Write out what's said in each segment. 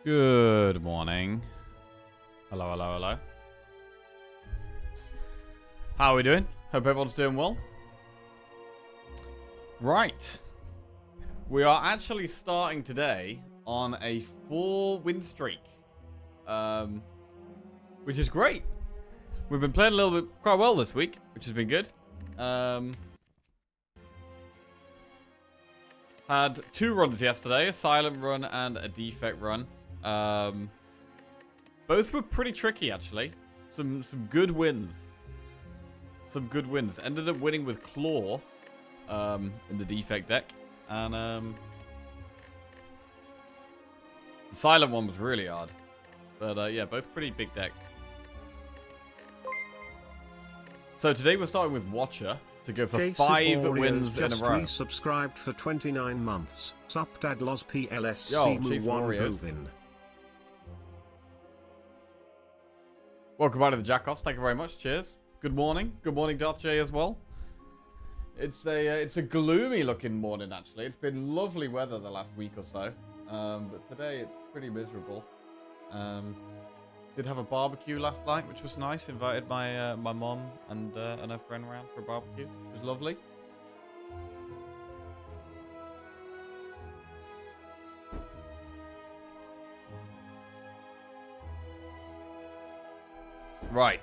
Good morning. Hello, hello, hello. How are we doing? Hope everyone's doing well. Right. We are actually starting today on a 4-win streak. Which is great. We've been playing a little bit quite well this week, which has been good. Had 2 runs yesterday, a silent run and a defect run. Both were pretty tricky, actually. Some good wins. Some good wins. Ended up winning with Claw in the defect deck. And the silent one was really hard. But yeah, both pretty big decks. So today we're starting with Watcher to go for 5 wins in a row. Just resubscribed for 29 months. Supdad Los PLS Yo, Chief Warriors. Welcome back to the Jackoffs. Thank you very much. Cheers. Good morning. Good morning, Darth J as well. It's a gloomy looking morning, actually. It's been lovely weather the last week or so. But today it's pretty miserable. Did have a barbecue last night, which was nice. Invited my my mom and her friend around for a barbecue, which was lovely. Right.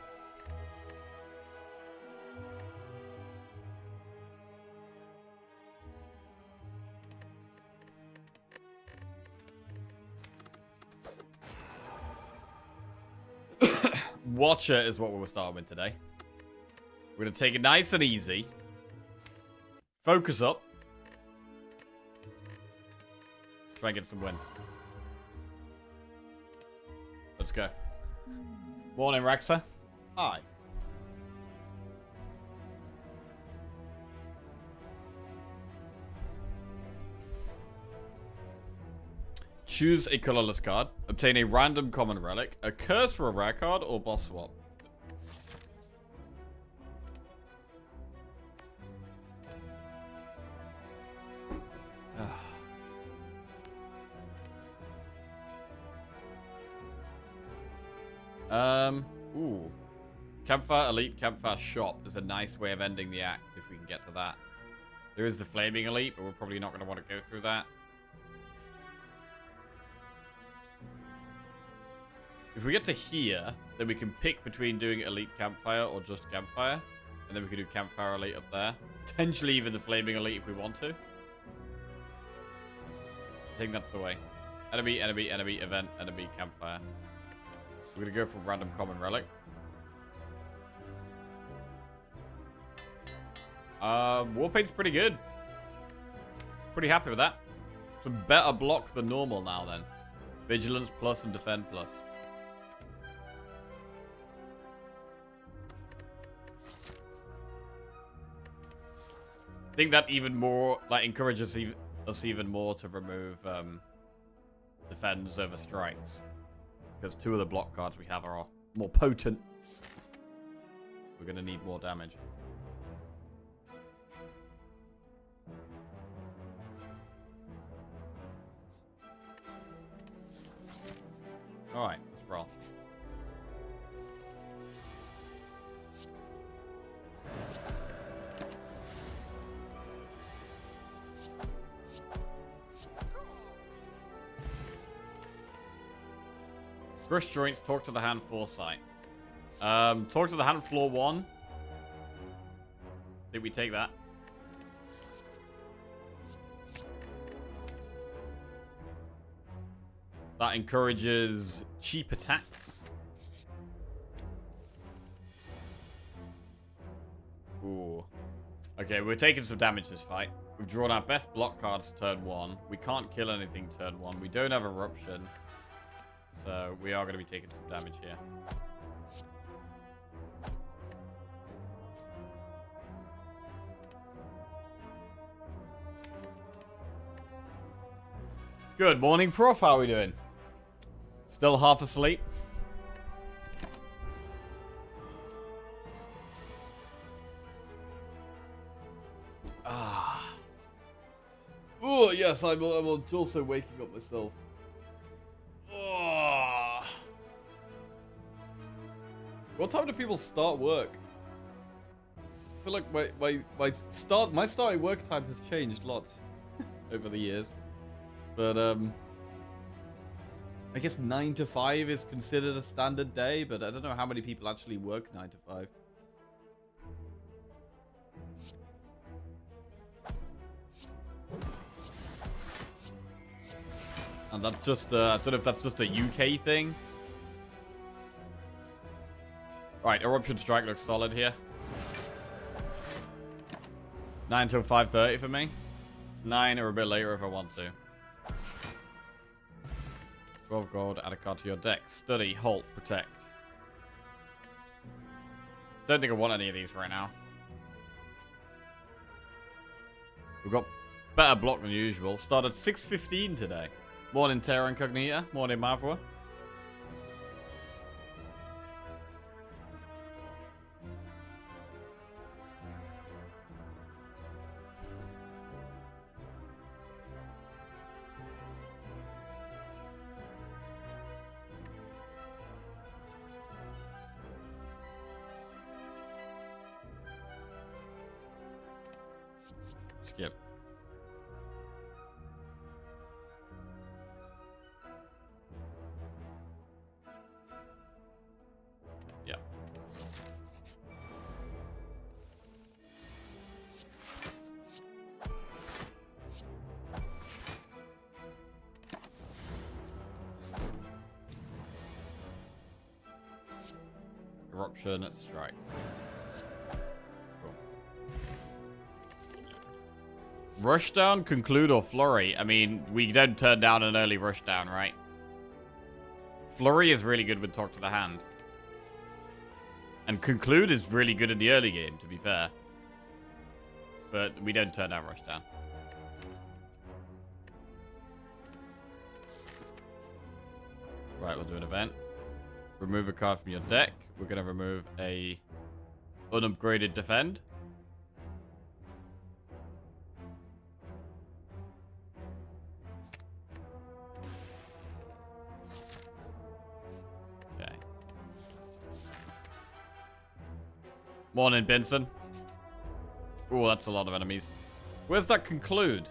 Watcher is what we're starting with today. We're going to take it nice and easy. Focus up. Try and get some wins. Let's go. Morning, Rexa. Hi. Choose a colorless card. Obtain a random common relic. A curse for a rare card or boss swap. Ooh. Campfire Elite, Campfire Shop is a nice way of ending the act if we can get to that. There is the Flaming Elite, but we're probably not going to want to go through that. If we get to here, then we can pick between doing Elite Campfire or just Campfire. And then we can do Campfire Elite up there. Potentially even the Flaming Elite if we want to. I think that's the way. Enemy, enemy, enemy, event, enemy, Campfire. We're going to go for random common relic. Warpaint's pretty good. Pretty happy with that. Some better block than normal now then. Vigilance plus and defend plus. I think that even more, like, encourages us even more to remove defends over strikes. Because 2 of the block cards we have are more potent. We're going to need more damage. Alright, let's roll. Brush joints, talk to the hand, foresight. Talk to the hand, floor 1. Think we take that. That encourages cheap attacks. Ooh. Okay, we're taking some damage this fight. We've drawn our best block cards turn 1. We can't kill anything turn 1. We don't have Eruption. So we are going to be taking some damage here. Good morning, Prof. How are we doing? Still half asleep? Oh, yes, I'm also waking up myself. Oh. What time do people start work? I feel like my starting work time has changed lots over the years. But I guess 9 to 5 is considered a standard day, but I don't know how many people actually work 9 to 5. And that's just, I don't know if that's just a UK thing. Right, Eruption Strike looks solid here. 9 till 5:30 for me. 9 or a bit later if I want to. 12 gold, add a card to your deck. Study, halt, protect. Don't think I want any of these right now. We've got better block than usual. Started 6:15 today. Morning Terra Incognita. Morning Mavra. Skip. Yeah. Eruption at strike. Rushdown, conclude, or flurry? I mean, we don't turn down an early rushdown, right? Flurry is really good with talk to the hand. And conclude is really good in the early game, to be fair. But we don't turn down rushdown. Right, we'll do an event. Remove a card from your deck. We're going to remove a unupgraded defend. Morning, Benson. Oh, that's a lot of enemies. Where's that conclude?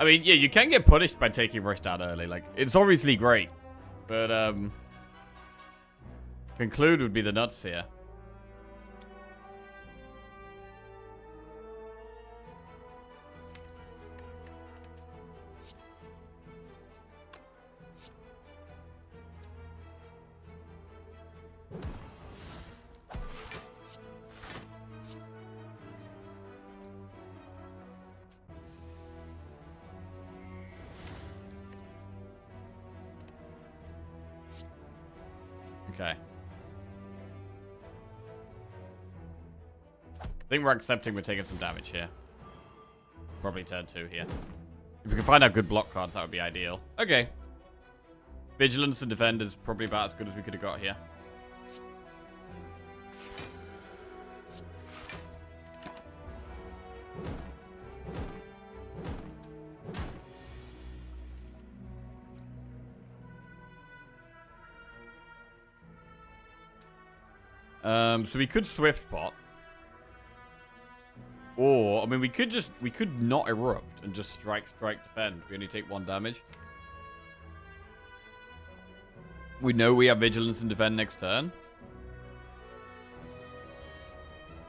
I mean, yeah, you can get punished by taking rushdown early. Like, it's obviously great. But, conclude would be the nuts here. Okay. I think we're accepting we're taking some damage here. Probably turn 2 here. If we can find out good block cards, that would be ideal. Okay. Vigilance and Defend is probably about as good as we could have got here. So we could Swift Pot. Or, I mean, we could not Erupt and just strike, defend. We only take 1 damage. We know we have Vigilance and Defend next turn.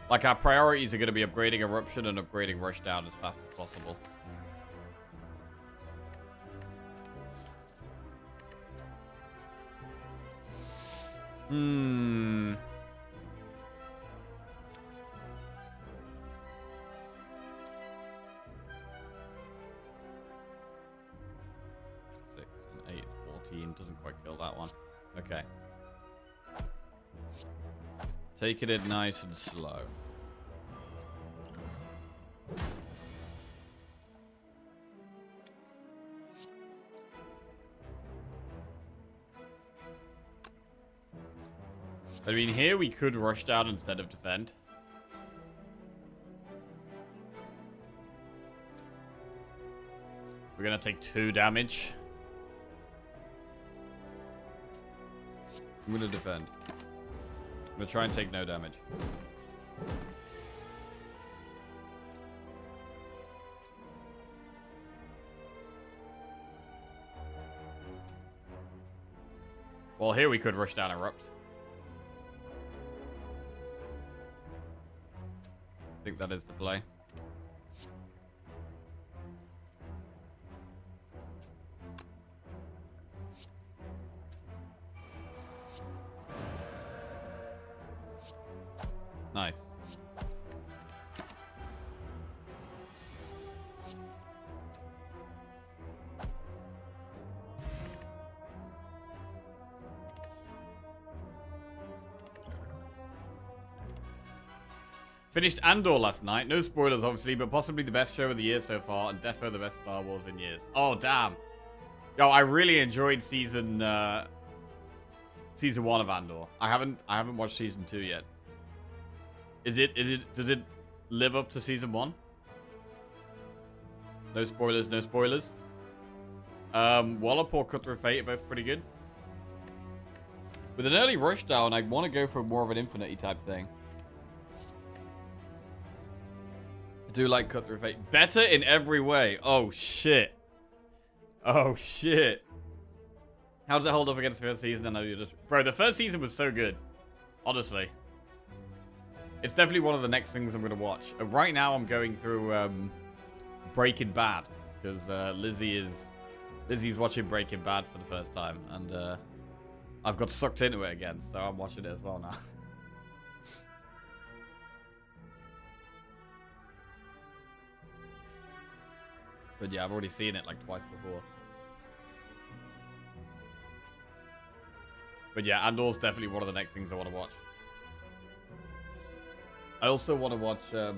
Like, our priorities are going to be upgrading Eruption and upgrading Rushdown as fast as possible. Hmm... 14 doesn't quite kill that one. Okay. Taking it nice and slow. I mean, here we could rush down instead of defend. We're going to take 2 damage. I'm going to defend. gonna try and take no damage. Well, here we could rush down Erupt. I think that is the play. Nice. Finished Andor last night. No spoilers, obviously, but possibly the best show of the year so far, and defo the best Star Wars in years. Oh, damn. Yo, I really enjoyed season 1 of Andor. I haven't watched season 2 yet. Does it live up to season 1? No spoilers, no spoilers. Wallop or Cut Through Fate are both pretty good. With an early rush down, I want to go for more of an infinity type thing. I do like Cut Through Fate. Better in every way. Oh, shit. Oh, shit. How does it hold up against the first season? I know you're just... Bro, the first season was so good. Honestly. It's definitely one of the next things I'm going to watch. Right now, I'm going through Breaking Bad. Because Lizzie's watching Breaking Bad for the first time. And I've got sucked into it again. So I'm watching it as well now. But yeah, I've already seen it like twice before. But yeah, Andor's definitely one of the next things I want to watch. I also want to watch... I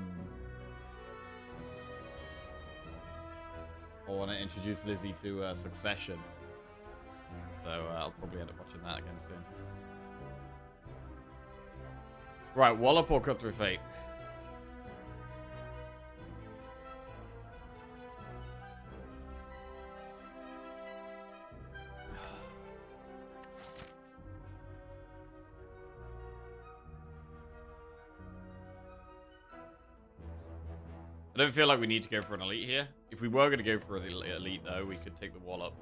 want to introduce Lizzie to Succession. So I'll probably end up watching that again soon. Right, Wallop or Cut Through Fate? I don't feel like we need to go for an elite here. If we were going to go for the elite, though, we could take the Wallop.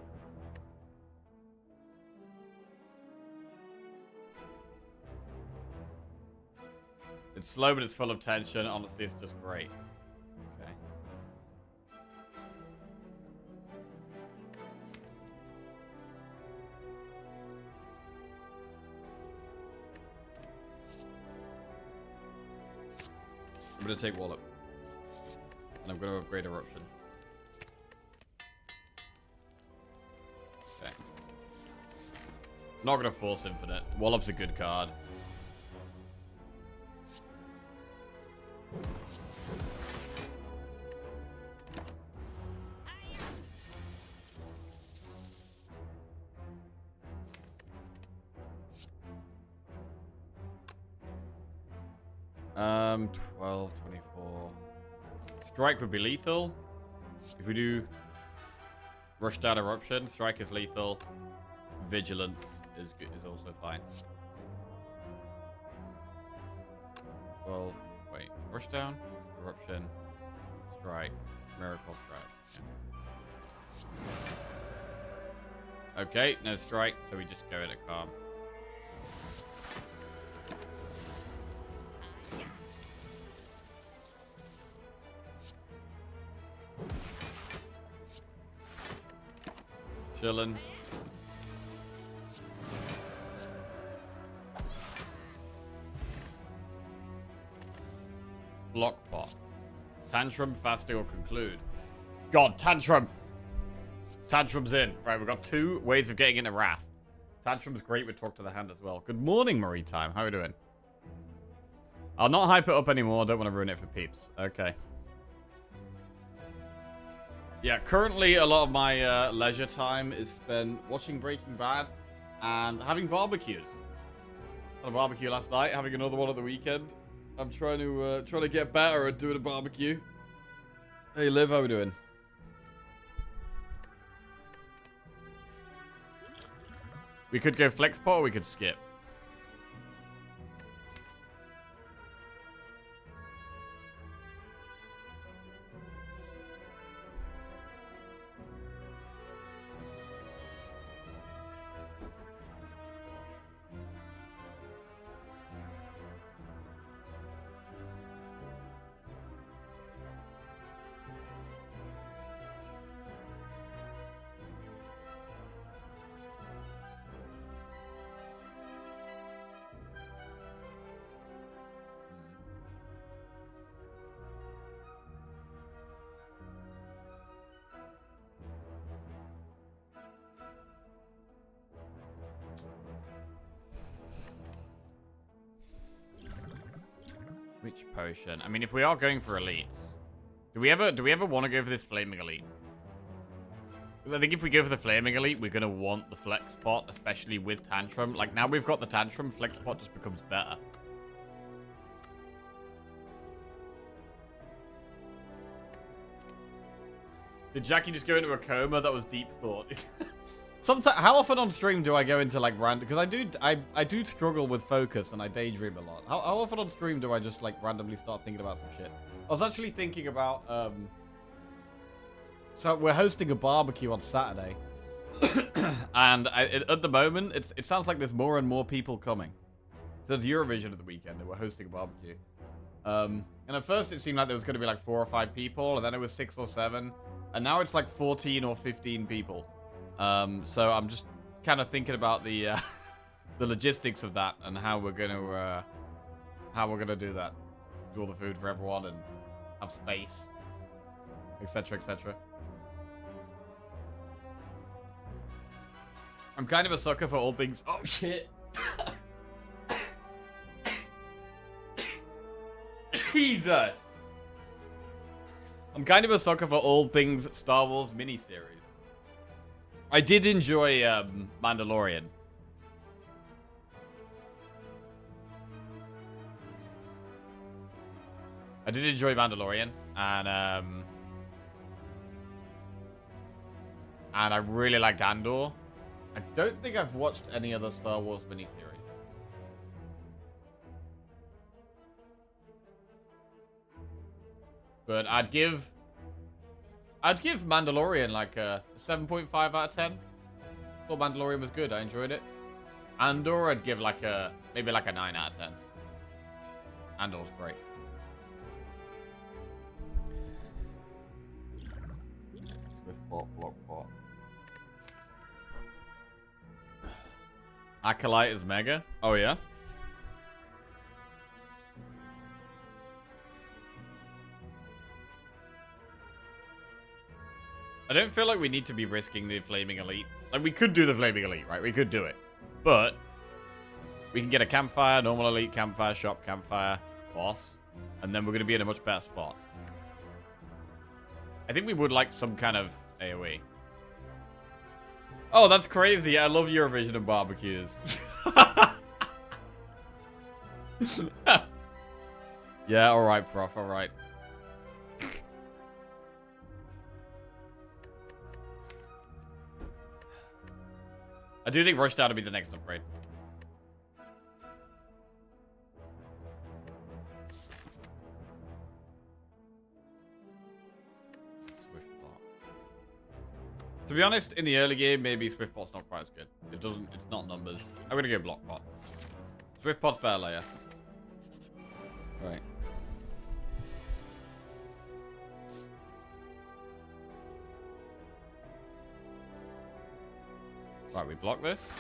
It's slow, but it's full of tension. Honestly, it's just great. Okay. I'm going to take Wallop. And I'm going to upgrade Eruption. Okay. Not going to force Infinite. Wallop's a good card. Um, 12, 24... Strike would be lethal. If we do Rush Down Eruption, Strike is lethal. Vigilance is also fine. 12. Wait. Rush Down, Eruption, Strike, Miracle Strike. Yeah. Okay, no Strike, so we just go into Calm. Chillin'. Block pot. Tantrum, fasting, or conclude. God, Tantrum. Tantrum's in. Right, we've got 2 ways of getting into Wrath. Tantrum's great with Talk to the Hand as well. Good morning, Maritime. How are you doing? I'll not hype it up anymore. I don't want to ruin it for peeps. Okay. Yeah, currently a lot of my leisure time is spent watching Breaking Bad and having barbecues. Had a barbecue last night, having another one at the weekend. I'm trying to get better at doing a barbecue. Hey Liv, how we doing? We could go flex pot or we could skip. Which potion? I mean, if we are going for elite, do we ever want to go for this flaming elite? Because I think if we go for the flaming elite, we're gonna want the flex pot, especially with tantrum. Like now we've got the tantrum, flex pot just becomes better. Did Jackie just go into a coma? That was deep thought. Sometimes, how often on stream do I go into like random? Because I do struggle with focus and I daydream a lot. How often on stream do I just like randomly start thinking about some shit? I was actually thinking about so we're hosting a barbecue on Saturday, and at the moment it sounds like there's more and more people coming. So it's Eurovision at the weekend and we're hosting a barbecue. And at first it seemed like there was going to be like 4 or 5 people, and then it was 6 or 7, and now it's like 14 or 15 people. So I'm just kind of thinking about the the logistics of that and how we're gonna do that. Do all the food for everyone and have space, etc., etc. I'm kind of a sucker for all things. Oh shit! Jesus! I'm kind of a sucker for all things Star Wars miniseries. I did enjoy Mandalorian. I did enjoy Mandalorian, and I really liked Andor. I don't think I've watched any other Star Wars miniseries. But I'd give Mandalorian like a 7.5 out of 10. Thought Mandalorian was good. I enjoyed it. Andor, I'd give like maybe like a 9 out of 10. Andor's great. Swift bot, block bot. Acolyte is mega. Oh yeah. I don't feel like we need to be risking the Flaming Elite. Like, we could do the Flaming Elite, right? We could do it. But we can get a campfire, normal elite, campfire, shop, campfire, boss. And then we're going to be in a much better spot. I think we would like some kind of AoE. Oh, that's crazy. I love Eurovision and barbecues. Yeah, alright, prof, alright. I do think Rushdown will be the next upgrade. Swiftbot. To be honest, in the early game, maybe Swiftbot's not quite as good. It's not numbers. I'm gonna go Blockbot. Swiftbot's better layer. Right. Right, we block this.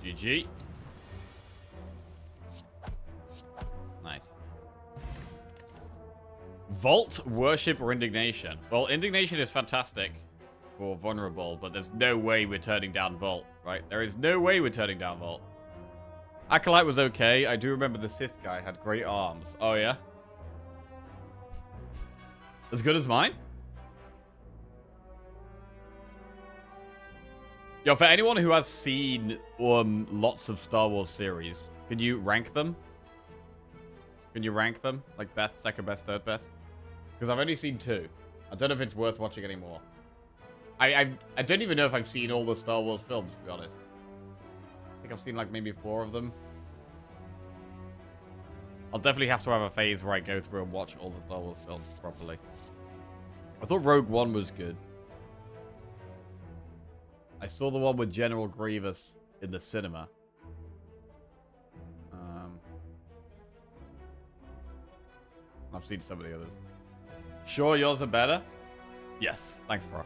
GG. Nice. Vault, worship, or indignation? Well, indignation is fantastic for vulnerable, but there's no way we're turning down Vault, right? There is no way we're turning down Vault. Acolyte was okay. I do remember the Sith guy had great arms. Oh, yeah? As good as mine? Yo, for anyone who has seen lots of Star Wars series, can you rank them? Can you rank them? Like best, second best, third best? Because I've only seen 2. I don't know if it's worth watching anymore. I don't even know if I've seen all the Star Wars films, to be honest. I think I've seen like maybe 4 of them. I'll definitely have to have a phase where I go through and watch all the Star Wars films properly. I thought Rogue One was good. I saw the one with General Grievous in the cinema. I've seen some of the others. Sure, yours are better? Yes. Thanks, bro.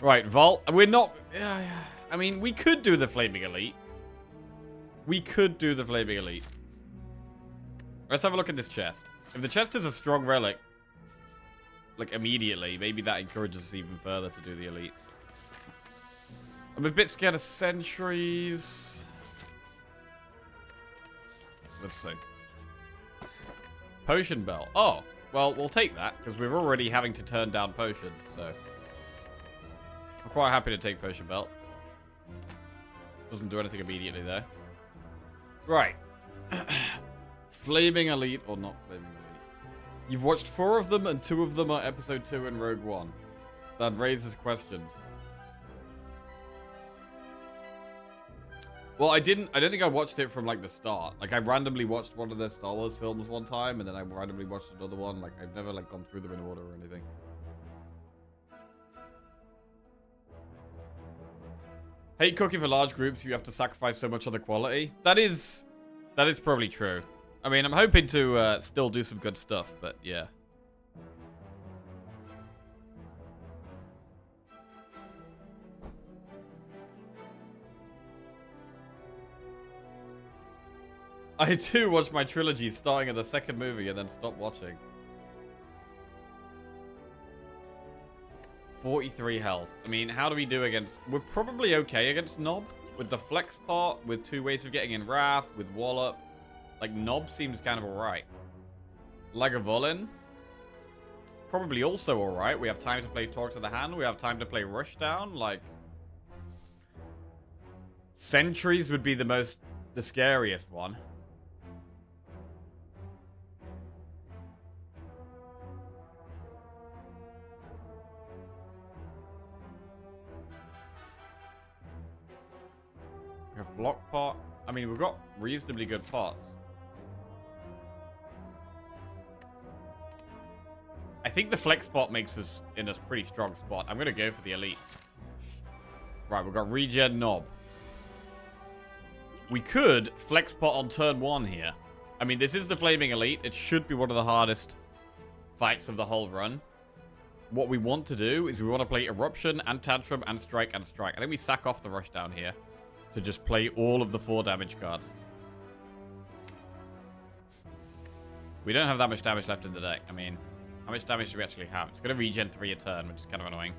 Right, Vault. We're not... I mean, we could do the Flaming Elite. We could do the Flaming Elite. Let's have a look at this chest. If the chest is a strong relic, like immediately, maybe that encourages us even further to do the Elite. I'm a bit scared of sentries. Let's see. Potion belt. Oh, well, we'll take that, because we're already having to turn down potions, so... I'm quite happy to take potion belt. Doesn't do anything immediately, though. Right. Flaming Elite or not Flaming Elite? You've watched 4 of them, and 2 of them are Episode 2 and Rogue One. That raises questions. Well, I don't think I watched it from, like, the start. Like, I randomly watched one of the Star Wars films one time, and then I randomly watched another one. Like, I've never, like, gone through them in order or anything. Hate cooking for large groups, you have to sacrifice so much of the quality. That is probably true. I mean, I'm hoping to still do some good stuff, but yeah. I too watched my trilogy starting at the second movie and then stopped watching. 43 health. I mean, how do we do against... We're probably okay against Nob. With the flex part, with 2 ways of getting in Wrath, with Wallop. Like, Nob seems kind of alright. Lagavulin. It's probably also alright. We have time to play Talk to the Hand. We have time to play Rushdown. Like... Sentries would be the scariest one. We have block pot. I mean, we've got reasonably good pots. I think the flex pot makes us in a pretty strong spot. I'm going to go for the elite. Right, we've got regen Nob. We could flex pot on turn 1 here. I mean, this is the Flaming Elite. It should be one of the hardest fights of the whole run. What we want to do is we want to play Eruption and Tantrum and Strike and Strike. I think we sack off the Rushdown here to just play all of the 4 damage cards. We don't have that much damage left in the deck. I mean, how much damage do we actually have? It's going to regen 3 a turn, which is kind of annoying.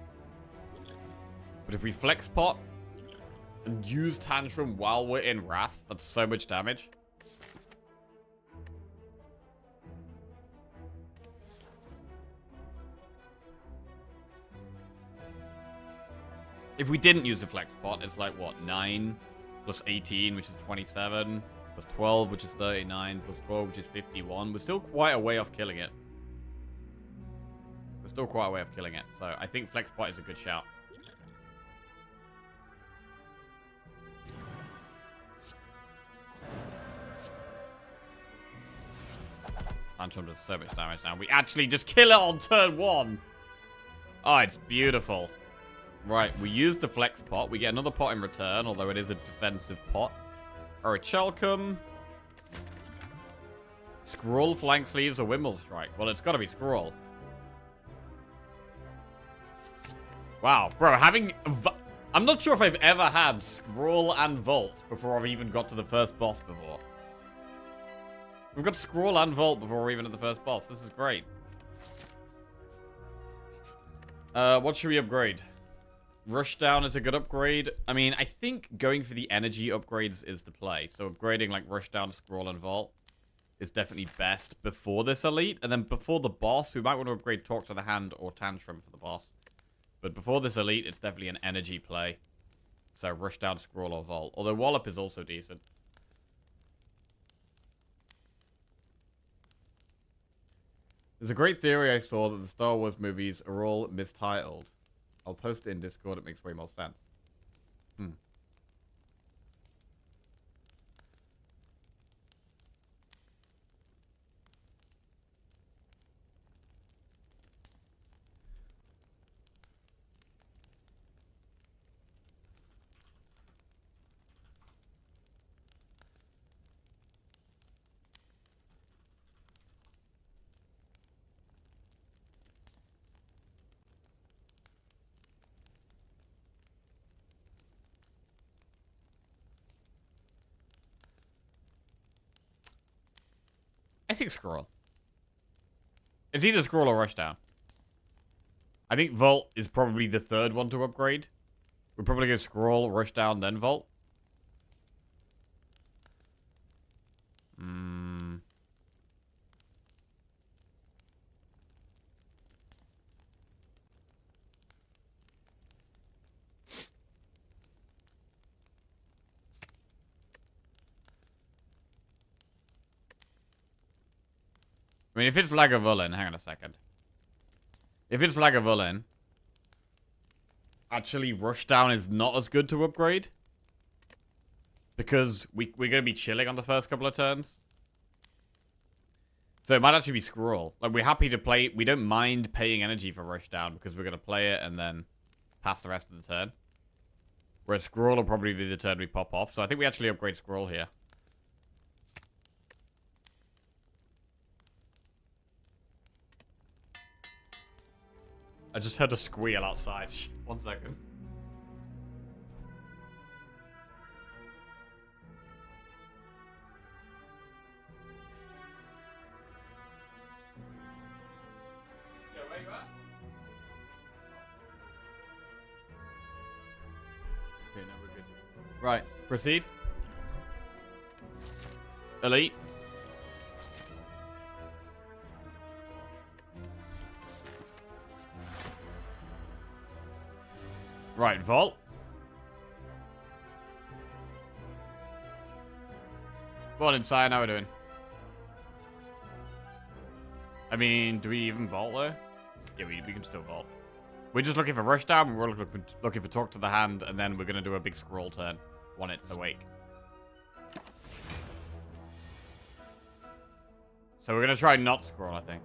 But if we flex pot and use Tantrum while we're in Wrath, that's so much damage. If we didn't use the flex pot, it's like, what, 9 plus 18, which is 27, plus 12, which is 39, plus 12, which is 51. We're still quite a way off killing it. We're still quite a way off killing it. So I think flex pot is a good shout. Tantrum does so much damage now. We actually just kill it on turn 1. Oh, it's beautiful. Right, we use the flex pot. We get another pot in return, although it is a defensive pot. Or a Chelcum. Scroll, Flank Sleeves, or Wimble Strike. Well, it's got to be Scroll. Wow, bro, having... I'm not sure if I've ever had Scroll and Vault before I've even got to the first boss before. We've got Scroll and Vault before we're even at the first boss. This is great. What should we upgrade? Rushdown is a good upgrade. I mean, I think going for the energy upgrades is the play. So upgrading like Rushdown, Scroll, and Vault is definitely best before this elite. And then before the boss, we might want to upgrade Talk to the Hand or Tantrum for the boss. But before this elite, it's definitely an energy play. So Rushdown, Scroll, or Vault. Although Wallop is also decent. There's a great theory I saw that the Star Wars movies are all mistitled. I'll post it in Discord, it makes way more sense. think Scroll. It's either Scroll or Rushdown. I think Vault is probably the third one to upgrade. We'll probably go Scroll, Rushdown, then Vault. I mean, if it's Lagavulin, hang on a second. If it's Lagavulin, actually Rushdown is not as good to upgrade. Because we're going to be chilling on the first couple of turns. So it might actually be Scroll. Like, we're happy to play. We don't mind paying energy for Rushdown because we're going to play it and then pass the rest of the turn. Whereas Scroll will probably be the turn we pop off. So I think we actually upgrade Scroll here. I just heard a squeal outside. 1 second. Yeah, where you at? Okay, no, we're good. Right, proceed. Elite. Right, Vault. Morning, Cyan. How we doing? I mean, do we even Vault, though? Yeah, we can still Vault. We're just looking for Rushdown, and we're looking for Talk to the Hand, and then we're going to do a big Scroll turn when it's awake. So we're going to try not Scroll, I think.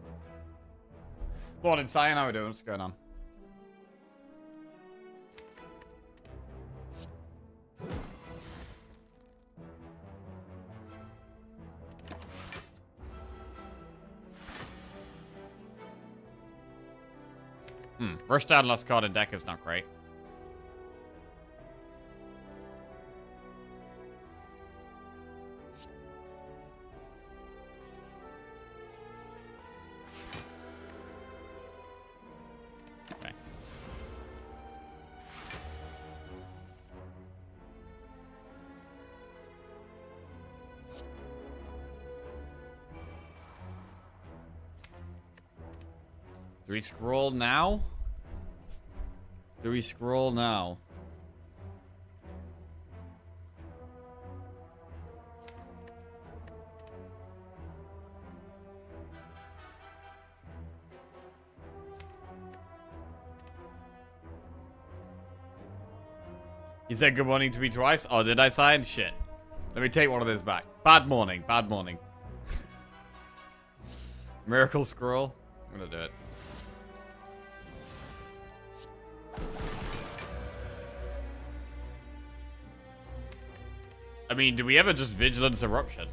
Morning, Cyan. How we doing? What's going on? Rushdown last card in deck is not great. Okay. Do we scroll now? Do we scroll now? You said good morning to me twice? Oh, did I sign? Shit. Let me take one of those back. Bad morning. Bad morning. Miracle scroll. I'm gonna do it. I mean, do we ever just Vigilance Eruption?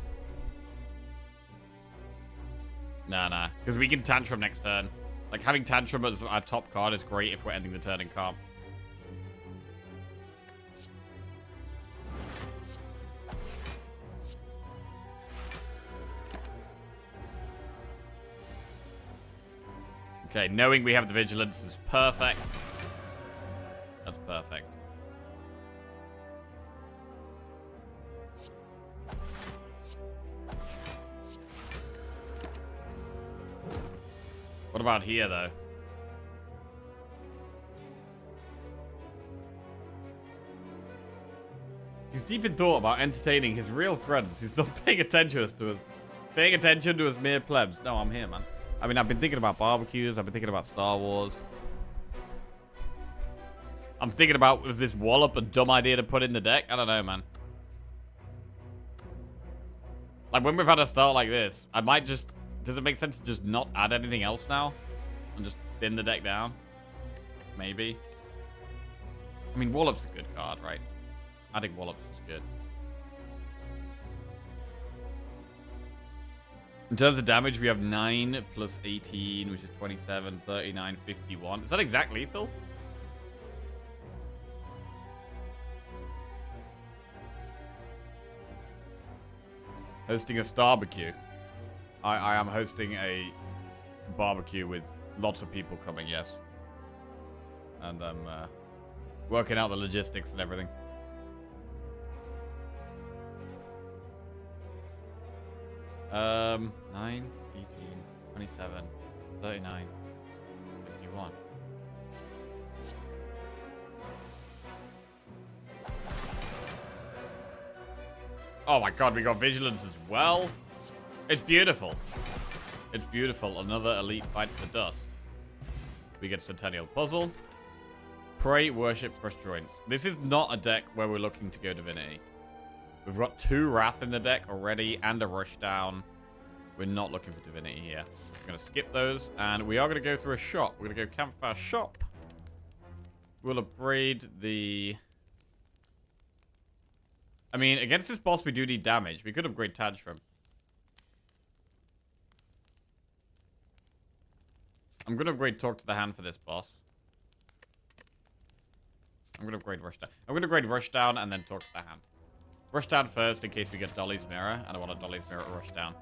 Nah. Because we can Tantrum next turn. Like, having Tantrum as our top card is great if we're ending the turn in calm. Okay, knowing we have the Vigilance is perfect. That's perfect. What about here, though? He's deep in thought about entertaining his real friends. He's not paying attention to his mere plebs. No, I'm here, man. I mean, I've been thinking about barbecues. I've been thinking about Star Wars. I'm thinking about, was this Wallop a dumb idea to put in the deck? I don't know, man. Like, when we've had a start like this, I might just... Does it make sense to just not add anything else now? And just bin the deck down? Maybe. I mean, Wallop's a good card, right? Adding Wallops is good. In terms of damage, we have 9 plus 18, which is 27, 39, 51. Is that exact lethal? Hosting a barbecue. I am hosting a barbecue with lots of people coming, yes. And I'm working out the logistics and everything. Um, 9, 18, 27, 39, 51. Oh my god, we got vigilance as well. It's beautiful. It's beautiful. Another elite bites the dust. We get Centennial Puzzle. Pray, worship, crush joints. This is not a deck where we're looking to go Divinity. We've got 2 Wrath in the deck already and a Rushdown. We're not looking for Divinity here. We're going to skip those, and we are going to go through a shop. We're going to go Campfire Shop. We'll upgrade the... I mean, against this boss, we do need damage. We could upgrade Tantrum. I'm going to upgrade Talk to the Hand for this boss. I'm going to upgrade Rushdown. I'm going to upgrade Rushdown and then Talk to the Hand. Rushdown first in case we get Dolly's Mirror, and I want a Dolly's Mirror Rushdown.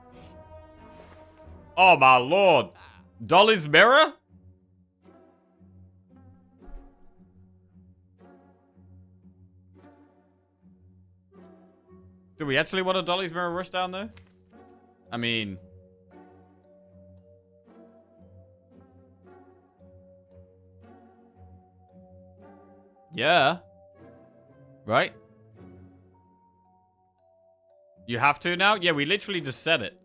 Oh my lord! Dolly's Mirror? Do we actually want a Dolly's Mirror Rushdown though? I mean... yeah. Right? You have to now? Yeah, we literally just said it.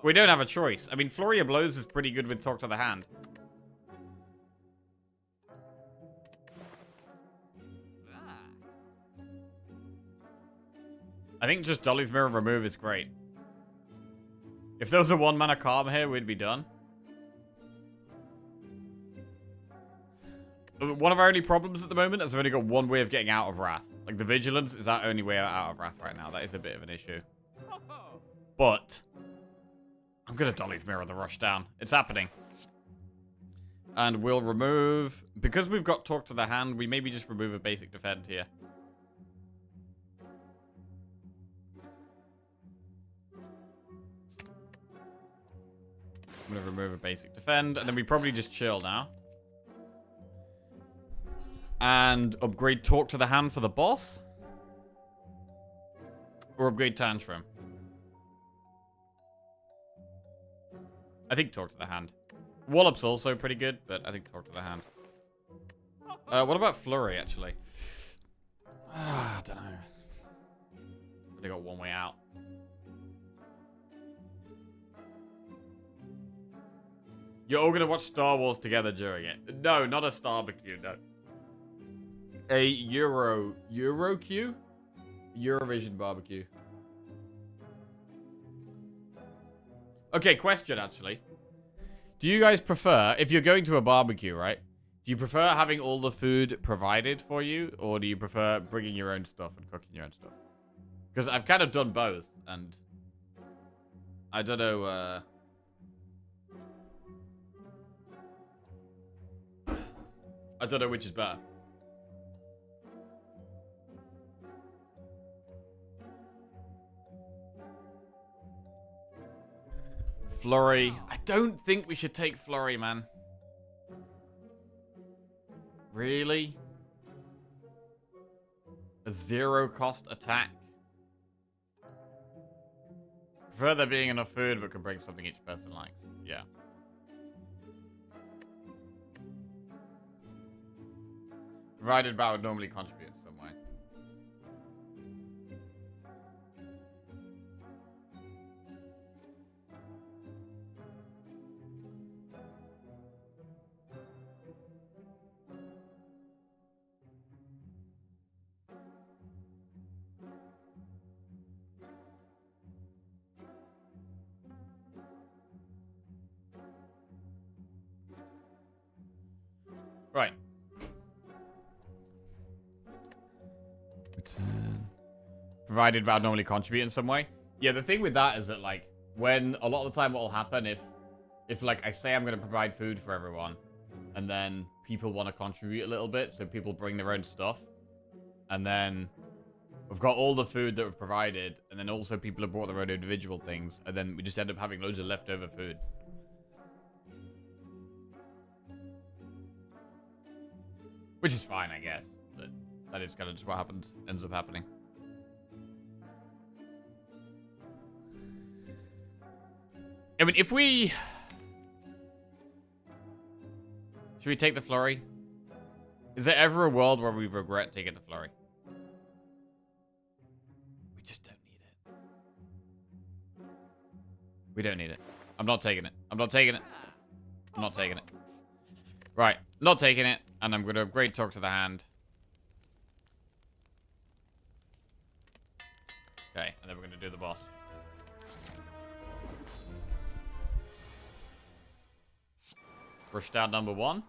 We don't have a choice. I mean, Flurry of Blows is pretty good with Talk to the Hand. I think just Dolly's Mirror Remove is great. If there was a 1-mana Calm here, we'd be done. One of our only problems at the moment is we've only got one way of getting out of Wrath. Like, the Vigilance is our only way out of Wrath right now. That is a bit of an issue. But I'm going to Dolly's Mirror the Rushdown. It's happening. And we'll remove... because we've got Talk to the Hand, we maybe just remove a basic defend here. I'm going to remove a basic defend, and then we probably just chill now. And upgrade Talk to the Hand for the boss. Or upgrade Tantrum. I think Talk to the Hand. Wallop's also pretty good, but I think Talk to the Hand. What about Flurry, actually? I don't know. They got one way out. You're all gonna watch Star Wars together during it. No, not a Starbecue, no. A Euroq? Eurovision barbecue. Okay, question, actually. Do you guys prefer, if you're going to a barbecue, right? Do you prefer having all the food provided for you? Or do you prefer bringing your own stuff and cooking your own stuff? Because I've kind of done both, and... I don't know, I don't know which is better. Flurry. I don't think we should take Flurry, man. Really? A 0-cost attack? Prefer there being enough food, but can bring something each person likes. Yeah. Provided Bow would normally contribute in some way. Right. Return. Provided Bow normally contribute in some way. Yeah, the thing with that is that, like, when a lot of the time what will happen if like I say I'm going to provide food for everyone and then people want to contribute a little bit, so people bring their own stuff, and then We've got all the food that we've provided, and then also people have brought their own individual things, and then we just end up having loads of leftover food. Which is fine, I guess. But that is kind of just what ends up happening. I mean, if we... Should we take the flurry? Is there ever a world where we regret taking the flurry? We just don't need it. We don't need it. I'm not taking it. I'm not taking it. I'm not taking it. Right. Not taking it. And I'm going to upgrade Talk to the Hand. Okay. And then we're going to do the boss. Rush down number 1.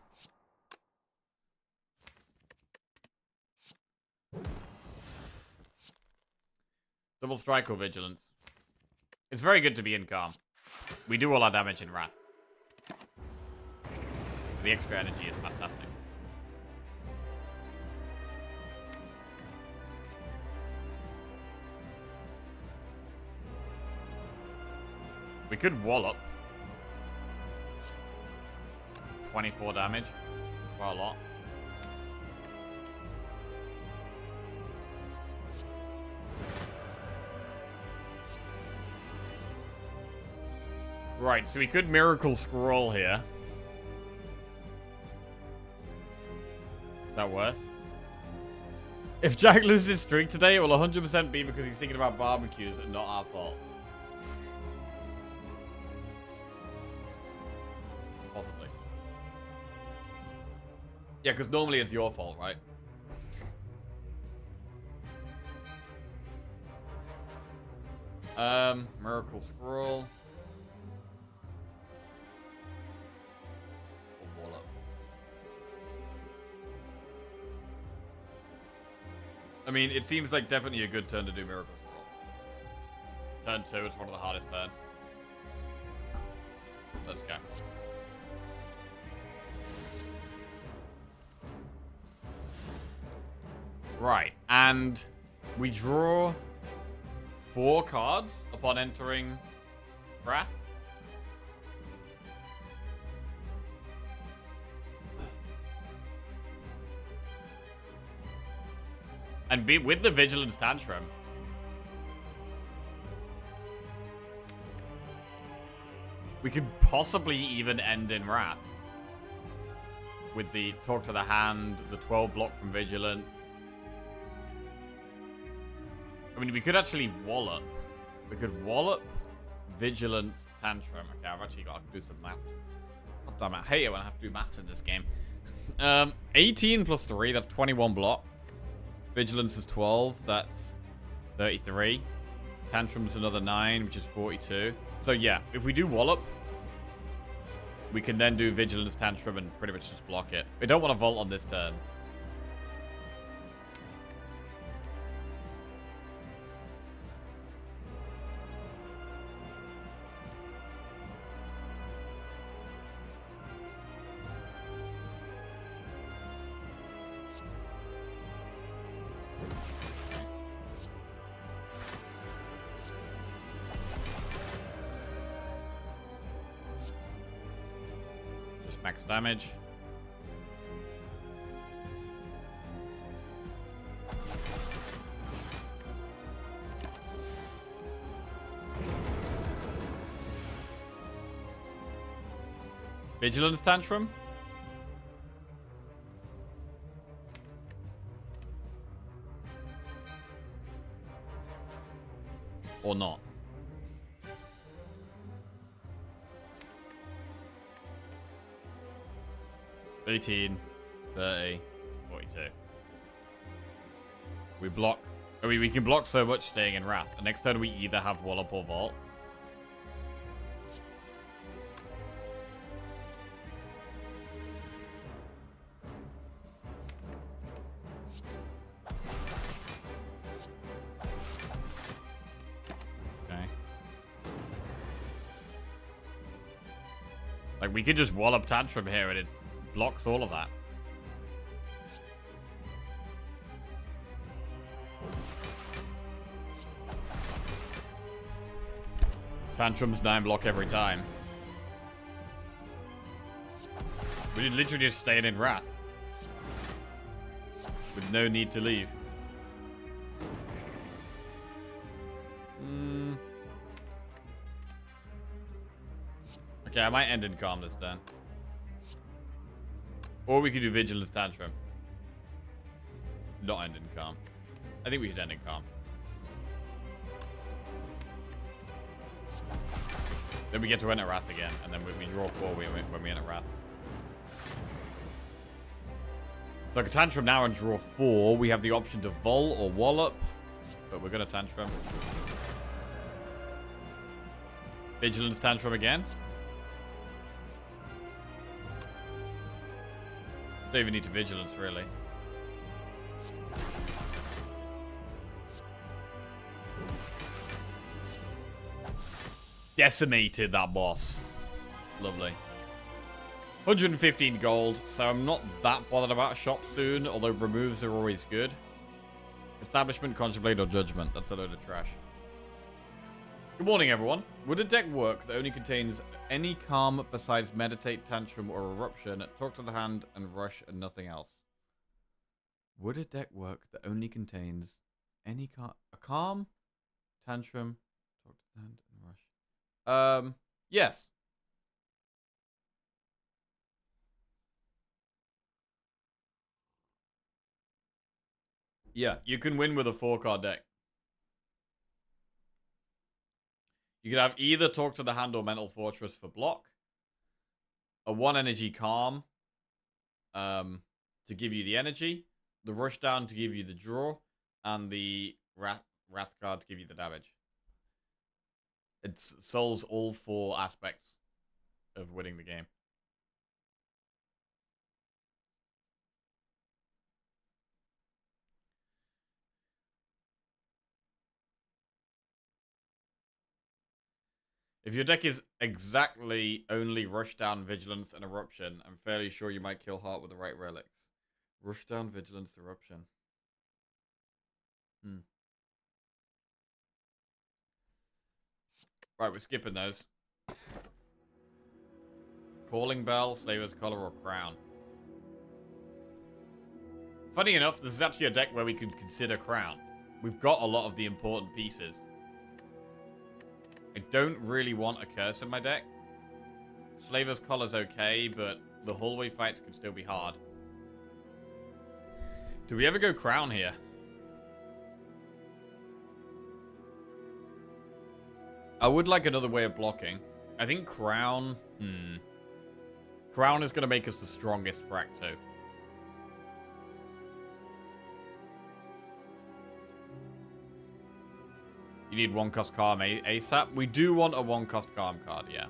Double strike or vigilance. It's very good to be in calm. We do all our damage in wrath. The extra energy is fantastic. We could wallop. 24 damage. Quite a lot. Right, so we could Miracle Scroll here. Is that worth? If Jack loses his streak today, it will 100% be because he's thinking about barbecues and not our fault. Possibly. Yeah, because normally it's your fault, right? Miracle Scroll. I mean, it seems like definitely a good turn to do Miracle Scroll. Turn 2 is one of the hardest turns. Let's go. Right, and we draw 4 cards upon entering Wrath. And with the Vigilance Tantrum, we could possibly even end in Wrath. With the Talk to the Hand, the 12 block from Vigilance. I mean, we could actually wallop. We could wallop, Vigilance, Tantrum. Okay, I've actually got to do some maths. God damn it, I hate it when I have to do maths in this game. 18 plus 3, that's 21 block. Vigilance is 12, that's 33. Tantrum's another 9, which is 42. So yeah, if we do wallop, we can then do Vigilance, Tantrum, and pretty much just block it. We don't want to vault on this turn. Max damage. Vigilance Tantrum. Or not. 18, 30, 42. We block. I mean, we can block so much staying in Wrath. The next turn we either have Wallop or Vault. Okay. Like, we could just Wallop Tantrum here and it blocks all of that. Tantrums 9 block every time. We literally just staying in Wrath. With no need to leave. Okay, I might end in Calm this turn. Or we could do Vigilance Tantrum. Not end in Calm. I think we should end in Calm. Then we get to enter Wrath again, and then we draw 4 when we enter Wrath. So I can Tantrum now and draw 4. We have the option to Vol or Wallop, but we're going to Tantrum. Vigilance Tantrum again. Don't even need to Vigilance, really. Decimated that boss. Lovely. 115 gold, so I'm not that bothered about Shop soon, although removes are always good. Establishment, Contemplate, or Judgment. That's a load of trash. Good morning, everyone. Would a deck work that only contains any Calm besides Meditate, Tantrum, or Eruption, Talk to the Hand, and Rush, and nothing else? Would a deck work that only contains any Calm, Tantrum, Talk to the Hand, and Rush? Yes. Yeah, you can win with a 4-card deck. You could have either Talk to the Hand or Mental Fortress for block. A 1 energy Calm to give you the energy. The Rush Down to give you the draw. And the Wrath card to give you the damage. It solves all 4 aspects of winning the game. If your deck is exactly only Rush Down, Vigilance, and Eruption, I'm fairly sure you might kill Heart with the right relics. Rush Down, Vigilance, Eruption. Right, we're skipping those. Calling Bell, Slaver's Collar, or Crown. Funny enough, this is actually a deck where we could consider Crown. We've got a lot of the important pieces. I don't really want a Curse in my deck. Slaver's Collar's okay, but the hallway fights could still be hard. Do we ever go Crown here? I would like another way of blocking. I think Crown... Crown is going to make us the strongest for Act 2. You need 1-cost Calm ASAP. We do want a 1-cost Calm card, yeah.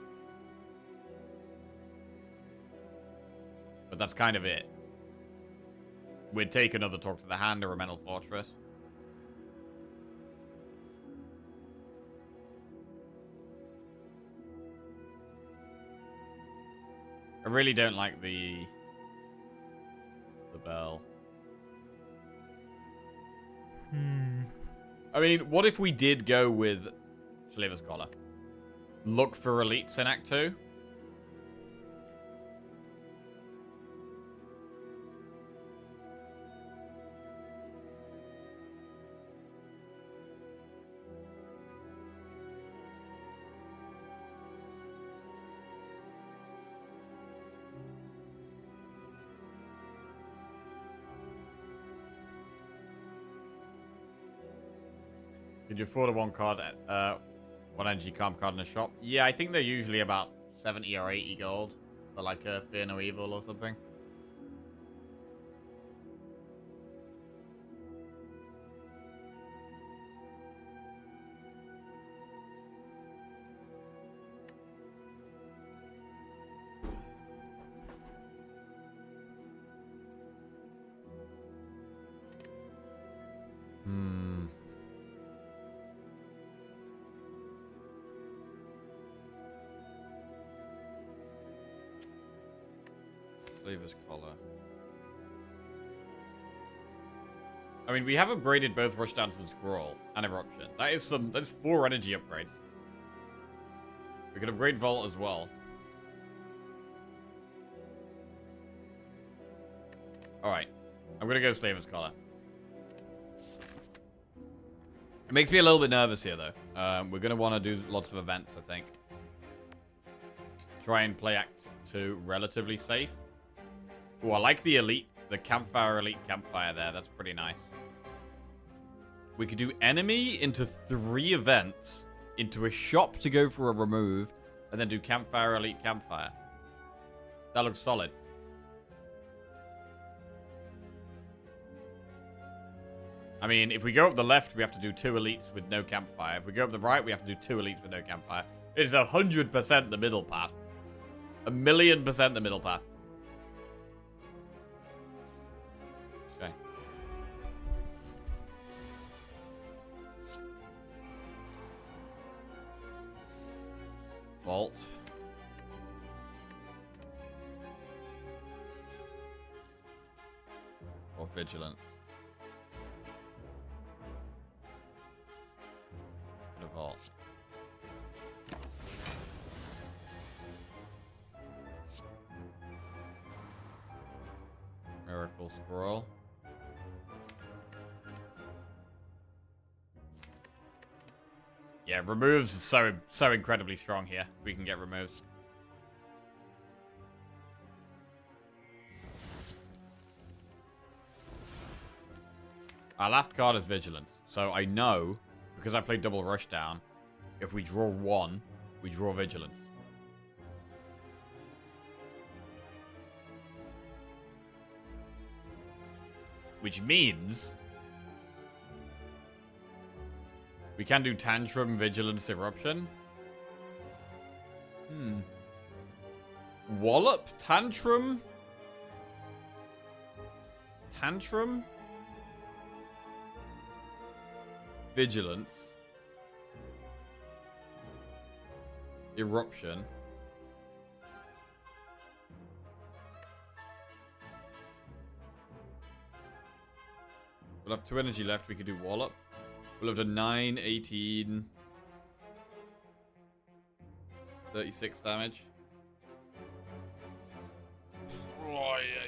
But that's kind of it. We'd take another Talk to the Hand or a Mental Fortress. I really don't like the bell. I mean, what if we did go with Slaver's Collar? Look for elites in Act 2? Could you afford a 1-card, 1 energy Calm card in a shop? Yeah, I think they're usually about 70 or 80 gold for like a Fear No Evil or something. Slaver's Collar. I mean, we have upgraded both Rush Dance and Scroll and Eruption. That's 4 energy upgrades. We could upgrade Vault as well. Alright. I'm going to go Slaver's Collar. It makes me a little bit nervous here, though. We're going to want to do lots of events, I think. Try and play Act 2 relatively safe. Oh, I like the Elite, the Campfire Elite Campfire there. That's pretty nice. We could do enemy into 3 events, into a shop to go for a remove, and then do Campfire Elite Campfire. That looks solid. I mean, if we go up the left, we have to do 2 elites with no campfire. If we go up the right, we have to do 2 elites with no campfire. It's 100% the middle path. 1,000,000% the middle path. Okay. Vault. Or vigilance. Vault. Miracle Scroll. Yeah, removes is so incredibly strong here. If we can get removes. Our last card is Vigilance, so I know, because I played double Rushdown, if we draw 1, we draw Vigilance. Which means we can do Tantrum, Vigilance, Eruption. Wallop, Tantrum. Tantrum. Vigilance. Eruption. We'll have 2 energy left. We could do Wallop. We'll have done 9, 18, 36 damage. Oh, yeah.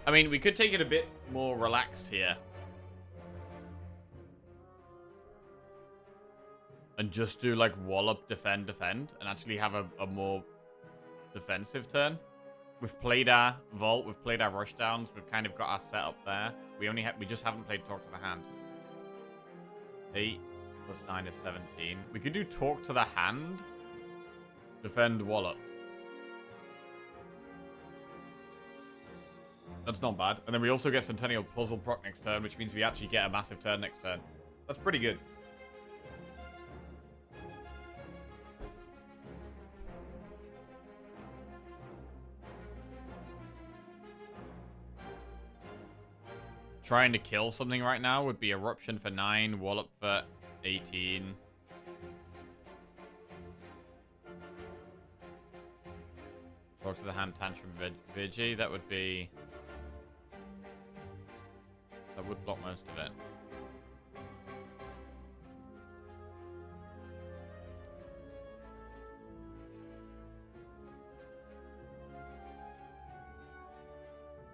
I mean, we could take it a bit more relaxed here. And just do, like, Wallop, defend, and actually have a more defensive turn. We've played our Vault, we've played our Rushdowns, we've kind of got our setup there. We just haven't played Talk to the Hand. 8 plus 9 is 17. We could do Talk to the Hand, defend, Wallop. That's not bad. And then we also get Centennial Puzzle proc next turn, which means we actually get a massive turn next turn. That's pretty good. Trying to kill something right now would be Eruption for 9, Wallop for 18. Talk to the Hand, Tantrum, Vigi. That would be... That would block most of it.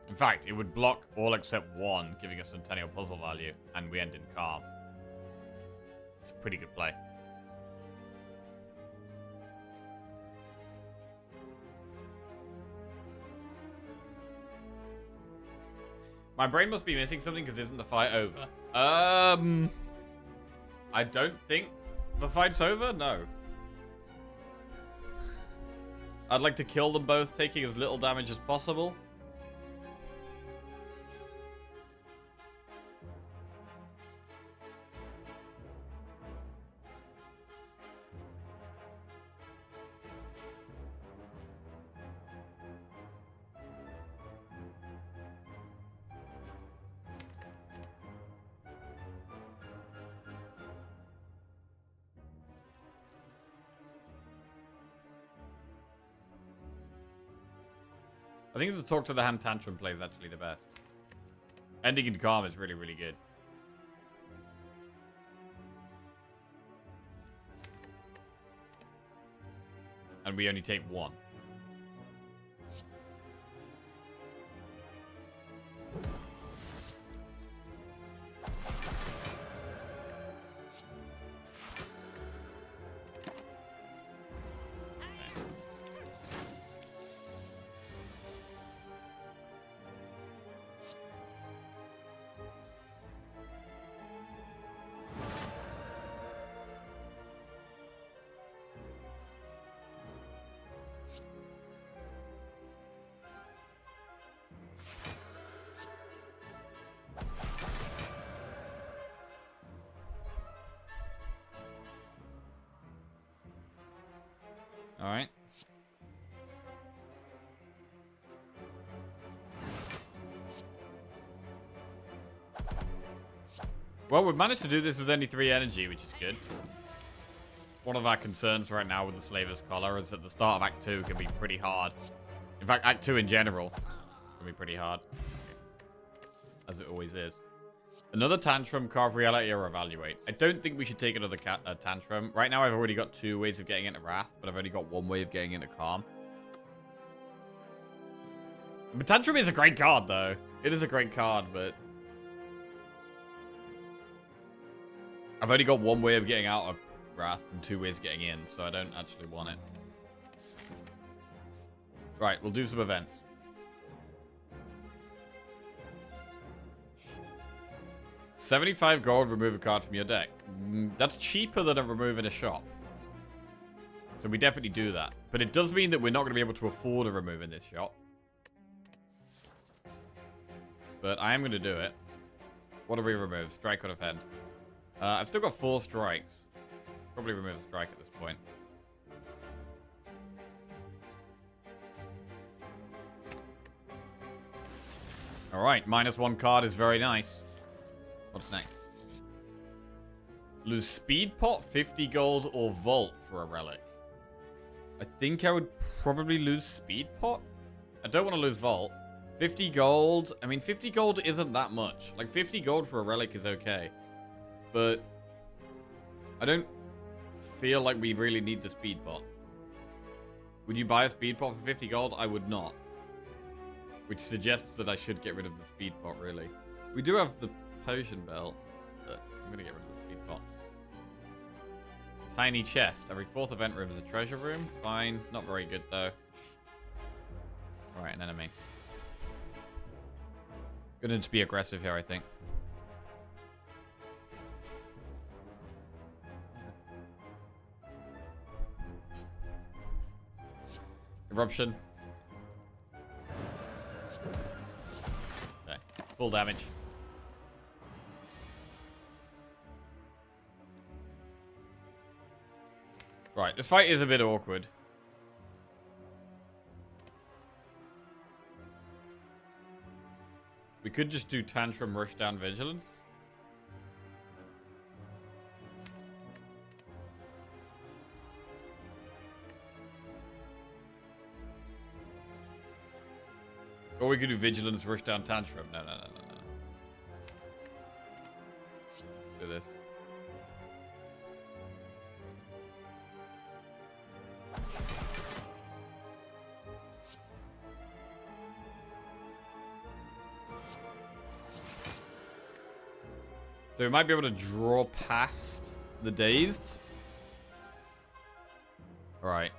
In fact, it would block all except 1, giving us Centennial Puzzle value, and we end in Calm. It's a pretty good play. My brain must be missing something because isn't the fight over? I don't think the fight's over. No. I'd like to kill them both, taking as little damage as possible. I think the Talk to the Hand Tantrum play is actually the best. Ending in calm is really, really good. And we only take 1. Alright. Well, we've managed to do this with only 3 energy, which is good. One of our concerns right now with the Slaver's Collar is that the start of Act 2 can be pretty hard. In fact, Act 2 in general can be pretty hard. As it always is. Another tantrum, carve reality, or evaluate. I don't think we should take another tantrum. Right now, I've already got 2 ways of getting into Wrath, but I've only got 1 way of getting into Calm. But Tantrum is a great card, though. It is a great card, but... I've only got 1 way of getting out of Wrath and 2 ways of getting in, so I don't actually want it. Right, we'll do some events. $75 gold, remove a card from your deck. That's cheaper than a remove in a shop. So we definitely do that. But it does mean that we're not going to be able to afford a remove in this shop. But I am going to do it. What do we remove? Strike or defend? I've still got 4 strikes. Probably remove a strike at this point. Alright, -1 card is very nice. What's next? Lose speed pot, 50 gold, or vault for a relic. I think I would probably lose speed pot. I don't want to lose vault. 50 gold. I mean, 50 gold isn't that much. Like, 50 gold for a relic is okay. But I don't feel like we really need the speed pot. Would you buy a speed pot for 50 gold? I would not. Which suggests that I should get rid of the speed pot, really. We do have the potion belt, but I'm gonna get rid of the speed pot. Tiny chest. Every 4th event room is a treasure room. Fine. Not very good, though. Alright, an enemy. Gonna just be aggressive here, I think. Eruption. Okay. Full damage. Right, this fight is a bit awkward. We could just do Tantrum, Rush Down, Vigilance. Or we could do Vigilance, Rush Down, Tantrum. No. Do this. So we might be able to draw past the dazed. Alright.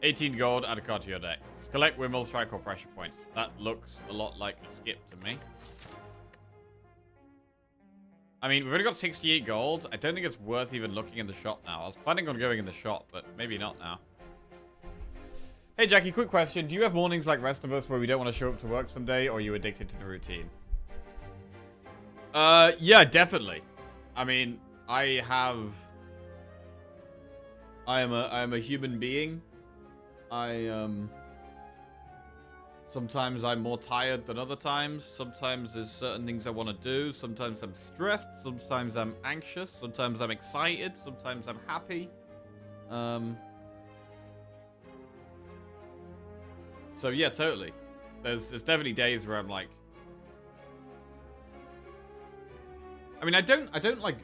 18 gold, add a card to your deck. Collect Wimmel, strike, or pressure points. That looks a lot like a skip to me. I mean, we've only got 68 gold. I don't think it's worth even looking in the shop now. I was planning on going in the shop, but maybe not now. Hey, Jackie, quick question. Do you have mornings like rest of us where we don't want to show up to work someday, or are you addicted to the routine? Yeah, definitely. I mean, I am a human being. Sometimes I'm more tired than other times. Sometimes there's certain things I want to do. Sometimes I'm stressed. Sometimes I'm anxious. Sometimes I'm excited. Sometimes I'm happy. So yeah, totally. There's definitely days where I'm like, I mean, I don't like.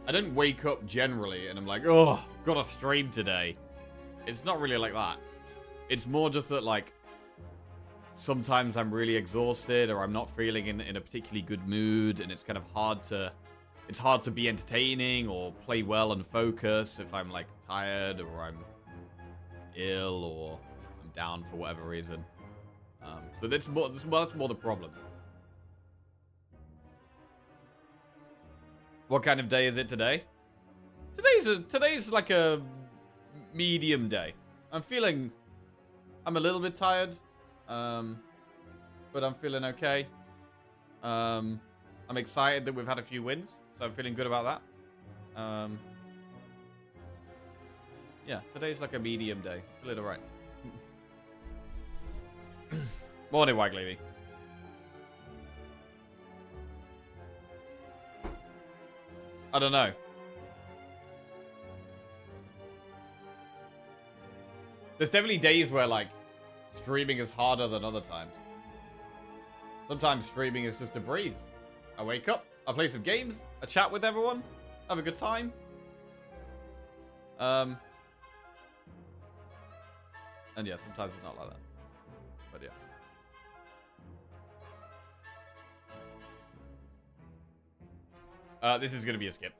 I don't wake up generally and I'm like, oh, I've got a stream today. It's not really like that. It's more just that, like, sometimes I'm really exhausted or I'm not feeling in a particularly good mood, and it's kind of hard to be entertaining or play well and focus if I'm, like, tired or I'm ill or I'm down for whatever reason. So that's more the problem. What kind of day is it today? Today's like a medium day. I'm a little bit tired, but I'm feeling okay. I'm excited that we've had a few wins, so I'm feeling good about that. Yeah, today's like a medium day. Feeling alright. Morning, Wagley. I don't know. There's definitely days where, like, streaming is harder than other times. Sometimes streaming is just a breeze. I wake up, I play some games, I chat with everyone, have a good time. And yeah, sometimes it's not like that. But yeah. This is going to be a skip.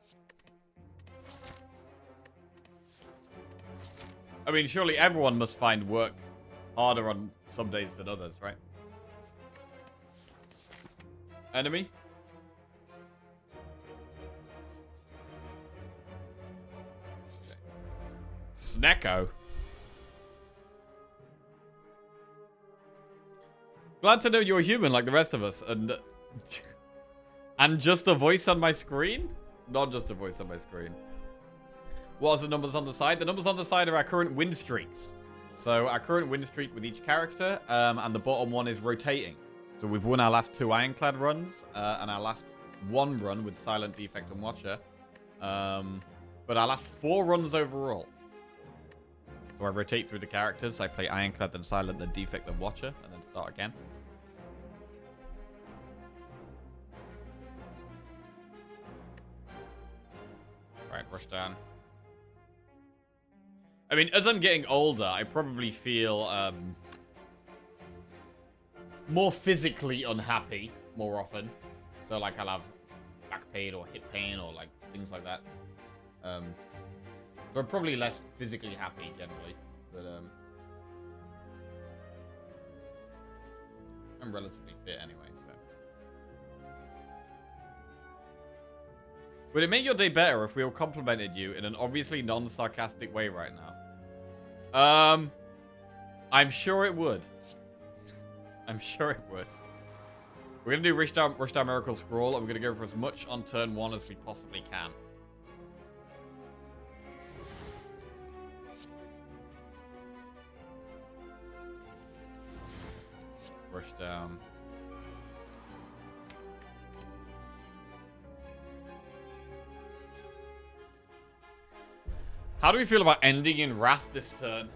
I mean, surely everyone must find work harder on some days than others, right? Enemy? Okay. Snecko? Glad to know you're human like the rest of us, and just a voice on my screen? Not just a voice on my screen. What are the numbers on the side? The numbers on the side are our current win streaks. So our current win streak with each character, and the bottom one is rotating. So we've won our last 2 Ironclad runs, and our last 1 run with Silent, Defect, and Watcher. But our last 4 runs overall. So I rotate through the characters. I play Ironclad, then Silent, then Defect, then Watcher, and then start again. Right, rush down. I mean, as I'm getting older, I probably feel more physically unhappy more often. So, like, I'll have back pain or hip pain or, like, things like that. So I'm probably less physically happy generally. But, I'm relatively fit anyway, so. Would it make your day better if we all complimented you in an obviously non-sarcastic way right now? I'm sure it would. I'm sure it would. We're going to do Rushdown Miracle Scroll, and we're going to go for as much on turn 1 as we possibly can. Rushdown. How do we feel about ending in Wrath this turn?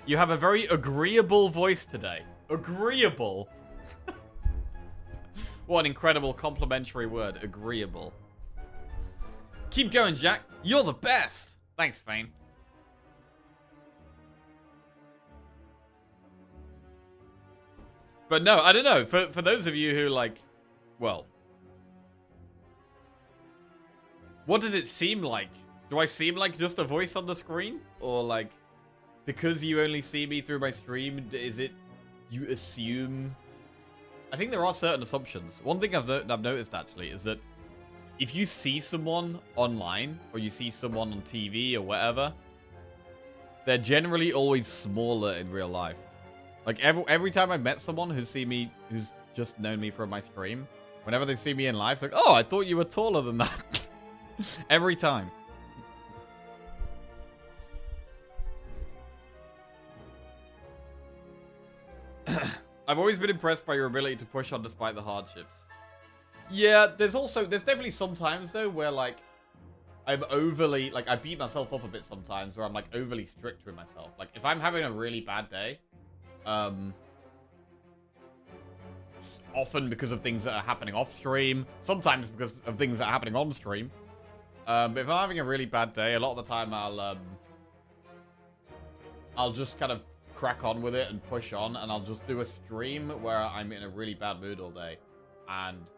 You have a very agreeable voice today. Agreeable. What an incredible complimentary word. Agreeable. Keep going, Jack. You're the best. Thanks, Fane. But no, I don't know. For those of you who, like, well, What does it seem like? Do I seem like just a voice on the screen? Or like, because you only see me through my stream, is it you assume? I think there are certain assumptions. One thing I've noticed actually is that if you see someone online or you see someone on TV or whatever, they're generally always smaller in real life. Like every time I've met someone who's just known me from my stream, whenever they see me in live, it's like, oh, I thought you were taller than that. Every time. I've always been impressed by your ability to push on despite the hardships. Yeah, there's definitely some times though where like I'm overly, like I beat myself up a bit sometimes where I'm like overly strict with myself. Like if I'm having a really bad day, often because of things that are happening off stream, sometimes because of things that are happening on stream. But if I'm having a really bad day, a lot of the time I'll just kind of crack on with it and push on, and I'll just do a stream where I'm in a really bad mood all day. And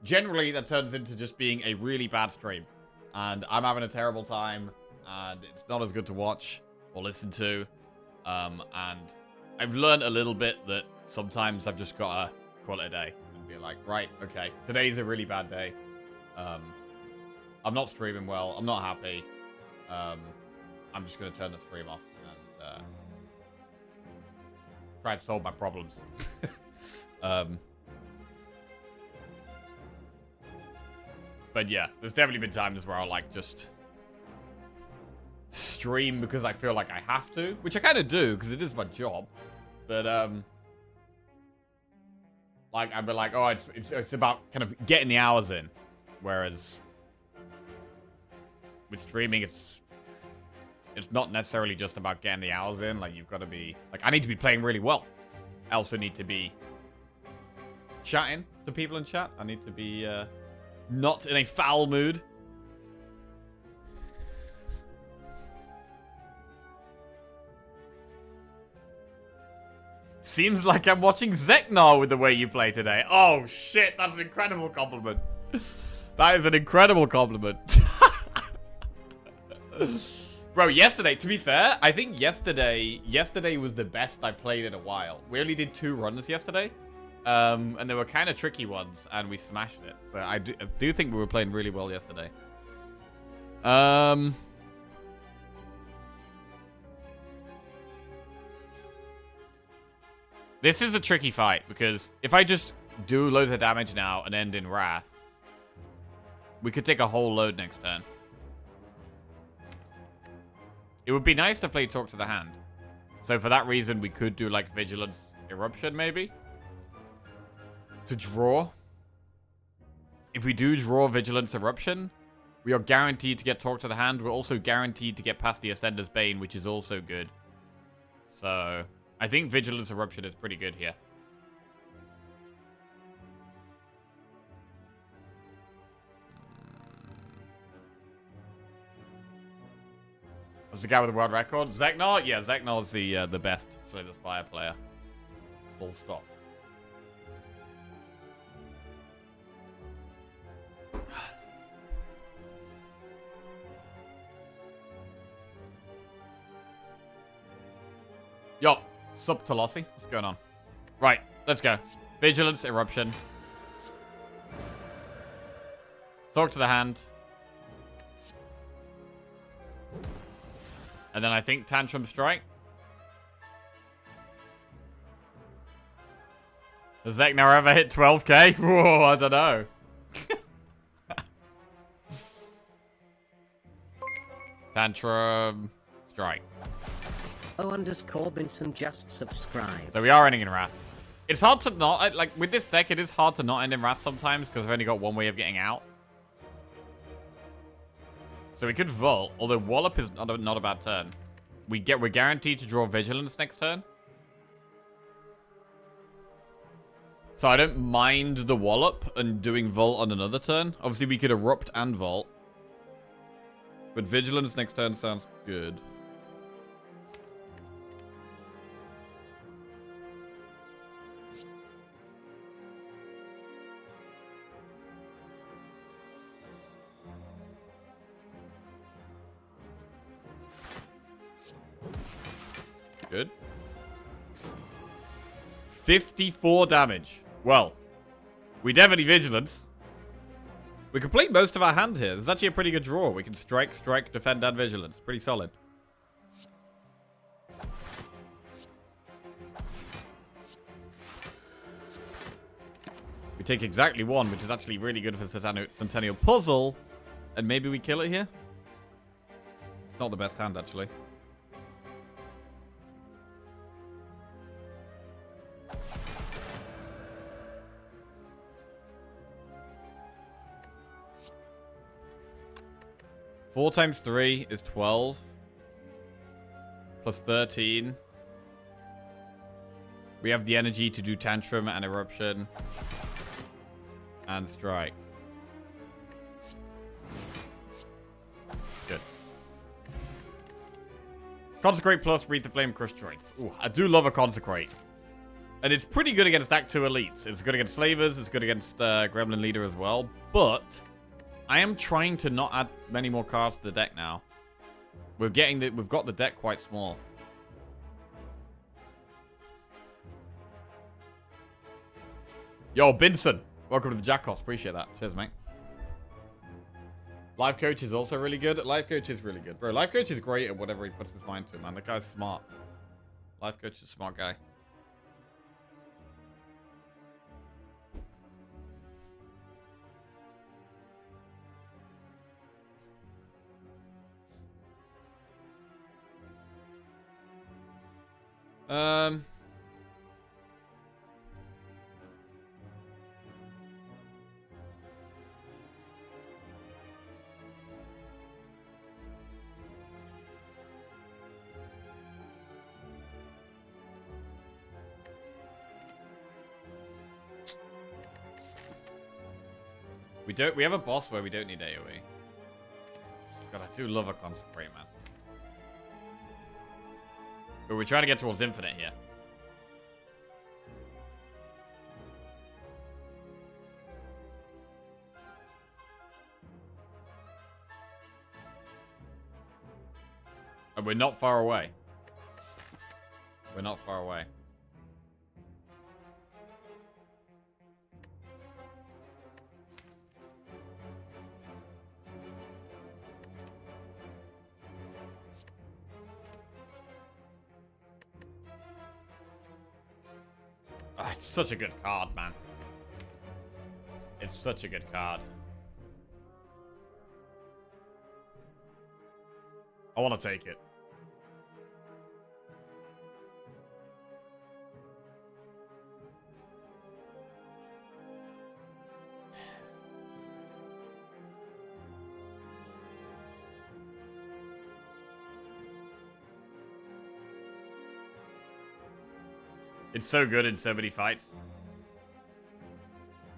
generally that turns into just being a really bad stream. And I'm having a terrible time, and it's not as good to watch or listen to. And I've learned a little bit that sometimes I've just got to call it a day and be like, right, okay, today's a really bad day. I'm not streaming well. I'm not happy. I'm just going to turn the stream off and try to solve my problems. But yeah, there's definitely been times where I'll like just stream because I feel like I have to, which I kind of do because it is my job. But like I'd be like, oh, it's about kind of getting the hours in, whereas with streaming, it's not necessarily just about getting the hours in. Like, you've got to be... Like, I need to be playing really well. I also need to be chatting to people in chat. I need to be not in a foul mood. Seems like I'm watching Zeknar with the way you play today. Oh, shit. That's an incredible compliment. That is an incredible compliment. Bro, yesterday, to be fair, I think yesterday was the best I played in a while. We only did 2 runs yesterday. And they were kind of tricky ones, and we smashed it. So I do think we were playing really well yesterday. This is a tricky fight, because if I just do loads of damage now and end in Wrath, we could take a whole load next turn. It would be nice to play Talk to the Hand. So for that reason, we could do like Vigilance Eruption, maybe. To draw. If we do draw Vigilance Eruption, we are guaranteed to get Talk to the Hand. We're also guaranteed to get past the Ascender's Bane, which is also good. So I think Vigilance Eruption is pretty good here. What's the guy with the world record? Zeknar? Yeah, Zeknar's the best Slay the Spire player. Full stop. Yo, sup Tolossi? What's going on? Right, let's go. Vigilance, Eruption. Talk to the Hand. And then I think Tantrum Strike. Has Zeknar ever hit 12k? Whoa, I don't know. Tantrum Strike. O_Binson just subscribed. So we are ending in Wrath. It's hard to not... Like, with this deck, it is hard to not end in Wrath sometimes, because I've only got one way of getting out. So we could Vault, although Wallop is not a bad turn. We're guaranteed to draw Vigilance next turn. So I don't mind the Wallop and doing Vault on another turn. Obviously, we could Erupt and Vault. But Vigilance next turn sounds good. 54 damage. Well, we definitely Vigilance. We complete most of our hand here. This is actually a pretty good draw. We can strike, strike, defend, and Vigilance. Pretty solid. We take exactly one, which is actually really good for the Centennial Puzzle. And maybe we kill it here? It's not the best hand, actually. Four times 3 is 12. Plus 13. We have the energy to do Tantrum and Eruption. And Strike. Good. Consecrate plus Wreath of Flame, Crush Droids. Ooh, I do love a Consecrate. And it's pretty good against Act 2 elites. It's good against Slavers. It's good against Gremlin Leader as well. But I am trying to not add many more cards to the deck now. We've got the deck quite small. Yo, Binson. Welcome to the Jackals. Appreciate that. Cheers, mate. Life Coach is also really good. Life Coach is really good. Bro, Life Coach is great at whatever he puts his mind to, man. The guy's smart. Life Coach is a smart guy. We have a boss where we don't need AoE. God, I do love a Consecrate, man. But we're trying to get towards infinite here. And we're not far away. We're not far away. Oh, it's such a good card, man. It's such a good card. I want to take it. It's so good in so many fights.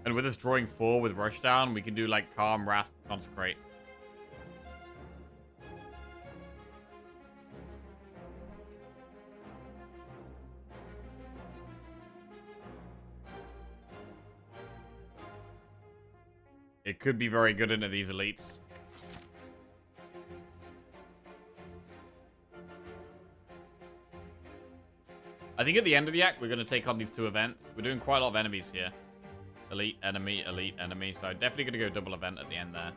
And with us drawing 4 with Rushdown, we can do like Calm, Wrath, Consecrate. It could be very good into these elites. I think at the end of the act, we're going to take on these 2 events. We're doing quite a lot of enemies here. Elite, enemy, so definitely going to go double event at the end there.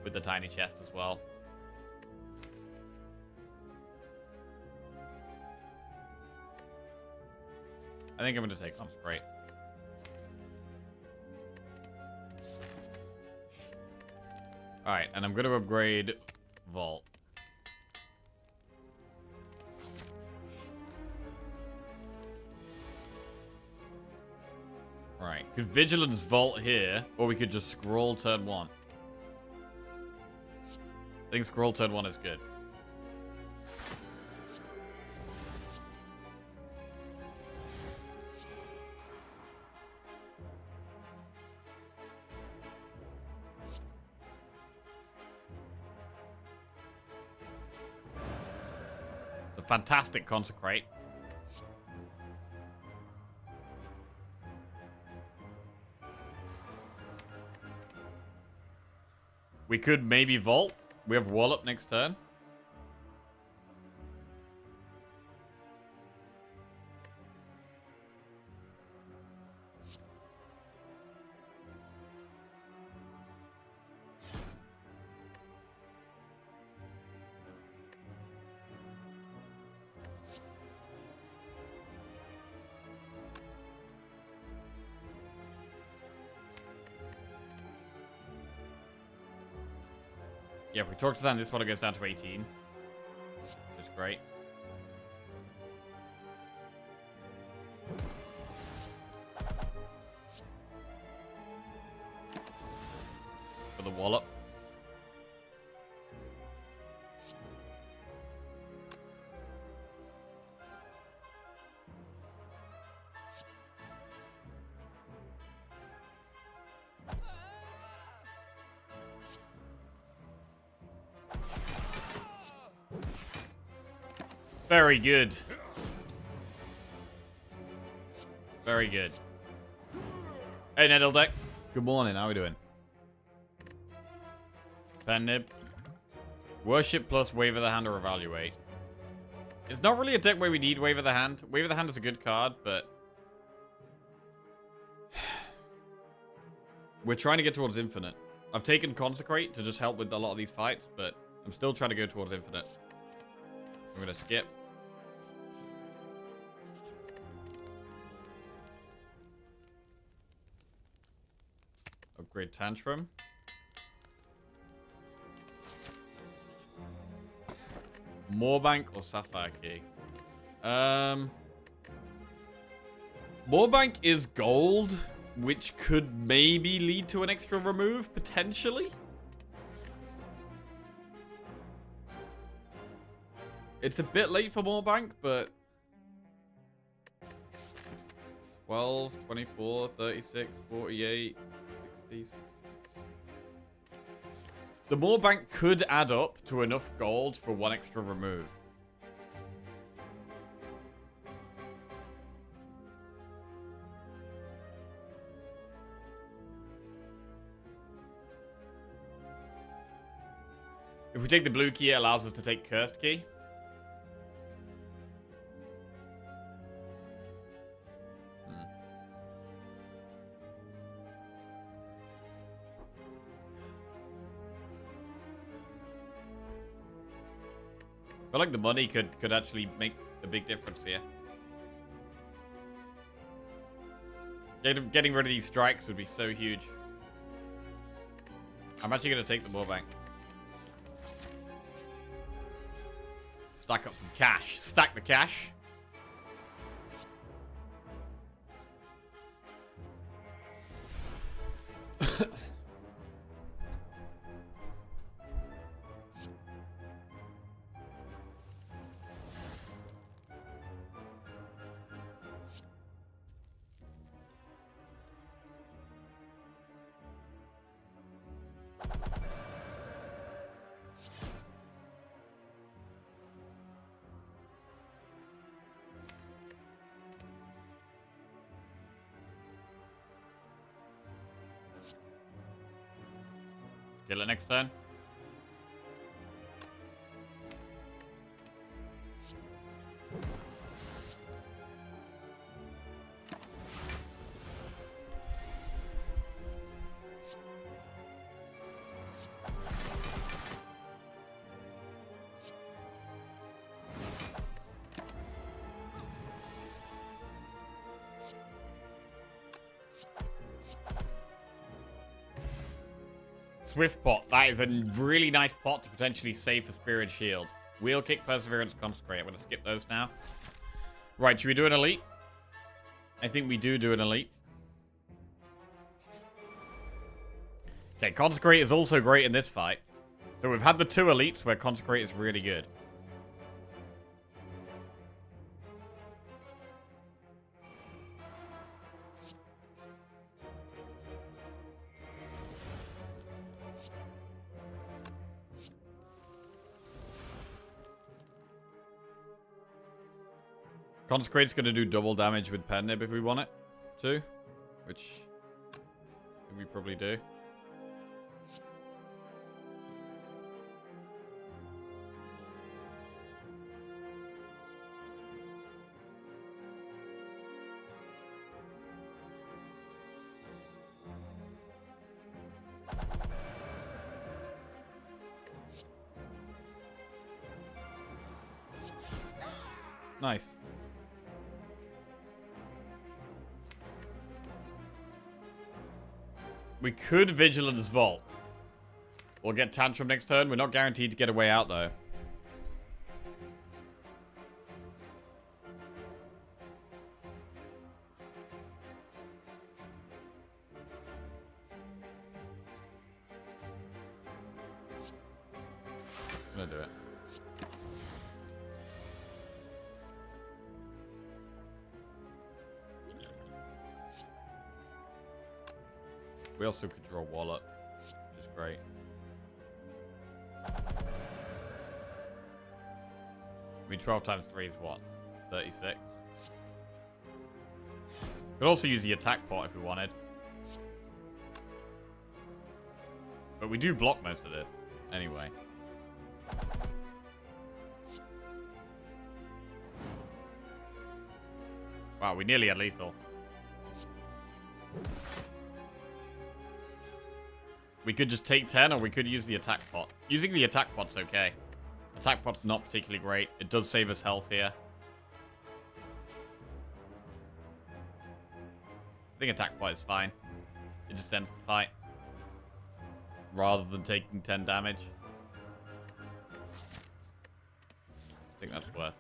With the tiny chest as well. I think I'm going to take Consecrate. Alright, and I'm going to upgrade Vault. Right, could Vigilance Vault here, or we could just scroll turn 1. I think scroll turn 1 is good. It's a fantastic Consecrate. We could maybe Vault. We have Wall up next turn. Yeah, if we talk to them, this one goes down to 18. Which is great. For the wallop. Very good. Very good. Hey, Neddle Deck. Good morning. How are we doing? Pen Nib. Worship plus Wave of the Hand or Evaluate. It's not really a deck where we need Wave of the Hand. Wave of the Hand is a good card, but... we're trying to get towards Infinite. I've taken Consecrate to just help with a lot of these fights, but I'm still trying to go towards Infinite. I'm going to skip. Upgrade Tantrum. Moorbank or Sapphire Key? Moorbank is gold, which could maybe lead to an extra remove, potentially. It's a bit late for Moorbank, but 12, 24, 36, 48, 60, 60. The Moorbank could add up to enough gold for one extra remove. If we take the blue key, it allows us to take Cursed Key. I feel like the money could actually make a big difference here. Getting rid of these strikes would be so huge. I'm actually going to take the Moorbank. Stack up some cash. Stack the cash. Kill it next turn. Swift pot. That is a really nice pot to potentially save for Spirit Shield. Wheel Kick, Perseverance, Consecrate. I'm going to skip those now. Right, should we do an Elite? I think we do an Elite. Okay, Consecrate is also great in this fight. So we've had the two Elites where Consecrate is really good. Consecrate's going to do double damage with Pen Nib if we want it to, which we probably do. Nice. We could Vigilance Vault. We'll get Tantrum next turn. We're not guaranteed to get a way out, though. I'm gonna do it. We also could draw Wallop, which is great. I mean, 12 times 3 is what? 36? Could also use the attack pot if we wanted. But we do block most of this, anyway. Wow, we nearly had lethal. We could just take 10, or we could use the attack pot. Using the attack pot's okay. Attack pot's not particularly great. It does save us health here. I think attack pot is fine. It just ends the fight. Rather than taking 10 damage. I think that's worth.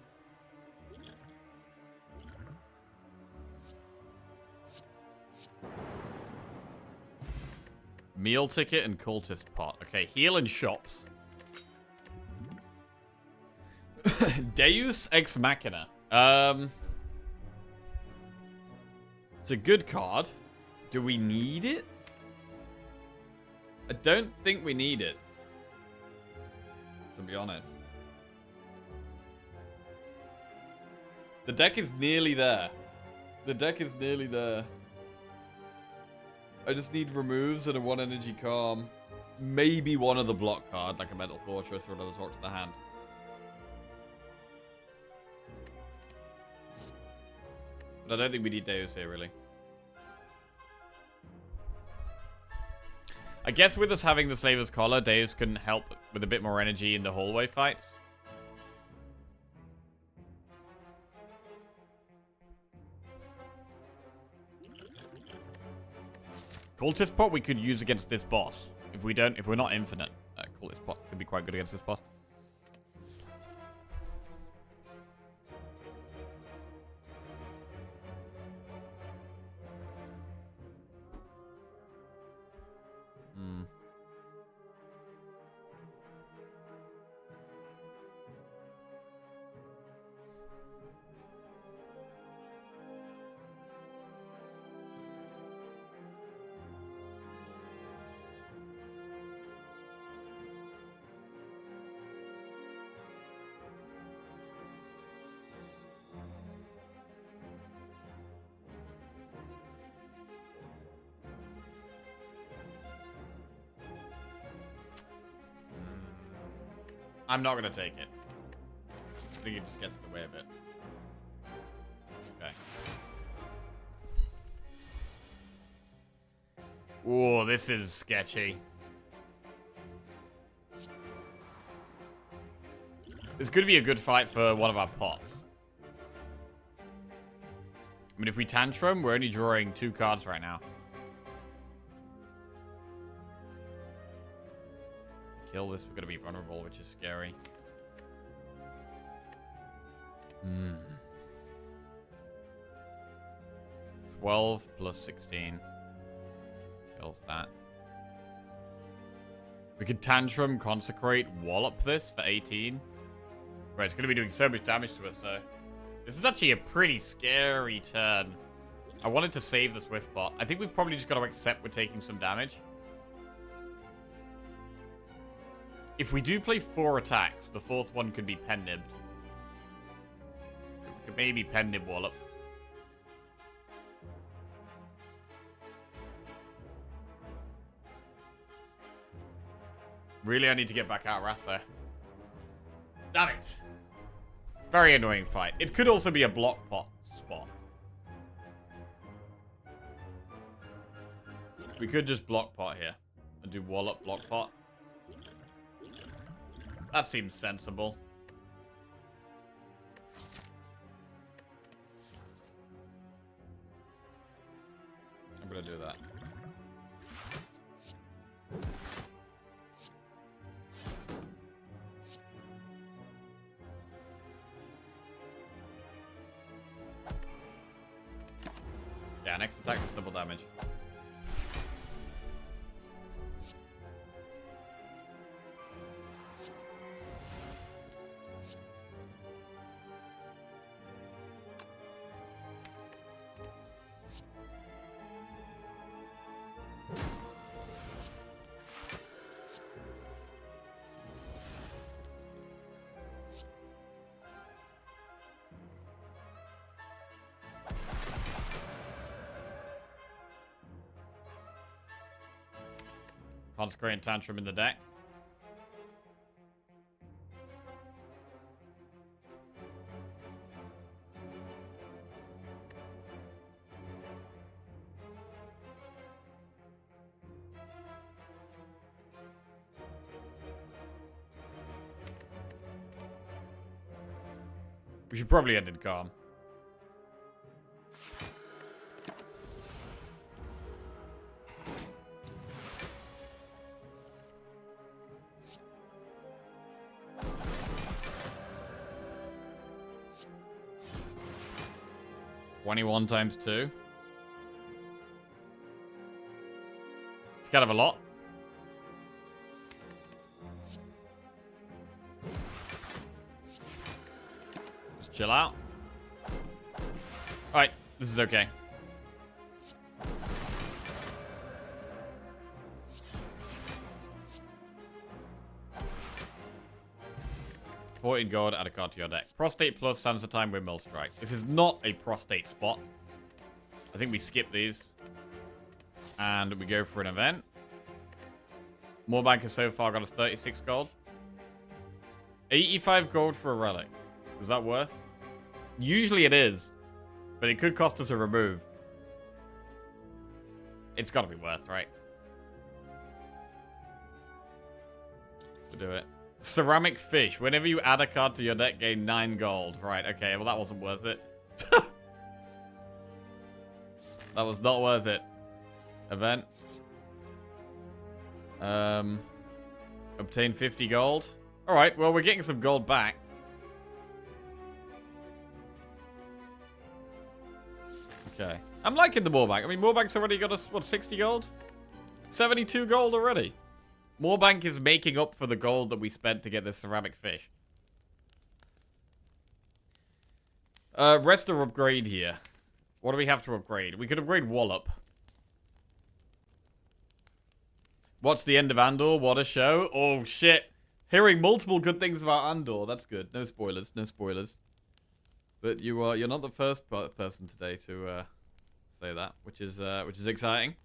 Meal ticket and cultist pot. Okay, heal and shops. Deus Ex Machina. It's a good card. Do we need it? I don't think we need it, to be honest. The deck is nearly there. The deck is nearly there. I just need removes and a 1 energy calm. Maybe one of the block card, like a Mental Fortress or another Talk to the Hand. But I don't think we need Deus here, really. I guess with us having the Slaver's Collar, Deus can help with a bit more energy in the hallway fights. Cultist pot we could use against this boss. If we're not infinite, Cultist pot could be quite good against this boss. I'm not going to take it. I think it just gets in the way of it. Okay. Oh, this is sketchy. This could be a good fight for one of our pots. I mean, if we Tantrum, we're only drawing 2 cards right now. Kill this, we're going to be vulnerable, which is scary. 12 plus 16. Kills that. We could Tantrum, Consecrate, Wallop this for 18. Right, it's going to be doing so much damage to us, though. This is actually a pretty scary turn. I wanted to save the Swift bot. I think we've probably just got to accept we're taking some damage. If we do play 4 attacks, the 4th one could be Pen-Nibbed. We could maybe Pen-Nib Wallop. Really, I need to get back out of Wrath there. Damn it. Very annoying fight. It could also be a block pot spot. We could just block pot here and do Wallop block pot. That seems sensible. I'm gonna do that. Yeah, next attack with double damage. Consecrating Tantrum in the deck. We should probably end in calm. $21 times 2. It's kind of a lot. Just chill out. Alright, this is okay. $14 gold, add a card to your deck. Prostate plus Sansa Time, Windmill Strike. This is not a prostate spot. I think we skip these. And we go for an event. Moorbank has so far got us 36 gold. 85 gold for a relic. Is that worth? Usually it is. But it could cost us a remove. It's got to be worth, right? To do it. Ceramic Fish. Whenever you add a card to your deck, gain 9 gold. Right, okay. Well, that wasn't worth it. That was not worth it. Event. Obtain 50 gold. Alright, well, we're getting some gold back. Okay. I'm liking the Moorbank. I mean, Moorbank's already got us, what, 60 gold? 72 gold already. Moorbank is making up for the gold that we spent to get this ceramic fish. Rest or upgrade here. What do we have to upgrade? We could upgrade Wallop. Watch the end of Andor. What a show. Oh, shit. Hearing multiple good things about Andor. That's good. No spoilers. No spoilers. But you're not the first person today to say that, which is exciting.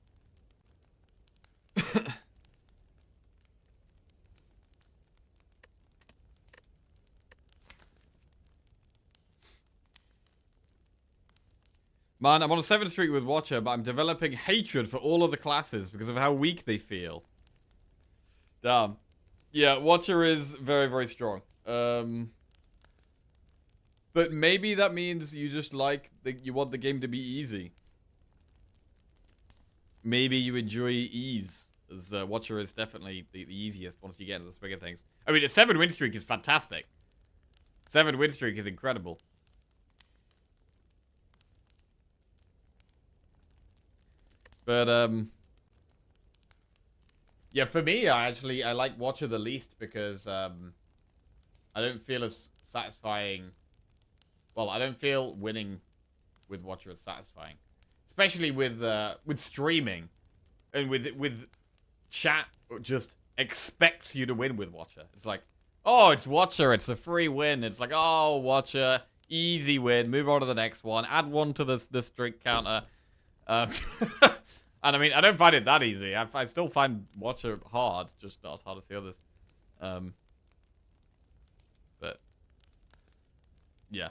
Man, I'm on a 7th streak with Watcher, but I'm developing hatred for all of the classes because of how weak they feel. Damn. Yeah, Watcher is very, very strong. But maybe that means you just you want the game to be easy. Maybe you enjoy ease, as Watcher is definitely the easiest once you get into the swing of things. I mean, a 7 win streak is fantastic. 7 win streak is incredible. But, yeah, for me, I like Watcher the least because, I don't feel as satisfying. Well, I don't feel winning with Watcher as satisfying. Especially with streaming. And with chat just expects you to win with Watcher. It's like, oh, it's Watcher, it's a free win. It's like, oh, Watcher, easy win, move on to the next one, add 1 to the streak counter. And I mean, I don't find it that easy. I still find Watcher hard, just not as hard as the others. But yeah,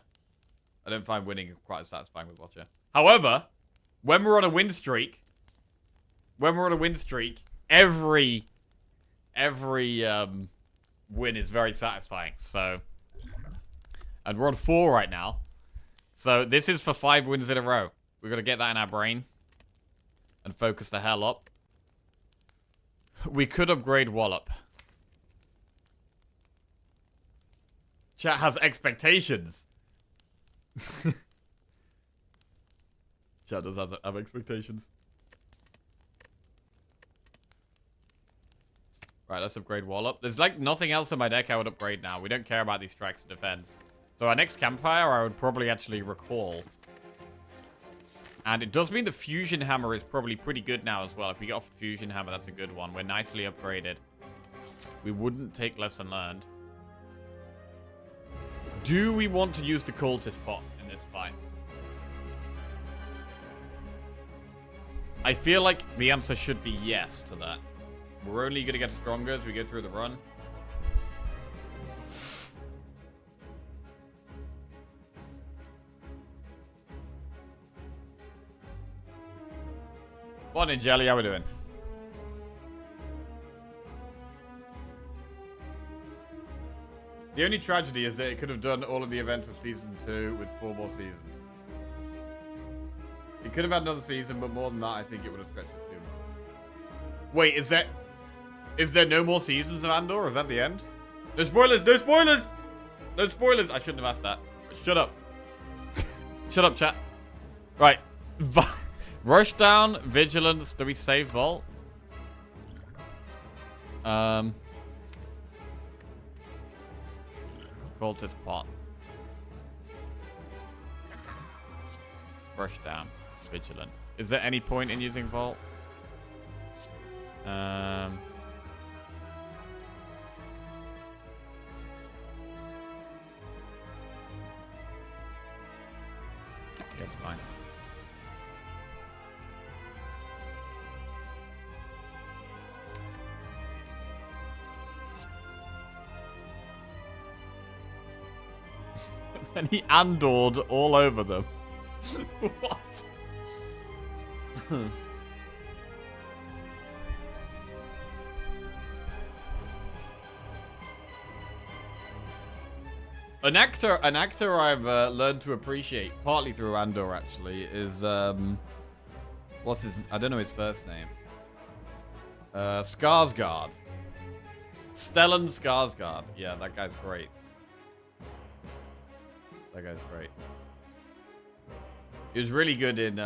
I don't find winning quite as satisfying with Watcher. However, when we're on a win streak, every win is very satisfying. So, and we're on 4 right now. So this is for 5 wins in a row. We've got to get that in our brain and focus the hell up. We could upgrade Wallop. Chat has expectations. Chat does have expectations. Right, let's upgrade wall up. There's like nothing else in my deck I would upgrade now. We don't care about these strikes of defense. So our next campfire, I would probably actually recall. And it does mean the fusion hammer is probably pretty good now as well. If we get off the fusion hammer, that's a good one. We're nicely upgraded. We wouldn't take lesson learned. Do we want to use the cultist pot in this fight? I feel like the answer should be yes to that. We're only going to get stronger as we go through the run. Morning, Jelly. How we doing? The only tragedy is that it could have done all of the events of Season 2 with 4 more seasons. It could have had another season, but more than that, I think it would have stretched it too much. Wait, is there no more seasons of Andor? Is that the end? No spoilers! No spoilers! No spoilers! I shouldn't have asked that. Shut up. Shut up, chat. Right. Rush down, vigilance. Do we save vault? Cultist pot. Rush down, vigilance. Is there any point in using vault? It's fine. And he Andored all over them. What? An actor I've learned to appreciate, partly through Andor actually, is what's his? I don't know his first name. Skarsgård. Stellan Skarsgård. Yeah, that guy's great. That guy's great. He was really good in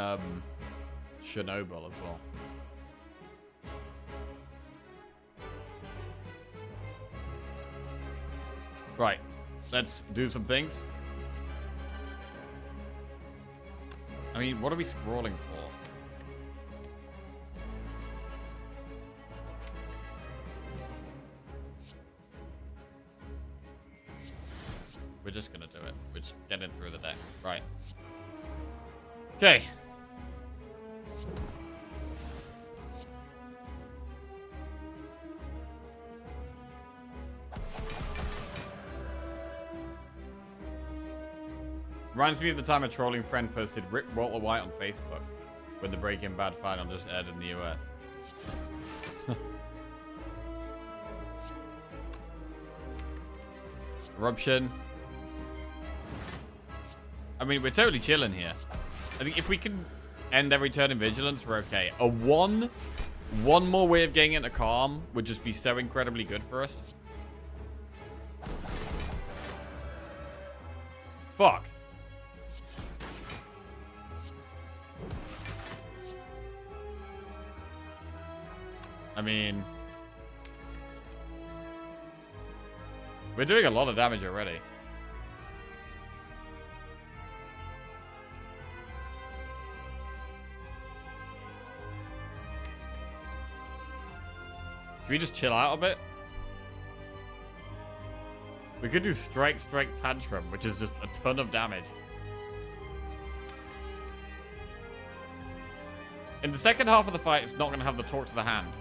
Chernobyl as well. Right. Let's do some things. I mean, what are we scrolling for? We're just gonna do it. We're just getting through the deck. Right. Okay. Reminds me of the time a trolling friend posted Rip Walter White on Facebook when the Breaking Bad final just aired in the US. Eruption. I mean, we're totally chilling here. I think if we can end every turn in vigilance, we're okay. A one more way of getting into calm would just be so incredibly good for us. Fuck. I mean, we're doing a lot of damage already. Should we just chill out a bit? We could do Strike, Tantrum, which is just a ton of damage. In the second half of the fight, it's not going to have the Talk to the Hand.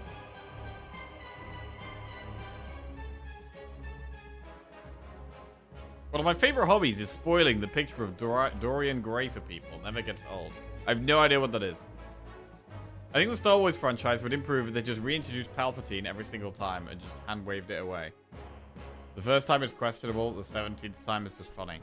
One of my favorite hobbies is spoiling the picture of Dorian Gray for people. Never gets old. I have no idea what that is. I think the Star Wars franchise would improve if they just reintroduced Palpatine every single time and just hand-waved it away. The first time is questionable, the 17th time is just funny.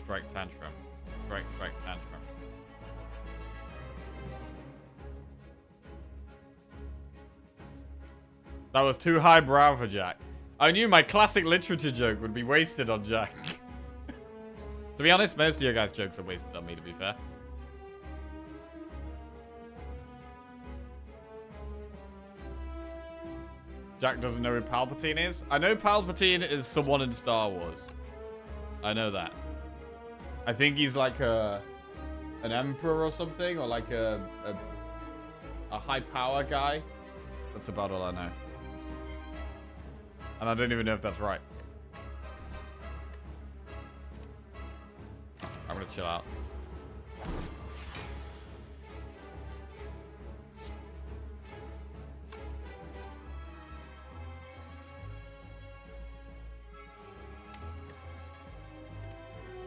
Strike, Tantrum. Correct tantrum. That was too highbrow for Jack. I knew my classic literature joke would be wasted on Jack. To be honest, most of your guys' jokes are wasted on me, to be fair. Jack doesn't know who Palpatine is. I know Palpatine is someone in Star Wars. I know that. I think he's like an emperor or something, or like a high power guy. That's about all I know. And I don't even know if that's right. I'm gonna chill out.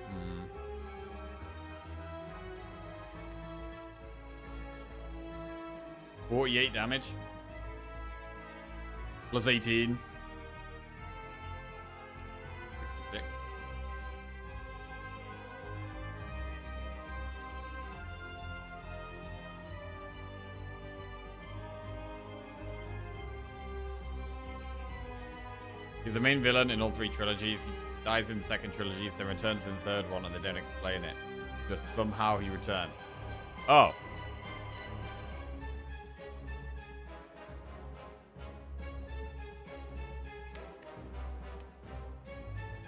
Hmm. 48 damage. Plus 18. 66. He's the main villain in all three trilogies. He dies in the second trilogy, then returns in the third one, and they don't explain it. Just somehow he returned. Oh.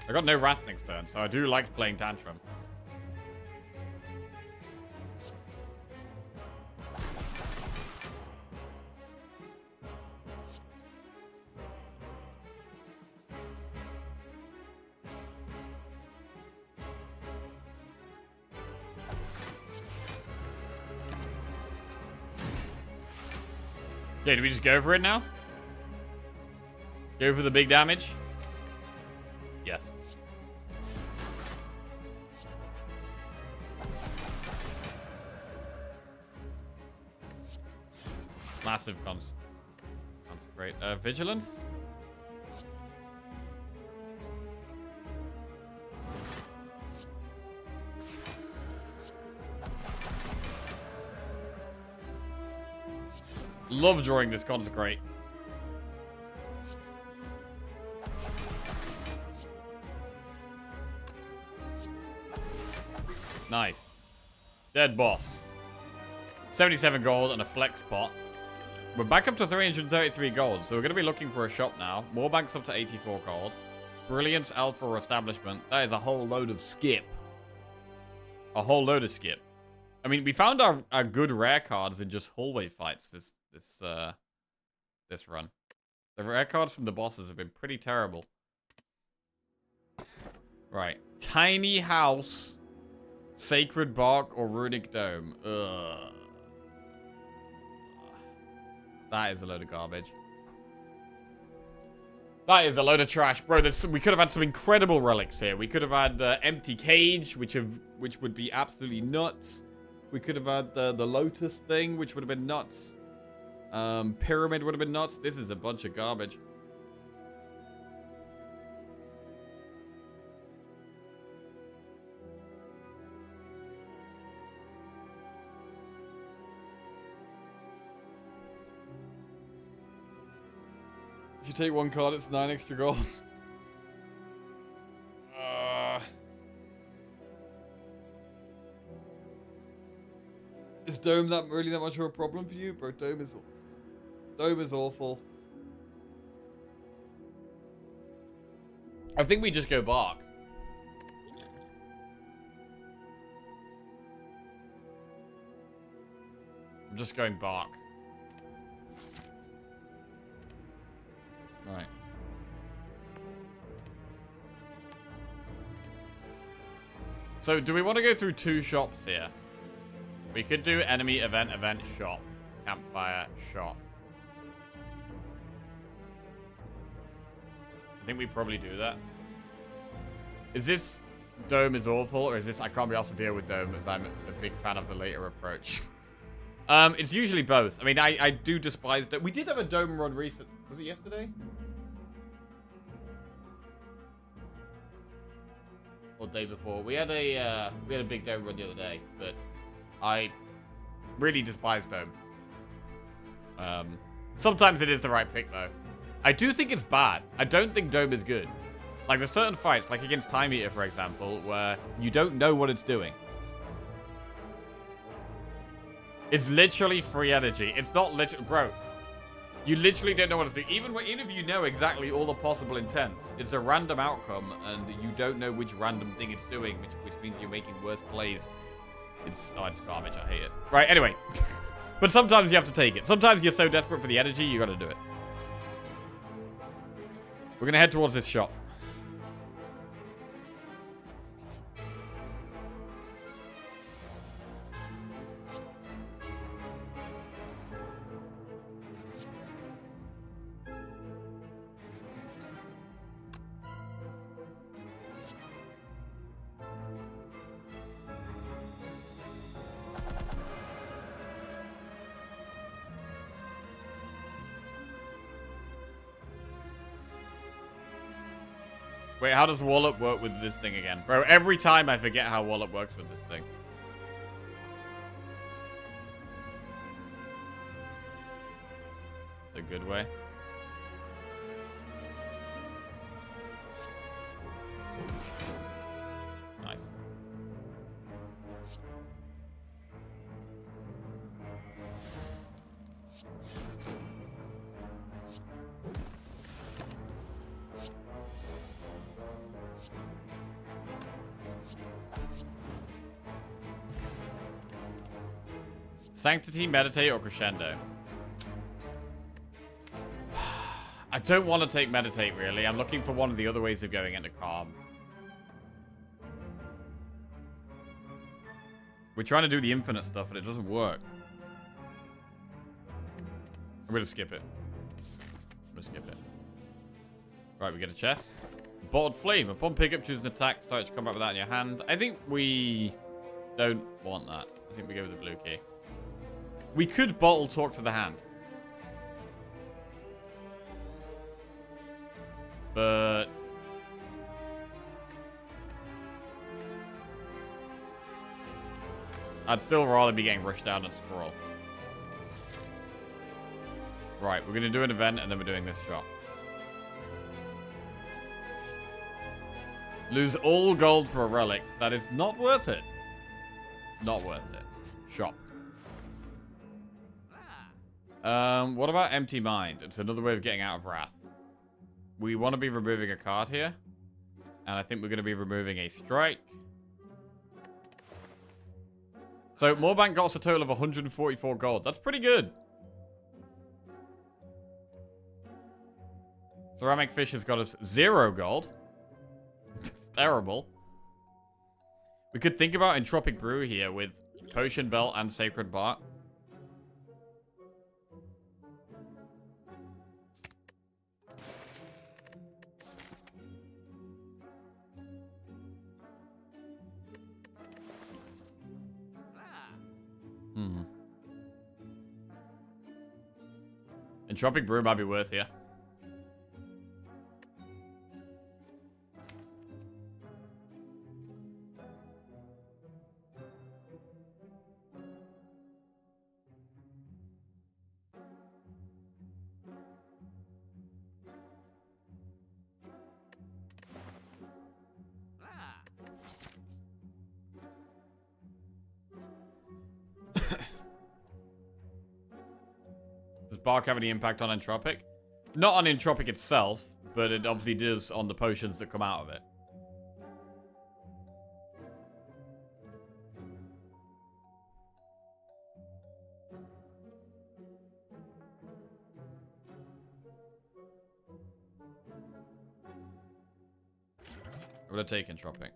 I got no Wrath next turn, so I do like playing Tantrum. Okay, do we just go for it now? Go for the big damage? Yes. Massive consecrate. Vigilance? Love drawing this consecrate. Nice. Dead boss. 77 gold and a flex pot. We're back up to 333 gold, so we're going to be looking for a shop now. More banks up to 84 gold. Brilliance, Alpha, or Establishment. That is a whole load of skip. A whole load of skip. I mean, we found our good rare cards in just hallway fights this run. The rare cards from the bosses have been pretty terrible. Right. Tiny House, Sacred Bark, or Runic Dome. Ugh. That is a load of garbage. That is a load of trash. Bro, we could have had some incredible relics here. We could have had Empty Cage, which would be absolutely nuts. We could have had the Lotus thing, which would have been nuts. Pyramid would have been nuts. This is a bunch of garbage. If you take one card, it's 9 extra gold. Is Dome really that much of a problem for you? Bro, Dome is awful. Dome is awful. I think we just go Bark. I'm just going Bark. Right. So, do we want to go through two shops here? We could do enemy, event, shop. Campfire, shop. I think we probably do that. Is this Dome is awful, or is this I can't be asked to deal with Dome as I'm a big fan of the later approach? It's usually both. I mean, I do despise Dome. We did have a Dome run recent. Was it yesterday? or day before. We had a big dome run the other day, but I really despise dome. Sometimes it is the right pick though. I do think it's bad. I don't think dome is good. Like there's certain fights, like against Time Eater, for example, where you don't know what it's doing. It's literally free energy. It's not literally, bro. You literally don't know what it's doing. Even if you know exactly all the possible intents, it's a random outcome, and you don't know which random thing it's doing, which means you're making worse plays. It's garbage. I hate it. Right. Anyway, but sometimes you have to take it. Sometimes you're so desperate for the energy, you got to do it. We're gonna head towards this shop. Wait, how does Wallop work with this thing again? Bro, every time I forget how Wallop works with this thing. The good way. Nice. Sanctity, meditate, or crescendo? I don't want to take meditate, really. I'm looking for one of the other ways of going into calm. We're trying to do the infinite stuff, and it doesn't work. I'm going to skip it. I'm going to skip it. Right, we get a chest. Bottled flame. Upon pickup, choose an attack. Start to combat with that in your hand. I think we don't want that. I think we go with the blue key. We could bottle talk to the hand. But I'd still rather be getting rushed down and scroll. Right, we're going to do an event and then we're doing this shop. Lose all gold for a relic. That is not worth it. Not worth it. Shop. What about Empty Mind? It's another way of getting out of Wrath. We want to be removing a card here. And I think we're going to be removing a strike. So, Moorbank got us a total of 144 gold. That's pretty good. Ceramic Fish has got us 0 gold. That's terrible. We could think about Entropic Brew here with Potion Belt and Sacred Bark. Entropic Brew might be worth here. Does Bark have any impact on Entropic? Not on Entropic itself, but it obviously does on the potions that come out of it. I'm gonna take Entropic.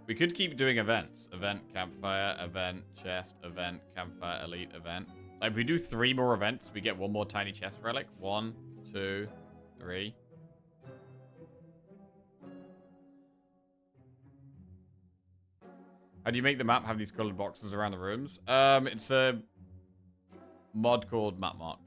We could keep doing events. Event, campfire, event, chest, event, campfire, elite, event. Like if we do 3 more events, we get 1 more tiny chest relic. 1, 2, 3. How do you make the map have these colored boxes around the rooms? It's a mod called map marks.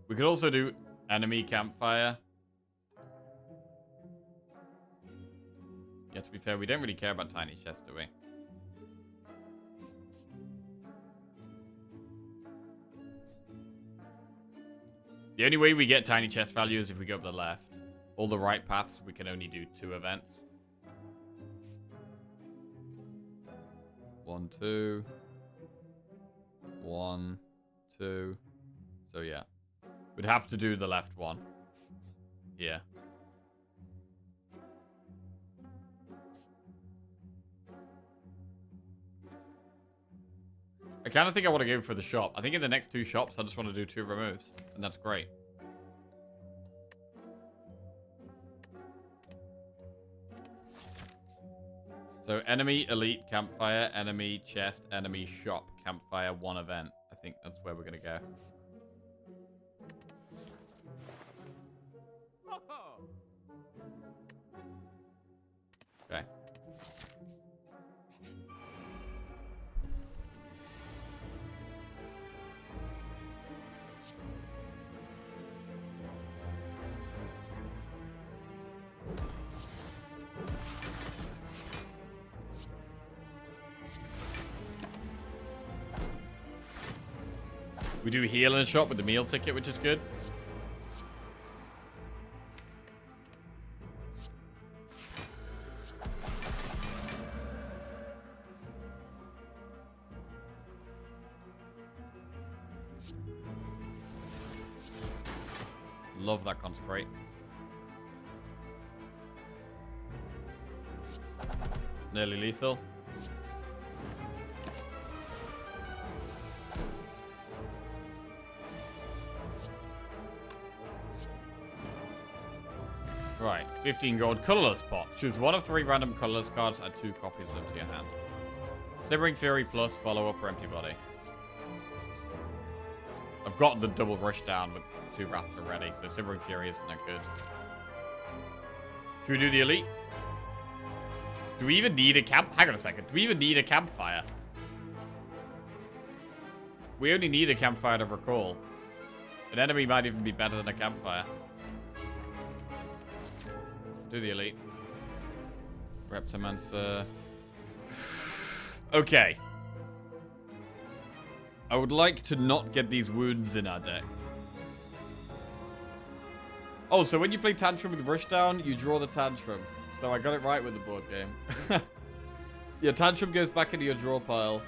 We could also do enemy campfire. Yeah, to be fair, we don't really care about tiny chests, do we? The only way we get tiny chest value is if we go up the left. All the right paths, we can only do 2 events. 1, 2. 1, 2. So yeah. We'd have to do the left one. Yeah. I kind of think I want to go for the shop. I think in the next 2 shops, I just want to do 2 removes. And that's great. So enemy, elite, campfire, enemy, chest, enemy, shop, campfire, 1 event. I think that's where we're going to go. Okay. We do heal in a shop with the meal ticket, which is good. Love that consecrate. Nearly lethal. Right, 15 gold, colorless pot. Choose 1 of 3 random colorless cards, add 2 copies of them to your hand. Simmering Fury plus follow up or empty body. I've got the double rush down with 2 wraths already, so Simmering Fury isn't that good. Should we do the elite? Do we even need a camp? Hang on a second. Do we even need a campfire? We only need a campfire to recall. An enemy might even be better than a campfire. Do the elite. Reptomancer. Okay. I would like to not get these wounds in our deck. Oh, so when you play Tantrum with Rushdown, you draw the Tantrum. So I got it right with the board game. Yeah, Tantrum goes back into your draw pile.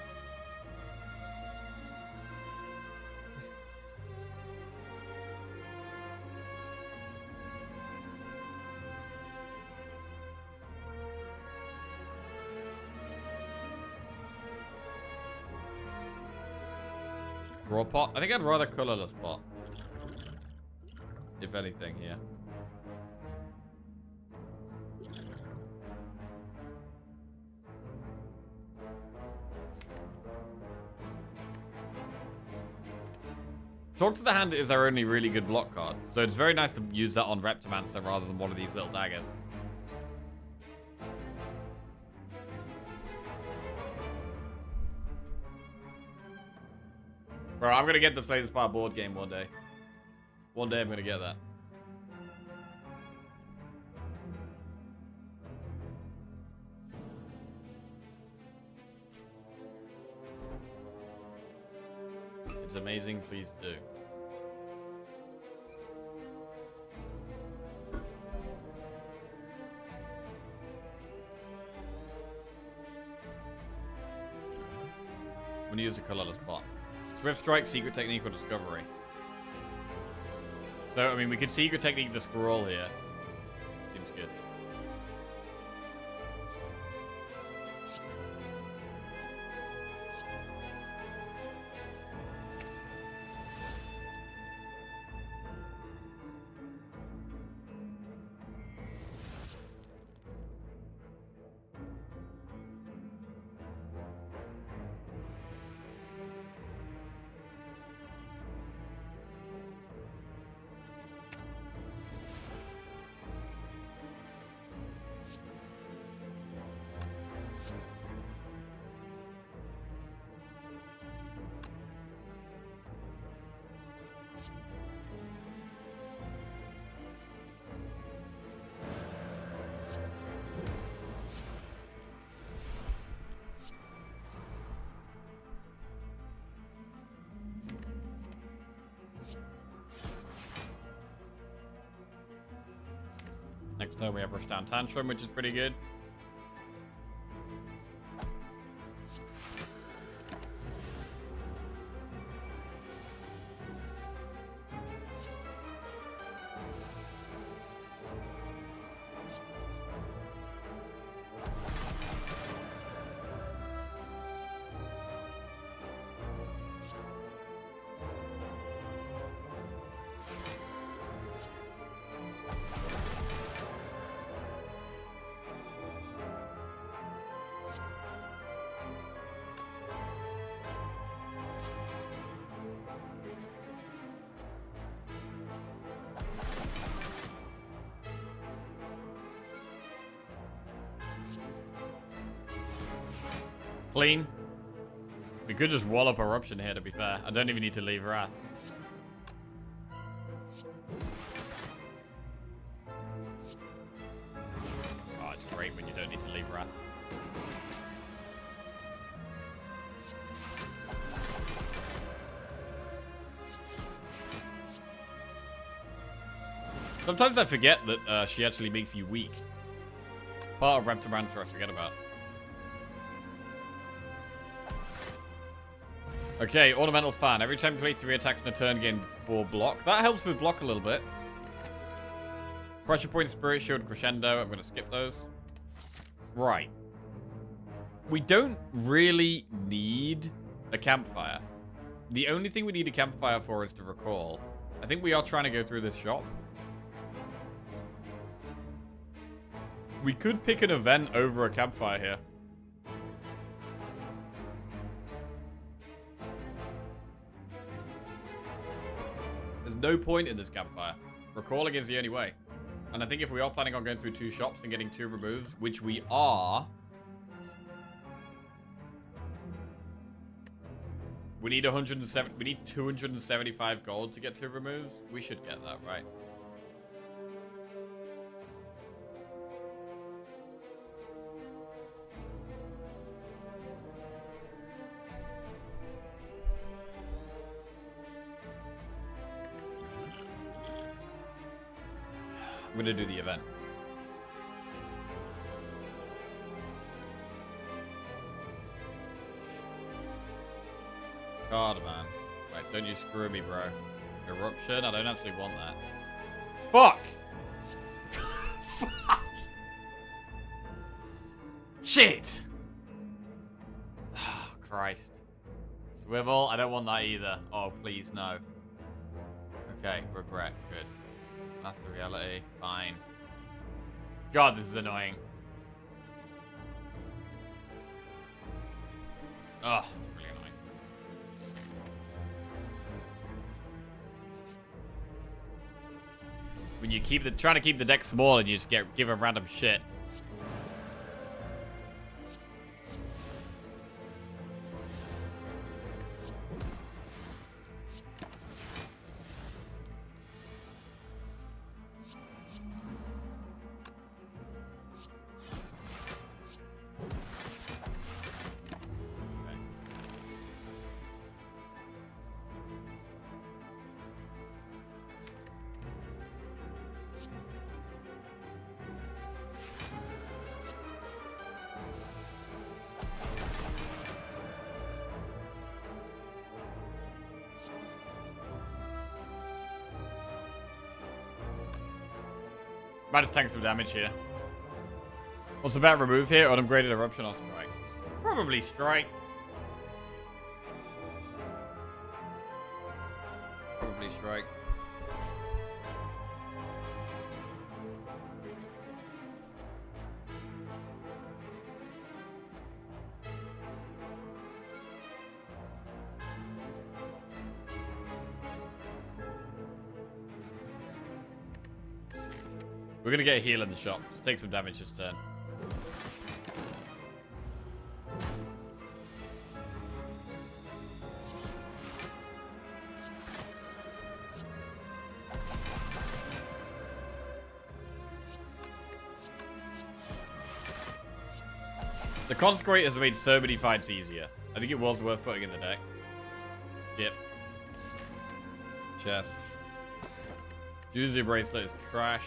Draw pot? I think I'd rather colorless pot. If anything, here. Talk to the Hand is our only really good block card, so it's very nice to use that on Reptomancer rather than one of these little daggers. Bro, I'm gonna get the Slay the Spire board game one day. One day I'm gonna get that. It's amazing, please do. I'm gonna use a colorless pot. Swift Strike, Secret Technique, or Discovery. So, I mean, we could Secret Technique the scroll here. Seems good. Next turn we have Rushdown Tantrum, which is pretty good. Clean. We could just wall up Eruption here, to be fair. I don't even need to leave Wrath. Oh, it's great when you don't need to leave Wrath. Sometimes I forget that she actually makes you weak. Part of Reptimancer I forget about. Okay, Ornamental Fan. Every time you play 3 attacks in a turn, gain 4 block. That helps with block a little bit. Pressure Point, Spirit Shield, Crescendo. I'm going to skip those. Right. We don't really need a campfire. The only thing we need a campfire for is to recall. I think we are trying to go through this shop. We could pick an event over a campfire here. There's no point in this campfire. Recalling is the only way. And I think if we are planning on going through 2 shops and getting 2 removes, which we are... We need 107. We need 275 gold to get 2 removes. We should get that, right? I'm gonna do the event. God, man. Right, don't you screw me, bro. Eruption? I don't actually want that. Fuck! Fuck! Shit! Oh, Christ. Swivel? I don't want that either. Oh, please, no. Okay, regret. Good. Master Reality. Fine. God, this is annoying. Oh, it's really annoying. When you keep trying to keep the deck small and you just give them random shit. Might just tank some damage here. What's the better remove here? Unupgraded Eruption or Strike? Probably Strike. Probably Strike. We're gonna get a heal in the shop. Just take some damage this turn. The Consecrate has made so many fights easier. I think it was worth putting in the deck. Skip. Chest. Juicy Bracelet is trash.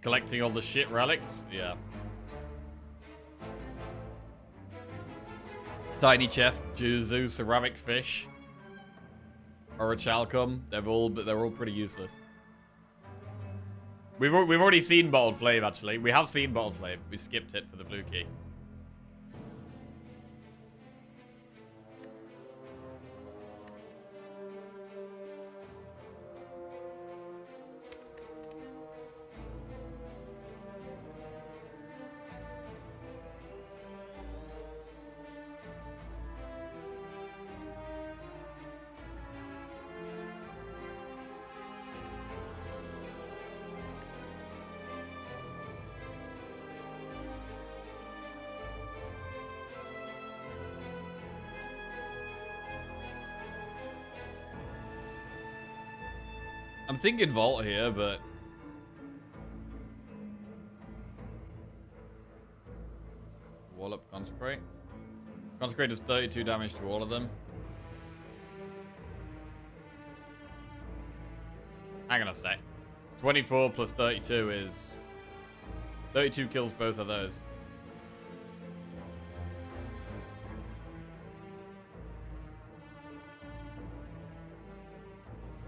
Collecting all the shit relics? Yeah. Tiny chest, Juzu, ceramic fish, or a chalcum. They're all pretty useless. We've already seen bottled flame, actually. We have seen bottled flame. We skipped it for the blue key. I'm thinking vault here, but... Wallop consecrate. Consecrate does 32 damage to all of them. Hang on a sec. 24 plus 32 is... 32 kills both of those.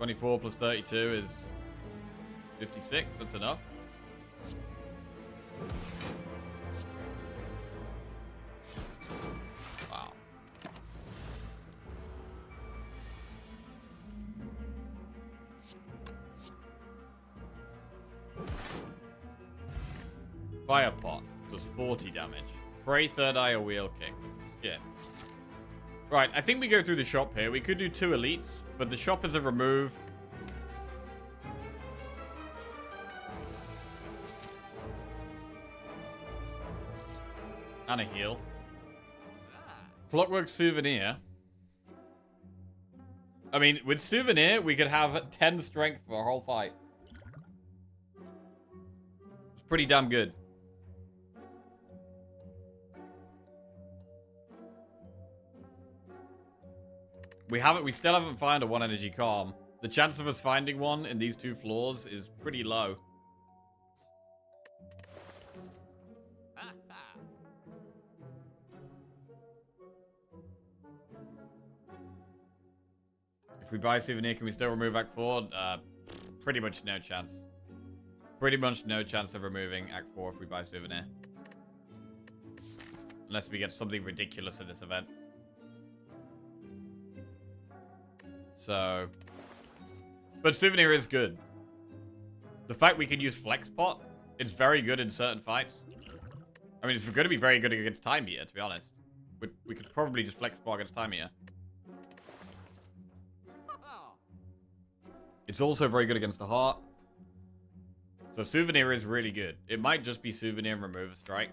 $24 plus 32 is 56. That's enough. Wow. Fire pot does 40 damage. Pray third eye or wheel kick. That's a skin. Right, I think we go through the shop here. We could do 2 elites, but the shop is a remove. And a heal. Clockwork souvenir. I mean, with souvenir, we could have 10 strength for a whole fight. It's pretty damn good. We still haven't found a 1 energy calm. The chance of us finding one in these 2 floors is pretty low. If we buy a souvenir, can we still remove Act 4? Pretty much no chance. Pretty much no chance of removing Act 4 if we buy a souvenir. Unless we get something ridiculous in this event. So, but souvenir is good. The fact we can use flex pot, it's very good in certain fights. I mean, it's going to be very good against time meter, to be honest. We could probably just flex pot against time meter. It's also very good against the heart. So souvenir is really good. It might just be souvenir and remove a strike.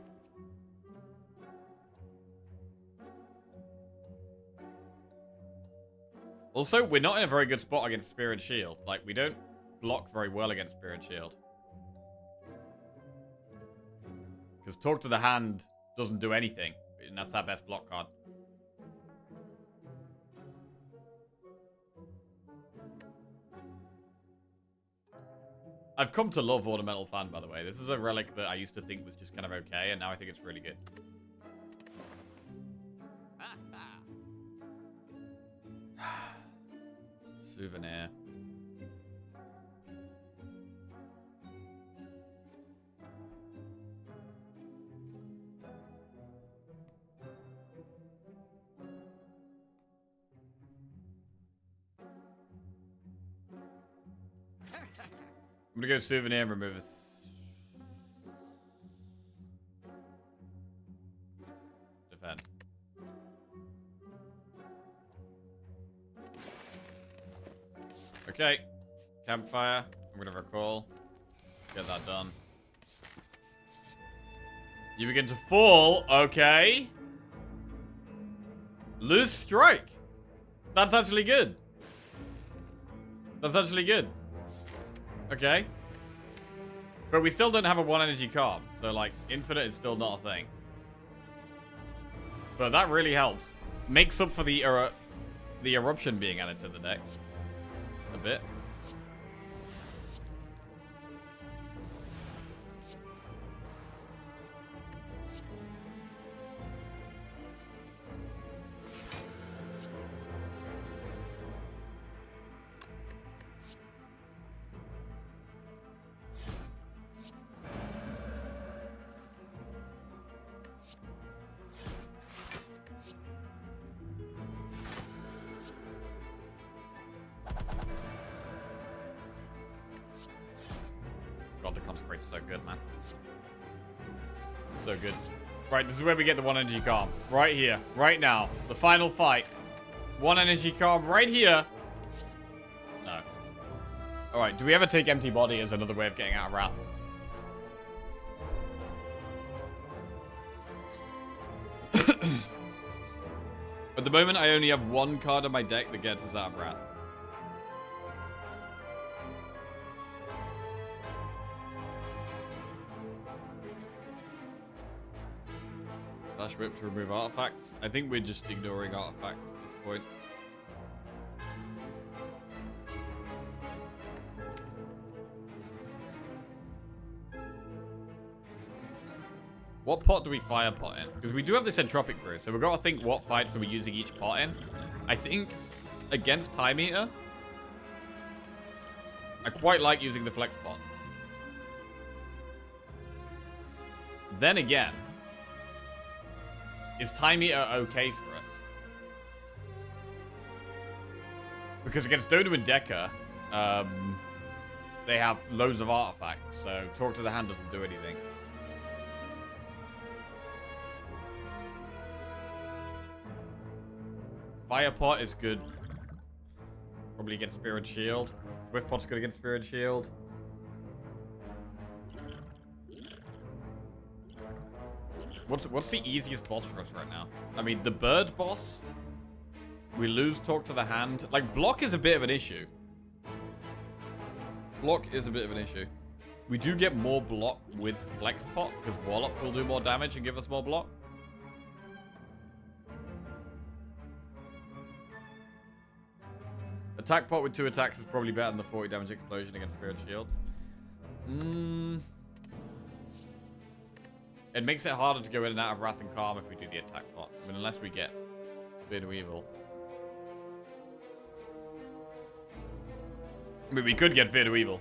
Also, we're not in a very good spot against Spear and Shield. Like, we don't block very well against Spear and Shield. Because Talk to the Hand doesn't do anything. And that's our best block card. I've come to love Ornamental Fan, by the way. This is a relic that I used to think was just kind of okay, and now I think it's really good. Souvenir. I'm gonna go souvenir and remove it. Defend. Okay. Campfire. I'm gonna recall. Get that done. You begin to fall. Okay. Loose strike. That's actually good. That's actually good. Okay. But we still don't have a 1 energy calm. So, like, infinite is still not a thing. But that really helps. Makes up for the eruption being added to the deck. A bit. the consecrate's so good, man. So good. Right, this is where we get the 1 energy calm. Right here. Right now. The final fight. 1 energy calm right here. No. Alright, do we ever take empty body as another way of getting out of Wrath? At the moment, I only have 1 card on my deck that gets us out of Wrath. Flash Whip to remove artifacts. I think we're just ignoring artifacts at this point. What pot do we fire pot in? Because we do have this Entropic Brew, so we've got to think what fights are we using each pot in. I think against Time Eater, I quite like using the Flex pot. Then again, is Time Eater okay for us? Because against Dodo and Decker, they have loads of artifacts, so Talk to the Hand doesn't do anything. Fire Pot is good. Probably against Spirit Shield. Swift Pot's good against Spirit Shield. What's the easiest boss for us right now? I mean, the bird boss, we lose Talk to the Hand. Like, block is a bit of an issue. Block is a bit of an issue. We do get more block with Flex Pot, because Wallop will do more damage and give us more block. Attack Pot with 2 attacks is probably better than the 40 damage explosion against Spirit Shield. It makes it harder to go in and out of Wrath and Calm if we do the attack pot. I mean, unless we get Beard of Evil. I mean, we could get Fear to Evil.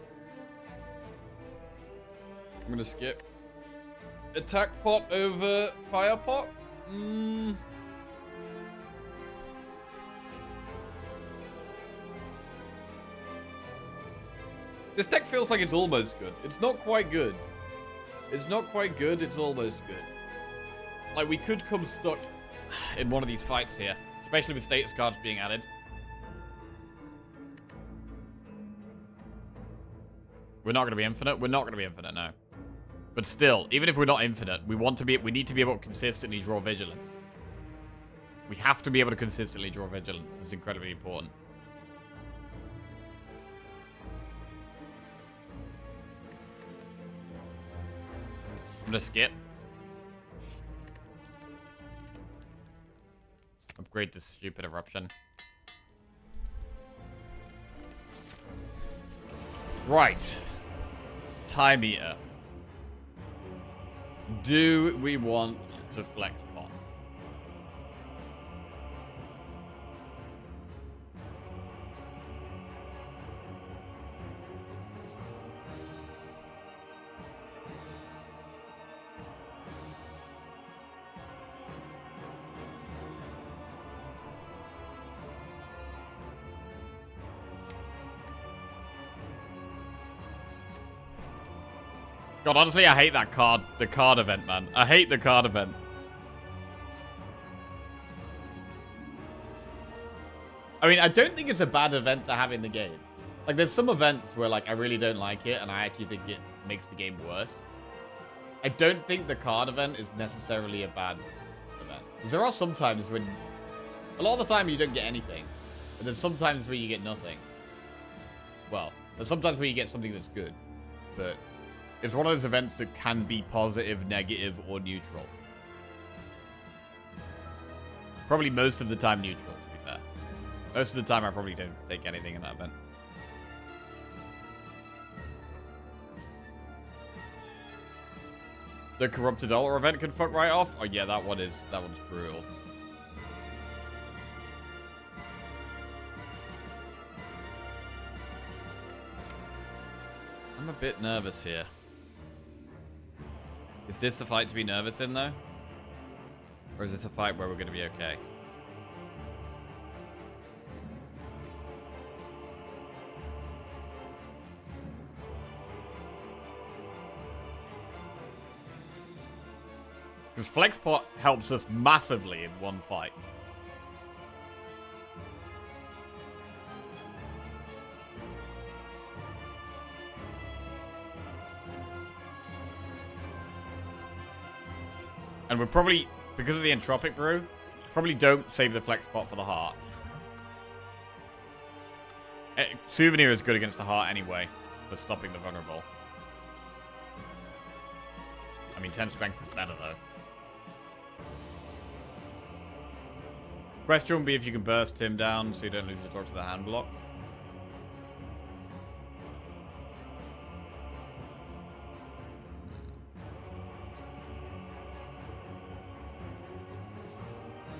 I'm gonna skip. Attack pot over fire pot? This deck feels like it's almost good. It's not quite good. It's not quite good, it's almost good. Like, we could come stuck in one of these fights here. Especially with status cards being added. We're not going to be infinite? We're not going to be infinite, no. But still, even if we're not infinite, we need to be able to consistently draw Vigilance. We have to be able to consistently draw Vigilance. This is incredibly important. I'm gonna skip. Upgrade this stupid eruption. Right. Time Eater. Do we want to flex bot? God, honestly, I hate that card. The card event, man. I hate the card event. I mean, I don't think it's a bad event to have in the game. Like, there's some events where, like, I really don't like it, and I actually think it makes the game worse. I don't think the card event is necessarily a bad event. Because there are some times when... A lot of the time, you don't get anything. But there's sometimes where you get nothing. Well, there's sometimes where you get something that's good. But... it's one of those events that can be positive, negative, or neutral. Probably most of the time neutral, to be fair. Most of the time I probably don't take anything in that event. The Corrupted Altar event could fuck right off? Oh yeah, that one's brutal. I'm a bit nervous here. Is this the fight to be nervous in, though? Or is this a fight where we're going to be okay? Because Flex Pot helps us massively in one fight. And we're probably, because of the Entropic Brew, probably don't save the Flex Pot for the heart. Souvenir is good against the heart anyway, for stopping the vulnerable. I mean, 10 strength is better, though. Question will be if you can burst him down so you don't lose the torch to the hand block.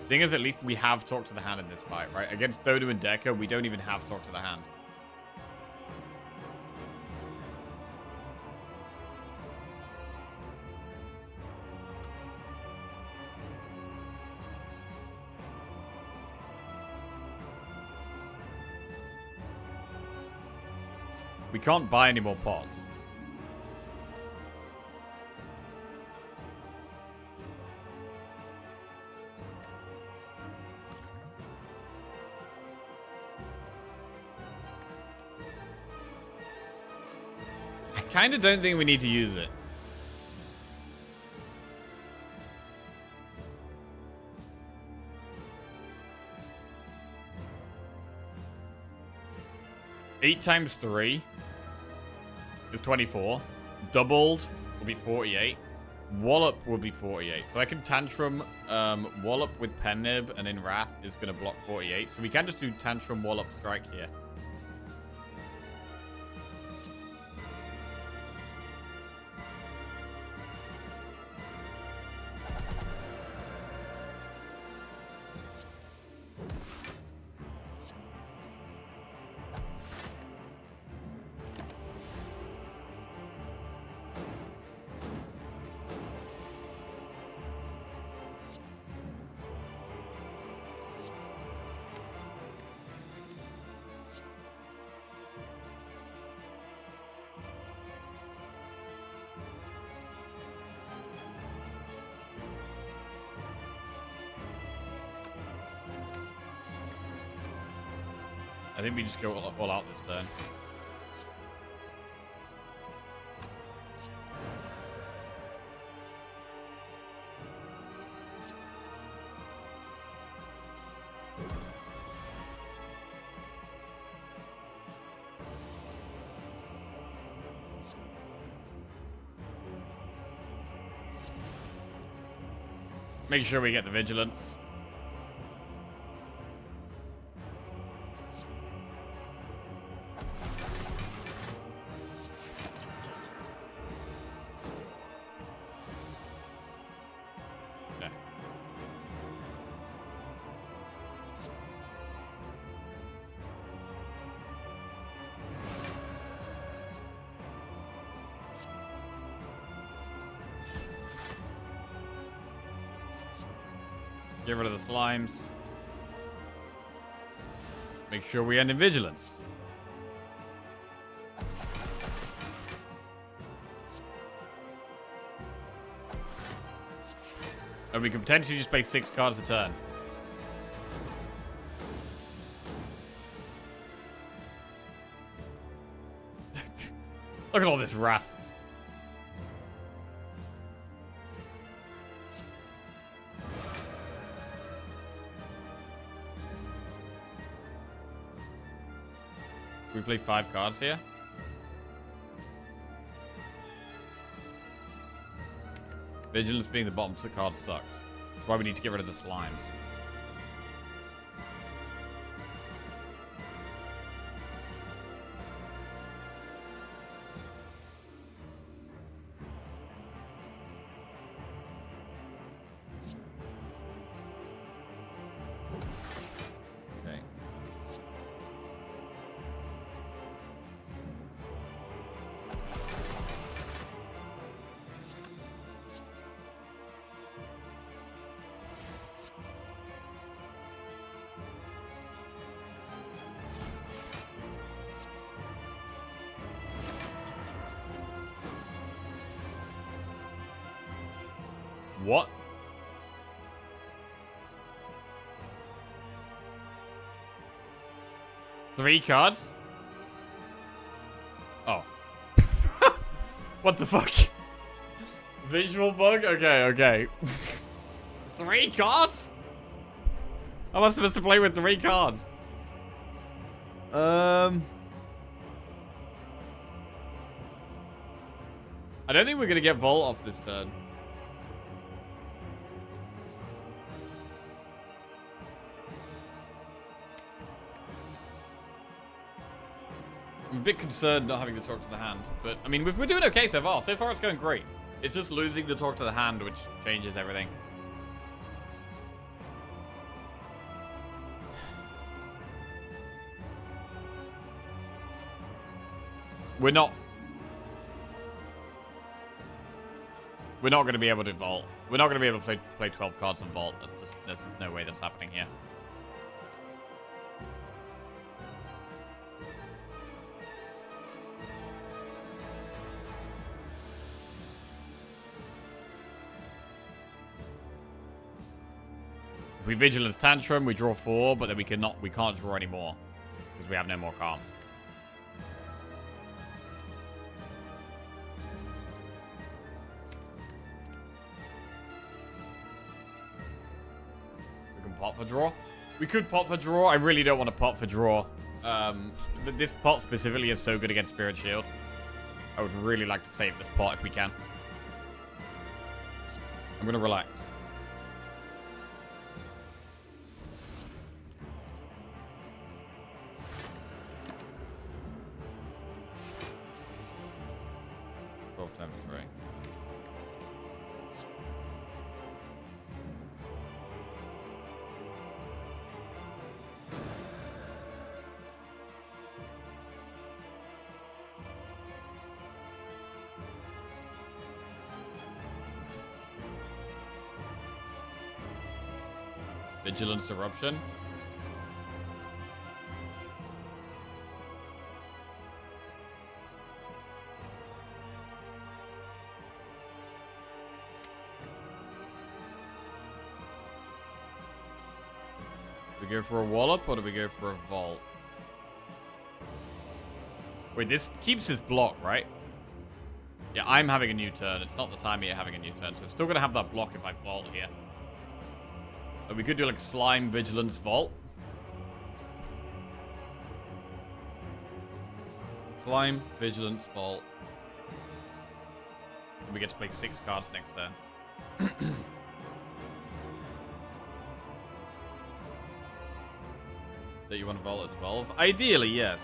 Thing is, at least we have Talk to the Hand in this fight, right? Against Dodo and Decker, we don't even have Talk to the Hand. We can't buy any more pots. I kind of don't think we need to use it. Eight times 3 is 24. Doubled will be 48. Wallop will be 48. So I can Tantrum Wallop with Pen Nib, and in Wrath is going to block 48. So we can just do Tantrum Wallop Strike here. I think we just go all out this turn. Make sure we get the vigilance. Get rid of the slimes. Make sure we end in vigilance. And we can potentially just play 6 cards a turn. Look at all this wrath. We play 5 cards here. Vigilance being the bottom 2 cards sucks. That's why we need to get rid of the slimes. Okay. What? 3 cards? Oh. What the fuck? Visual bug? Okay, okay. 3 cards? How am I supposed to play with 3 cards? I don't think we're going to get Vault off this turn. I'm a bit concerned not having to talk to the hand. But, I mean, we're doing okay so far. So far, it's going great. It's just losing the talk to the hand, which changes everything. We're not going to be able to vault. We're not going to be able to play 12 cards on vault. There's just no way that's happening here. If we Vigilance Tantrum, we draw 4, but then we can't draw any more because we have no more calm. Pot for draw. We could pot for draw. I really don't want to pot for draw. This pot specifically is so good against Spirit Shield. I would really like to save this pot if we can. I'm going to relax. Times 3. Vigilance Eruption. Do we go for a Wallop or do we go for a Vault? Wait, this keeps his block, right? Yeah, I'm having a new turn. It's not the time you're having a new turn, so I'm still going to have that block if I Vault here. But we could do like Slime, Vigilance, Vault. Slime, Vigilance, Vault. And we get to play 6 cards next turn. That you want to Vault at 12? Ideally, yes.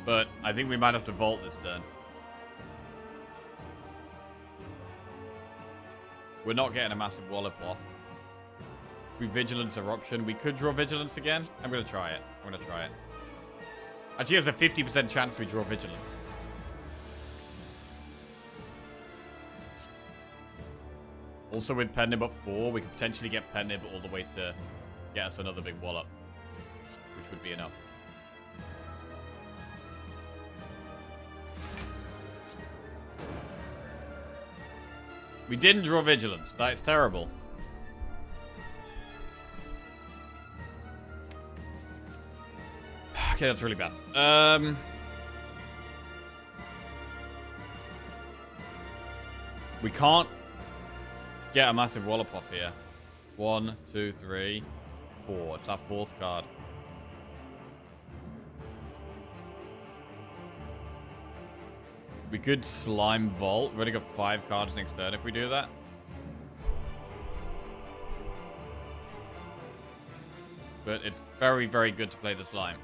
But I think we might have to Vault this turn. We're not getting a massive Wallop off. We Vigilance Eruption. We could draw Vigilance again. I'm going to try it. Actually, there's a 50% chance we draw Vigilance. Also, with Pen Nib up 4, we could potentially get Pen Nib all the way to get us another big Wallop, which would be enough. We didn't draw Vigilance. That is terrible. Okay, that's really bad. We can't get a massive Wallop off here. 1, 2, 3, 4. It's our 4th card. We could Slime Vault. We've already got 5 cards next turn if we do that. But it's very, very good to play the Slime.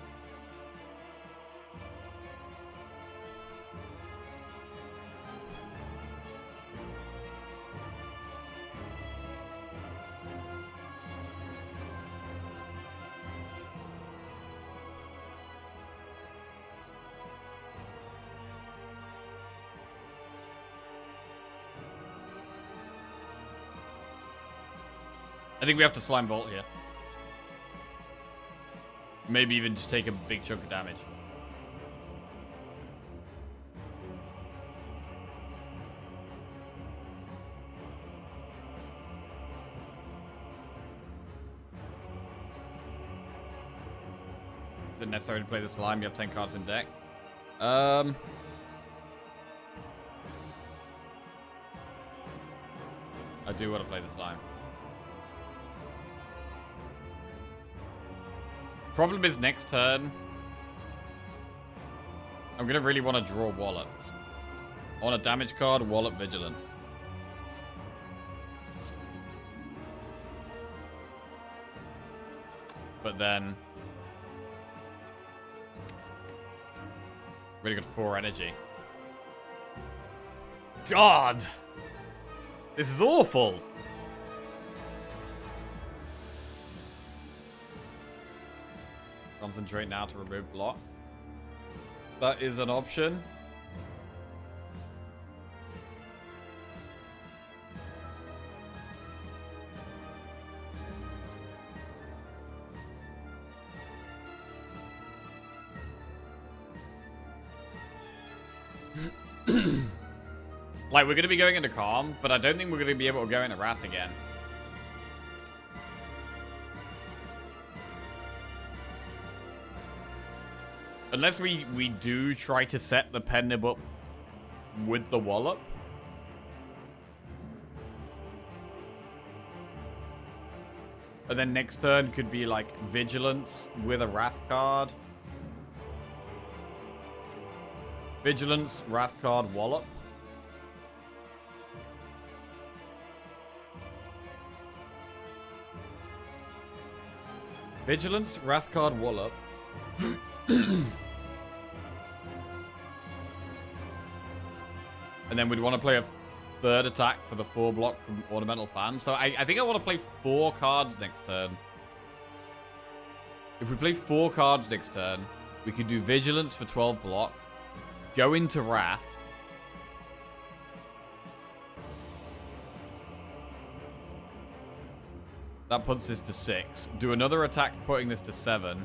I think we have to Slime Vault here. Maybe even just take a big chunk of damage. Is it necessary to play the slime? You have 10 cards in deck. I do want to play the slime. Problem is next turn, I'm going to really want to draw Wallop. I want a damage card, Wallop, Vigilance. But then... really good 4 energy. God! This is awful! Concentrate now to remove block. That is an option. Like, we're going to be going into Calm, but I don't think we're going to be able to go into Wrath again. Unless we do try to set the pen nib up with the Wallop. And then next turn could be like Vigilance with a Wrath card. Vigilance, Wrath card, Wallop. Vigilance, Wrath card, Wallop. And then we'd want to play a third attack for the 4 block from Ornamental Fan. So I think I want to play 4 cards next turn. If we play 4 cards next turn, we could do Vigilance for 12 block, go into Wrath, that puts this to 6. Do another attack, putting this to 7.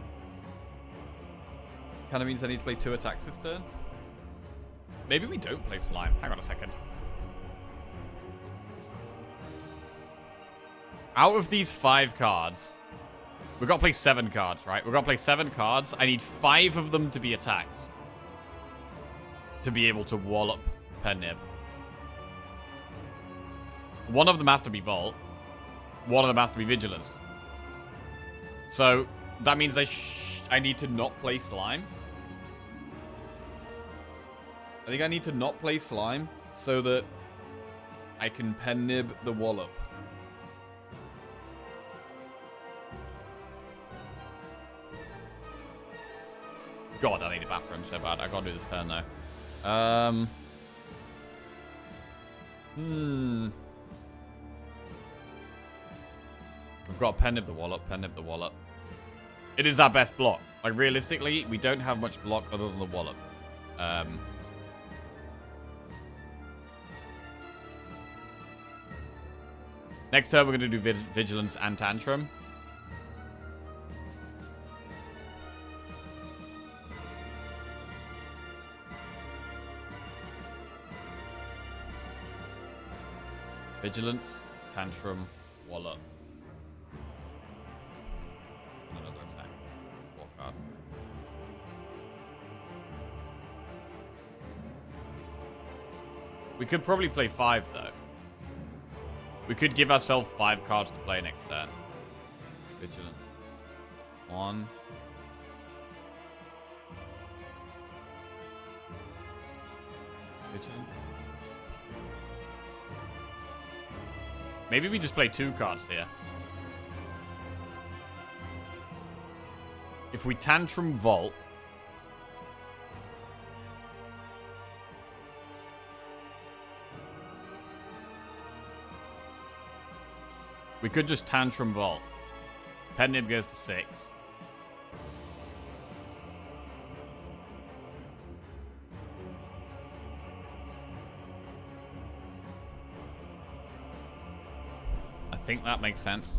Kind of means I need to play 2 attacks this turn. Maybe we don't play Slime. Hang on a second. Out of these 5 cards, we've got to play 7 cards, right? We've got to play 7 cards. I need 5 of them to be attacks to be able to Wallop Pen Nib. One of them has to be Vault. One of them has to be Vigilance. So that means I need to not play Slime. I think I need to not play Slime so that I can Pen Nib the Wallop. God, I need a bathroom so bad. I can't do this turn though. We've got Pen Nib the Wallop, Pen Nib the Wallop. It is our best block. Like, realistically, we don't have much block other than the Wallop. Next turn, we're going to do Vigilance and Tantrum. Vigilance, Tantrum, Wallop. Another attack. 4 cards. We could probably play 5, though. We could give ourselves 5 cards to play next turn. Vigilant. 1. Vigilant. Maybe we just play 2 cards here. If we Tantrum Vault. We could just Tantrum Vault. Pen Nib goes to 6. I think that makes sense.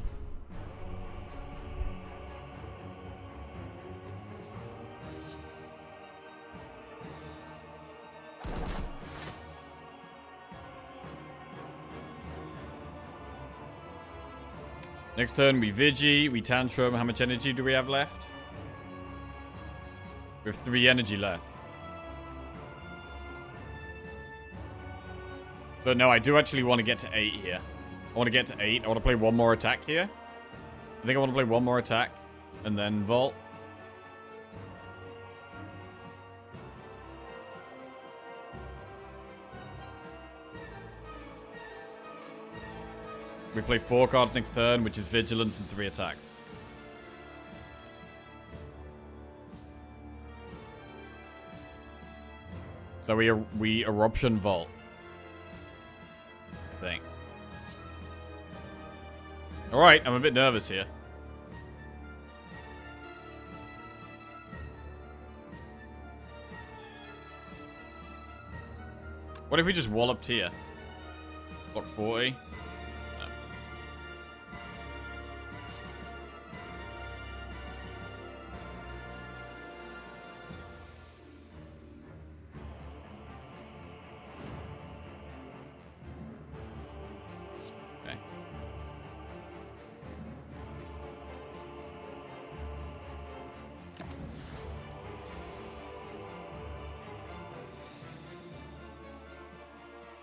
Next turn, we Vigi, we Tantrum. How much energy do we have left? We have 3 energy left. So no, I do actually want to get to 8 here. I want to get to 8. I want to play one more attack here. I think I want to play one more attack. And then vault. We play 4 cards next turn, which is Vigilance and 3 attacks. So we Eruption Vault. I think. Alright, I'm a bit nervous here. What if we just walloped here? Block 40.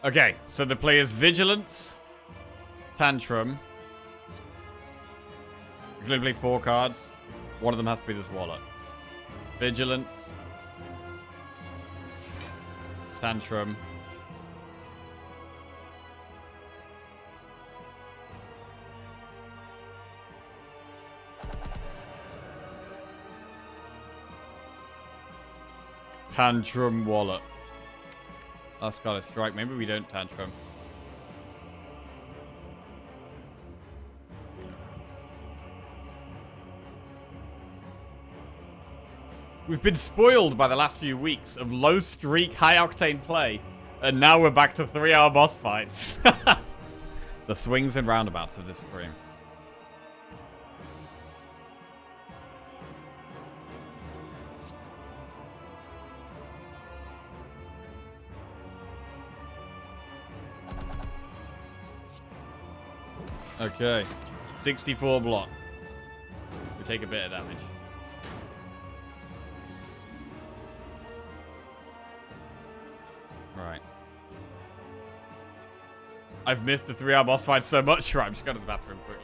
Okay, so the play is Vigilance, Tantrum. We can only play 4 cards. One of them has to be this wallet. Vigilance, Tantrum. Tantrum wallet. Last card is strike. Maybe we don't tantrum. We've been spoiled by the last few weeks of low streak, high octane play, and now we're back to 3-hour boss fights. The swings and roundabouts of this stream. Okay, 64 block. We take a bit of damage. Right. I've missed the 3-hour boss fight so much. Right, I'm just going to the bathroom quickly.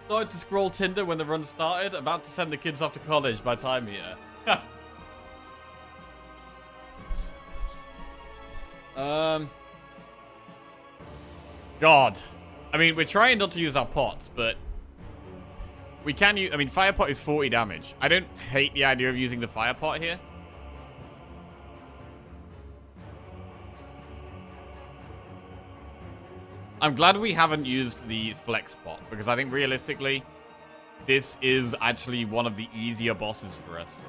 Started to scroll Tinder when the run started. About to send the kids off to college by time here. God. I mean, we're trying not to use our pots, but we can use... I mean, fire pot is 40 damage. I don't hate the idea of using the fire pot here. I'm glad we haven't used the flex pot, because I think realistically, this is actually one of the easier bosses for us.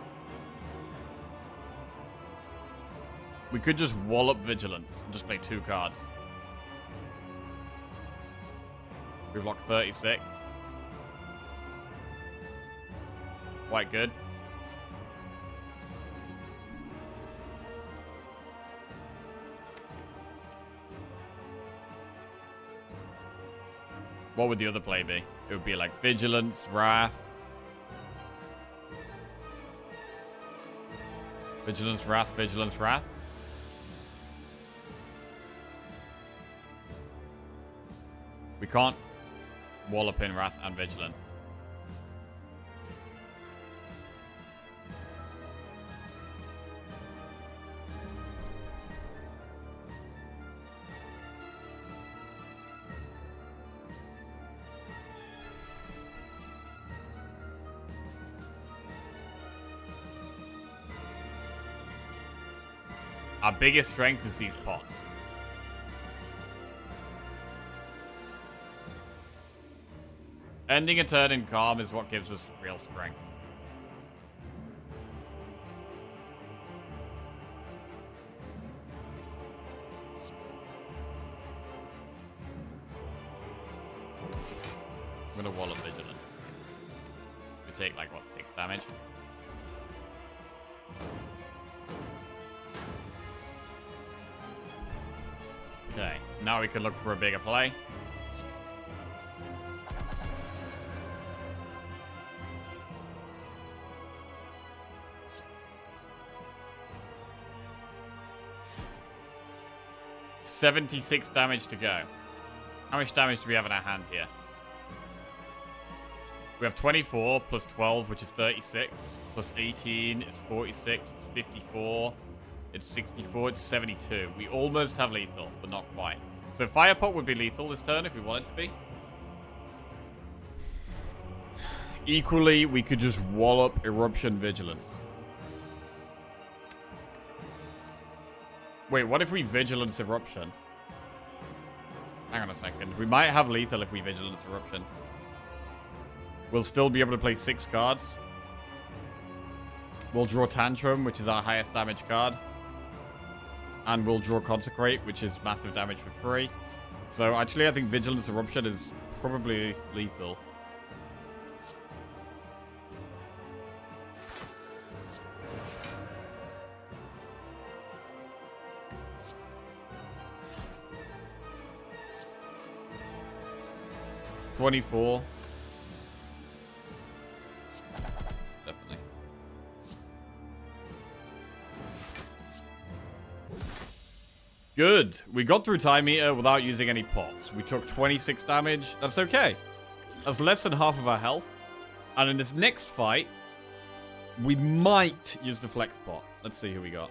We could just wallop Vigilance and just play 2 cards. We block 36. Quite good. What would the other play be? It would be like Vigilance, Wrath. Vigilance, Wrath, Vigilance, Wrath. We can't wallop in Wrath and Vigilance. Our biggest strength is these pots. Ending a turn in calm is what gives us real strength. I'm gonna wall of Vigilance. We take like what, 6 damage? Okay, now we can look for a bigger play. $76 damage to go. How much damage do we have in our hand here? We have 24 plus 12, which is 36. Plus 18 is 46. It's 54. It's 64, it's 72. We almost have lethal, but not quite. So Fire Pot would be lethal this turn if we want it to be. Equally, we could just wallop Eruption Vigilance. Wait, what if we Vigilance Eruption? Hang on a second. We might have lethal if we Vigilance Eruption. We'll still be able to play 6 cards. We'll draw Tantrum, which is our highest damage card. And we'll draw Consecrate, which is massive damage for free. So actually, I think Vigilance Eruption is probably lethal. $24. Definitely. Good. We got through Time Eater without using any pots. We took 26 damage. That's okay. That's less than half of our health. And in this next fight, we might use the Flex pot. Let's see who we got.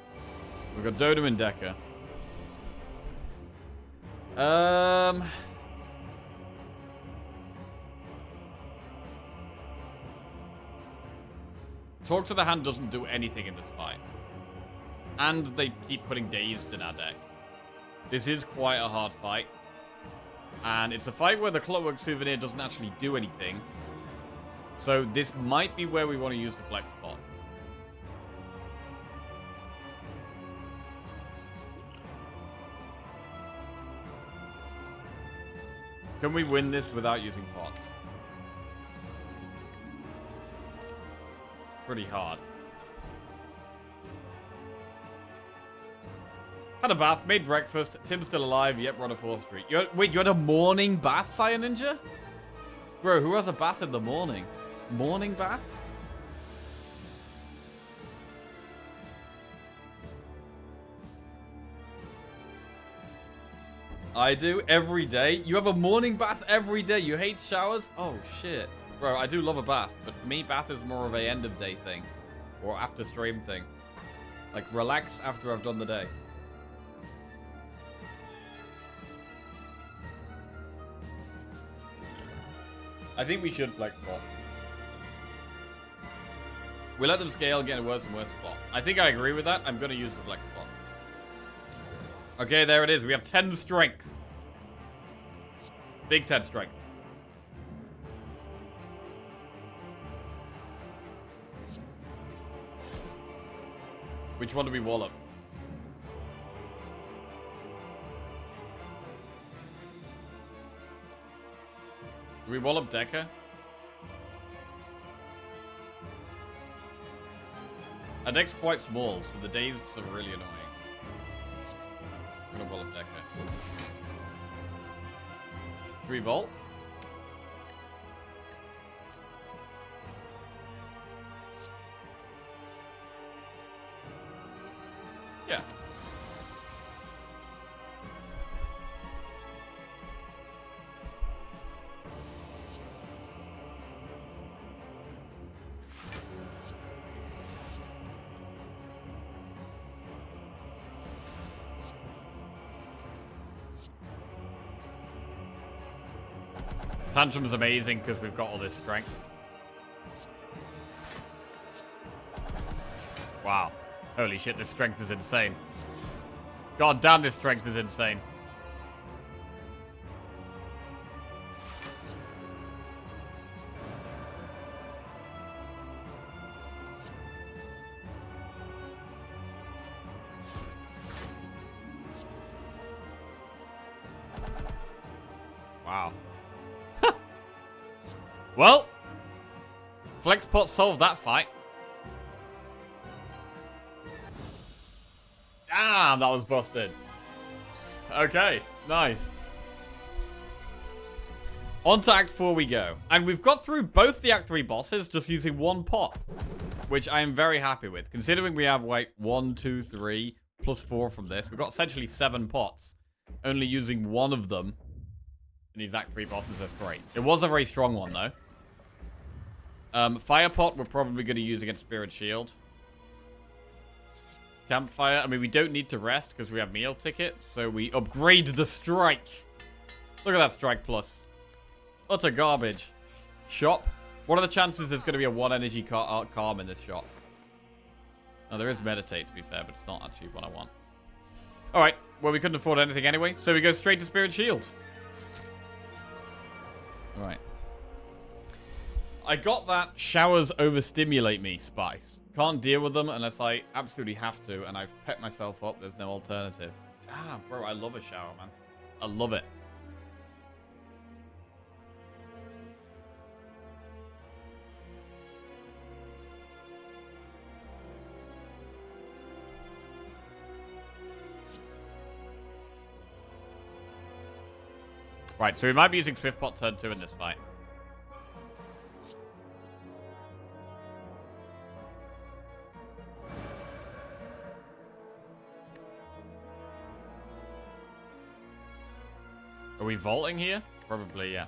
We've got Dodom and Decker. Talk to the Hand doesn't do anything in this fight. And they keep putting Dazed in our deck. This is quite a hard fight. And it's a fight where the Clockwork Souvenir doesn't actually do anything. So this might be where we want to use the Flex pot. Can we win this without using pots? It's pretty hard. Had a bath, made breakfast. Tim's still alive. Yep, we're on a 4th street. Wait, you had a morning bath, Saiyan Ninja? Bro, who has a bath in the morning? Morning bath? I do every day. You have a morning bath every day. You hate showers? Oh, shit. Bro, I do love a bath. But for me, bath is more of a end of day thing. Or after stream thing. Like, relax after I've done the day. I think we should flex pot. We let them scale, get a worse and worse spot. I think I agree with that. I'm going to use the flex pot. Okay, there it is. We have 10 strength. Big 10 strength. Which one do we wallop? Do we wallop Decker? Our deck's quite small, so the days are really annoying. I'm gonna wallop Decker. Should we vault? Yeah. Tantrum's amazing because we've got all this strength. Wow. Holy shit, this strength is insane. God damn, this strength is insane. Wow. Well, Flexpot solved that fight. Damn, that was busted. Okay, nice. On to Act 4 we go. And we've got through both the Act 3 bosses just using one pot, which I am very happy with. Considering we have, like, 1, 2, 3, plus 4 from this. We've got essentially 7 pots. Only using one of them in these Act 3 bosses, that's great. It was a very strong one, though. Fire pot we're probably going to use against Spirit Shield. Campfire, I mean, we don't need to rest because we have meal ticket, so we upgrade the strike. Look at that strike plus. Utter garbage. Shop. What are the chances there's going to be a 1 energy calm in this shop? Oh, there is meditate, to be fair, but it's not actually what I want. Alright, well, we couldn't afford anything anyway, so we go straight to Spirit Shield. Alright. I got that showers overstimulate me spice. Can't deal with them unless I absolutely have to, and I've pepped myself up. There's no alternative. Damn, bro, I love a shower, man. I love it. Right, so we might be using Swift Pot turn 2 in this fight. Are we vaulting here? Probably, yeah.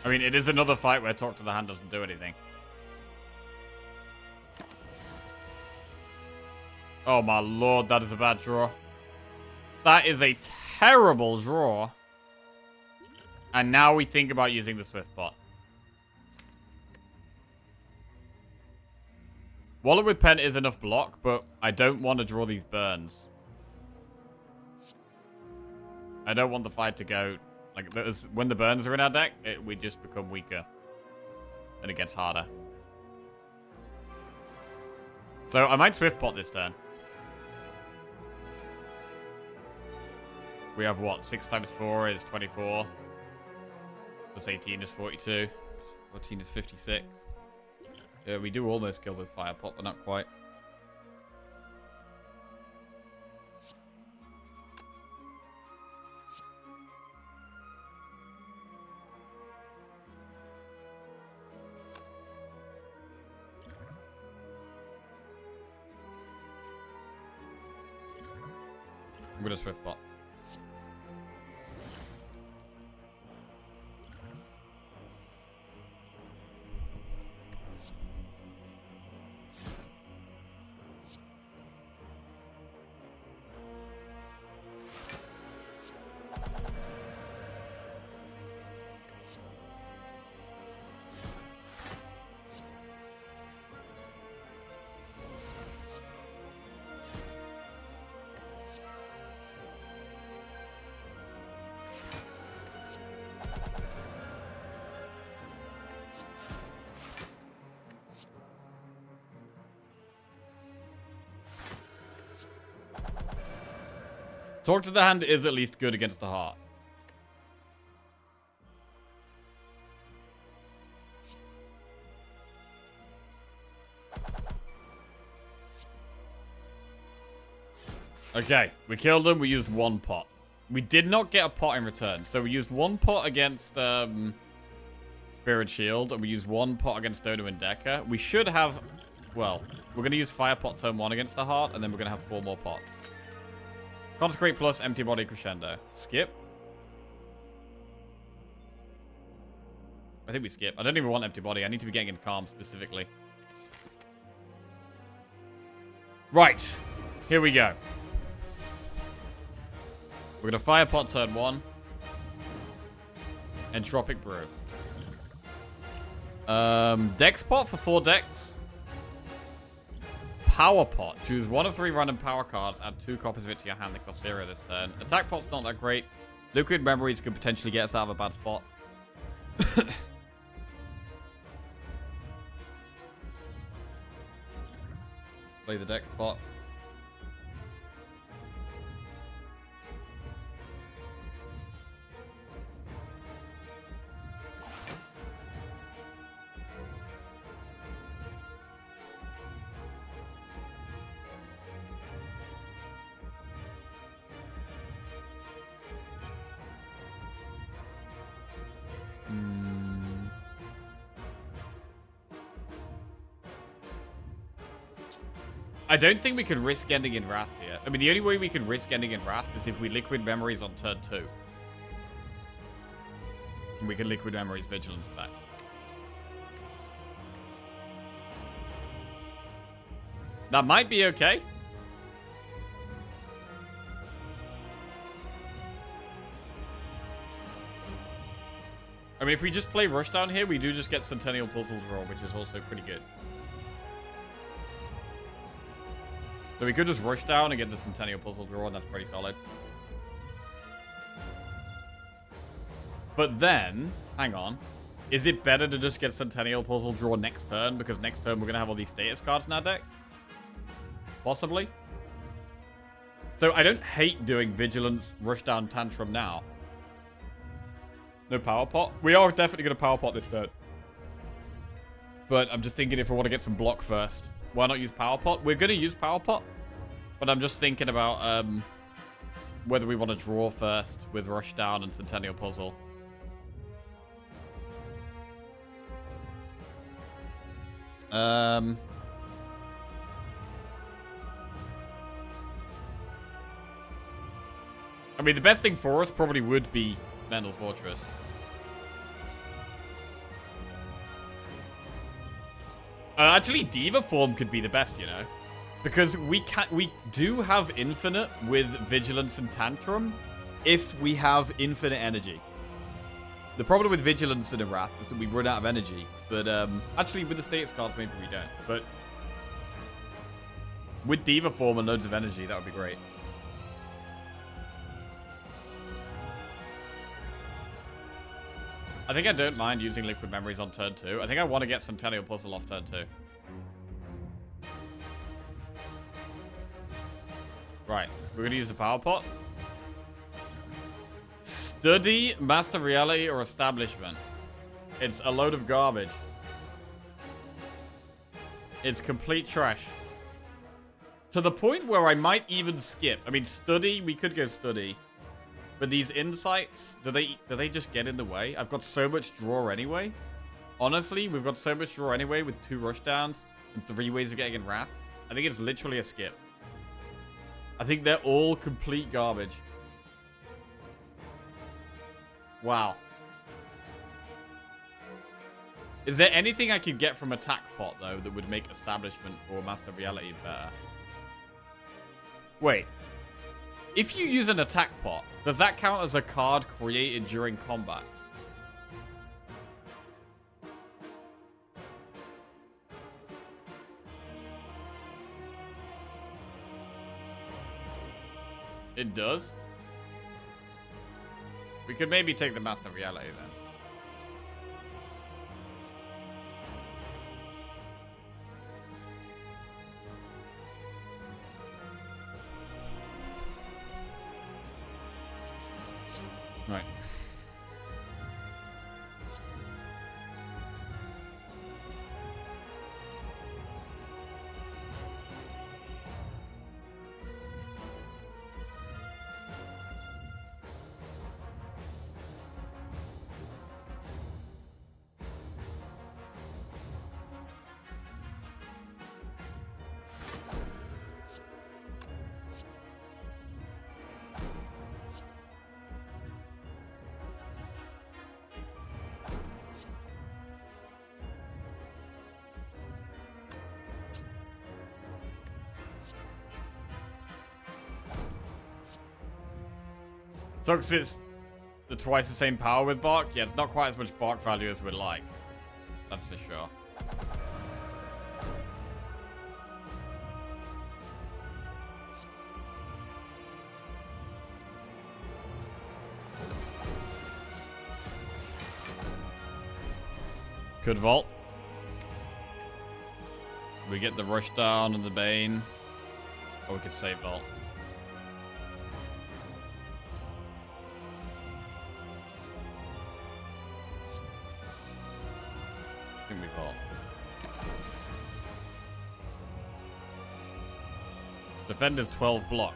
I mean, it is another fight where Talk to the Hand doesn't do anything. Oh my lord, that is a bad draw. That is a terrible draw. And now we think about using the Swift Pot. Wallet with Pen is enough block, but I don't want to draw these burns. I don't want the fight to go... Like, when the burns are in our deck, we just become weaker. And it gets harder. So, I might Swift Pot this turn. We have what? 6 times 4 is 24. Plus 18 is 42. 14 is 56. Yeah, we do almost kill with Fire Pot, but not quite. I'm gonna Swift Pot. Talk to the Hand is at least good against the heart. Okay, we killed him. We used 1 pot. We did not get a pot in return. So we used one pot against Spirit Shield, and we used one pot against Dodo and Decker. We should have... Well, we're going to use Fire Pot turn 1 against the Heart, and then we're going to have 4 more pots. Consecrate plus Empty Body Crescendo. Skip. I think we skip. I don't even want Empty Body. I need to be getting in Calm specifically. Right. Here we go. We're going to Fire Pot turn 1. Entropic Brew. Dex Pot for 4 Dex. Power Pot. Choose 1 of 3 random power cards. Add 2 copies of it to your hand that cost 0 this turn. Attack Pot's not that great. Liquid Memories could potentially get us out of a bad spot. Play the Dex Pot. I don't think we could risk ending in Wrath here. I mean, the only way we could risk ending in Wrath is if we Liquid Memories on turn 2. And we can Liquid Memories Vigilance back. That might be okay. I mean, if we just play Rushdown here, we do just get Centennial Puzzle Draw, which is also pretty good. So we could just rush down and get the Centennial Puzzle Draw, and that's pretty solid. But then, hang on. Is it better to just get Centennial Puzzle Draw next turn? Because next turn we're going to have all these status cards in our deck? Possibly. So I don't hate doing Vigilance, Rushdown, Tantrum now. No Power Pot. We are definitely going to Power Pot this turn. But I'm just thinking if we want to get some block first. Why not use Power Pot? We're going to use Power Pot. But I'm just thinking about whether we want to draw first with Rushdown and Centennial Puzzle. I mean, the best thing for us probably would be Mental Fortress. Actually, Diva Form could be the best, you know. Because we do have Infinite with Vigilance and Tantrum if we have Infinite Energy. The problem with Vigilance and Wrath is that we run out of energy. But actually, with the status cards, maybe we don't. But with Diva Form and loads of energy, that would be great. I think I don't mind using Liquid Memories on turn 2. I think I want to get Centennial Puzzle off turn 2. Right, we're going to use the Power Pot. Study, Master Reality, or Establishment. It's a load of garbage. It's complete trash. To the point where I might even skip. I mean, Study, we could go Study. But these insights, do they just get in the way? I've got so much draw anyway. Honestly, we've got so much draw anyway with 2 rushdowns and 3 ways of getting in Wrath. I think it's literally a skip. I think they're all complete garbage. Wow. Is there anything I could get from Attack Pot, though, that would make Establishment or Master Reality better? Wait. If you use an Attack Pot, does that count as a card created during combat? It does? We could maybe take the Master Reality then. Right. So 'cause it's the twice the same power with bark. Yeah, it's not quite as much bark value as we'd like. That's for sure. Could vault. We get the rush down and the bane. Or we could save vault. I think we vault. Defender's 12 block.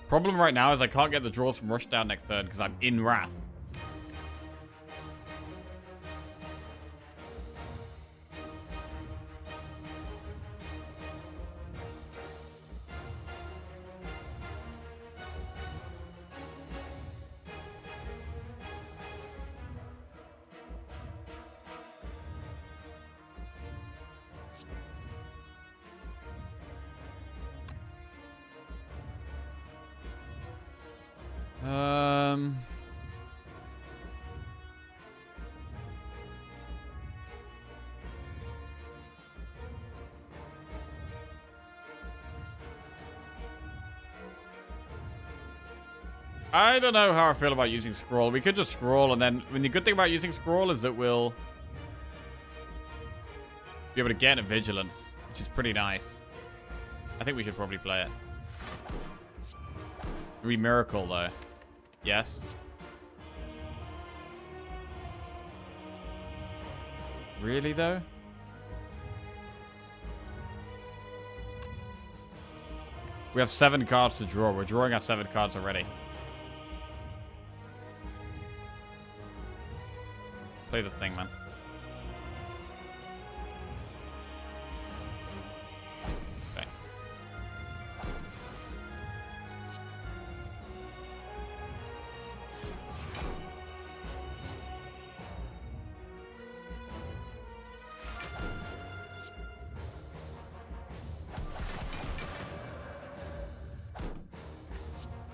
Problem right now is I can't get the draws from rush down next turn because I'm in Wrath. I don't know how I feel about using Scroll. We could just Scroll, and then... I mean, the good thing about using Scroll is that we'll be able to get a Vigilance, which is pretty nice. I think we should probably play it. Maybe Miracle, though. Yes. Really, though? We have 7 cards to draw. We're drawing our 7 cards already. Play the thing, man. Okay.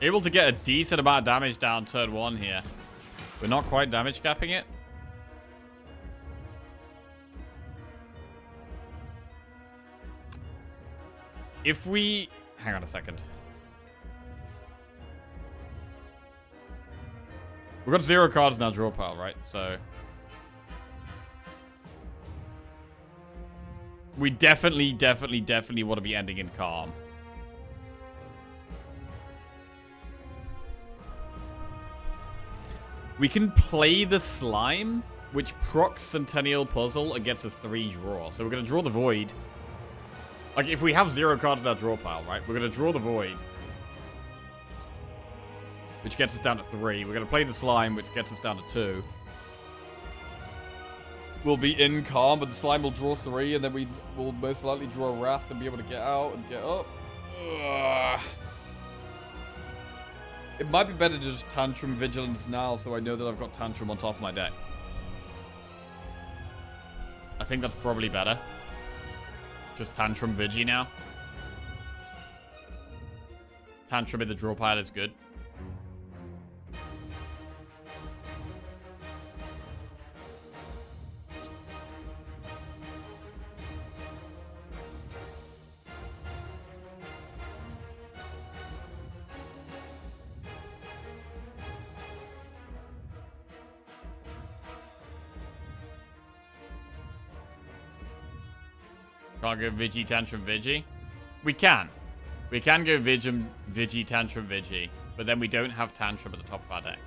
Able to get a decent amount of damage down turn 1 here. We're not quite damage capping it. If we... Hang on a second. We've got 0 cards in our draw pile, right? So... we definitely want to be ending in Calm. We can play the Slime, which procs Centennial Puzzle and gets us 3 draw. So we're going to draw the Void. Like, if we have 0 cards in our draw pile, right? We're going to draw the Void. Which gets us down to 3. We're going to play the Slime, which gets us down to 2. We'll be in Calm, but the Slime will draw 3, and then we will most likely draw Wrath and be able to get out and get up. Ugh. It might be better to just Tantrum Vigilance now, so I know that I've got Tantrum on top of my deck. I think that's probably better. Just Tantrum Vigi now. Tantrum in the draw pile is good. Can't go Vigi, Tantrum, Vigi. We can. We can go Vigi, Tantrum, Vigi. But then we don't have Tantrum at the top of our deck.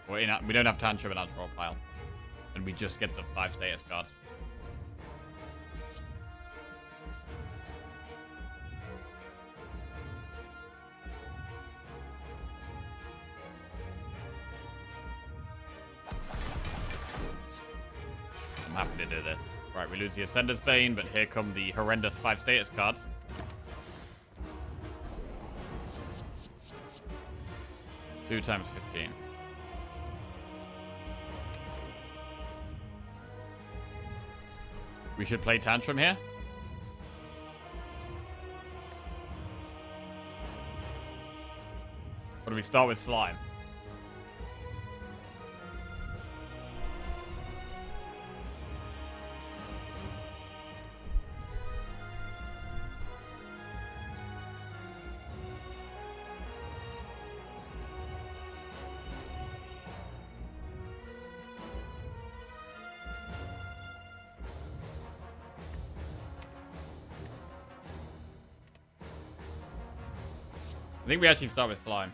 Or we don't have Tantrum in our draw pile. And we just get the 5 status cards. I'm happy to do this. Right, we lose the Ascender's Bane, but here come the horrendous 5 status cards. Two times 15. We should play Tantrum here. do we start with slime? I think we actually start with slime.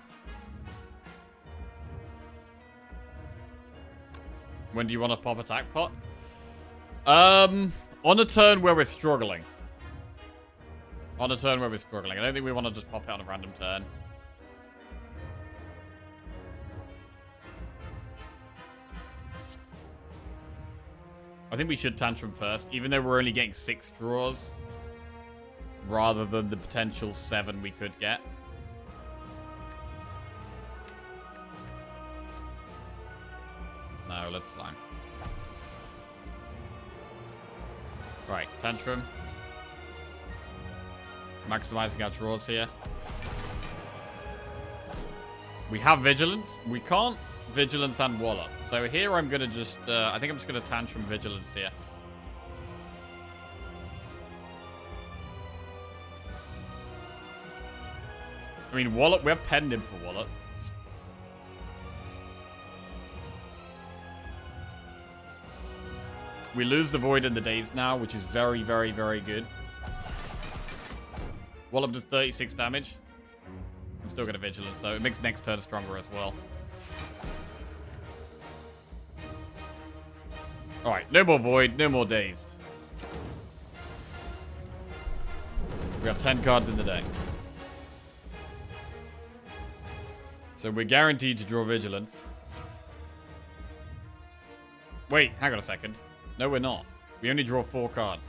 When do you want to pop attack pot? On a turn where we're struggling. On a turn where we're struggling. I don't think we want to just pop it on a random turn. I think we should tantrum first, even though we're only getting 6 draws. Rather than the potential 7 we could get. No, let's slime. Right, tantrum. Maximizing our draws here. We have vigilance. We can't vigilance and wallop. So here I'm gonna just I think I'm just gonna tantrum vigilance here. I mean wallop, we're penned him for wallop. We lose the void in the daze now, which is very, very, very good. Wallop does 36 damage. I'm still going to vigilance, though. It makes next turn stronger as well. Alright, no more void, no more dazed. We have 10 cards in the deck. So we're guaranteed to draw vigilance. Wait, hang on a second. No, we're not. We only draw 4 cards.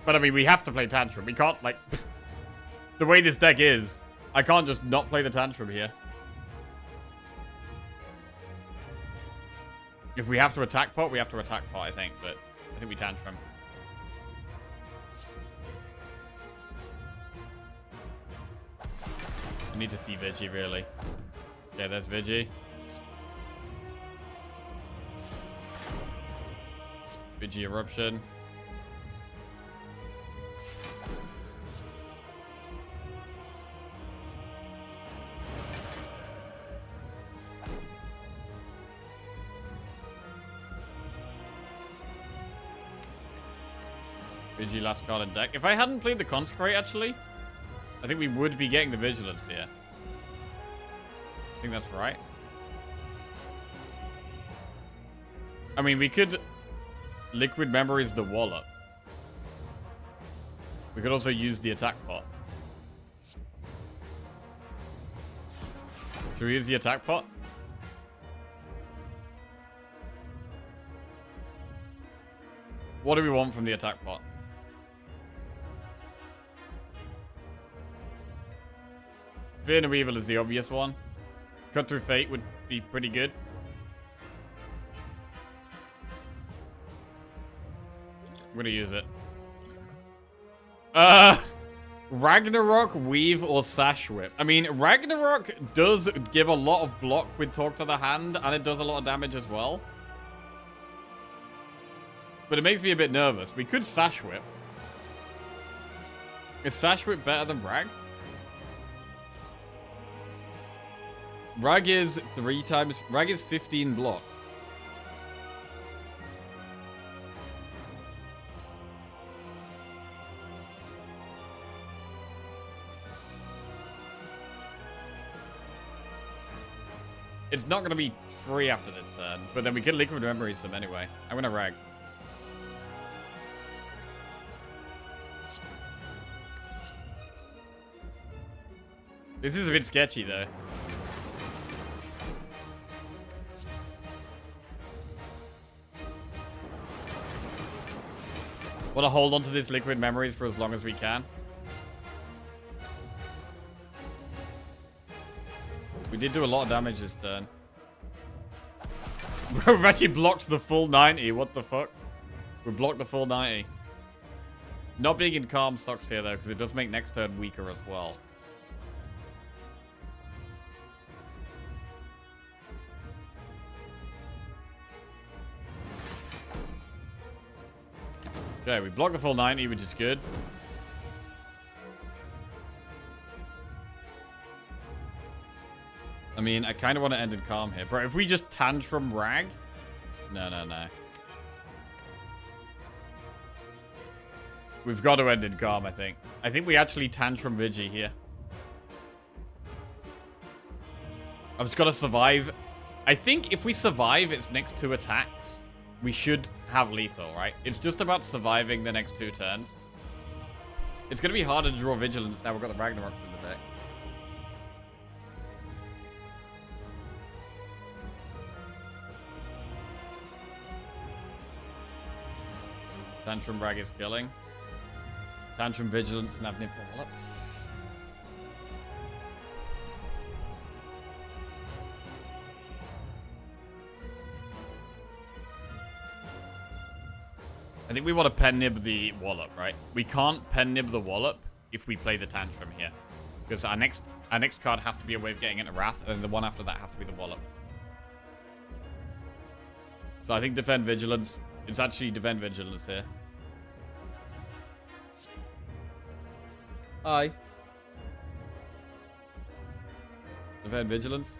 But I mean, we have to play Tantrum. We can't, like... the way this deck is, I can't just not play the Tantrum here. If we have to attack pot, we have to attack pot, I think. But I think we Tantrum. I need to see Vigi, really. Yeah, there's Vigi. Vigi Eruption. Vigi last card in deck. If I hadn't played the Consecrate, actually, I think we would be getting the Vigilance here. I think that's right. I mean, we could... Liquid Memories the Wallop. We could also use the attack pot. Should we use the attack pot? What do we want from the attack pot? Fear no Evil is the obvious one. Cut Through Fate would be pretty good. I'm gonna use it. Ragnarok, Weave, or Sash Whip. I mean, Ragnarok does give a lot of block with Talk to the Hand, and it does a lot of damage as well. But it makes me a bit nervous. We could Sash Whip. Is Sash Whip better than Rag? Rag is 3 times... Rag is 15 block. It's not going to be free after this turn, but then we can Liquid Memories them anyway. I'm going to Rag. This is a bit sketchy, though. Want to hold on to this Liquid Memories for as long as we can. We did do a lot of damage this turn. We've actually blocked the full 90. What the fuck? We blocked the full 90. Not being in calm sucks here, though, because it does make next turn weaker as well. Okay, we blocked the full 90, which is good. I mean, I kind of want to end in calm here. Bro, if we just tantrum rag... No, no, no. We've got to end in calm, I think. I think we actually tantrum Vigi here. I've just got to survive. I think if we survive its next 2 attacks, we should have lethal, right? It's just about surviving the next 2 turns. It's going to be harder to draw Vigilance now we've got the Ragnarok in the deck. Tantrum Rag is killing. Tantrum Vigilance and have Nip for Wallop. I think we want to pen nib the Wallop, right? We can't pen nib the Wallop if we play the Tantrum here. Because our next card has to be a way of getting into Wrath, and the one after that has to be the Wallop. So I think Defend Vigilance. It's actually Defend Vigilance here. Aye. Defend Vigilance.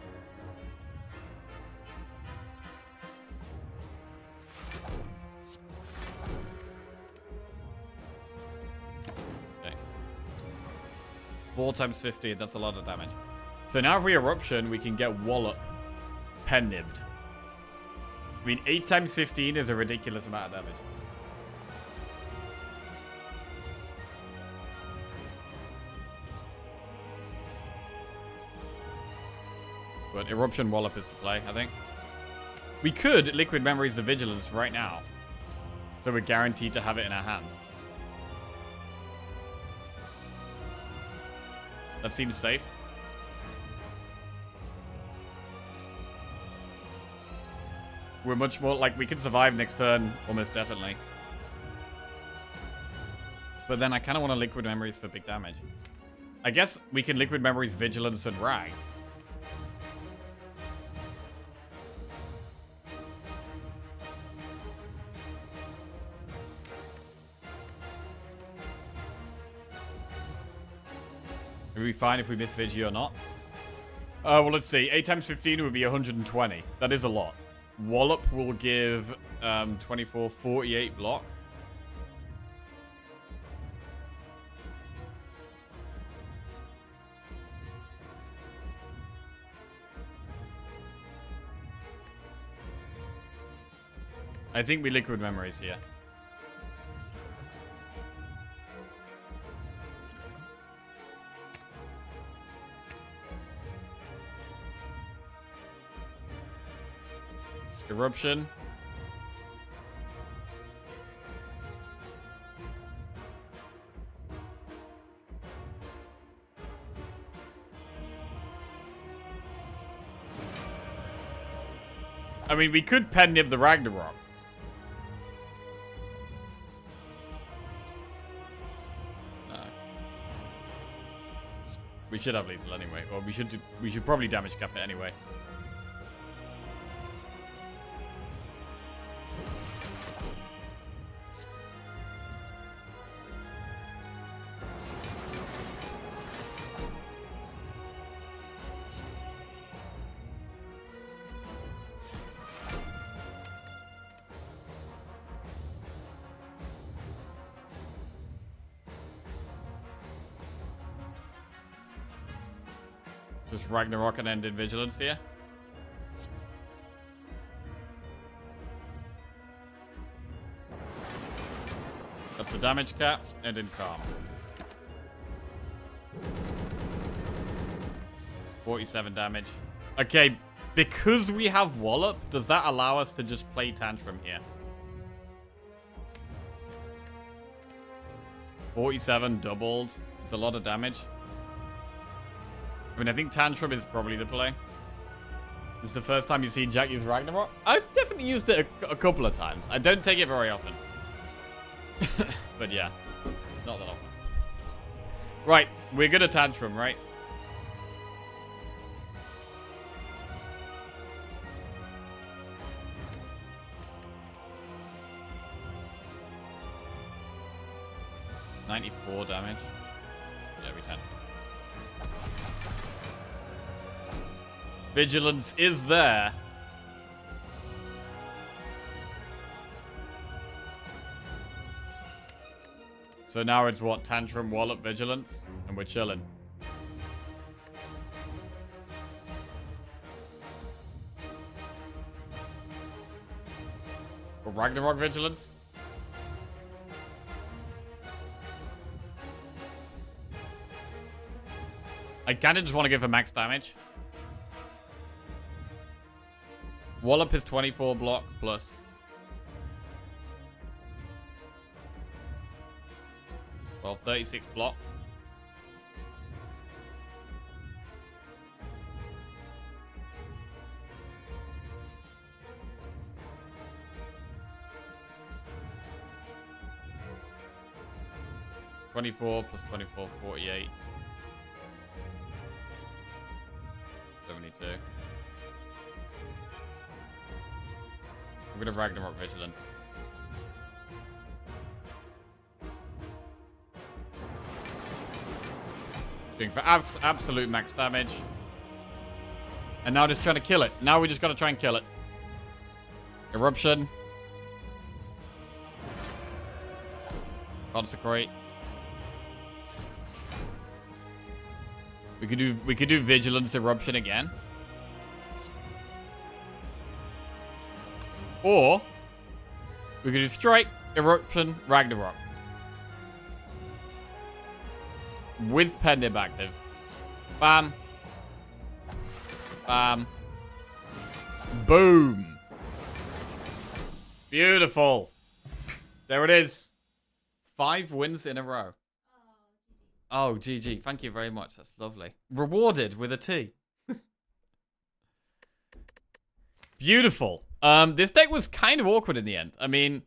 Okay. 4 times 50, that's a lot of damage. So now if we Eruption, we can get Wallop pen nibbed. I mean, 8 times 15 is a ridiculous amount of damage. But Eruption Wallop is the play, I think. We could Liquid Memories the Vigilance right now. So we're guaranteed to have it in our hand. That seems safe. We're much more, like, we can survive next turn, almost definitely. But then I kind of want to Liquid Memories for big damage. I guess we can Liquid Memories Vigilance and Rag. Would we be fine if we miss Vigi or not? Well, let's see. 8 times 15 would be 120. That is a lot. Wallop will give 24, 48 block. I think we Liquid Memories here. Eruption. I mean, we could pen nib the Ragnarok. No. We should have lethal anyway. Or we should probably damage cap it anyway. Just Ragnarok and end in Vigilance here. That's the damage cap. End in Calm. 47 damage. Okay, because we have Wallop, does that allow us to just play Tantrum here? 47 doubled. It's a lot of damage. I mean, I think Tantrum is probably the play. This is the first time you've seen Jack use Ragnarok? I've definitely used it a couple of times. I don't take it very often. But yeah, not that often. Right, we're good at Tantrum, right? $94 damage. Yeah, we Tantrum. Vigilance is there. So now it's what? Tantrum, Wallop, Vigilance? And we're chilling. Or Ragnarok Vigilance? I kind of just want to go for max damage. Wallop is 24 block plus. Well, 36 block. +24 plus 24, 48. 72. I'm gonna Ragnarok Vigilance. Going for absolute max damage. And now just trying to kill it. Now we just gotta try and kill it. Eruption. Consecrate. We could do Vigilance Eruption again. Or we could do Strike, Eruption, Ragnarok. With Pendib active. Bam. Bam. Boom. Beautiful. There it is. 5 wins in a row. Oh, GG. Thank you very much. That's lovely. Rewarded with a T. Beautiful. This deck was kind of awkward in the end. I mean,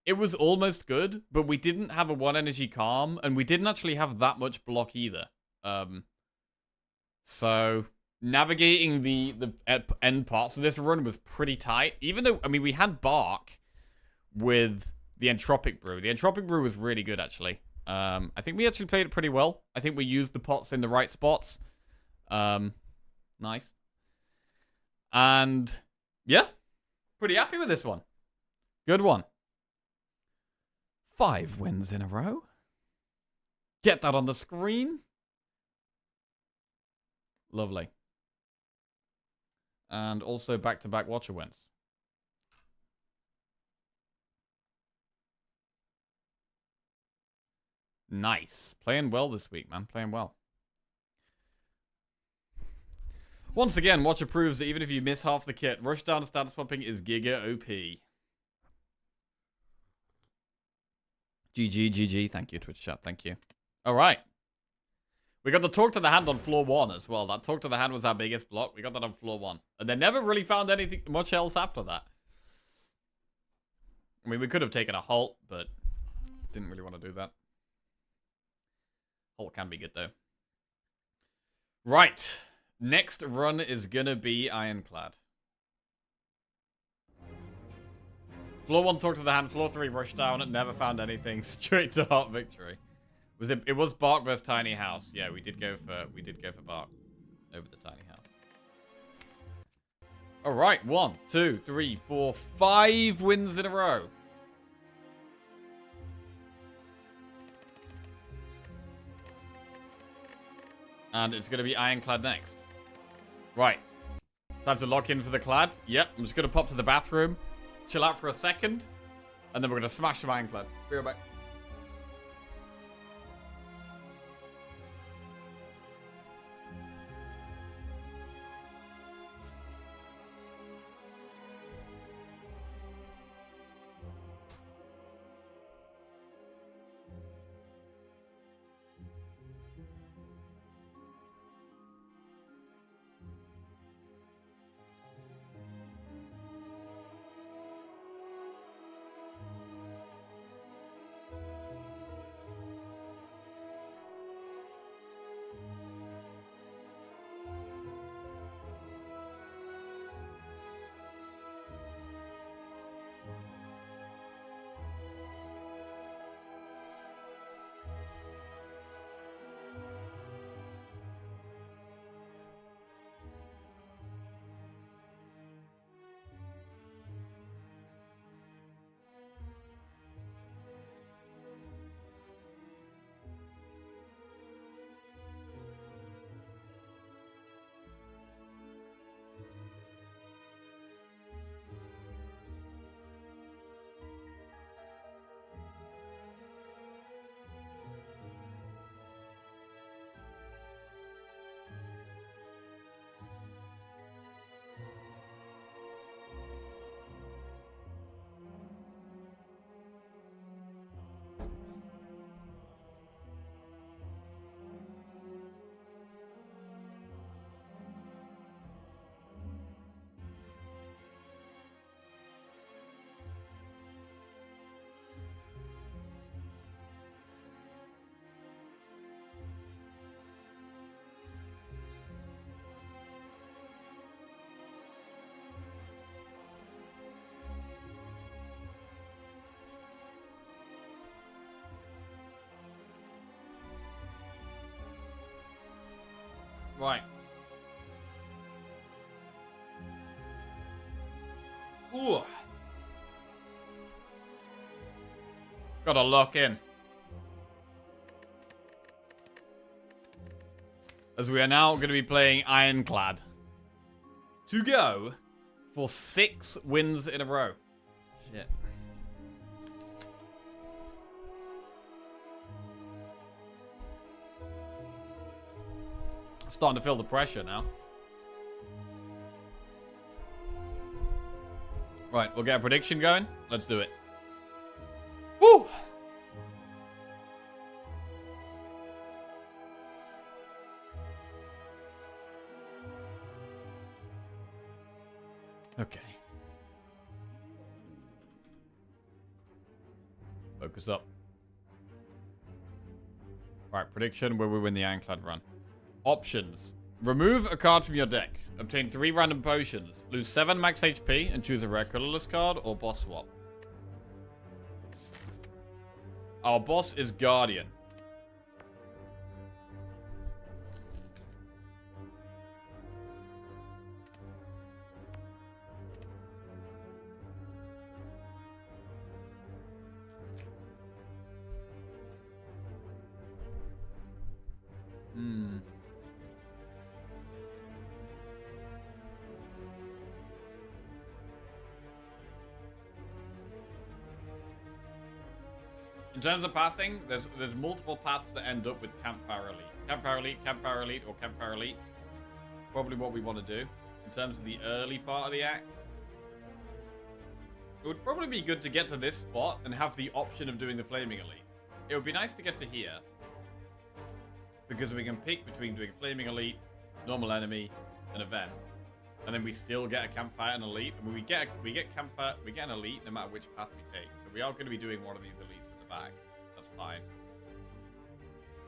it was almost good, but we didn't have a 1 energy calm, and we didn't actually have that much block either. So navigating the end parts of this run was pretty tight. Even though, I mean, we had Bark with the Entropic Brew. The Entropic Brew was really good, actually. I think we actually played it pretty well. I think we used the pots in the right spots. Nice. And yeah, pretty happy with this one. Good one. 5 wins in a row. Get that on the screen. Lovely. And also back-to-back Watcher wins. Nice. Playing well this week, man. Playing well. Once again, Watcher proves that even if you miss half the kit, rushdown stat swapping is giga OP. GG, GG. Thank you, Twitch chat. Thank you. All right. We got the Talk to the Hand on floor 1 as well. That Talk to the Hand was our biggest block. We got that on floor 1. And they never really found anything much else after that. I mean, we could have taken a halt, but didn't really want to do that. Halt can be good, though. Right. Next run is going to be Ironclad. Floor 1, Talk to the Hand. Floor 3, Rushdown. Never found anything. Straight to Heart Victory. It was Bark versus Tiny House. Yeah, we did go for Bark over the Tiny House. All right, 1, 2, 3, 4, 5 wins in a row. And it's going to be Ironclad next. Right. Time to lock in for the Clad. Yep, I'm just going to pop to the bathroom, chill out for a second, and then we're going to smash some Ironclad. Be right back. Right. Ooh. Gotta lock in. As we are now going to be playing Ironclad. To go for 6 wins in a row. Shit. Starting to feel the pressure now. Right, we'll get a prediction going. Let's do it. Woo! Okay. Focus up. Right, prediction where we win the Ironclad run. Options. Remove a card from your deck. Obtain 3 random potions. Lose 7 max HP and choose a rare colorless card or boss swap. Our boss is Guardian. In terms of pathing, there's multiple paths that end up with Campfire Elite. Campfire Elite, Campfire Elite, or Campfire Elite. Probably what we want to do. In terms of the early part of the act, it would probably be good to get to this spot and have the option of doing the Flaming Elite. It would be nice to get to here, because we can pick between doing Flaming Elite, Normal Enemy, and Event. And then we still get a Campfire and Elite. And when we get Campfire, we get an Elite no matter which path we take. So we are going to be doing one of these Elites at the back. That's fine.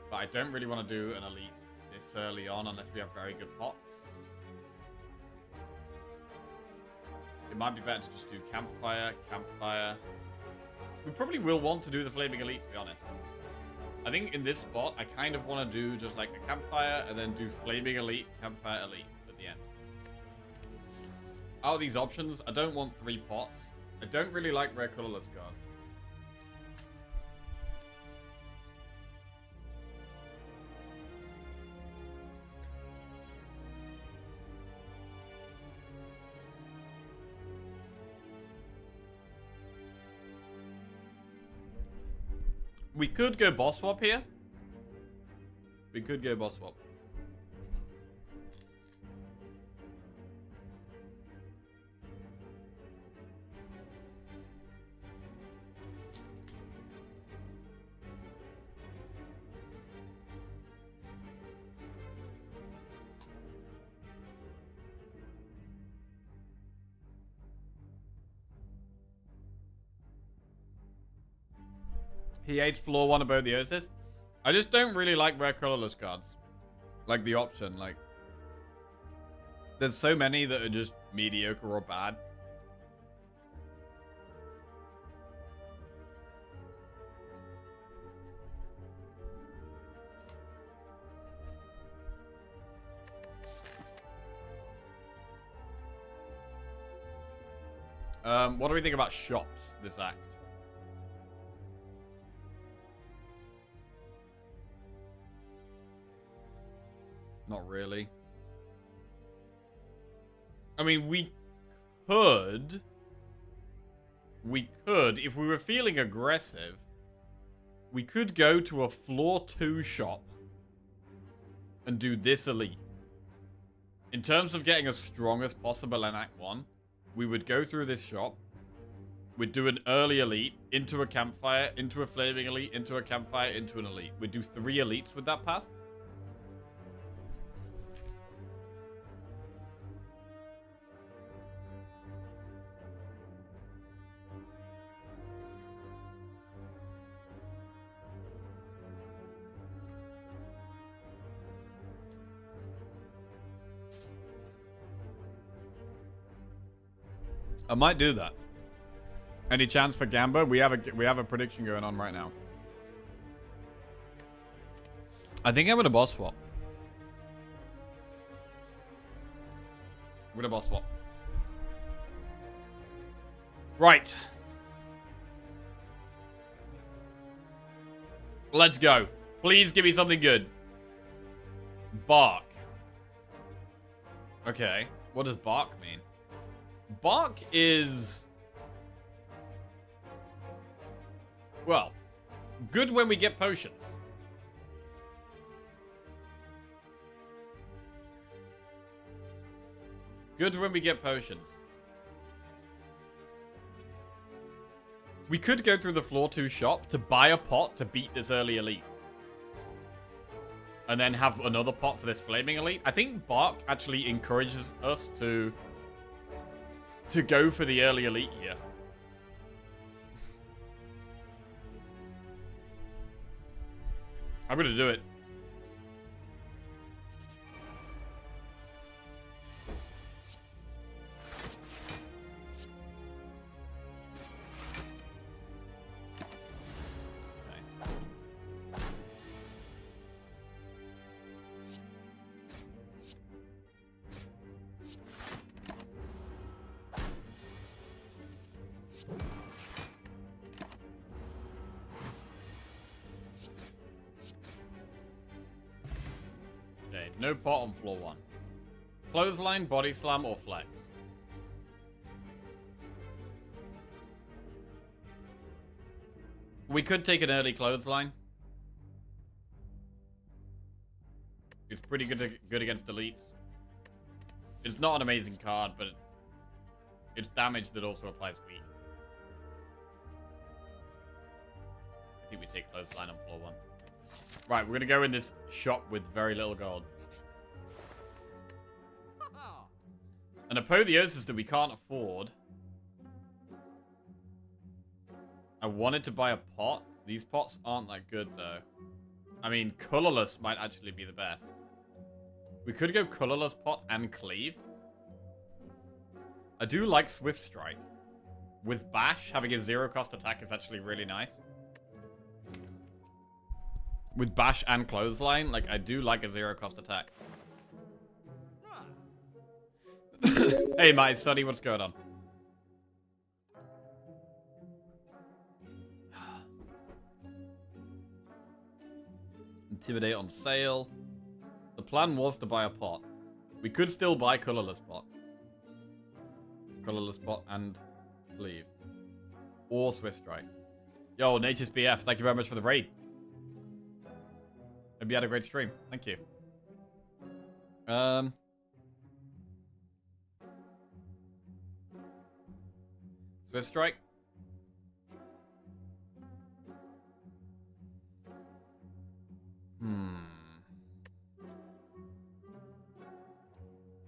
But I don't really want to do an Elite this early on unless we have very good pots. It might be better to just do Campfire, Campfire. We probably will want to do the Flaming Elite, to be honest. I think in this spot, I kind of want to do just like a Campfire and then do Flaming Elite, Campfire Elite at the end. Out of these options, I don't want 3 pots. I don't really like rare colorless cards. We could go boss swap here. We could go boss swap. He hates floor 1 Apotheosis. I just don't really like rare colorless cards. Like the option, like... There's so many that are just mediocre or bad. What do we think about shops this act? Not really. I mean, we could, if we were feeling aggressive, we could go to a floor 2 shop and do this elite. In terms of getting as strong as possible in Act 1, we would go through this shop, we'd do an early elite, into a campfire, into a flaming elite, into a campfire, into an elite. We'd do 3 elites with that path. I might do that. Any chance for Gamba? We have a prediction going on right now. I think I'm gonna boss swap. We're gonna boss swap. Right. Let's go. Please give me something good. Bark. Okay. What does bark mean? Bark is... well, good when we get potions. Good when we get potions. We could go through the floor 2 shop to buy a pot to beat this early elite. And then have another pot for this flaming elite. I think bark actually encourages us to go for the early elite here. I'm gonna do it. Okay, no pot on floor 1. Clothesline, body slam, or flex. We could take an early clothesline. It's pretty good against elites. It's not an amazing card, but it's damage that also applies weak. I think we take clothesline on floor 1. Right, we're going to go in this shop with very little gold. An apotheosis that we can't afford. I wanted to buy a pot. These pots aren't that good, though. I mean, colorless might actually be the best. We could go colorless pot and cleave. I do like Swift Strike. With Bash, having a 0-cost attack is actually really nice. With Bash and Clothesline, like, I do like a 0-cost attack. Hey, my Sonny, what's going on? Intimidate on sale. The plan was to buy a pot. We could still buy colorless pot. Colorless pot and cleave. Or Swift Strike. Yo, Nature's BF, thank you very much for the raid. Hope you had a great stream. Thank you. Swift Strike.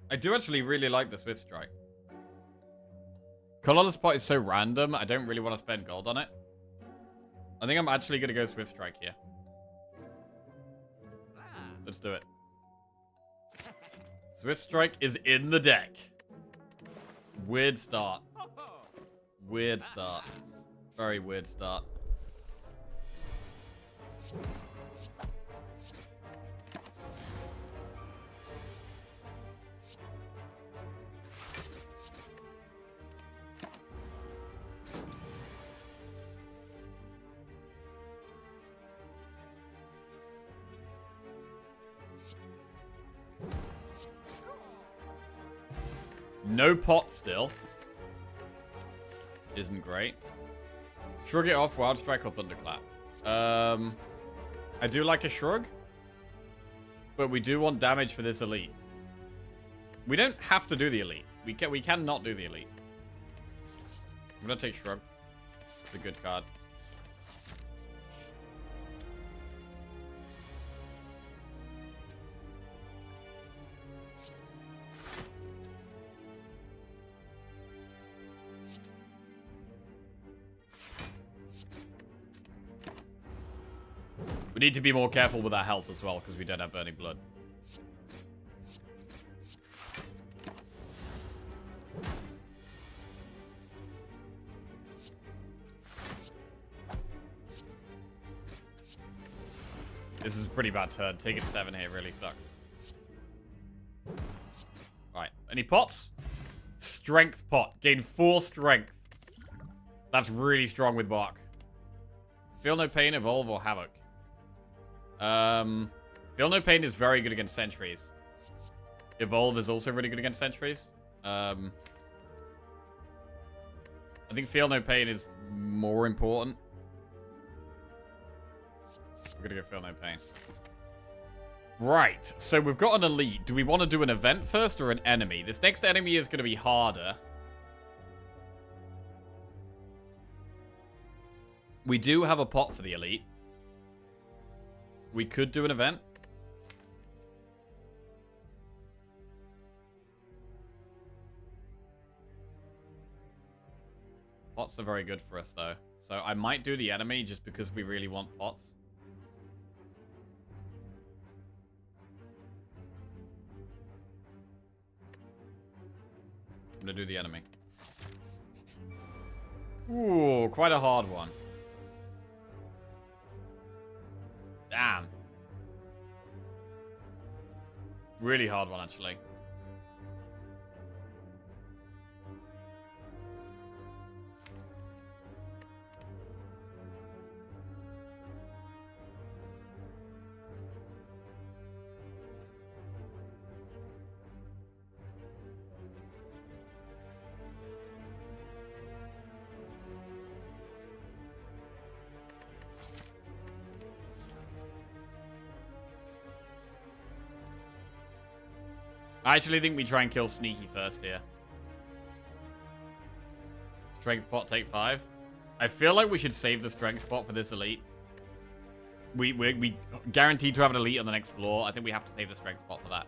I do actually really like the Swift Strike. Colorless pot is so random, I don't really want to spend gold on it. I think I'm actually going to go Swift Strike here. Let's do it. Swift Strike is in the deck. Weird start. Weird start. Very weird start. No pot still. Isn't great. Shrug it off, Wild Strike or Thunderclap. I do like a Shrug. But we do want damage for this elite. We don't have to do the elite. We can not do the elite. I'm gonna take Shrug. It's a good card. We need to be more careful with our health as well, because we don't have Burning Blood. This is a pretty bad turn. Taking 7 here really sucks. Alright, any pots? Strength pot. Gain 4 strength. That's really strong with bark. Feel no pain, evolve, or havoc. Feel no pain is very good against sentries. Evolve is also really good against sentries. I think feel no pain is more important. We're gonna go feel no pain. Right, so we've got an elite. Do we want to do an event first or an enemy? This next enemy is going to be harder. We do have a pot for the elite. We could do an event. Pots are very good for us, though. So I might do the enemy just because we really want pots. I'm gonna do the enemy. Ooh, quite a hard one. Damn. Really hard one, actually. I actually think we try and kill Sneaky first here. Strength pot, take 5. I feel like we should save the strength pot for this elite. We guaranteed to have an elite on the next floor. I think we have to save the strength pot for that.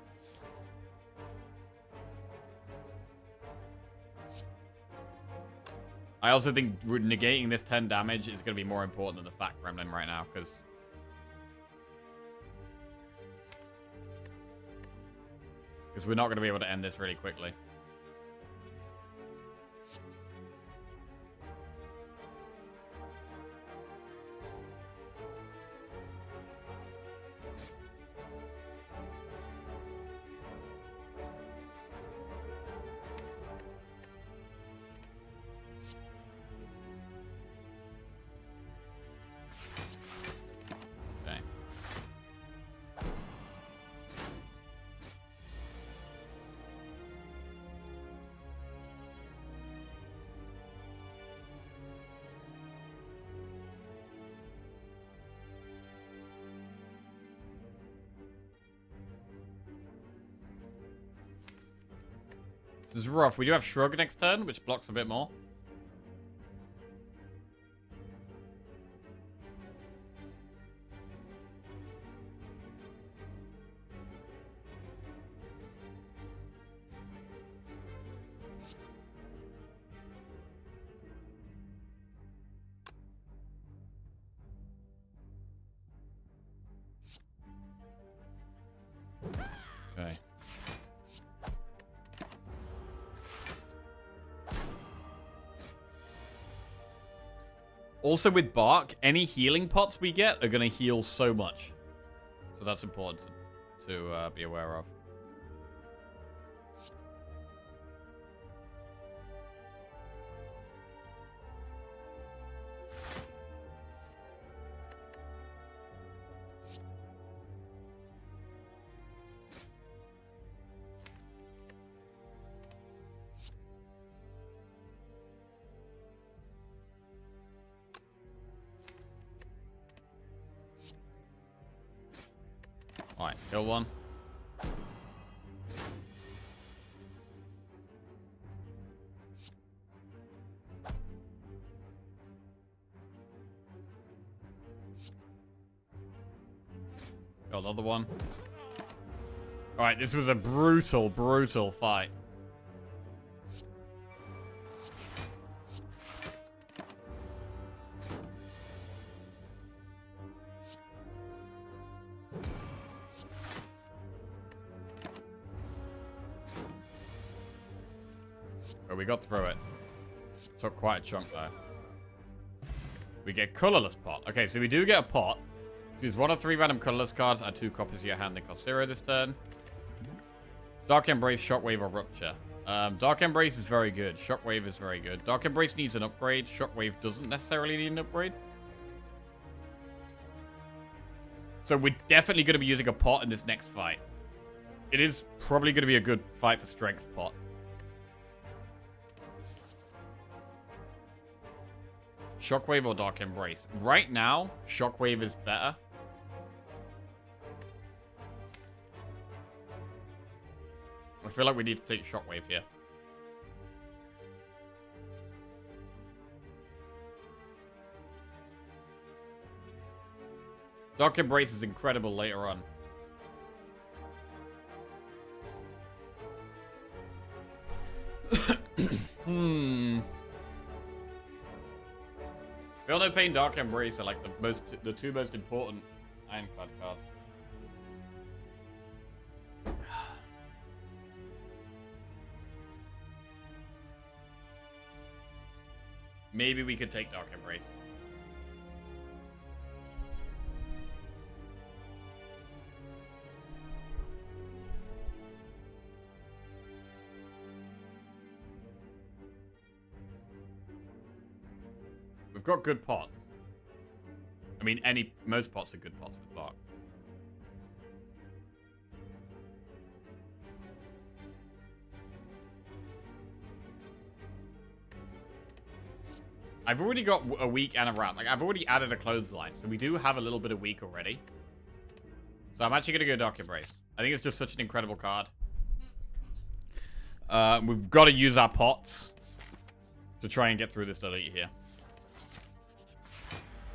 I also think negating this 10 damage is going to be more important than the Fat Gremlin right now, because... we're not going to be able to end this really quickly. This is rough. We do have Shrug next turn, which blocks a bit more. Okay. Also with Bark, any healing pots we get are going to heal so much. So that's important to be aware of. Alright, kill one. Got another one. Alright, this was a brutal, brutal fight. But we got through it. Took quite a chunk though. We get colorless pot. Okay, so we do get a pot. Choose 1 of 3 random colorless cards. Add 2 copies to your hand and cost 0 this turn. Dark Embrace, Shockwave, or Rupture. Dark Embrace is very good. Shockwave is very good. Dark Embrace needs an upgrade. Shockwave doesn't necessarily need an upgrade. So we're definitely going to be using a pot in this next fight. It is probably going to be a good fight for strength pot. Shockwave or Dark Embrace. Right now, Shockwave is better. I feel like we need to take Shockwave here. Dark Embrace is incredible later on. Feel No Pain, Dark Embrace are like the two most important Ironclad cards. Maybe we could take Dark Embrace. We've got good pots. I mean, most pots are good pots with Bark. I've already got a weak and a rat. Like, I've already added a clothesline, so we do have a little bit of weak already. So I'm actually going to go Dark Embrace. I think it's just such an incredible card. We've got to use our pots to try and get through this delete here.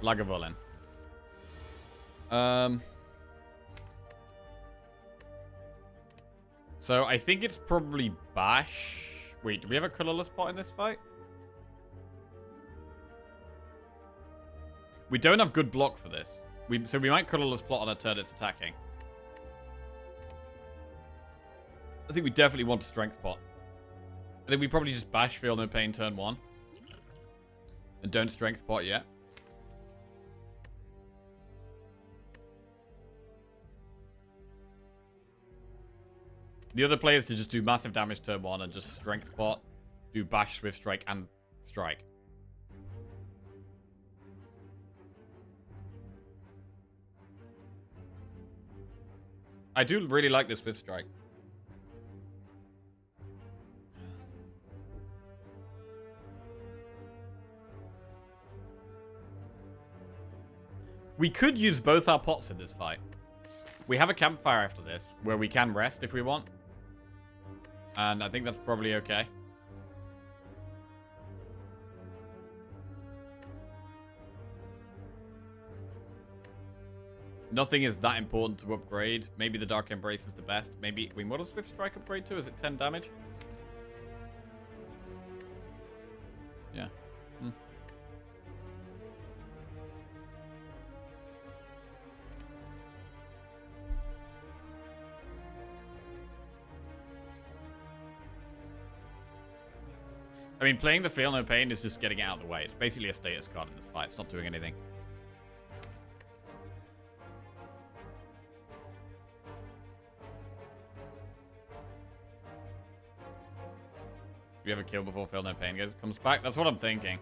Lagavulin. So I think it's probably Bash. Wait, do we have a colorless pot in this fight? We don't have good block for this. So we might colorless plot on a turn it's attacking. I think we definitely want a strength pot. I think we probably just bash Feel No Pain turn 1. And don't strength pot yet. The other play is to just do massive damage turn 1 and just strength pot. Do bash, swift strike, and strike. I do really like this Swift Strike. We could use both our pots in this fight. We have a campfire after this, where we can rest if we want. And I think that's probably okay. Nothing is that important to upgrade. Maybe the Dark Embrace is the best. Maybe... Wait, what does Swift Strike upgrade to? Is it 10 damage? Yeah. I mean, playing the Feel No Pain is just getting it out of the way. It's basically a status card in this fight. It's not doing anything. We have a kill before Feel No Pain comes back. That's what I'm thinking.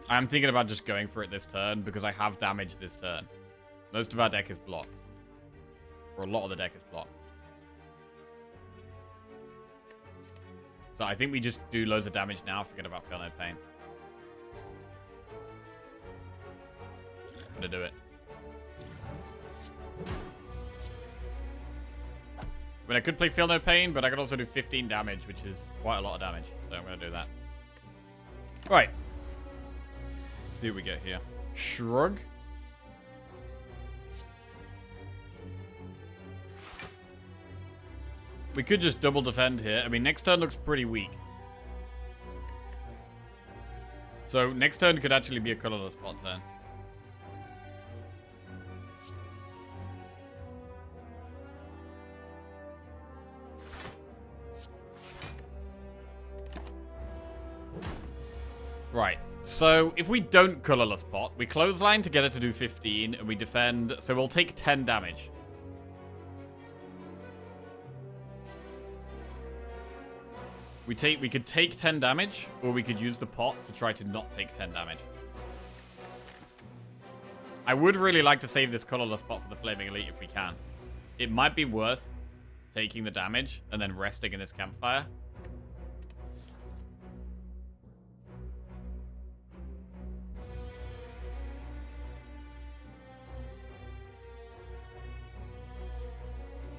I'm thinking about just going for it this turn because I have damage this turn. Most of our deck is blocked. Or a lot of the deck is blocked. So I think we just do loads of damage now. Forget about Feel No Pain. I'm gonna do it. I mean, I could play Feel No Pain, but I could also do 15 damage, which is quite a lot of damage. So I'm going to do that. Right. Let's see what we get here. Shrug. We could just double defend here. I mean, next turn looks pretty weak. So next turn could actually be a colorless spot turn. Right, so if we don't colorless pot, we clothesline to get it to do 15, and we defend, so we'll take 10 damage. We could take 10 damage, or we could use the pot to try to not take 10 damage. I would really like to save this colorless pot for the Flaming Elite if we can. It might be worth taking the damage and then resting in this campfire.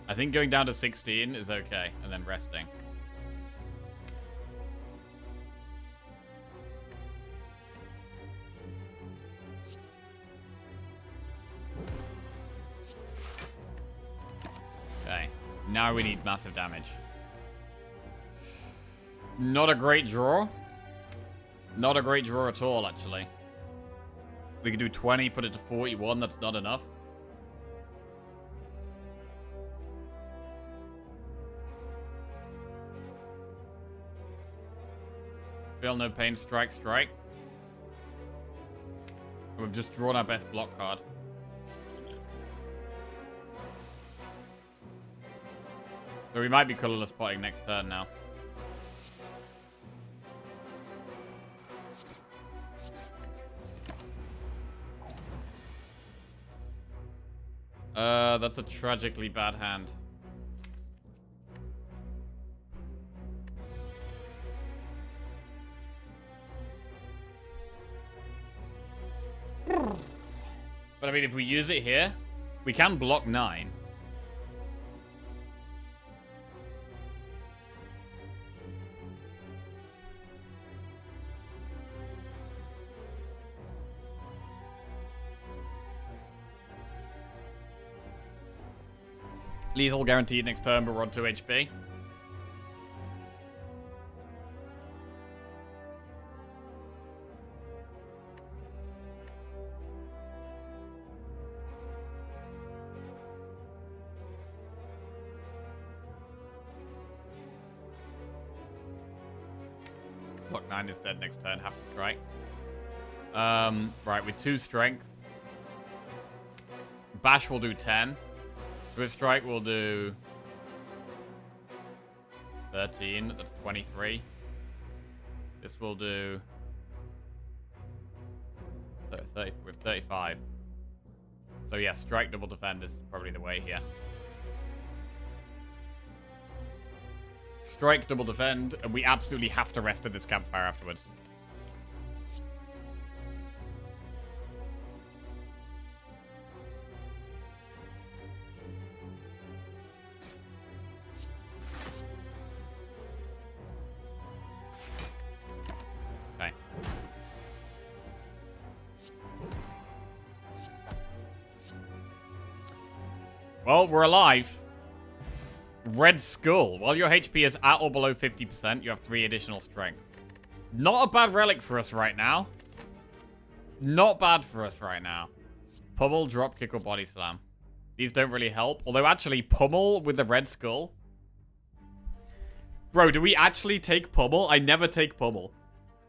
I think going down to 16 is okay, and then resting. Okay, now we need massive damage. Not a great draw. Not a great draw at all, actually. We could do 20, put it to 41, that's not enough. Feel no pain, strike, strike. We've just drawn our best block card. So we might be colorless potting next turn now. That's a tragically bad hand. But I mean, if we use it here, we can block 9. Lethal guaranteed next turn, but we're on 2 HP. Block 9 is dead next turn, have to strike. Right, with 2 strength. Bash will do 10. Swift Strike will do 13. That's 23. This will do 30 with 35. So yeah, Strike double defend is probably the way here. Strike double defend, and we absolutely have to rest at this campfire afterwards. Okay. Well, we're alive. Red Skull. While your HP is at or below 50%, you have 3 additional strength. Not a bad relic for us right now. Not bad for us right now. Pummel, drop kick, or body slam. These don't really help. Although, actually, Pummel with the Red Skull. Bro, do we actually take Pummel? I never take Pummel.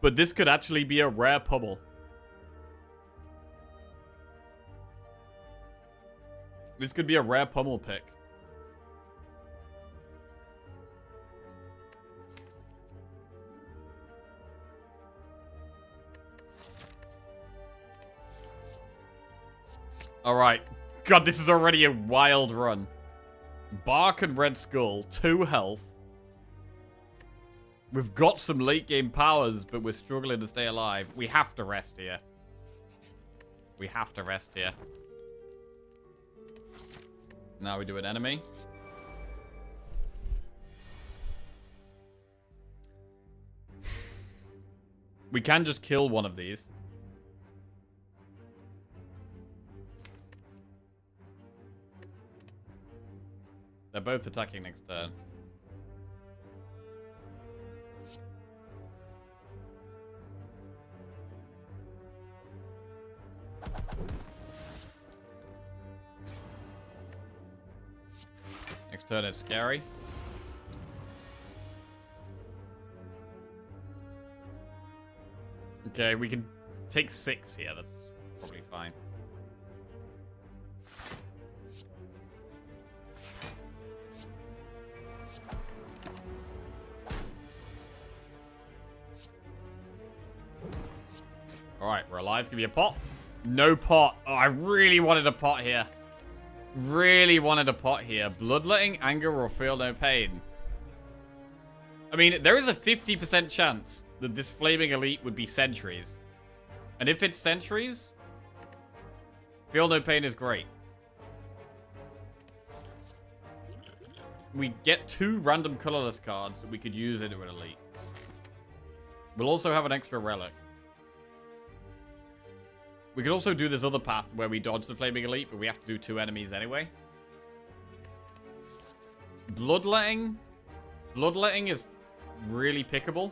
But this could actually be a rare Pummel. This could be a rare Pummel pick. Alright. God, this is already a wild run. Bark and Red Skull, 2 health. We've got some late game powers, but we're struggling to stay alive. We have to rest here. We have to rest here. Now we do an enemy. We can just kill one of these. They're both attacking next turn. Next turn is scary. Okay, we can take 6 here. That's probably fine. Alright, we're alive. Give me a pot. No pot. Oh, I really wanted a pot here. Really wanted a pot here. Bloodletting, anger, or feel no pain. I mean, there is a 50% chance that this flaming elite would be sentries. And if it's sentries, feel no pain is great. We get 2 random colorless cards that we could use into an elite. We'll also have an extra relic. We could also do this other path where we dodge the flaming elite, but we have to do 2 enemies anyway. Bloodletting. Bloodletting is really pickable.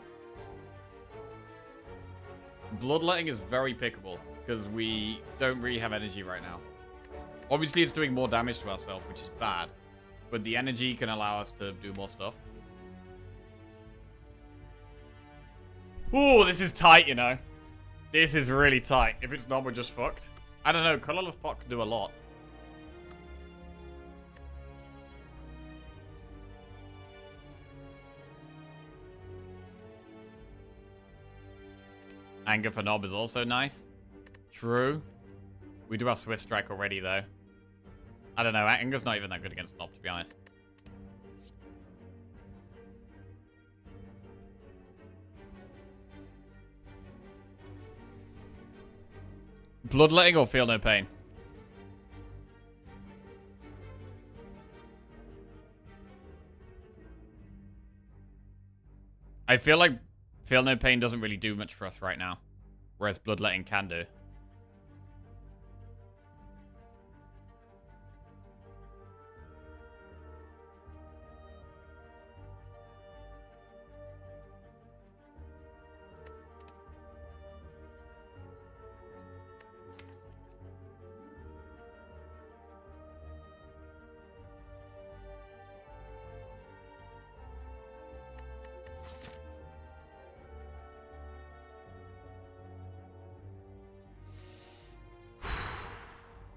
Bloodletting is very pickable because we don't really have energy right now. Obviously, it's doing more damage to ourselves, which is bad. But the energy can allow us to do more stuff. Ooh, this is tight, you know. This is really tight. If it's not, we're just fucked. I don't know. Colorless pot can do a lot. Anger for Nob is also nice. True. We do have Swift Strike already, though. I don't know. Anger's not even that good against Nob, to be honest. Bloodletting or feel no pain? I feel like feel no pain doesn't really do much for us right now. Whereas bloodletting can do.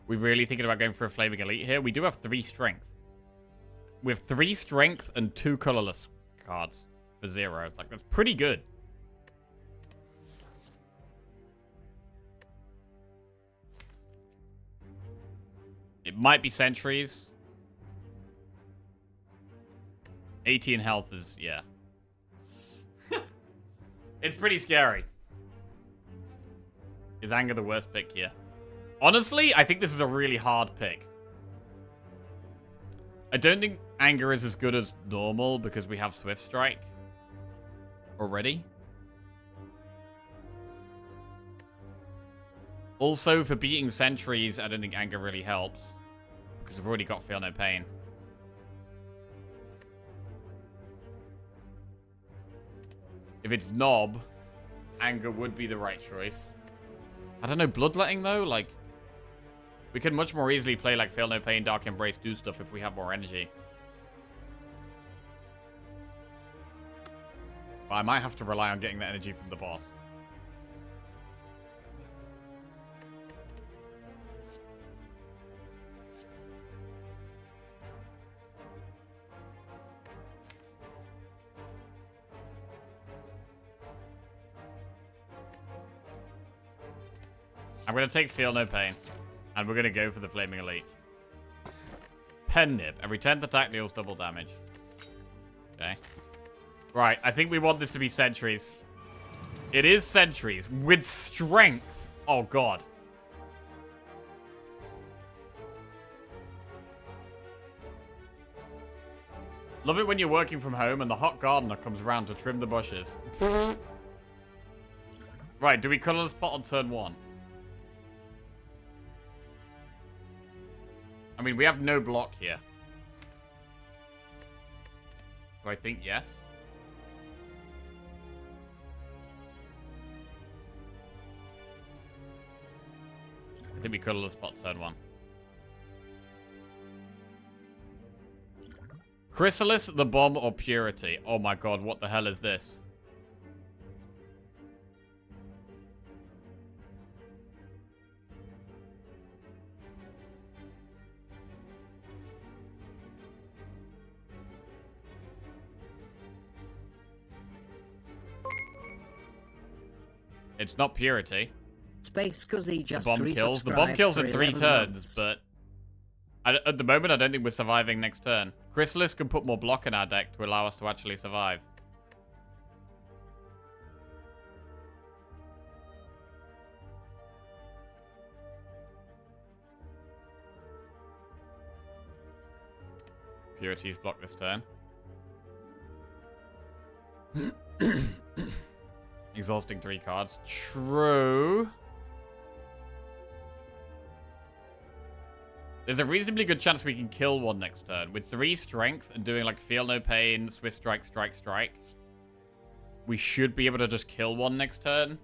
We're really thinking about going for a Flaming Elite here. We do have 3 strength. We have 3 strength and 2 colorless cards for 0. It's like, that's pretty good. It might be sentries. 80 in health is, yeah. It's pretty scary. Is anger the worst pick here? Honestly, I think this is a really hard pick. I don't think anger is as good as normal because we have Swift Strike already. Also, for beating sentries, I don't think anger really helps because we've already got Feel No Pain. If it's Nob, anger would be the right choice. I don't know, Bloodletting though, like... We could much more easily play like Feel No Pain, Dark Embrace, do stuff if we have more energy. But I might have to rely on getting the energy from the boss. I'm going to take Feel No Pain. And we're going to go for the Flaming Elite. Pen Nib. Every 10th attack deals double damage. Okay. Right, I think we want this to be sentries. It is sentries. With strength. Oh, God. Love it when you're working from home and the hot gardener comes around to trim the bushes. Right, do we colorless pot on turn 1? I mean, we have no block here. So I think yes. I think we colorless pot turn 1. Chrysalis, the Bomb, or Purity? Oh my god, what the hell is this? It's not Purity. Space Cuzzy just The bomb kills. The bomb kills in 3 turns, but at the moment I don't think we're surviving next turn. Chrysalis can put more block in our deck to allow us to actually survive. Purity's blocked this turn. Exhausting 3 cards. True. There's a reasonably good chance we can kill one next turn. With 3 strength and doing like Feel No Pain, Swift Strike, Strike, Strike, we should be able to just kill one next turn.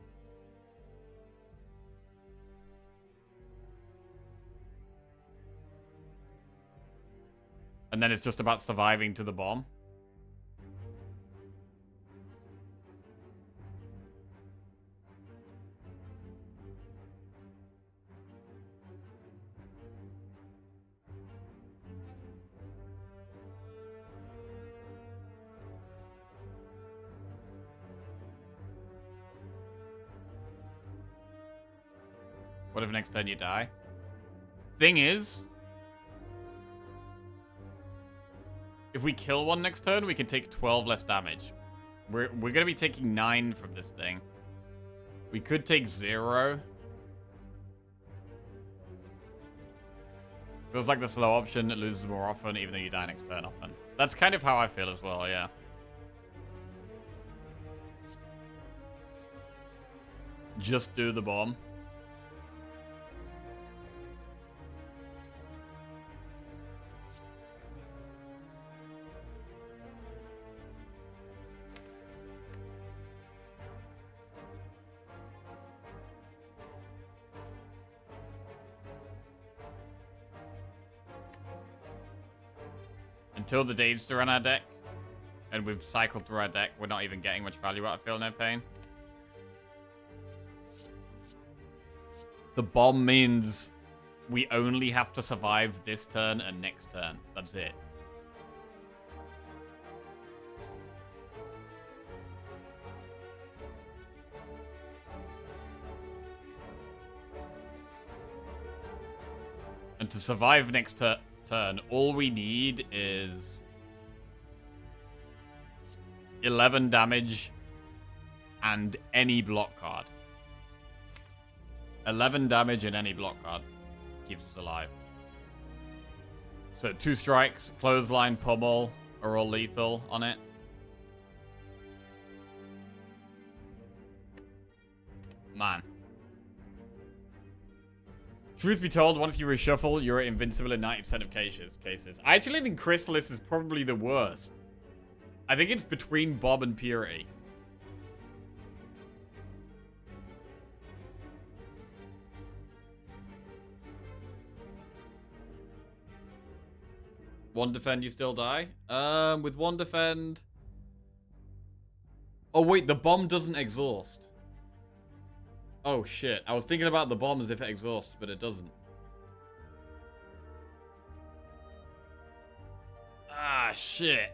And then it's just about surviving to the bomb. What if next turn you die? Thing is, if we kill one next turn, we can take 12 less damage. We're going to be taking 9 from this thing. We could take 0. Feels like the slow option that loses more often, even though you die next turn often. That's kind of how I feel as well, yeah. Just do the bomb. Until the days are on our deck, and we've cycled through our deck, we're not even getting much value out of Feel No Pain. The bomb means we only have to survive this turn and next turn. That's it. And to survive next turn, all we need is 11 damage and any block card. 11 damage and any block card keeps us alive. So 2 strikes, clothesline, pummel are all lethal on it. Man. Truth be told, once you reshuffle, you're invincible in 90% of cases. I actually think Chrysalis is probably the worst. I think it's between Bob and Purity. One defend, you still die? With one defend... Oh wait, the bomb doesn't exhaust. Oh shit, I was thinking about the bomb as if it exhausts, but it doesn't. Ah, shit.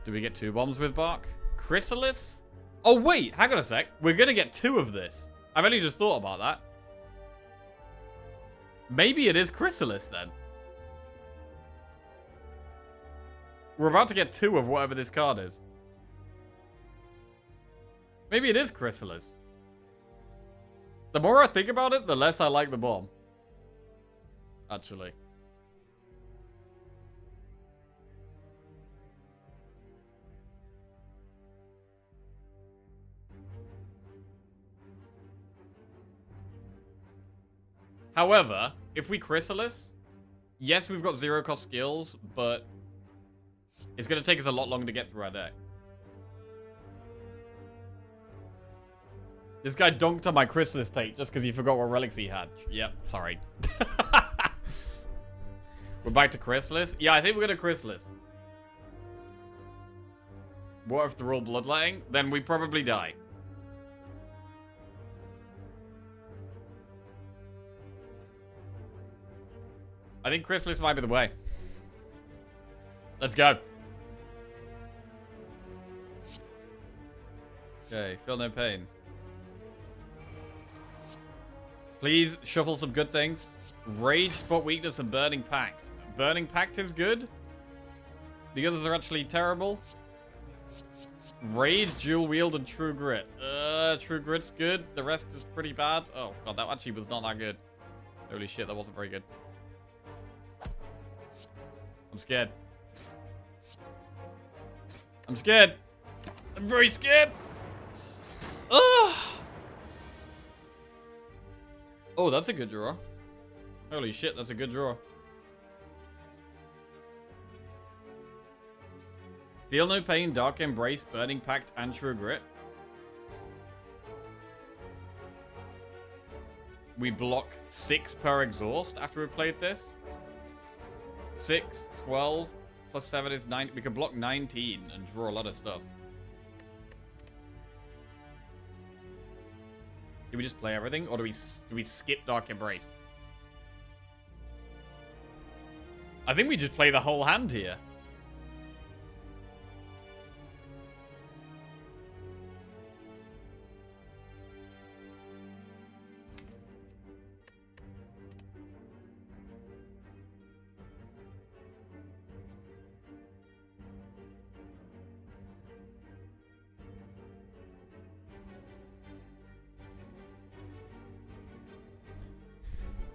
Do we get 2 bombs with Bark? Chrysalis? Oh wait, hang on a sec. We're gonna get 2 of this. I've only just thought about that. Maybe it is Chrysalis then. We're about to get 2 of whatever this card is. Maybe it is Chrysalis. The more I think about it, the less I like the bomb. Actually. However, if we Chrysalis, yes, we've got 0 cost skills, but it's going to take us a lot longer to get through our deck. This guy dunked on my Chrysalis take just because he forgot what relics he had. Yep, sorry. We're back to Chrysalis? Yeah, I think we're going to Chrysalis. What if they're all bloodletting? Then we probably die. I think Chrysalis might be the way. Let's go. Okay, feel no pain. Please shuffle some good things. Rage, Spot Weakness, and Burning Pact. Burning Pact is good. The others are actually terrible. Rage, Dual Wield, and True Grit. True Grit's good. The rest is pretty bad. Oh, God, that actually was not that good. Holy shit, that wasn't very good. I'm scared. I'm scared. I'm very scared. Ugh. Oh, that's a good draw. Holy shit, that's a good draw. Feel No Pain, Dark Embrace, Burning Pact, and True Grit. We block 6 per exhaust after we played this. 6, 12, plus 7 is 9. We can block 19 and draw a lot of stuff. Do we just play everything, or do we skip Dark Embrace? I think we just play the whole hand here.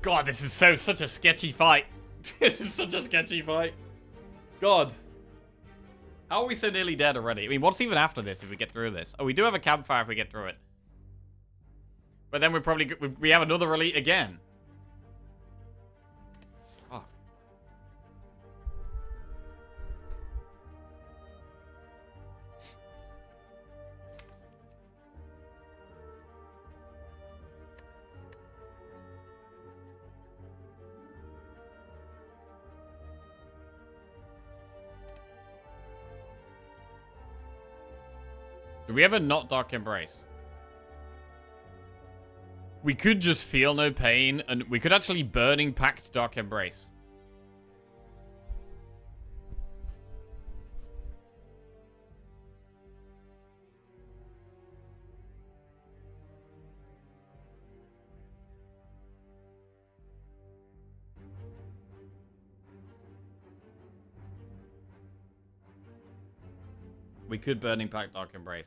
God, this is such a sketchy fight. This is such a sketchy fight. God. How are we so nearly dead already? I mean, what's even after this if we get through this? Oh, we do have a campfire if we get through it. But then we have another elite again. Fuck. Do we ever not Dark Embrace? We could just Feel No Pain, and we could actually Burning Pact Dark Embrace. We could Burning Pact Dark Embrace.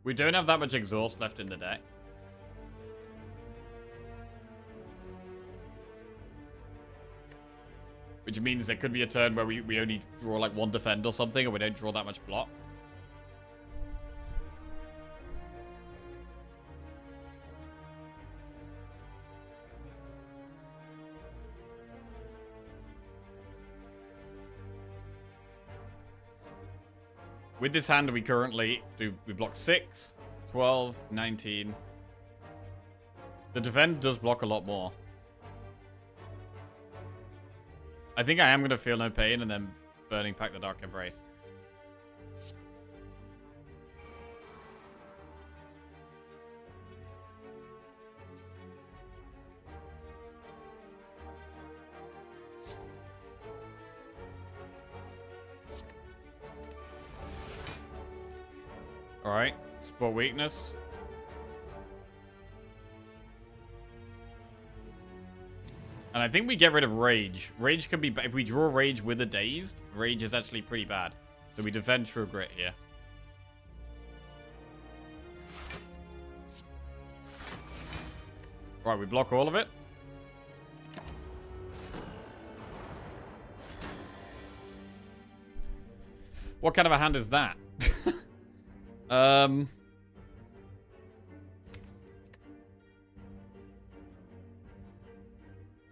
We don't have that much exhaust left in the deck. Which means there could be a turn where we only draw like 1 defend or something, or we don't draw that much block. With this hand, we currently we block 6, 12, 19. The defend does block a lot more. I think I am going to Feel No Pain and then Burning Pact the Dark Embrace. Alright, Spot Weakness. And I think we get rid of Rage. Rage can be... If we draw Rage with a Dazed, Rage is actually pretty bad. So we defend True Grit here. Right, we block all of it. What kind of a hand is that?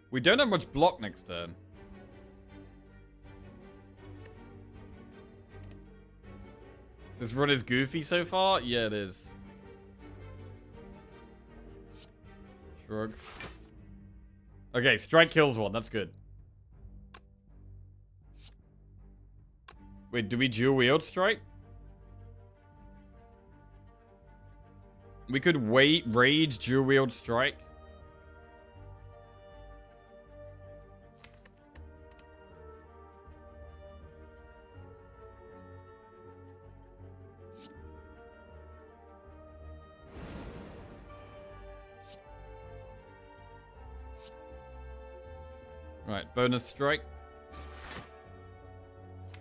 We don't have much block next turn. This run is goofy so far? Yeah, it is. Shrug. Okay, strike kills one. That's good. Wait, do we dual wield strike? We could wait, rage, dual wield strike. Right, bonus strike.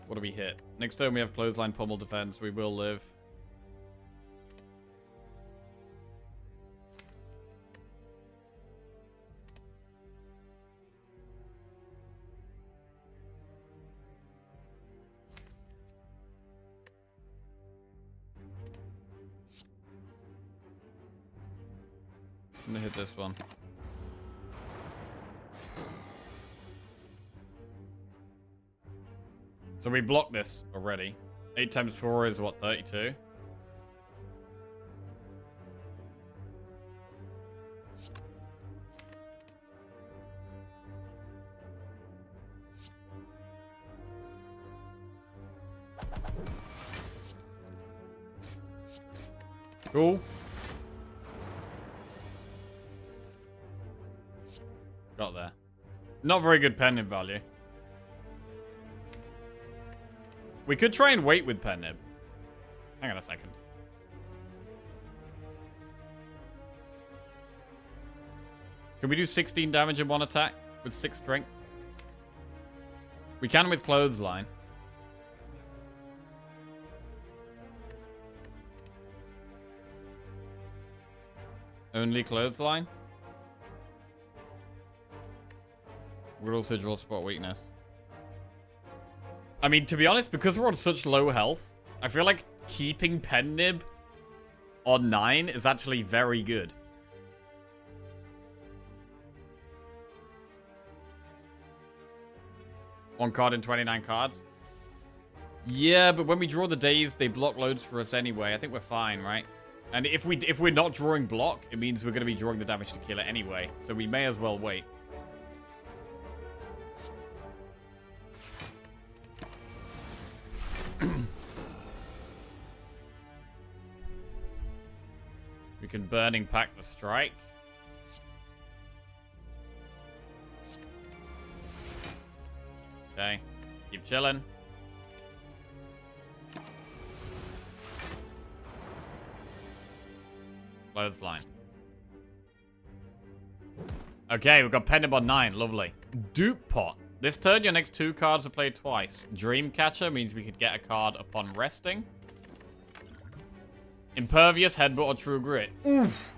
What do we hit? Next turn we have clothesline, pummel defense. We will live. I'm gonna hit this one. So we blocked this already. 8 times 4 is what, 32? Cool. Got there. Not very good pen nib value. We could try and wait with pen nib. Hang on a second. Can we do 16 damage in one attack with 6 strength? We can with clothesline. Only clothesline? We'll also draw spot weakness. I mean, to be honest, because we're on such low health, I feel like keeping pen nib on 9 is actually very good. One card in 29 cards. Yeah, but when we draw the days, they block loads for us anyway. I think we're fine, right? And if we're not drawing block, it means we're going to be drawing the damage to kill it anyway. So we may as well wait. We can Burning Pack the strike. Okay. Keep chilling. Clothesline. Okay, we've got pen nib on 9. Lovely. Dupe Pot. This turn, your next 2 cards are played twice. Dreamcatcher means we could get a card upon resting. Impervious, Headbutt, or True Grit. Oof.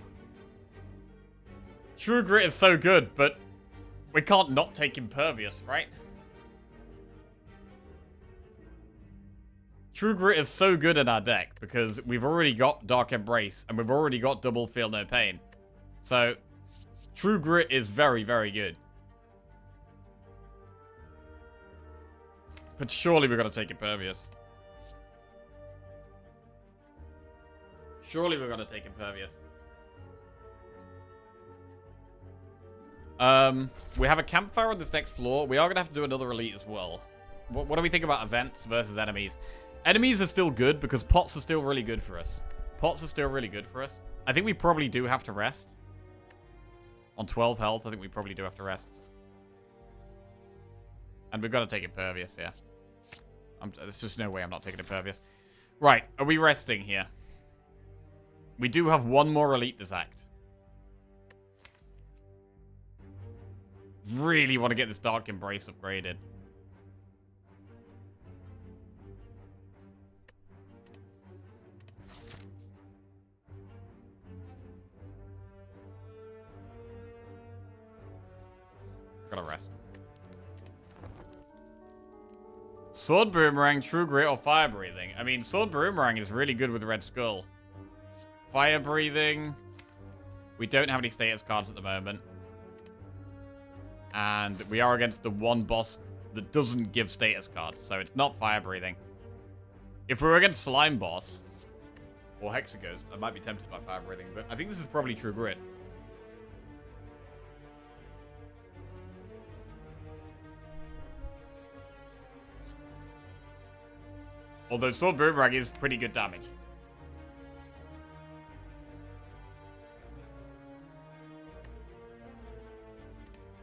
True Grit is so good, but we can't not take Impervious, right? True Grit is so good in our deck because we've already got Dark Embrace and we've already got Double Feel No Pain. So, True Grit is very, very good. But surely we're going to take Impervious. Surely we're going to take Impervious. We have a campfire on this next floor. We are going to have to do another elite as well. What do we think about events versus enemies? Enemies are still good because pots are still really good for us. Pots are still really good for us. I think we probably do have to rest. On 12 health, I think we probably do have to rest. And we've got to take Impervious, yeah. There's just no way I'm not taking Impervious. Right, are we resting here? We do have one more elite this act. Really want to get this Dark Embrace upgraded. Gotta rest. Sword Boomerang, True Grit, or Fire Breathing? I mean, Sword Boomerang is really good with Red Skull. Fire Breathing. We don't have any status cards at the moment. And we are against the one boss that doesn't give status cards. So it's not Fire Breathing. If we were against Slime Boss or Hexaghost, I might be tempted by Fire Breathing. But I think this is probably True Grit. Although Sword Boomerang is pretty good damage.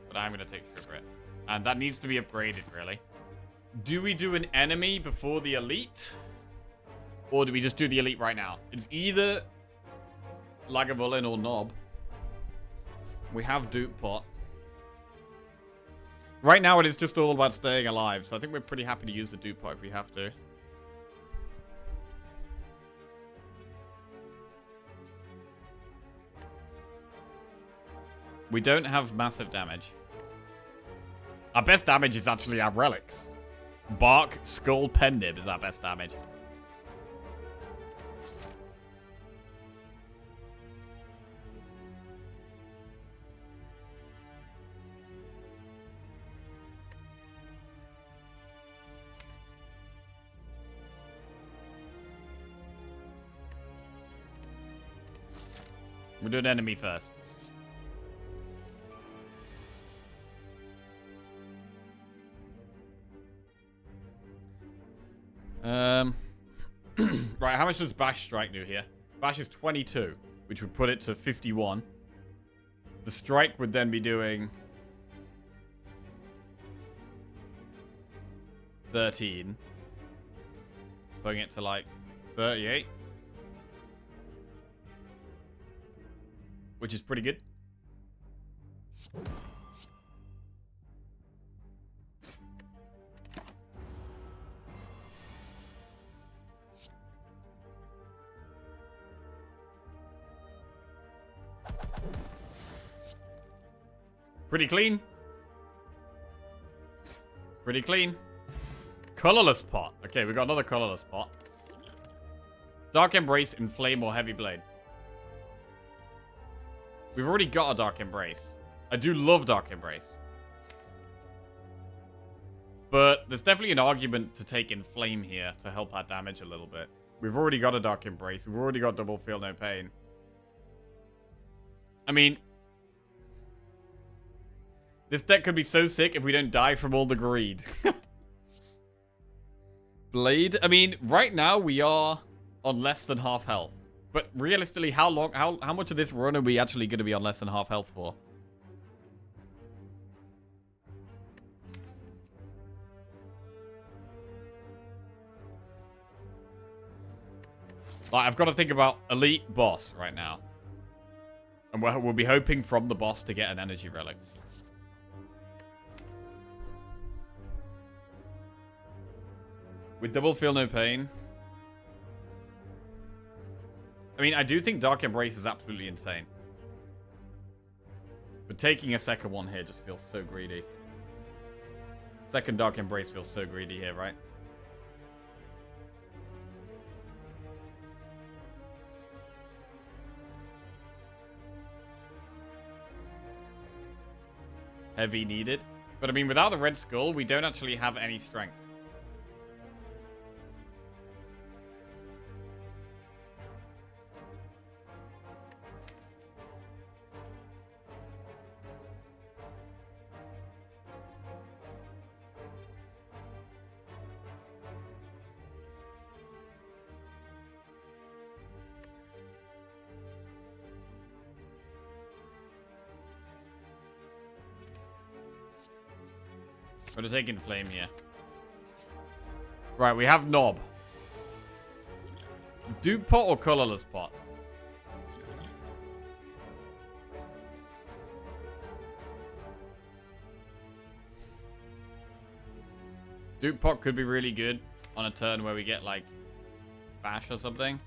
But I'm going to take Sugar It. And that needs to be upgraded, really. Do we do an enemy before the elite? Or do we just do the elite right now? It's either Lagavulin or Knob. We have Dupe Pot. Right now, it is just all about staying alive. So I think we're pretty happy to use the Dupe Pot if we have to. We don't have massive damage. Our best damage is actually our relics. Bark, Skull, Pendib is our best damage. We'll do an enemy first. Right, how much does Bash Strike do here? Bash is 22, which would put it to 51. The Strike would then be doing 13. Putting it to like 38. Which is pretty good. Pretty clean. Pretty clean. Colorless pot. Okay, we got another colorless pot. Dark Embrace, Inflame, or Heavy Blade. We've already got a Dark Embrace. I do love Dark Embrace. But there's definitely an argument to take Inflame here to help our damage a little bit. We've already got a Dark Embrace. We've already got Double Feel No Pain. I mean, this deck could be so sick if we don't die from all the greed. Blade. I mean, right now we are on less than half health. But realistically, how much of this run are we actually going to be on less than half health for? Like, I've got to think about elite boss right now. And we'll be hoping from the boss to get an energy relic. With Double Feel No Pain. I mean, I do think Dark Embrace is absolutely insane. But taking a second one here just feels so greedy. Second Dark Embrace feels so greedy here, right? Heavy needed. But I mean, without the Red Skull, we don't actually have any strength. We're going to take Inflame here. Right, we have Knob. Dupe Pot or Colorless Pot? Dupe Pot could be really good on a turn where we get, like, Bash or something.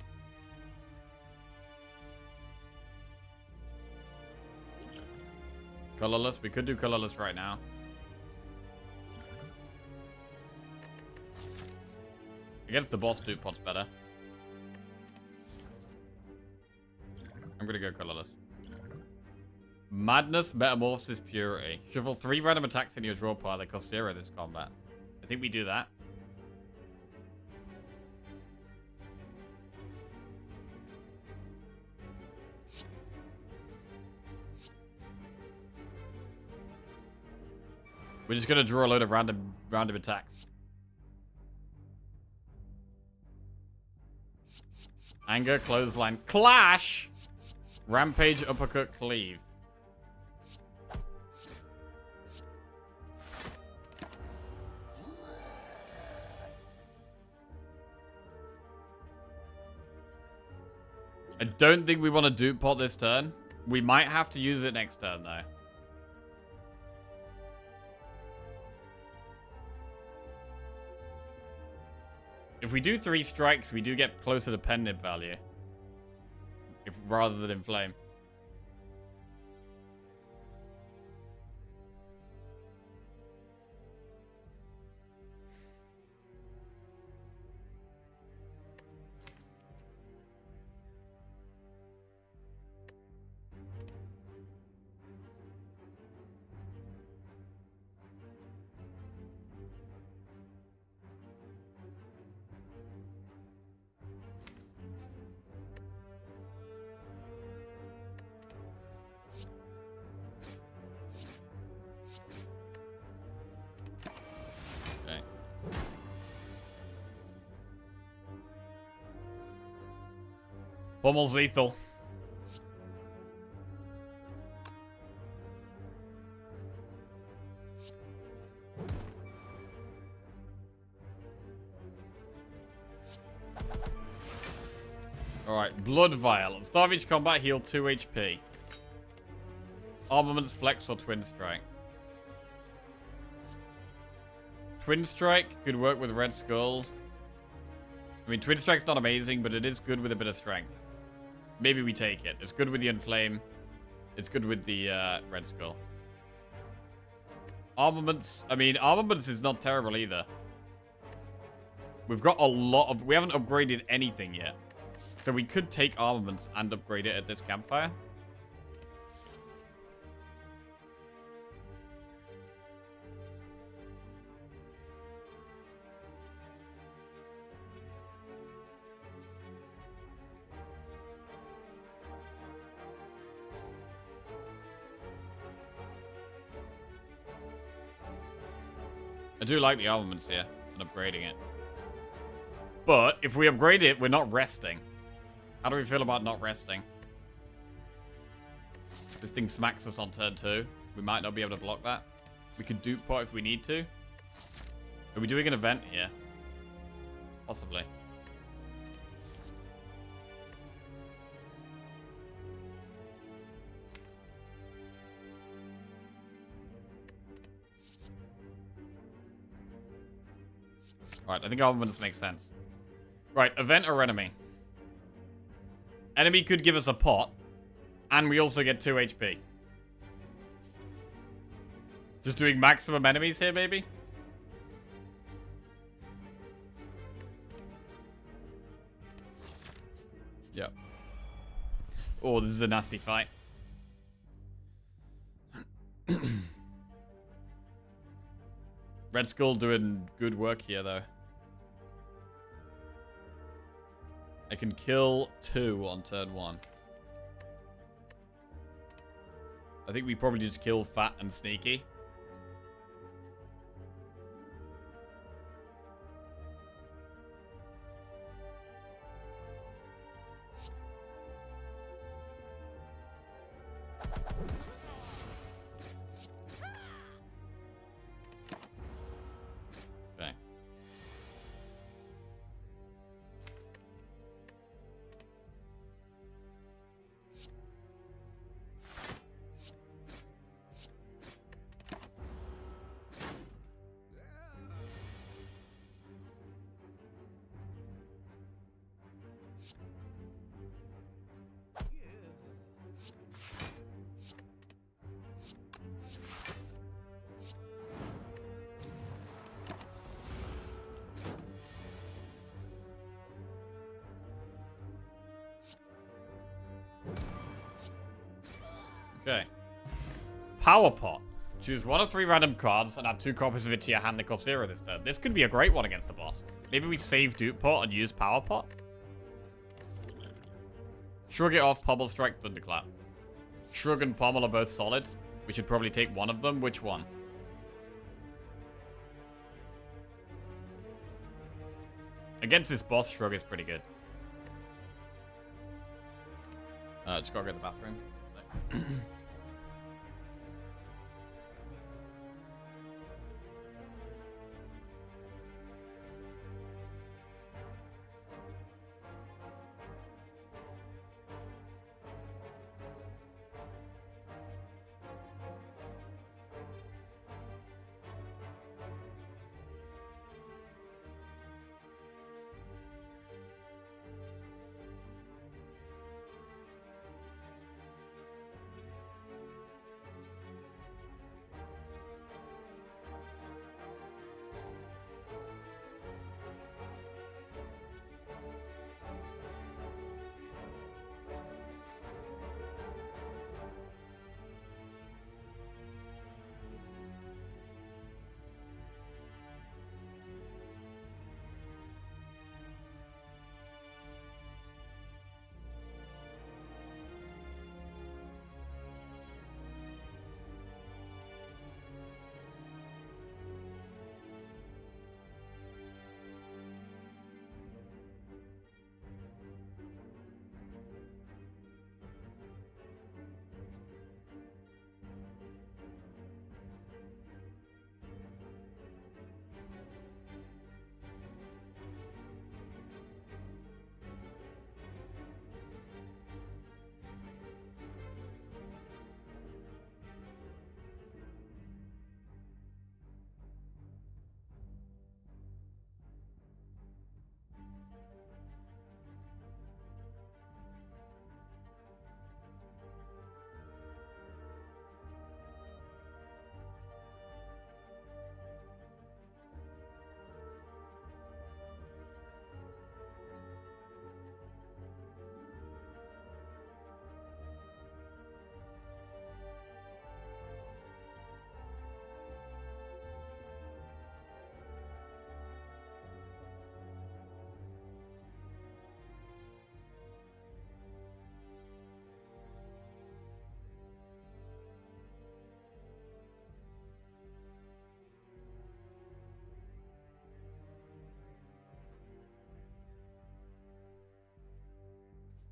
Colorless. We could do Colorless right now. Against the boss, Dupe Pot's better. I'm gonna go Colorless. Madness, Metamorphosis, Purity. Shuffle 3 random attacks in your draw pile that cost 0 this combat. I think we do that. We're just gonna draw a load of random attacks. Anger, clothesline, clash. Rampage, uppercut, cleave. I don't think we want to dupe pot this turn. We might have to use it next turn, though. If we do 3 strikes, we do get closer to pen nib value. Rather than inflame. Pommel's lethal. Alright, Blood Vial. At the start of each combat, heal 2 HP. Armaments, Flex, or Twin Strike. Twin Strike could work with Red Skull. I mean, Twin Strike's not amazing, but it is good with a bit of strength. Maybe we take it. It's good with the Inflame. It's good with the Red Skull. Armaments. I mean, Armaments is not terrible either. We've got a lot of... We haven't upgraded anything yet. So we could take Armaments and upgrade it at this campfire. I do like the armaments here and upgrading it. But if we upgrade it, we're not resting. How do we feel about not resting? This thing smacks us on turn 2. We might not be able to block that. We could dupe pot if we need to. Are we doing an event here? Possibly. Right, I think armaments makes sense. Right, event or enemy? Enemy could give us a pot, and we also get 2 HP. Just doing maximum enemies here, maybe? Yep. Oh, this is a nasty fight. Red Skull doing good work here, though. I can kill 2 on turn 1. I think we probably just kill Fat and Sneaky. Okay. Power Pot. Choose 1 of 3 random cards and add 2 copies of it to your hand that cost 0 this turn. This could be a great one against the boss. Maybe we save Dupe Pot and use Power Pot. Shrug it off, Pommel Strike, Thunderclap. Shrug and Pommel are both solid. We should probably take one of them. Which one? Against this boss, Shrug is pretty good. Just gotta go to the bathroom. So.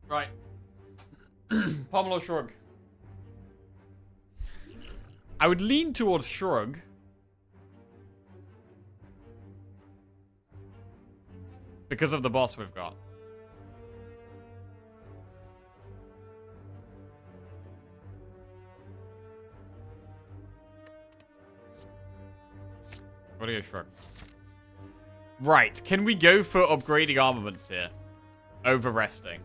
Right. Pommel or Shrug? I would lean towards Shrug. Because of the boss we've got. What do you Shrug? Right. Can we go for upgrading armaments here? Over resting.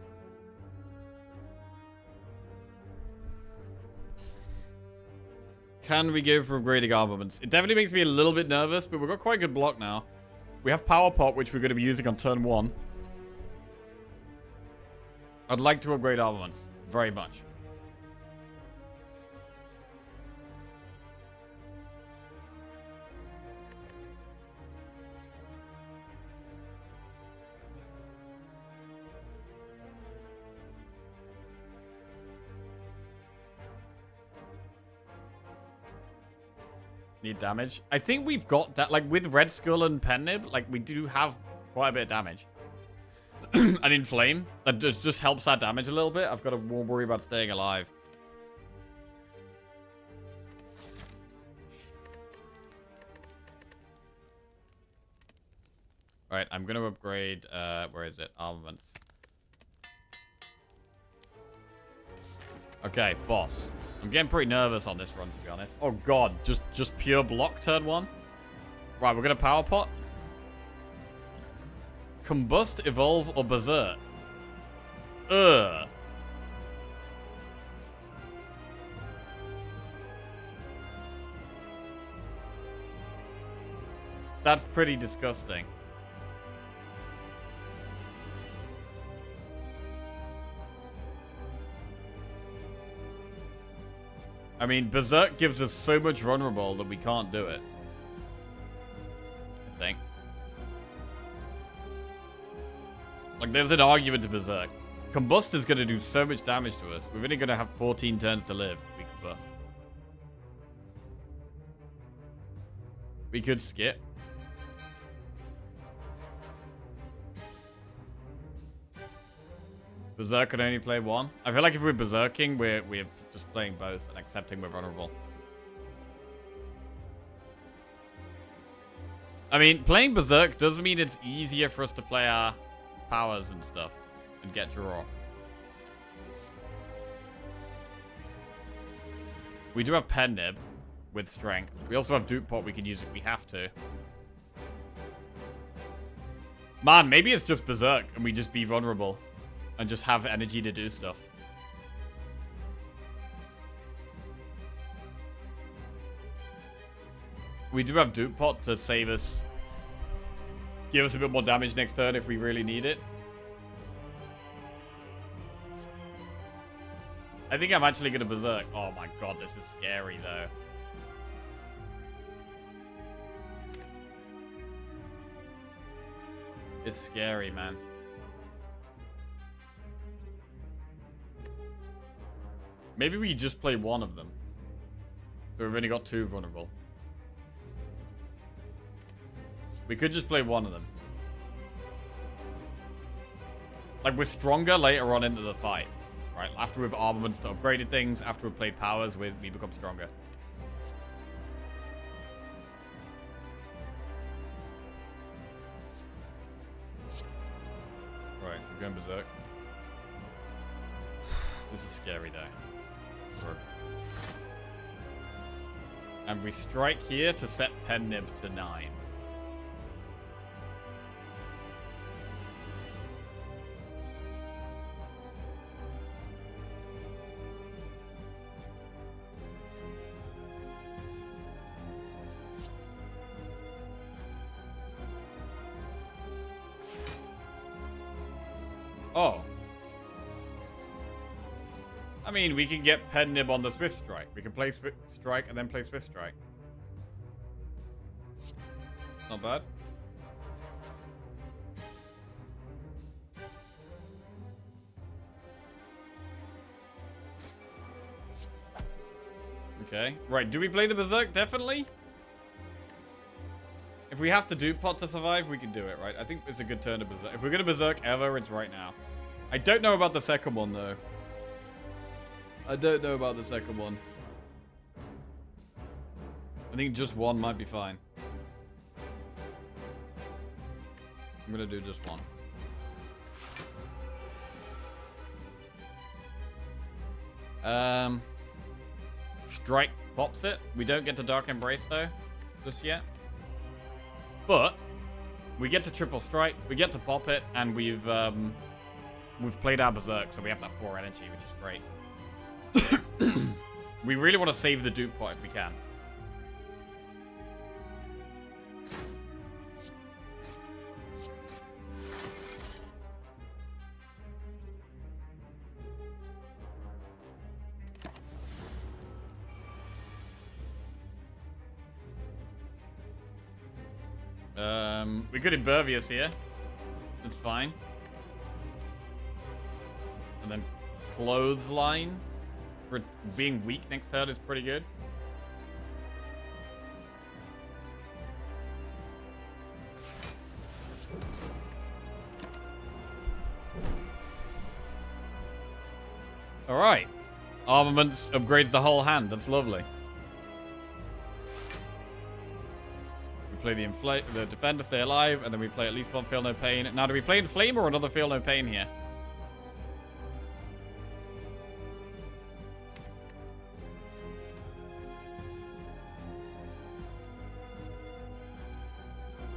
Can we go for upgrading armaments? It definitely makes me a little bit nervous, but we've got quite a good block now. We have Power Pot, which we're going to be using on turn 1. I'd like to upgrade armaments. Very much. Need damage. I think we've got that, like, with Red Skull and Pennib, like, we do have quite a bit of damage. And in Flame, that just helps our damage a little bit. I've got to worry about staying alive. Alright, I'm going to upgrade, where is it? Armaments. Okay, boss. I'm getting pretty nervous on this run, to be honest. Oh, God. Just pure block turn 1. Right, we're going to Power Pot. Combust, Evolve, or Berserk? Ugh. That's pretty disgusting. I mean, Berserk gives us so much vulnerable that we can't do it. I think. Like, there's an argument to Berserk. Combust is going to do so much damage to us. We're only going to have 14 turns to live if we combust. We could skip. Berserk can only play one. I feel like if we're berserking, we're just playing both and accepting we're vulnerable. I mean, playing berserk does mean it's easier for us to play our powers and stuff and get draw. We do have pen nib with strength. We also have dupe pot we can use if we have to. Man, maybe it's just berserk and we just be vulnerable and just have energy to do stuff. We do have dupe pot to save us, give us a bit more damage next turn if we really need it. I think I'm actually going to berserk. Oh my god, this is scary though. It's scary, man. Maybe we just play one of them. So we've only got 2 vulnerable. We could just play one of them. Like, we're stronger later on into the fight. Right? After we've armaments to upgraded things, after we've played powers, we become stronger. Right, we're going berserk. This is scary, though. And we strike here to set pen nib to 9. Oh. I mean, we can get pen nib on the Swift Strike. We can play Swift Strike and then play Swift Strike. Not bad. Okay. Right, do we play the Berserk? Definitely. If we have to do pot to survive, we can do it, right? I think it's a good turn to Berserk. If we're going to Berserk ever, it's right now. I don't know about the second one, though. I don't know about the second one. I think just one might be fine. I'm going to do just one. Strike pops it. We don't get to Dark Embrace, though, just yet. But we get to triple strike, we get to pop it, and we've played our berserk, so we have that 4 energy, which is great. We really want to save the dupe pot if we can. We could Impervious here. It's fine. And then Clothesline for being weak next turn is pretty good. Alright. Armaments upgrades the whole hand. That's lovely. Play the Defender, stay alive, and then we play at least one Feel No Pain. Now, do we play Inflame or another Feel No Pain here?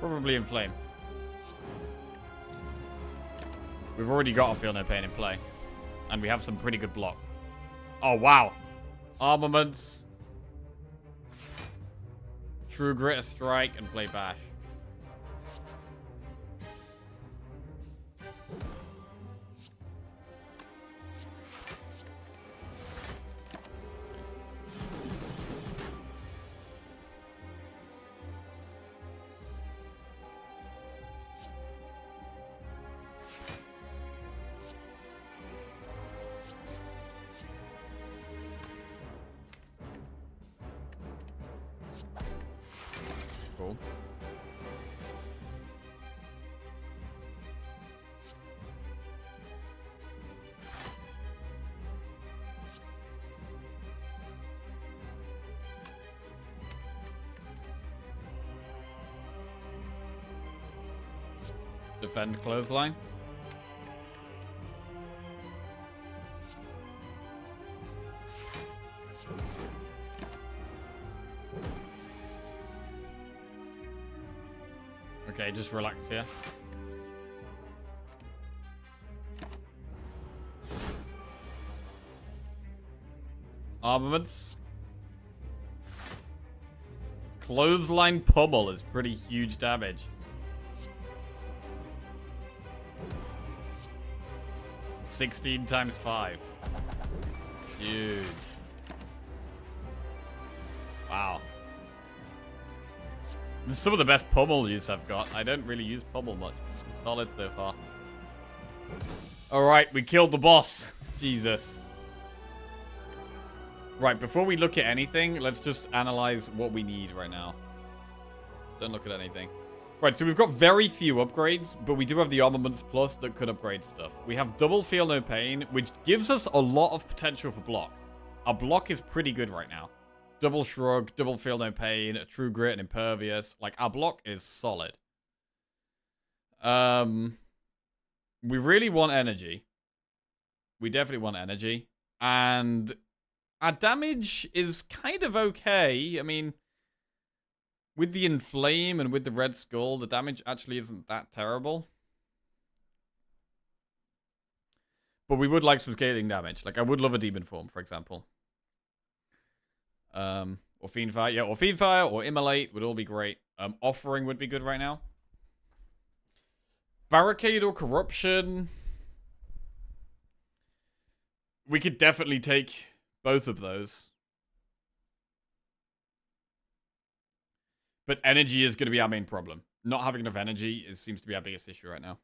Probably Inflame. We've already got a Feel No Pain in play. And we have some pretty good block. Oh, wow. Armaments. True Grit, a strike, and play Bash. Cool. defend clothesline. Okay, just relax here. Armaments. Clothesline pummel is pretty huge damage. $16 times 5. Huge. Wow. This is some of the best pummel use I've got. I don't really use pummel much. It's solid so far. Alright, we killed the boss. Jesus. Right, before we look at anything, let's just analyze what we need right now. Don't look at anything. Right, so we've got very few upgrades, but we do have the Armaments Plus that could upgrade stuff. We have Double Feel No Pain, which gives us a lot of potential for block. Our block is pretty good right now. Double Shrug, Double Feel No Pain, True Grit, and Impervious. Like, our block is solid. We really want energy. We definitely want energy. And our damage is kind of okay. I mean, with the Inflame and with the Red Skull, the damage actually isn't that terrible. But we would like some scaling damage. Like, I would love a Demon Form, for example. Or Fiendfire. Yeah, or Fiendfire or Immolate would all be great. Offering would be good right now. Barricade or Corruption. We could definitely take both of those. But energy is going to be our main problem. Not having enough energy seems to be our biggest issue right now.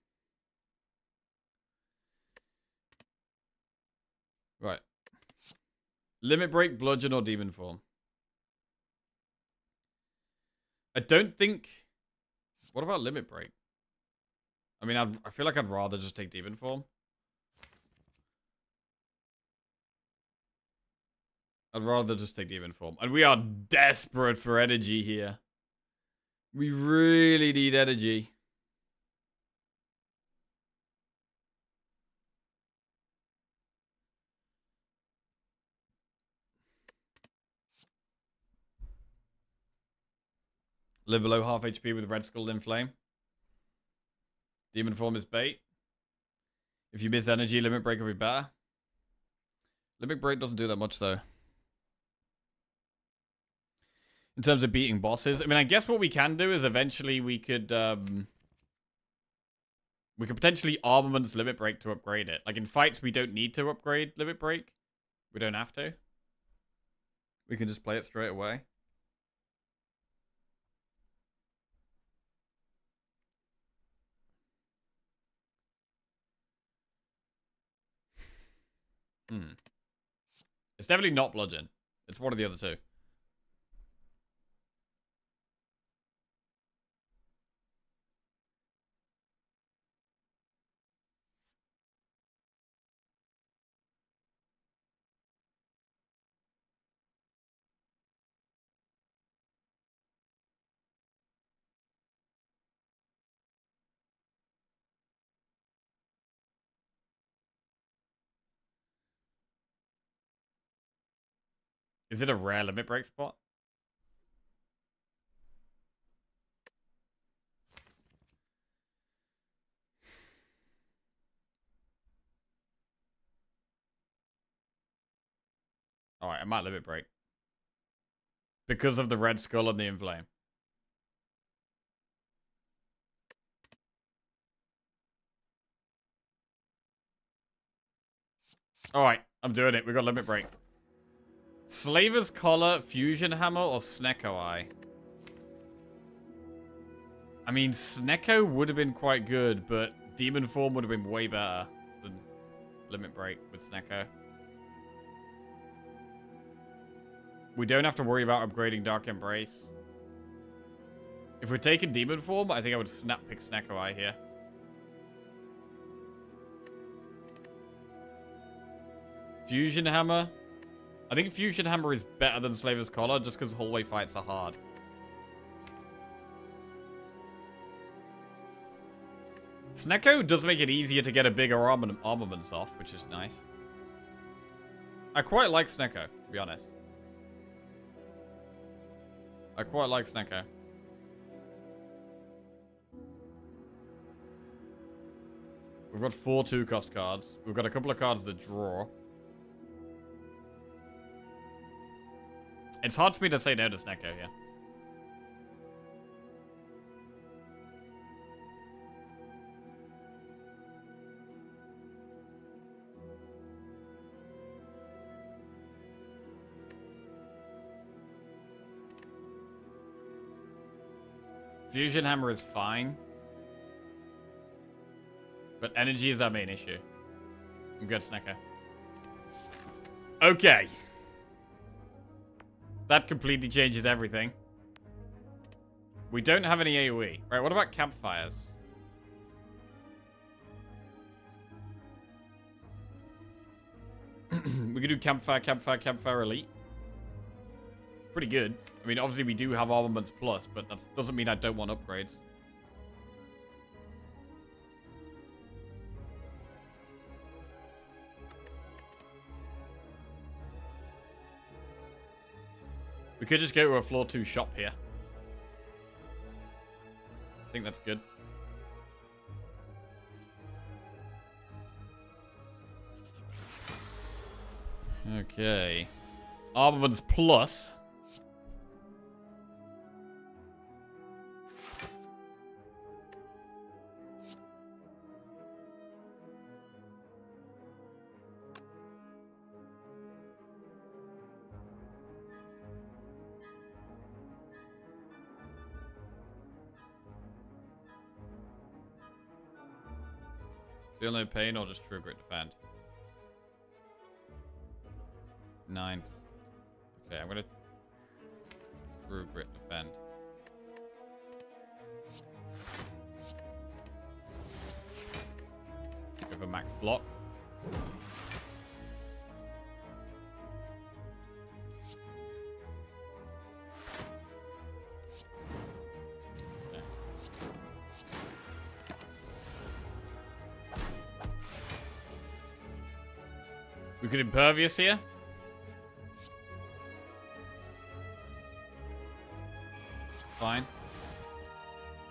Right. Limit Break, Bludgeon, or Demon Form. I don't think... What about Limit Break? I mean, I feel like I'd rather just take Demon Form. I'd rather just take Demon Form. And we are desperate for energy here. We really need energy. Live below half HP with Red Skull Inflame. Demon Form is bait. If you miss energy, Limit Break will be better. Limit Break doesn't do that much, though. In terms of beating bosses. I mean, I guess what we can do is eventually we could potentially Armaments Limit Break to upgrade it. Like, in fights, we don't need to upgrade Limit Break. We don't have to. We can just play it straight away. It's definitely not Bludgeon. It's one of the other two. Is it a rare Limit Break spot? Alright, I might Limit Break. Because of the Red Skull and the Inflame. Alright, I'm doing it. We got Limit Break. Slaver's Collar, Fusion Hammer, or Snecko Eye? I mean, Snecko would have been quite good, but Demon Form would have been way better than Limit Break with Snecko. We don't have to worry about upgrading Dark Embrace. If we're taking Demon Form, I think I would pick Snecko Eye here. Fusion Hammer. I think Fusion Hammer is better than Slaver's Collar just because hallway fights are hard. Snecko does make it easier to get a bigger armaments off, which is nice. I quite like Snecko, to be honest. I quite like Snecko. We've got 4 2-cost cards. We've got a couple of cards that draw. It's hard for me to say no to Snecko here. Fusion Hammer is fine. But energy is our main issue. I'm good, Snecko. Okay. That completely changes everything. We don't have any AoE. Right, what about campfires? We could do campfire elite. Pretty good. I mean, obviously we do have armaments plus, but that doesn't mean I don't want upgrades. We could just go to a floor 2 shop here. I think that's good. Okay. Armaments plus. Feel no pain or just true grit defend? 9. Okay, I'm gonna true grit defend. Go for max block. We could impervious here. Fine.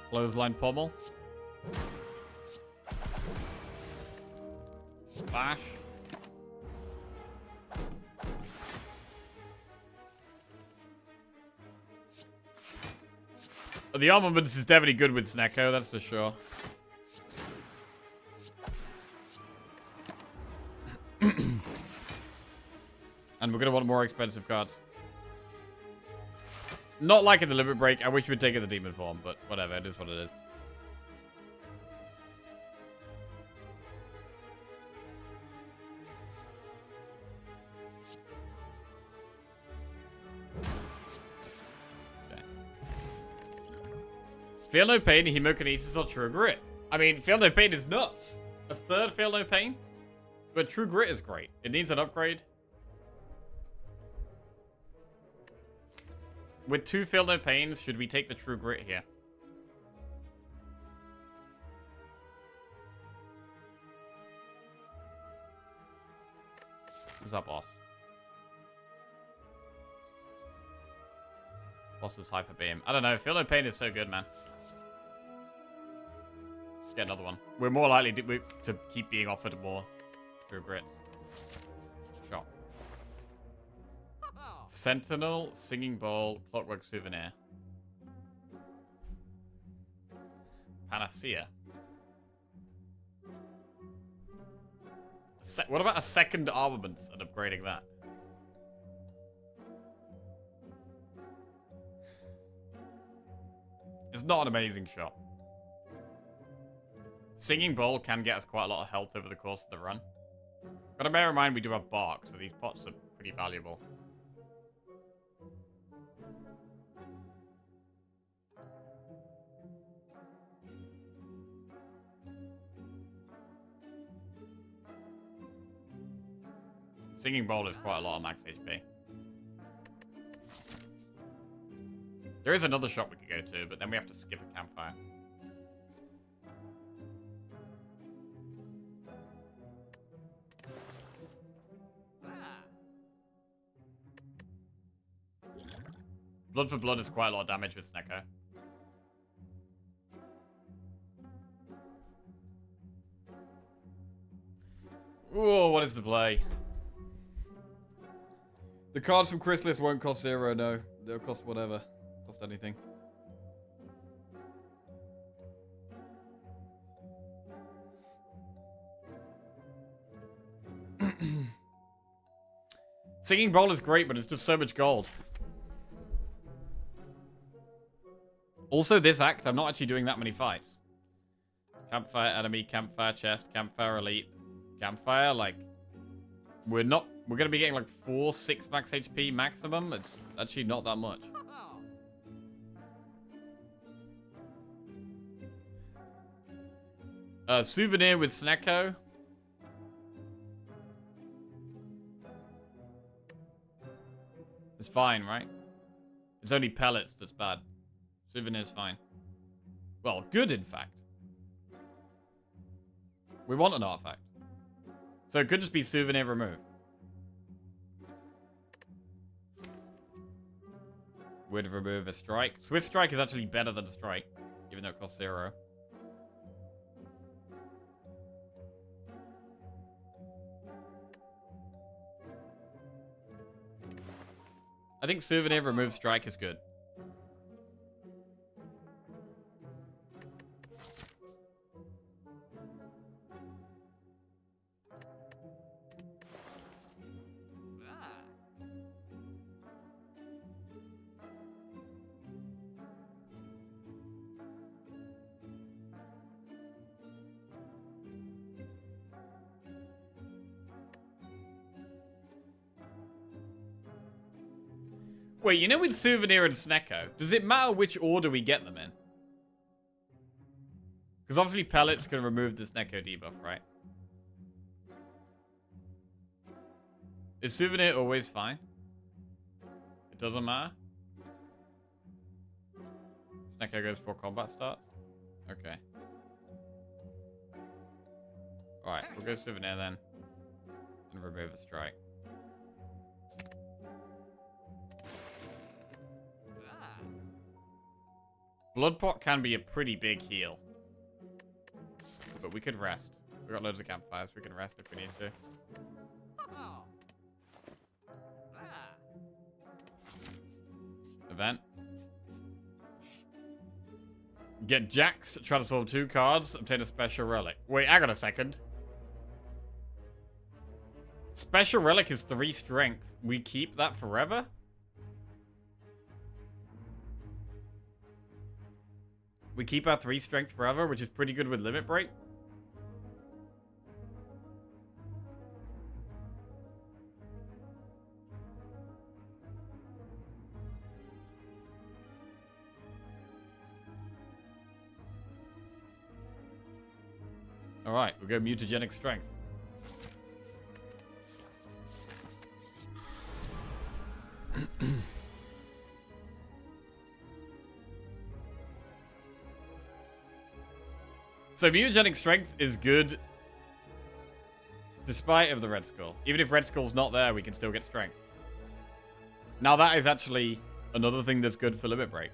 Clothesline pommel. Bash. The armaments is definitely good with Snecko, that's for sure. And we're going to want more expensive cards. Not like in the limit break. I wish we'd take it the demon form, but whatever. It is what it is. Okay. Feel no pain, Hemokinesis, or True Grit. I mean, Feel no pain is nuts. A third Feel no pain? But True Grit is great. It needs an upgrade. With 2 Feel no pains, should we take the True Grit here? Who's that boss? Boss is Hyper Beam. I don't know. Feel no pain is so good, man. Let's get another one. We're more likely to keep being offered more True Grits. Sure. Sentinel, Singing Bowl, Clockwork Souvenir. Panacea. What about a second armament and upgrading that? It's not an amazing shot. Singing Bowl can get us quite a lot of health over the course of the run. Gotta bear in mind we do have bark, so these pots are pretty valuable. Singing Bowl is quite a lot of max HP. There is another shop we could go to, but then we have to skip a campfire. Blood for blood is quite a lot of damage with Snecko. Oh, what is the play? The cards from Chrysalis won't cost 0, no. They'll cost whatever. Cost anything. Singing Bowl is great, but it's just so much gold. Also, this act, I'm not actually doing that many fights. Campfire enemy, campfire chest, campfire elite, campfire, like... We're gonna be getting like 4, 6 max HP maximum. It's actually not that much. Souvenir with Snecko. It's fine, right? It's only pellets that's bad. Souvenir's fine. Well, good, in fact. We want an artifact. So it could just be souvenir remove. Would remove a strike. Swift strike is actually better than a strike, even though it costs 0. I think souvenir remove strike is good. Wait, you know with Souvenir and Snecko, does it matter which order we get them in? Because obviously Pellets can remove the Snecko debuff, right? Is Souvenir always fine? It doesn't matter? Snecko goes before combat starts? Okay. Alright, we'll go Souvenir then. And remove a strike. Bloodpot can be a pretty big heal. But we could rest. We've got loads of campfires. We can rest if we need to. Event. Get Jax, transform 2 cards, obtain a special relic. Wait, hang on a second. Special relic is 3 strength. We keep that forever? We keep our 3 strength forever, which is pretty good with limit break. Alright, we'll go mutagenic strength. So mutagenic strength is good despite of the red skull. Even if red skull's not there, we can still get strength. Now that is actually another thing that's good for limit break.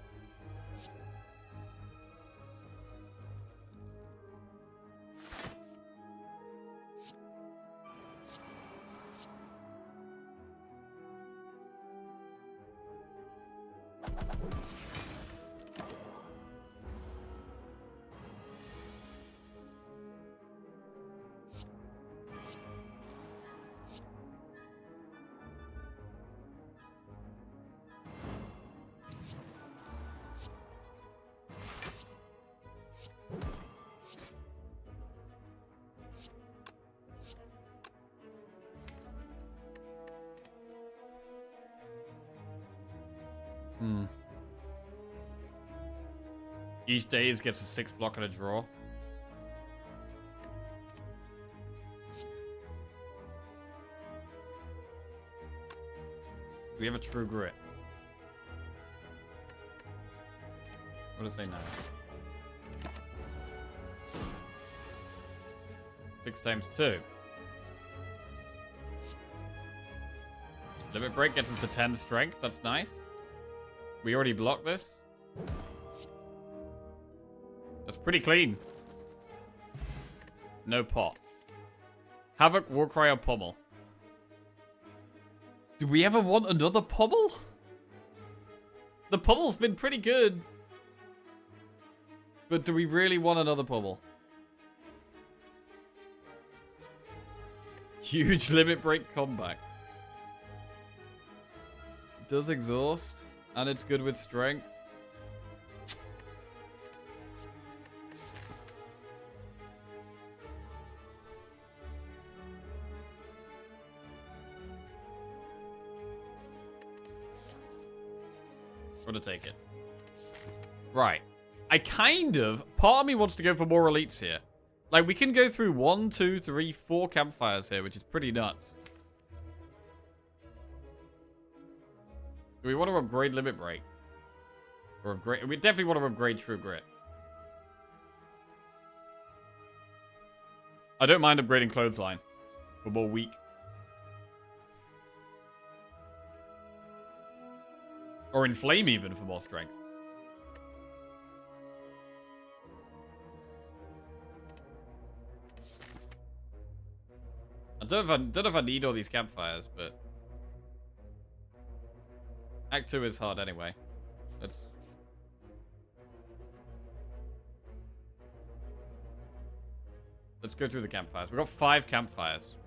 Each days gets a 6 block and a draw. We have a true grit. What does it say now? 6 times 2. Limit break gets us to 10 strength. That's nice. We already blocked this. That's pretty clean. No pot. Havoc, Warcry, or Pummel. Do we ever want another Pummel? The Pummel's been pretty good. But do we really want another Pummel? Huge limit break comeback. It does exhaust. And it's good with strength. I'm gonna take it. Right. Part of me wants to go for more elites here. Like, we can go through 1, 2, 3, 4 campfires here, which is pretty nuts. Do we want to upgrade Limit Break? Or upgrade... We definitely want to upgrade True Grit. I don't mind upgrading Clothesline for more weak. Or Inflame even for more strength. I don't know if I need all these campfires, but... Act 2 is hard anyway. Let's go through the campfires. We've got 5 campfires.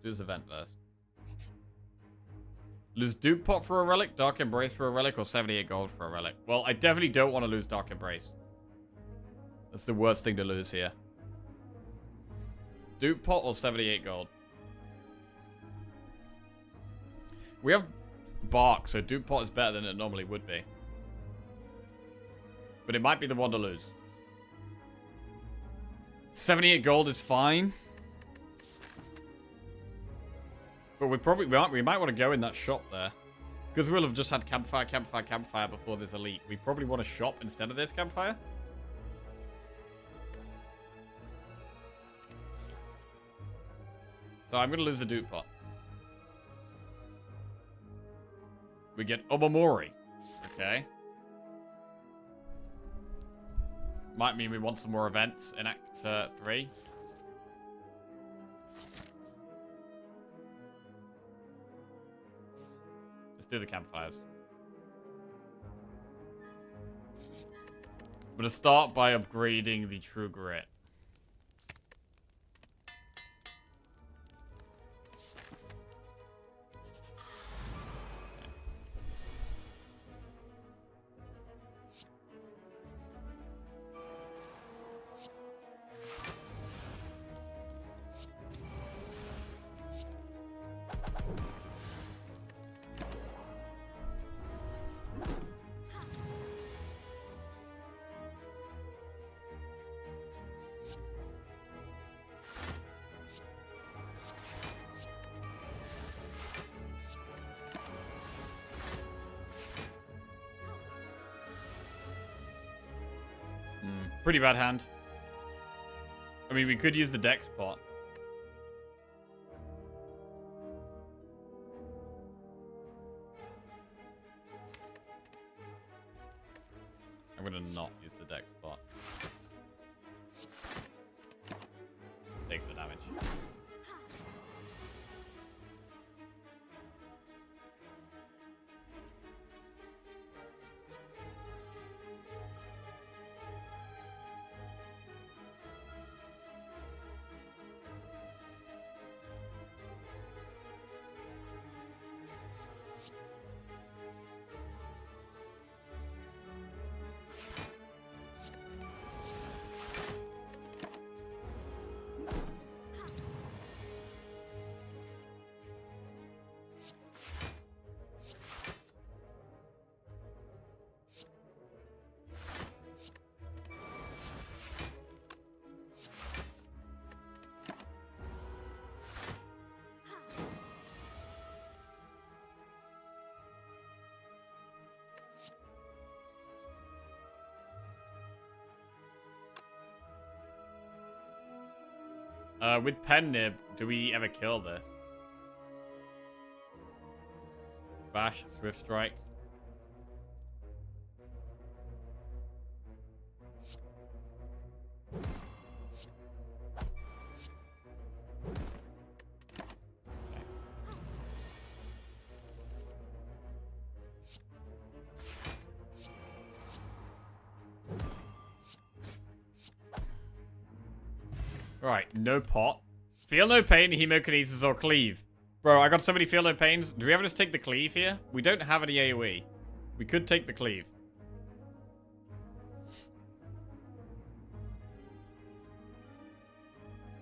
Do this event first. Lose Dupe Pot for a relic, Dark Embrace for a relic, or 78 gold for a relic. Well, I definitely don't want to lose Dark Embrace. That's the worst thing to lose here. Dupe Pot or 78 gold? We have Bark, so Dupe Pot is better than it normally would be. But it might be the one to lose. 78 gold is fine. But we might want to go in that shop there. Because we'll have just had campfire, campfire, campfire before this elite. We probably want to shop instead of this campfire. So I'm going to lose the Dupe Pot. We get Omamori. Okay. Might mean we want some more events in Act 3. Let's do the campfires. I'm going to start by upgrading the True Grit. Pretty bad hand. I mean, we could use the Dex pot. I'm gonna not use the Dex pot. Take the damage. With Pen Nib, do we ever kill this? Bash, Swift Strike. Right, no pot. Feel no pain, hemokinesis, or cleave. Bro, I got so many feel no pains. Do we ever just take the cleave here? We don't have any AoE. We could take the cleave.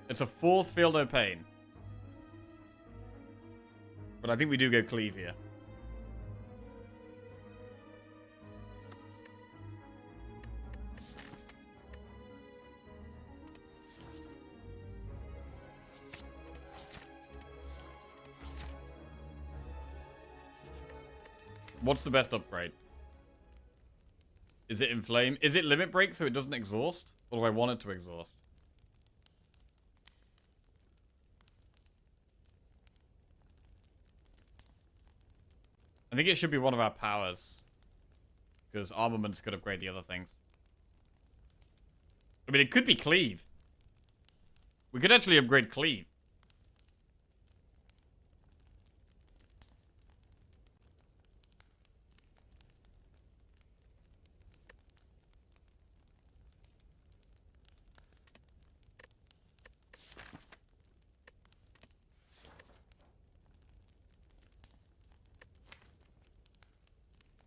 It's a 4th feel no pain. But I think we do go cleave here. What's the best upgrade? Is it Inflame? Is it Limit Break so it doesn't exhaust? Or do I want it to exhaust? I think it should be one of our powers. Because Armaments could upgrade the other things. I mean, it could be Cleave. We could actually upgrade Cleave.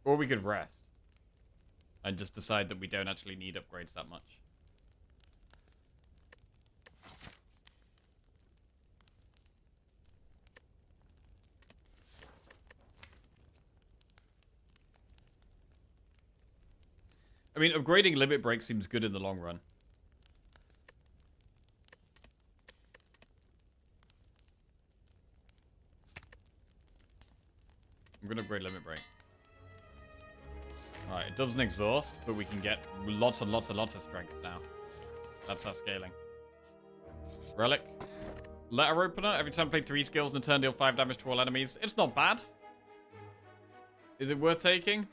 Or we could rest. And just decide that we don't actually need upgrades that much. I mean, upgrading Limit Break seems good in the long run. I'm gonna upgrade Limit Break. Alright, it doesn't exhaust, but we can get lots and lots and lots of strength now. That's our scaling. Relic. Letter Opener. Every time play 3 skills in a turn, deal 5 damage to all enemies. It's not bad. Is it worth taking?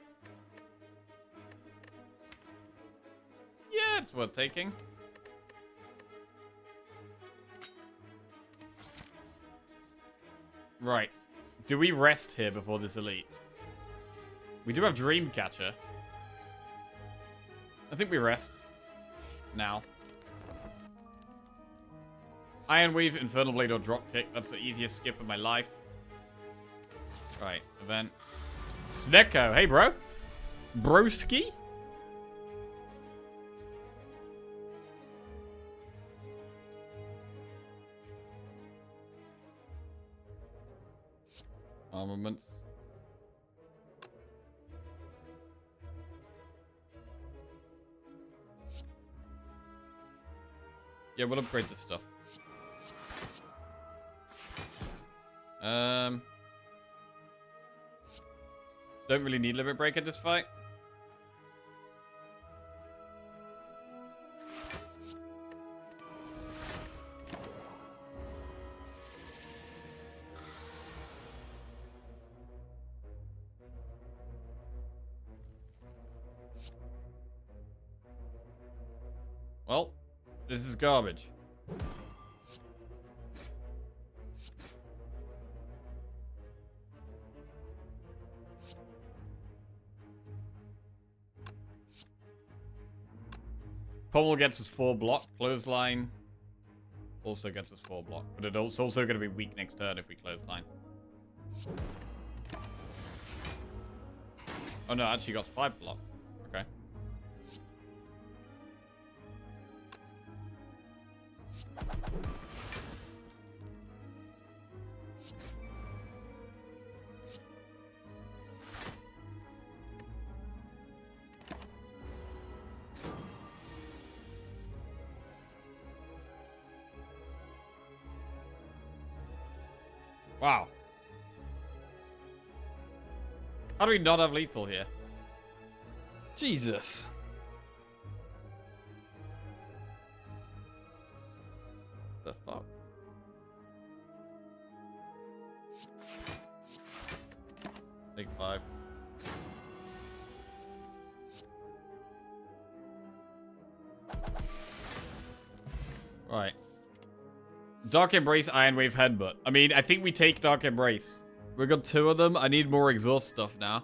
Yeah, it's worth taking. Right. Do we rest here before this elite? We do have Dreamcatcher. I think we rest. Now. Iron Weave, Infernal Blade, or Dropkick. That's the easiest skip of my life. Right, event. Snecko. Hey, bro. Broski? Armaments. Yeah, we'll upgrade this stuff. Don't really need Limit Break at this fight. Well, this is garbage. Pommel gets us 4 block. Clothesline also gets us 4 block. But it's also going to be weak next turn if we clothesline. Oh no, actually got 5 block. Okay. Wow. How do we not have lethal here? Jesus. The fuck? Take 5. Right. Dark Embrace, Iron Wave, Headbutt. I mean, I think we take Dark Embrace. We've got 2 of them. I need more exhaust stuff now.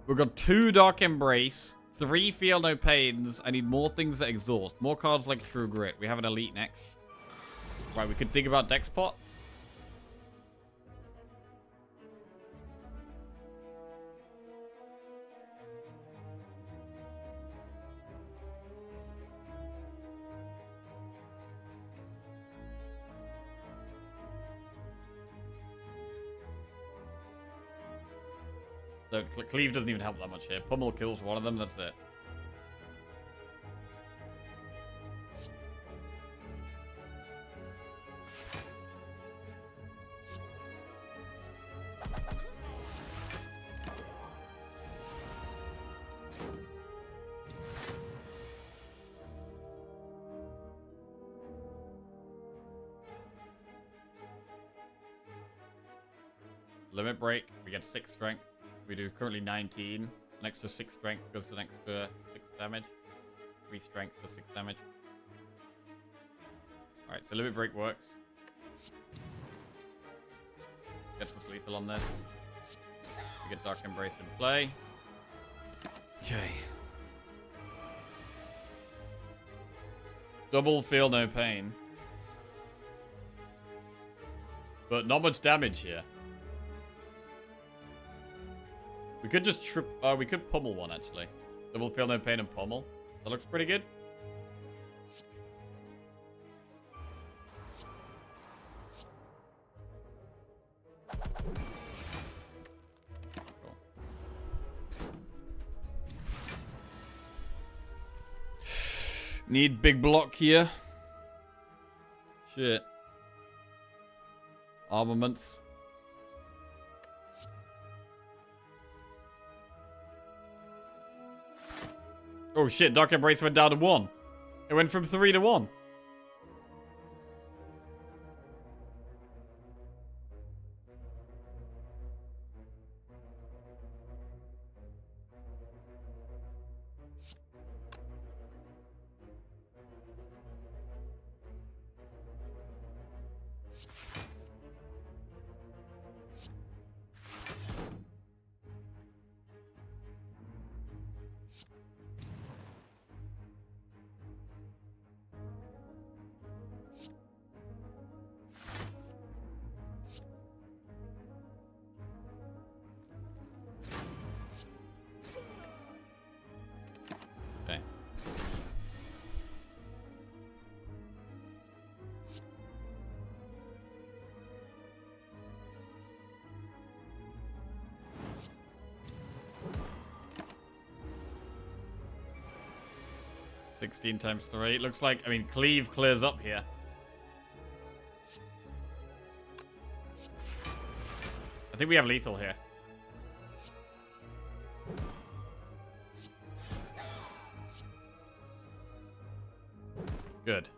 We've got 2 Dark Embrace, 3 Feel No Pains. I need more things that exhaust. More cards like True Grit. We have an Elite next. Right, we could think about Dex Pot. So Cleave doesn't even help that much here. Pummel kills one of them, that's it. Limit Break, we get 6 strength. We do currently 19. An extra 6 strength goes to an extra 6 damage. 3 strength for 6 damage. Alright, so Limit Break works. Gets us lethal on this. We get Dark Embrace in play. Okay. Double Feel No Pain. But not much damage here. We could just we could pummel one, actually. Double Feel No Pain and pummel. That looks pretty good. Cool. Need big block here. Shit. Armaments. Oh shit, Dark Embrace went down to 1. It went from 3 to 1. Okay. $16 times 3. Looks like, I mean, Cleave clears up here. I think we have lethal here. Good.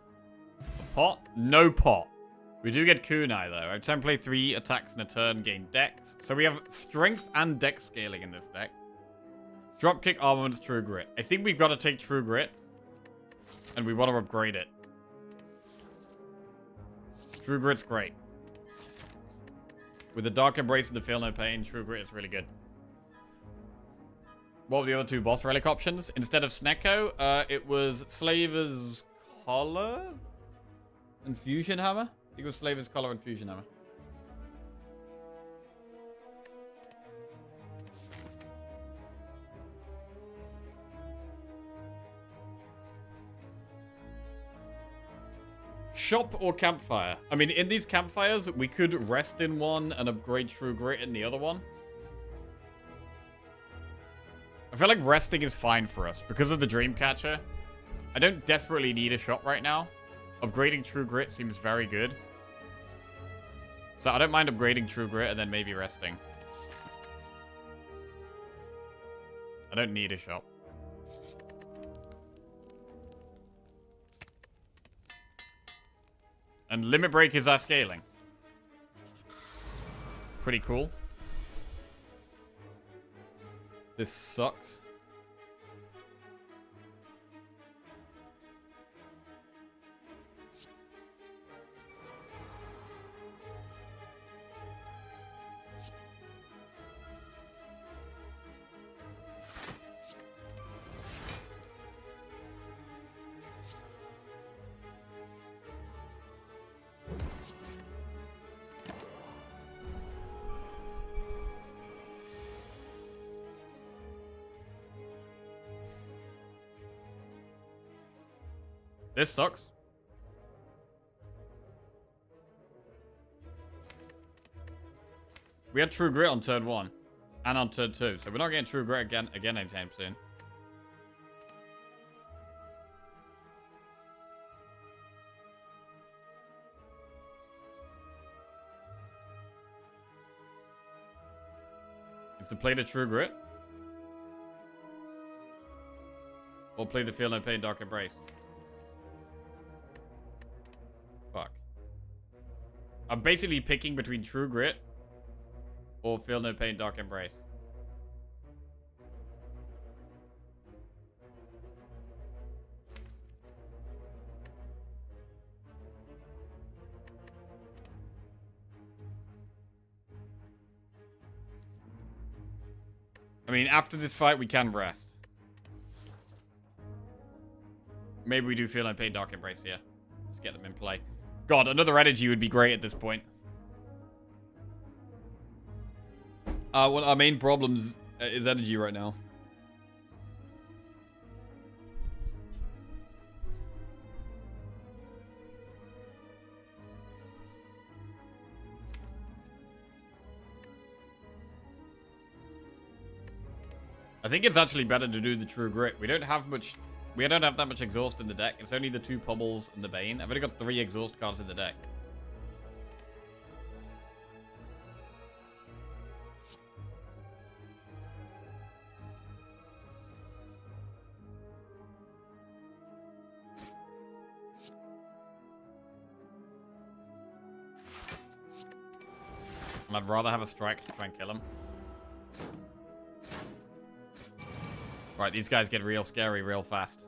A pot? No pot. We do get kunai, though. Every time play 3 attacks in a turn, gain dex. So we have strength and dex scaling in this deck. Dropkick, armaments, True Grit. I think we've got to take True Grit. And we want to upgrade it. True Grit's great. With the Dark Embrace and the Feel No Pain, True Grit is really good. What were the other 2 boss relic options? Instead of Snecko, it was Slaver's Collar and Fusion Hammer. I think it was Slaver's Collar and Fusion Hammer. Shop or campfire? I mean, in these campfires, we could rest in one and upgrade True Grit in the other one. I feel like resting is fine for us because of the Dreamcatcher. I don't desperately need a shop right now. Upgrading True Grit seems very good. So I don't mind upgrading True Grit and then maybe resting. I don't need a shop. And Limit Break is our scaling. Pretty cool. This sucks. This sucks. We had True Grit on turn 1 and on turn 2, so we're not getting True Grit again anytime soon. Is to play the True Grit? Or play the Feel No Pain Dark Embrace? Fuck. I'm basically picking between True Grit or Feel No Pain Dark Embrace. I mean, after this fight, we can rest. Maybe we do Feel No Pain Dark Embrace here. Let's get them in play. God, another energy would be great at this point. One of our main problems is energy right now. I think it's actually better to do the True Grit. We don't have that much exhaust in the deck. It's only the 2 Pummels and the Bane. I've only got 3 exhaust cards in the deck. And I'd rather have a strike to try and kill him. Right, these guys get real scary real fast.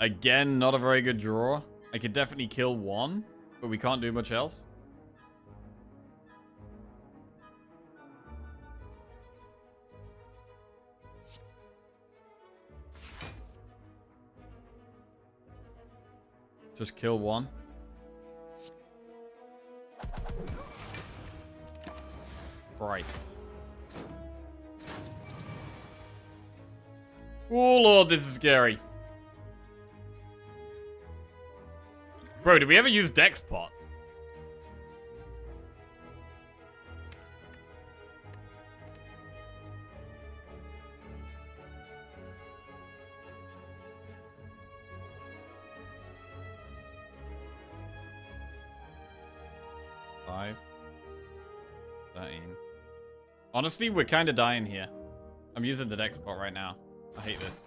Again, not a very good draw. I could definitely kill one, but we can't do much else. Just kill one. Christ. Oh lord, this is scary. Bro, did we ever use Dexpot? Five. 13. Honestly, we're kind of dying here. I'm using the Dexpot right now. I hate this.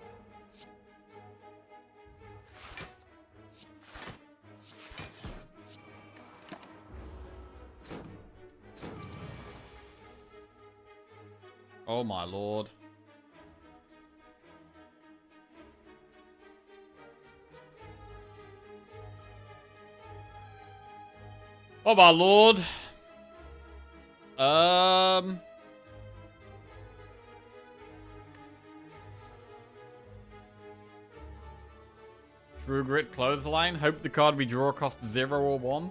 Oh my lord. Oh my lord. True Grit Clothesline. Hope the card we draw costs 0 or 1.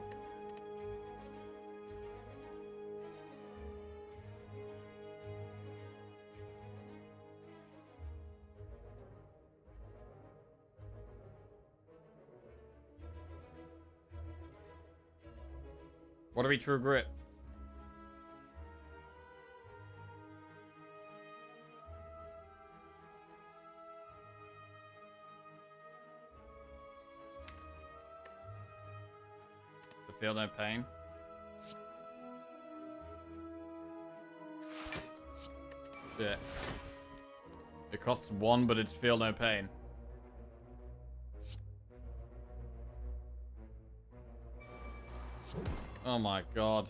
What are we True Grit? The Feel No Pain. Shit. It costs 1, but it's Feel No Pain. Oh my god.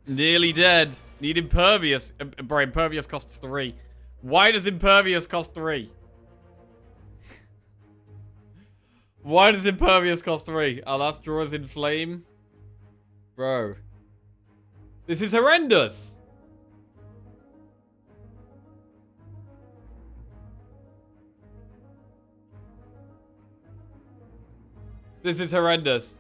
Nearly dead. Need impervious. Bro, impervious costs 3. Why does impervious cost 3? Why does impervious cost 3? Our last draw is in flame. Bro. This is horrendous. This is horrendous.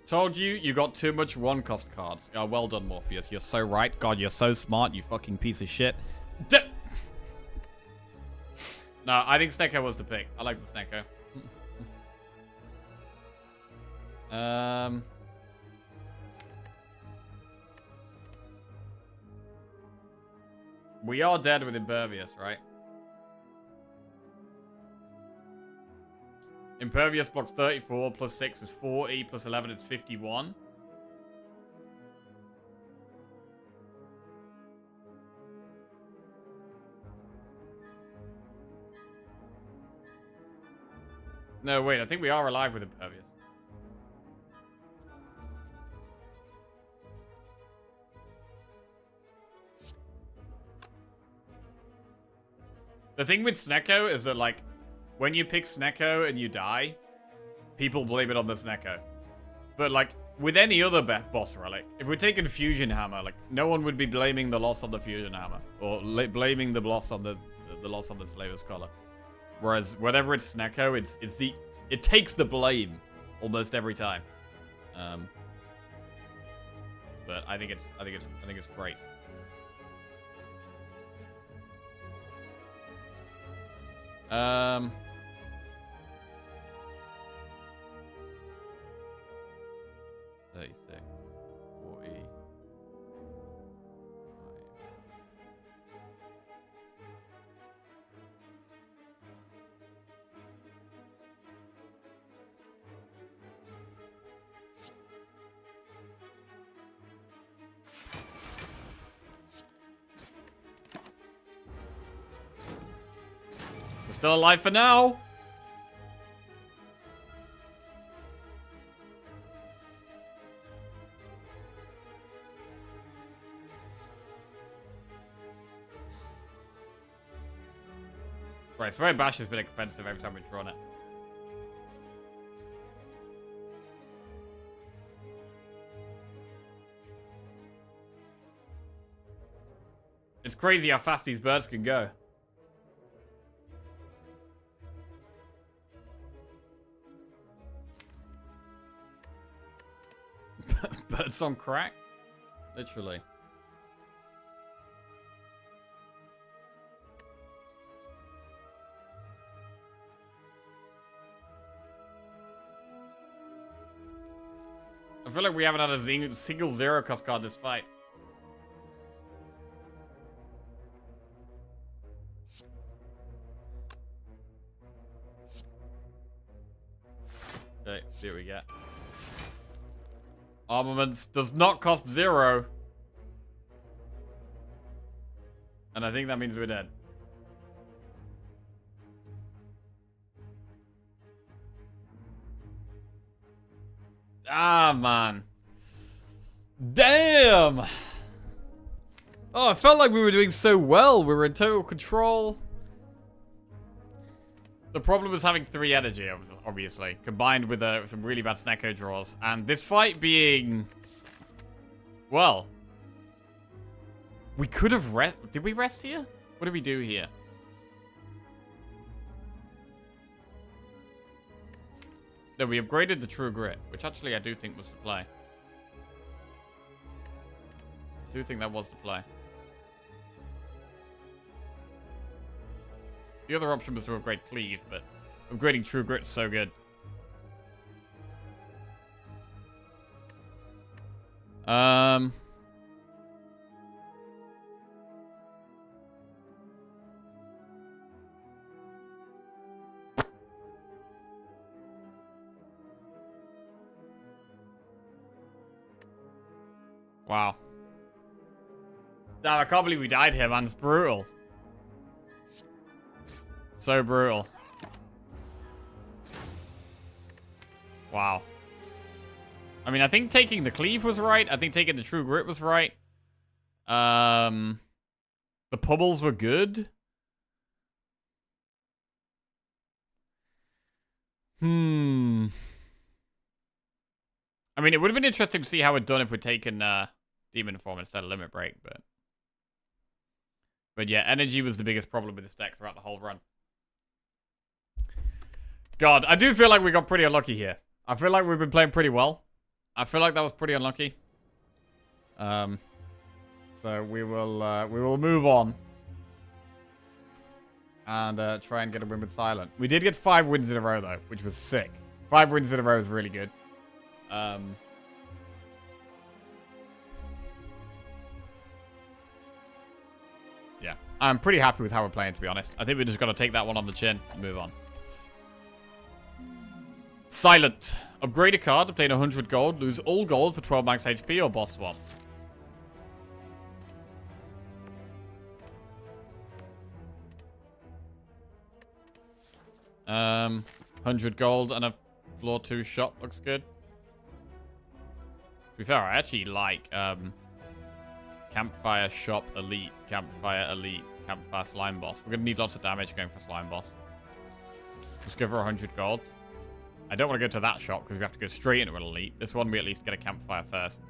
Told you, you got too much one-cost cards. Oh, well done, Morpheus. You're so right. God, you're so smart, you fucking piece of shit. No, I think Snecko was the pick. I like the Snecko. We are dead with Impervious, right? Impervious box 34 plus 6 is 40 plus 11 is 51. No, wait, I think we are alive with Impervious. The thing with Snecko is that, like, when you pick Snecko and you die, people blame it on the Snecko. But, like, with any other boss relic, if we're taking Fusion Hammer, like, no one would be blaming the loss on the Fusion Hammer. Or blaming the loss on the loss on the Slaver's Collar. Whereas, whenever it's Snecko, it takes the blame almost every time. But I think it's great. Um... 36, 40. We're still alive for now. Right, Spire Bash has been expensive every time we've drawn it. It's crazy how fast these birds can go. Birds on crack? Literally. I feel like we haven't had a single zero cost card this fight. Okay, see what we get. Armaments does not cost 0. And I think that means we're dead. Ah, man. Damn! Oh, I felt like we were doing so well. We were in total control. The problem was having 3 energy, obviously, combined with some really bad Snecko draws. And this fight being... Well... We could have Did we rest here? What did we do here? No, we upgraded the True Grit, which actually I do think was the play. I do think that was the play. The other option was to upgrade Cleave, but upgrading True Grit's so good. Wow. Damn, I can't believe we died here, man. It's brutal. So brutal. Wow. I mean, I think taking the cleave was right. I think taking the true grit was right. The pummels were good. I mean, it would have been interesting to see how it done if we'd taken Demon Form instead of Limit Break, but yeah, energy was the biggest problem with this deck throughout the whole run. God, I do feel like we got pretty unlucky here. I feel like we've been playing pretty well. I feel like that was pretty unlucky. So we will move on and try and get a win with Silent. We did get 5 wins in a row though, which was sick. 5 wins in a row is really good. Yeah, I'm pretty happy with how we're playing, to be honest. I think we just got to take that one on the chin and move on. Silent. Upgrade a card, obtain 100 gold, lose all gold for 12 max HP or boss swap. Um, 100 gold and a floor 2 shop looks good. To be fair, I actually like Campfire Shop Elite, Campfire Elite, Campfire Slime Boss. We're going to need lots of damage going for Slime Boss. Let's go for 100 gold. I don't want to go to that shop because we have to go straight into an Elite. This one, we at least get a Campfire first.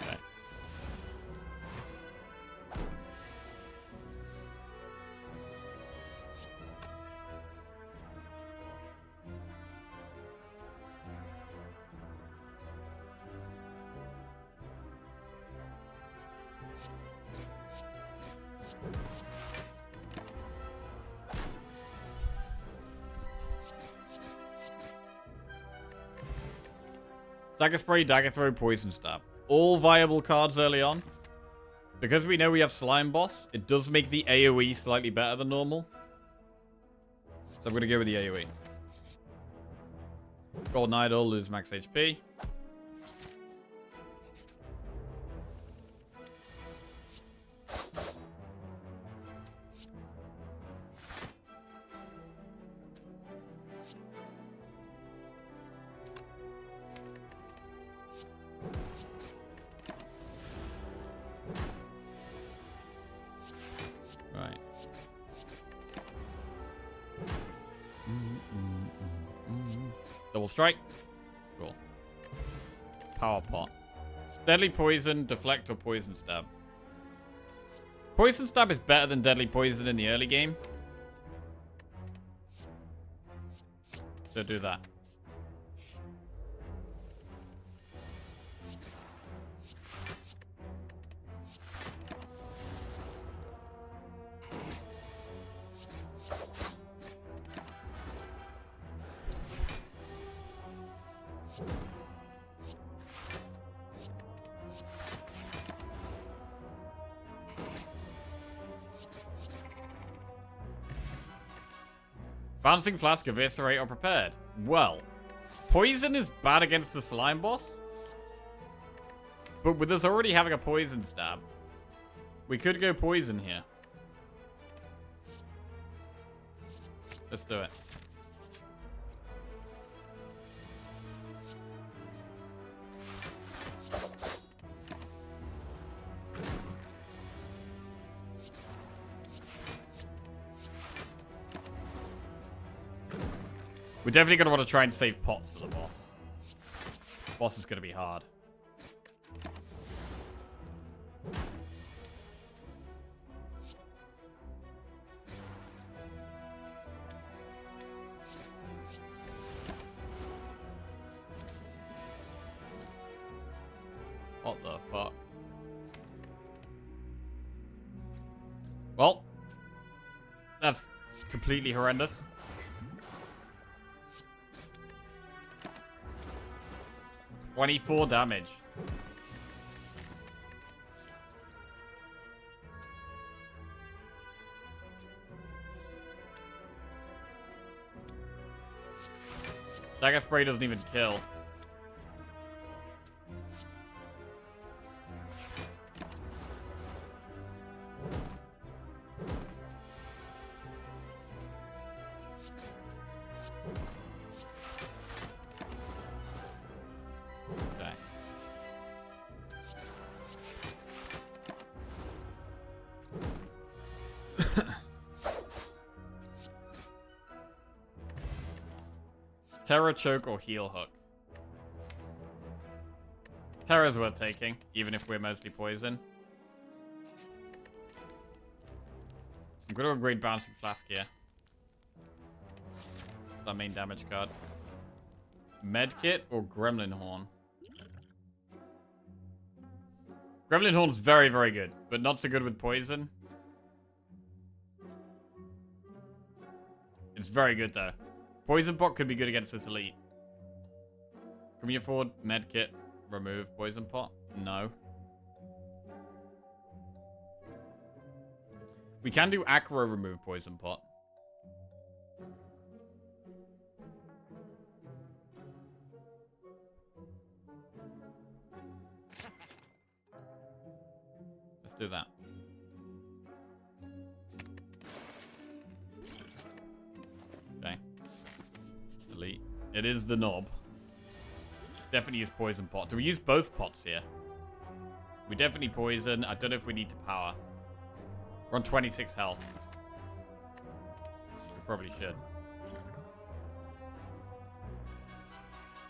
Okay. Dagger Spray, Dagger Throw, Poison Stab. All viable cards early on. Because we know we have Slime Boss, it does make the AoE slightly better than normal. So I'm going to go with the AoE. Golden Idol, lose max HP. Right. Double strike. Cool. Power pot. Deadly poison, deflect, or poison stab. Poison stab is better than deadly poison in the early game. So do that. Bouncing Flask, Eviscerate, or Prepared. Well, Poison is bad against the Slime Boss. But with us already having a Poison Stab, we could go Poison here. Let's do it. We're definitely going to want to try and save pots for the boss. Boss is going to be hard. What the fuck? Well, that's completely horrendous. $24 damage. Dagger Spray doesn't even kill. Okay. Terror Choke or Heal Hook? Terror's worth taking, even if we're mostly poison. I'm gonna upgrade Bouncing Flask here. That's our main damage card. Medkit or Gremlin Horn? Gremlin Horn's very, very good, but not so good with poison. It's very good though. Poison Pot could be good against this elite. Can we afford Medkit? Remove Poison Pot? No. We can do Acro remove Poison Pot. Let's do that. Okay. Elite. It is the knob. Definitely use Poison Pot. Do we use both pots here? We definitely poison. I don't know if we need to power. We're on 26 health. We probably should.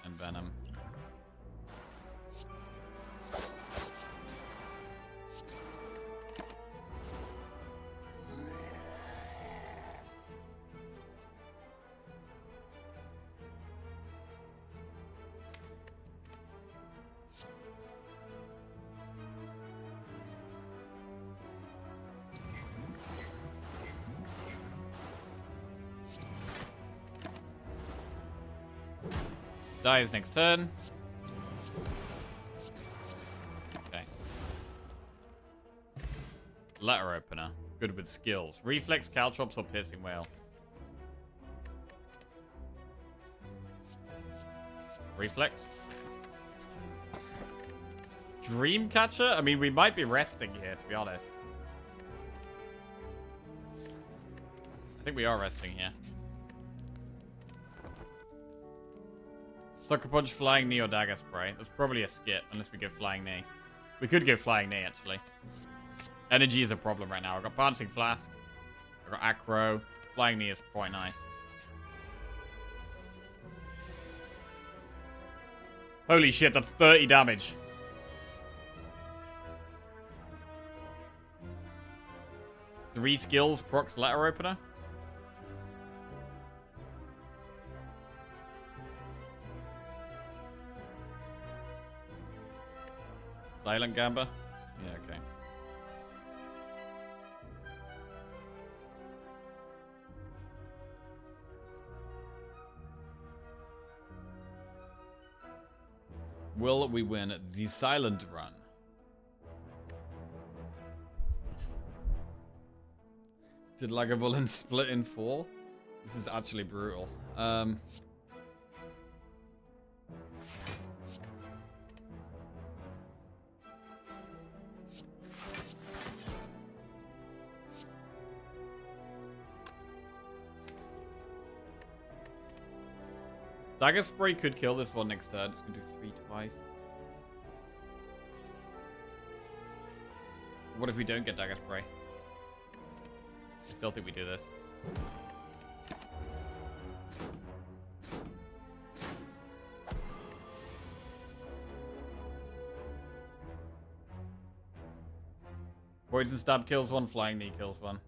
And Venom. Dies next turn. Okay. Letter Opener. Good with skills. Reflex, Caltrops, or Piercing Whale. Reflex. Dreamcatcher? I mean, we might be resting here, to be honest. I think we are resting here. Sucker Punch, Flying Knee, or Dagger Spray. That's probably a skip, unless we go Flying Knee. We could go Flying Knee, actually. Energy is a problem right now. I've got Bouncing Flask. I've got Acro. Flying Knee is quite nice. Holy shit, that's 30 damage. Three skills, procs Letter Opener. Silent Gamba? Yeah, okay. Will we win the Silent Run? Did Lagavulin split in 4? This is actually brutal. Dagger Spray could kill this one next turn. Just gonna do 3 twice. What if we don't get Dagger Spray? I still think we do this. Poison Stab kills one, Flying Knee kills one.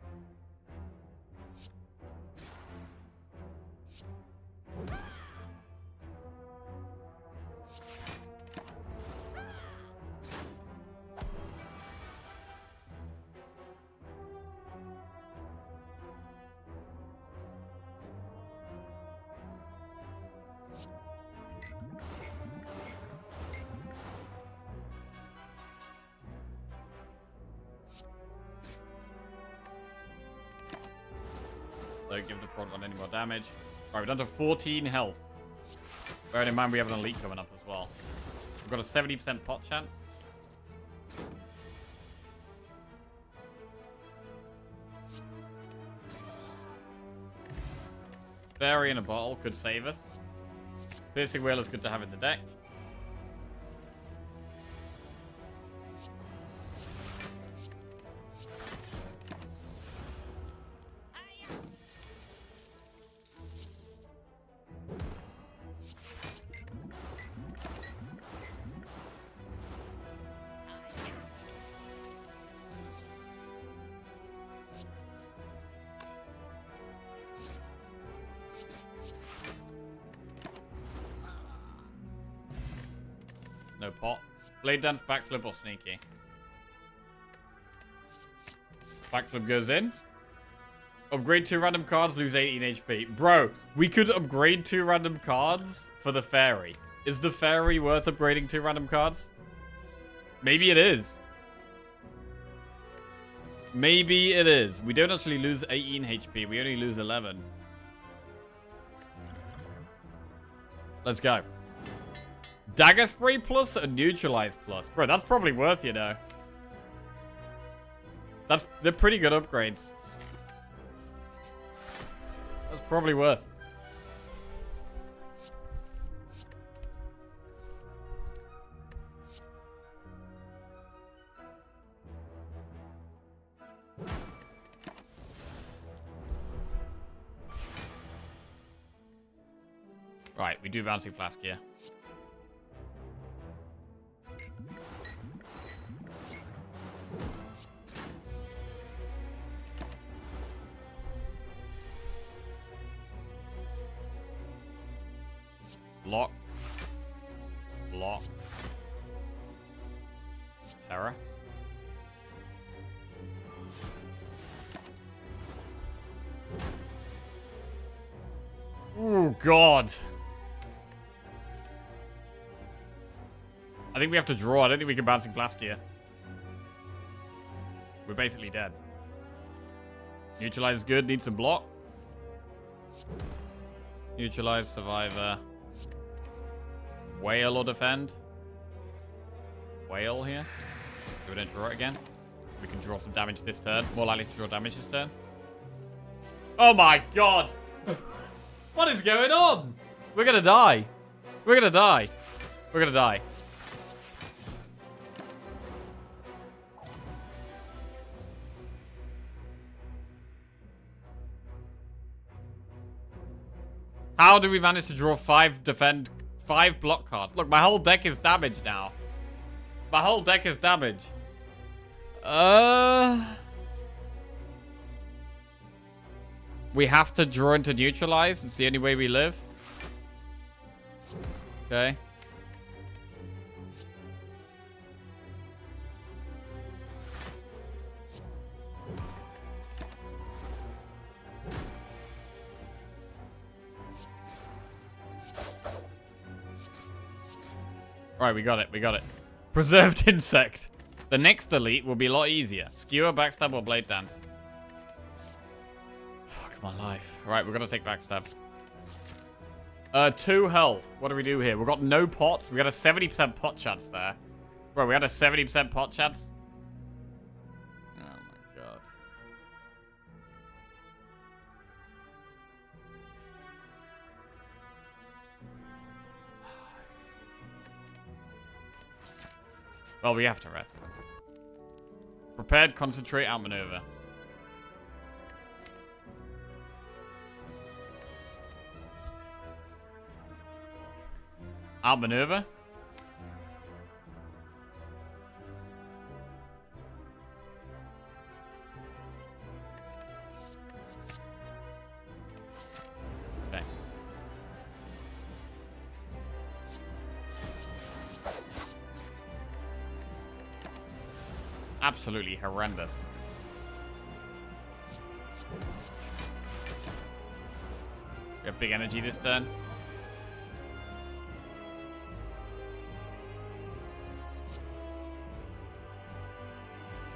Don't give the front one any more damage. Right, we're down to 14 health. Bearing in mind we have an elite coming up as well. We've got a 70% pot chance. Fairy in a bottle could save us. Piercing Wheel is good to have in the deck. No pot. Blade Dance, Backflip, or Sneaky? Backflip goes in. Upgrade 2 random cards, lose 18 HP. Bro, we could upgrade 2 random cards for the Fairy. Is the Fairy worth upgrading 2 random cards? Maybe it is. Maybe it is. We don't actually lose 18 HP. We only lose 11. Let's go. Dagger Spray plus and Neutralize plus. Bro, that's probably worth, you know. They're pretty good upgrades. That's probably worth. Right, we do Bouncing Flask here. Block. Block. Terror. Oh, God. I think we have to draw. I don't think we can Bouncing Flask here. We're basically dead. Neutralize is good. Need some block. Neutralize, Survivor. Whale or defend? Whale here. So we don't draw it again. We can draw some damage this turn. More likely to draw damage this turn. Oh my God! What is going on? We're gonna die. We're gonna die. We're gonna die. How do we manage to draw 5 defend, 5 block cards? Look, my whole deck is damaged now. My whole deck is damaged. We have to draw into Neutralize. It's the only way we live. Okay. Alright, we got it. We got it. Preserved Insect. The next elite will be a lot easier. Skewer, Backstab, or Blade Dance. Fuck my life. Alright, we're gonna take Backstab. 2 health. What do we do here? We've got no pots. We got a 70% pot chance there. Bro, we had a 70% pot chance. Oh my God. Well, we have to rest. Prepared, concentrate, outmaneuver. Outmaneuver. Okay. Absolutely horrendous. We have big energy this turn.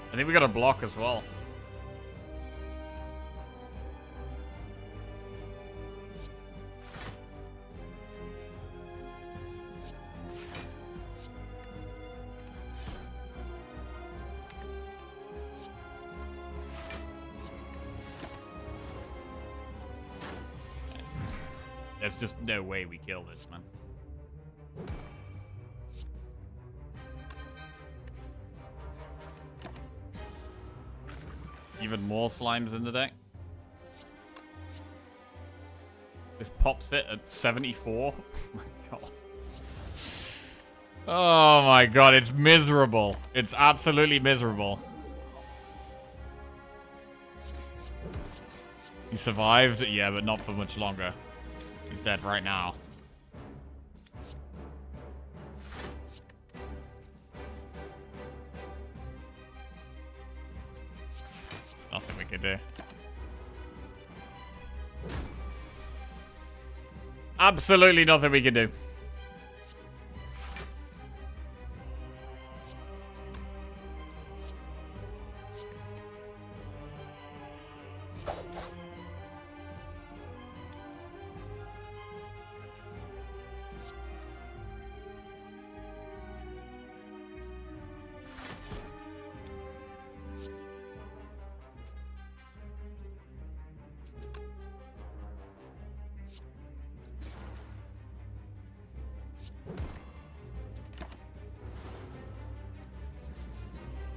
I think we got a block as well. There's just no way we kill this, man. Even more slimes in the deck. This pops it at 74. Oh my god. Oh my god, it's miserable. It's absolutely miserable. He survived? Yeah, but not for much longer. He's dead right now. There's nothing we could do. Absolutely nothing we can do.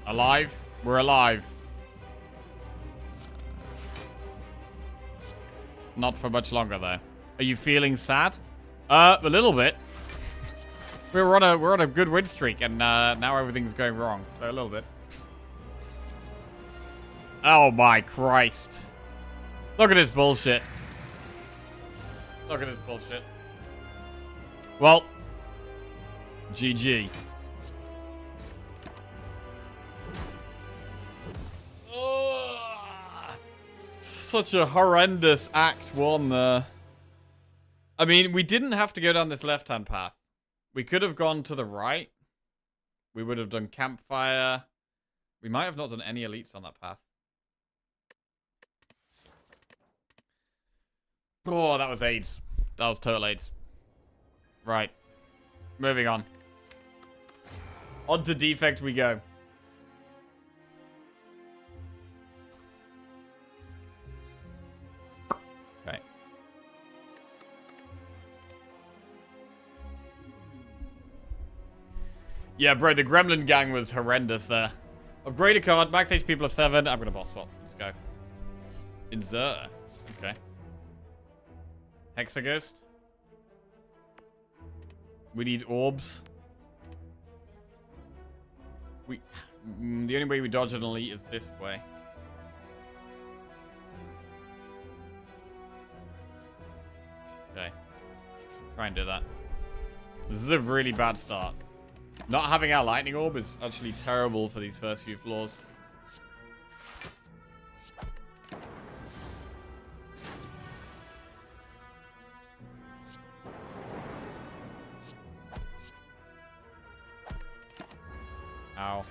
Alive? We're alive. Not for much longer, though. Are you feeling sad? A little bit. we're on a good win streak, and now everything's going wrong. So a little bit. Oh my Christ! Look at this bullshit. Look at this bullshit. Well, GG. Such a horrendous Act 1 there. I mean, we didn't have to go down this left-hand path. We could have gone to the right. We would have done Campfire. We might have not done any elites on that path. Oh, that was AIDS. That was total AIDS. Right. Moving on. On to defect we go. Yeah, bro, the Gremlin gang was horrendous there. Upgrade a card, max HP plus 7. I'm gonna boss swap. Let's go. Insert. Okay. Hexaghost. We need orbs. The only way we dodge an elite is this way. Okay. Try and do that. This is a really bad start. Not having our lightning orb is actually terrible for these first few floors. Ow.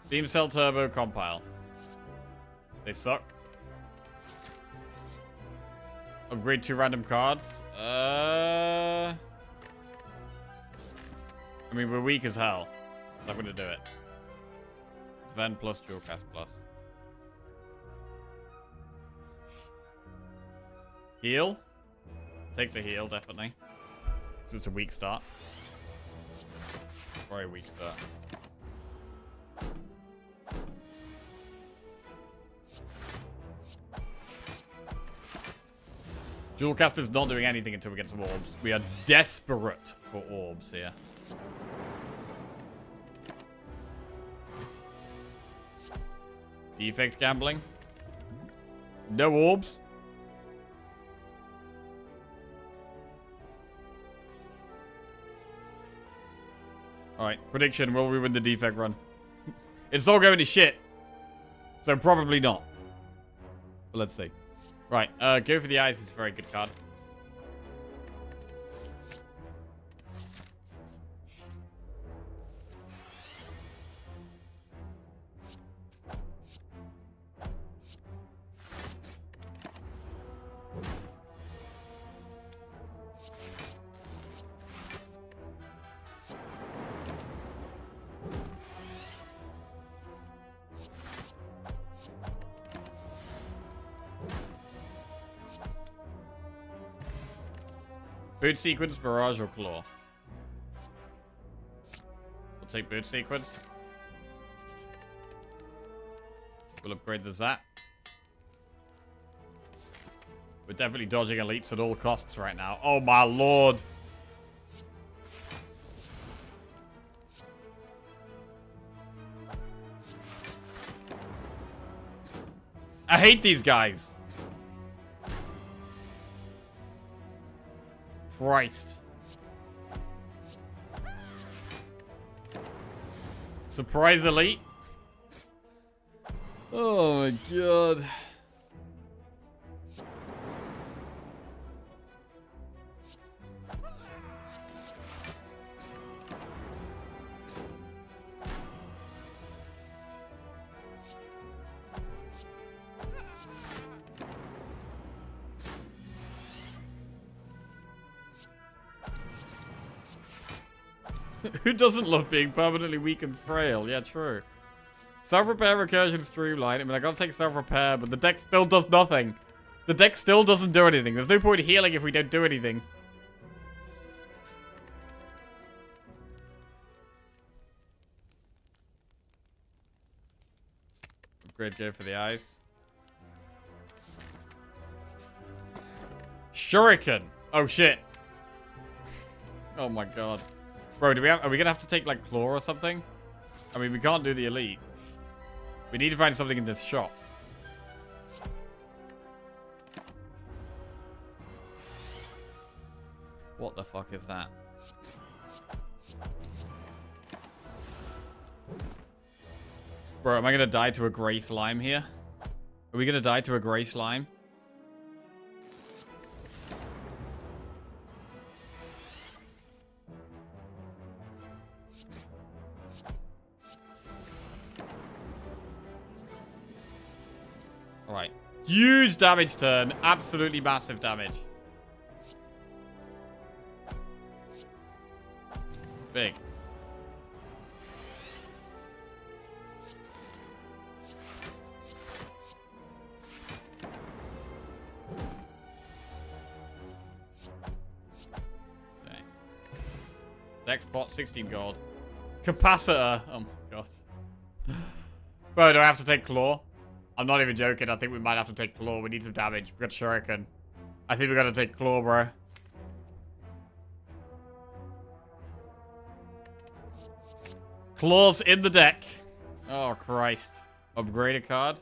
Beam Cell Turbo Compile. They suck. Upgrade 2 random cards. I mean, we're weak as hell. So I'm gonna do it. It's Ven plus Dual Cast plus. Heal. Take the heal, definitely. Because it's a weak start. Very weak start. Dual Caster's not doing anything until we get some orbs. We are desperate for orbs here. Defect gambling. No orbs. Alright, prediction. Will we win the defect run? It's all going to shit. So probably not. But let's see. Right, go for the eyes is a very good card. Boot sequence, barrage, or claw? We'll take boot sequence. We'll upgrade the Zap. We're definitely dodging elites at all costs right now. Oh my lord. I hate these guys. Christ. Surprise elite. Oh my god. Who doesn't love being permanently weak and frail? Yeah, true. Self-repair, recursion, streamline. I mean, I gotta take self-repair, but the deck still does nothing. The deck still doesn't do anything. There's no point healing if we don't do anything. Upgrade gear for the eyes. Shuriken! Oh, shit. Oh my god. Bro, are we gonna have to take, like, claw or something? I mean, we can't do the elite. We need to find something in this shop. What the fuck is that? Bro, am I gonna die to a gray slime here? Are we gonna die to a gray slime? Alright. Huge damage turn. Absolutely massive damage. Big. Okay. Dex bot 16 gold. Capacitor. Oh my god. Bro, do I have to take claw? I'm not even joking. I think we might have to take claw. We need some damage. We got shuriken. I think we gotta take claw, bro. Claws in the deck. Oh, Christ. Upgrade a card.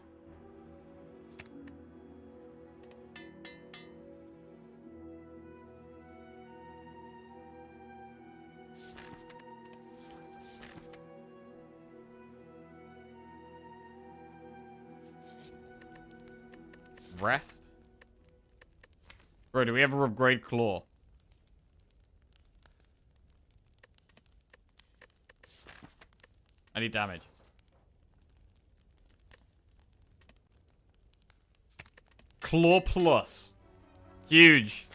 Rest. Bro, do we ever upgrade claw? I need damage. Claw plus. Huge.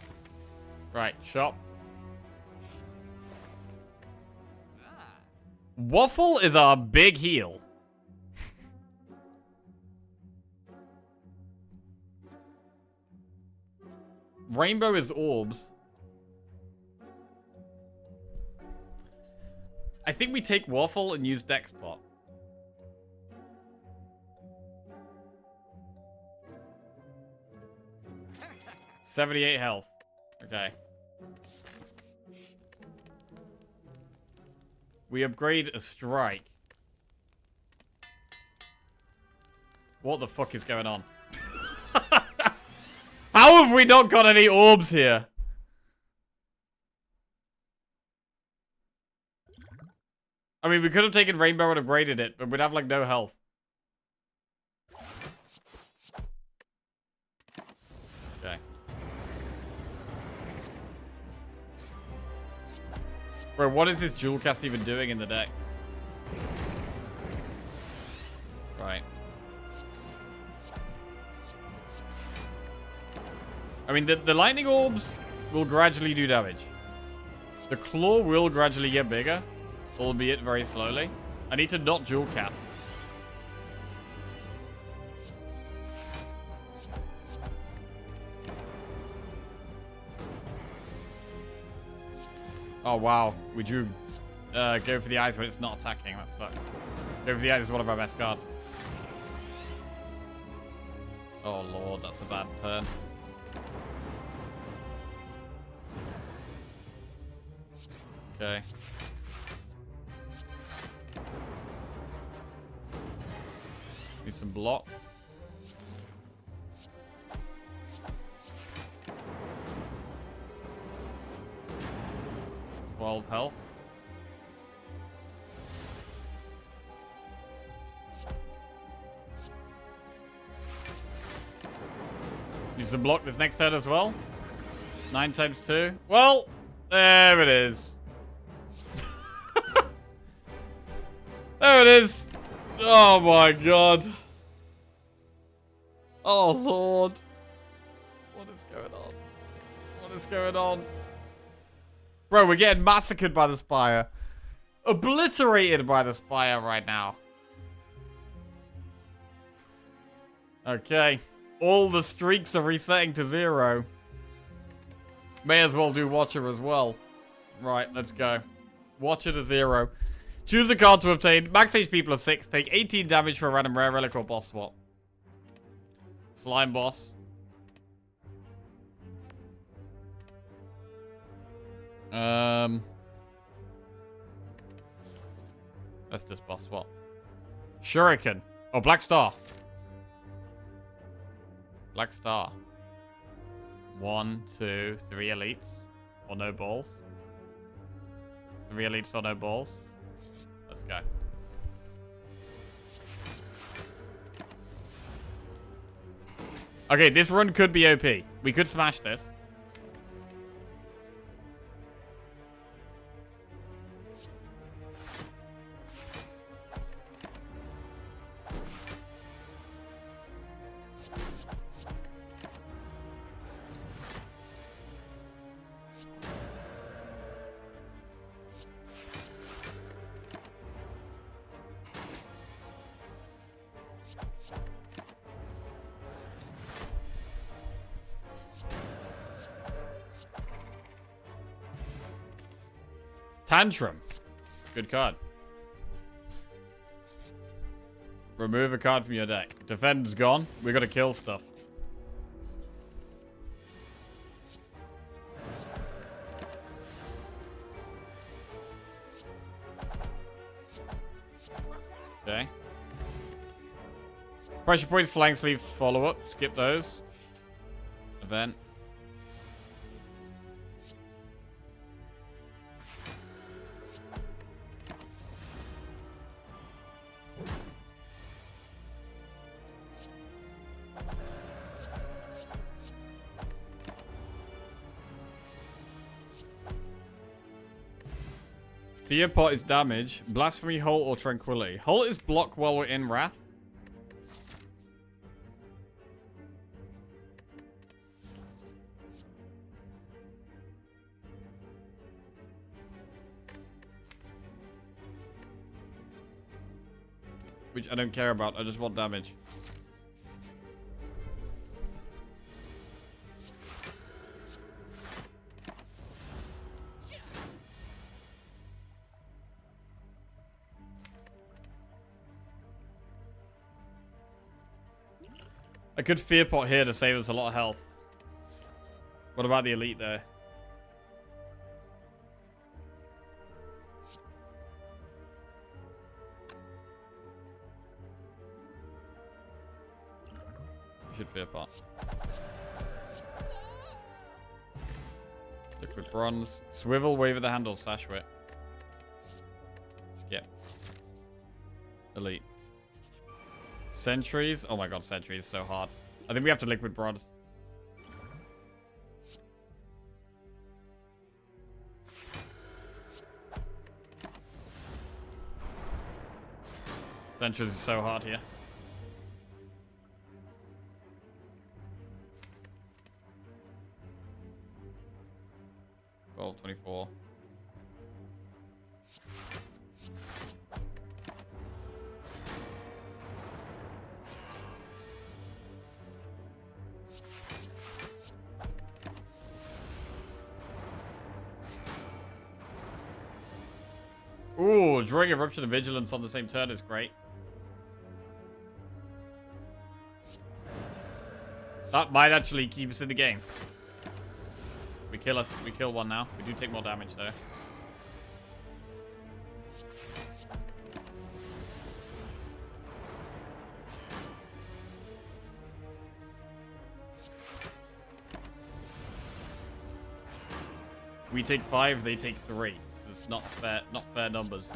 Right, shop. Waffle is our big heal. Rainbow is orbs. I think we take Waffle and use Dex Spot. $78 health. Okay. We upgrade a strike. What the fuck is going on? How have we not got any orbs here? I mean, we could have taken Rainbow and upgraded it, but we'd have, like, no health. Okay. Bro, what is this Jewel Cast even doing in the deck? Right. I mean, the lightning orbs will gradually do damage. The claw will gradually get bigger, albeit very slowly. I need to not Jewel Cast. Oh, wow. We drew go for the eyes when it's not attacking. That sucks. Go for the eyes is one of our best cards. Oh, Lord. That's a bad turn. Okay. Need some block. Health. Need some block this next turn as well. 9 times 2. Well, there it is. There it is. Oh my god. Oh Lord. What is going on? What is going on? Bro, we're getting massacred by the Spire. Obliterated by the Spire right now. Okay. All the streaks are resetting to 0. May as well do Watcher as well. Right, let's go. Watcher to 0. Choose a card to obtain. Max HP plus 6. Take 18 damage for a random rare relic or boss swap. Slime boss. Let's just boss swap. Shuriken. Oh, Black Star. Black Star. 1, 2, 3 elites. Or no balls. 3 elites or no balls. Let's go. Okay, this run could be OP. We could smash this. Tantrum. Good card. Remove a card from your deck. Defend's gone. We gotta kill stuff. Okay. Pressure points, flying sleeves, follow up. Skip those. Event. Fear Pot is damage. Blasphemy, Halt, or Tranquility. Halt is block while we're in Wrath. Which I don't care about. I just want damage. I could Fear Pot here to save us a lot of health. What about the elite there? We should Fear Pot. Liquid Bronze. Swivel, Waver the Handle, Slash Wit. Skip. Elite. Sentries. Oh my god, Sentries is so hard. I think we have to Liquid Bronze. Sentries is so hard here. Well, 24. Ooh, drawing Eruption and Vigilance on the same turn is great. That might actually keep us in the game. We kill one now. We do take more damage though. We take 5, they take 3. So it's not fair numbers.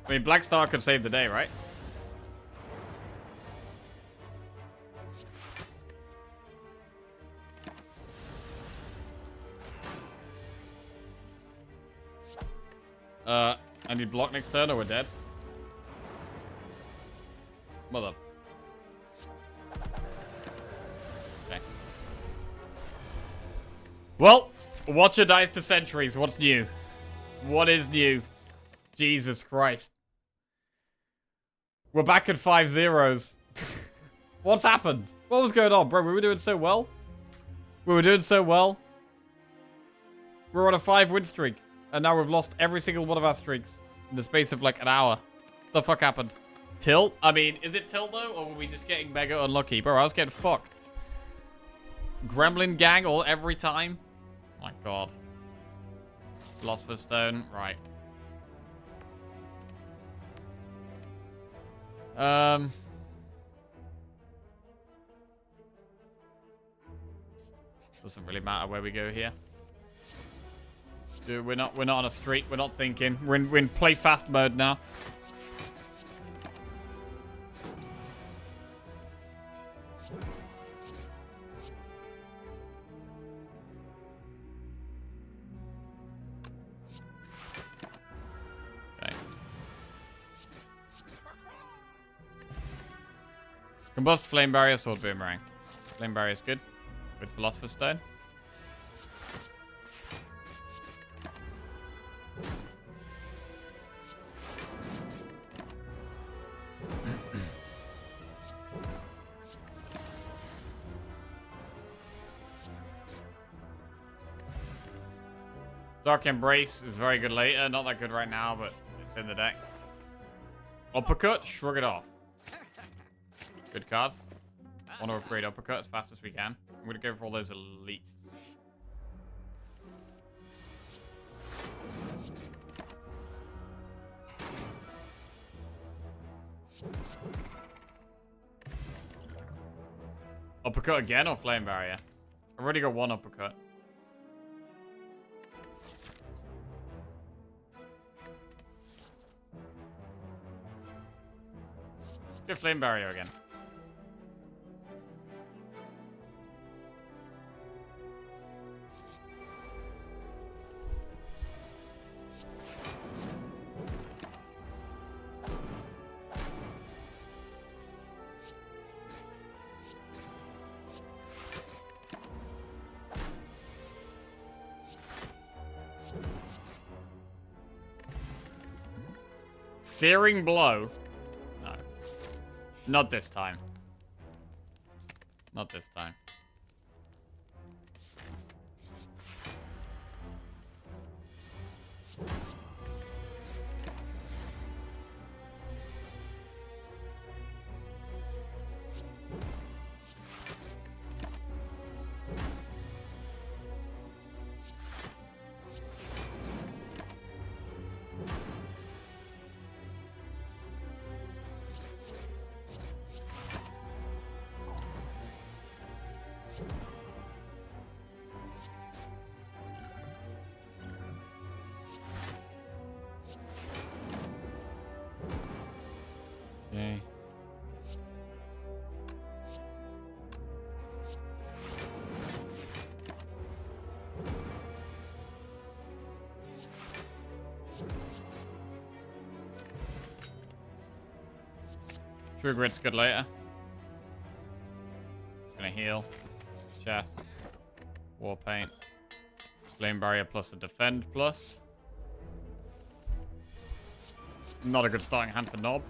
I mean, Black Star could save the day, right? I need block next turn or we're dead. Mother. Okay. Well, Watcher dies to Sentries. What's new? What is new? Jesus Christ. We're back at 5 zeros. What's happened? What was going on, bro? We were doing so well. We were doing so well. We're on a 5-win streak. And now we've lost every single one of our streaks in the space of like an hour. What the fuck happened? Tilt? I mean, is it tilt though? Or were we just getting mega unlucky? Bro, I was getting fucked. Gremlin gang all every time? My god. Philosopher's Stone. Right. Doesn't really matter where we go here. Dude, we're not on a streak. We're not thinking. We're in play fast mode now. Okay. Combust, Flame Barrier, Sword Boomerang. Flame Barrier is good. With Philosopher's Stone. Dark Embrace is very good later. Not that good right now, but it's in the deck. Uppercut, Shrug it off. Good cards. Want to upgrade Uppercut as fast as we can. I'm going to go for all those elites. Uppercut again or Flame Barrier? I've already got one Uppercut. Get Flame Barrier again. Searing Blow. No. Not this time. Not this time. Okay. True Grit's good later. Just gonna heal. Chest. War Paint. Flame Barrier plus a Defend plus. Not a good starting hand for Knob.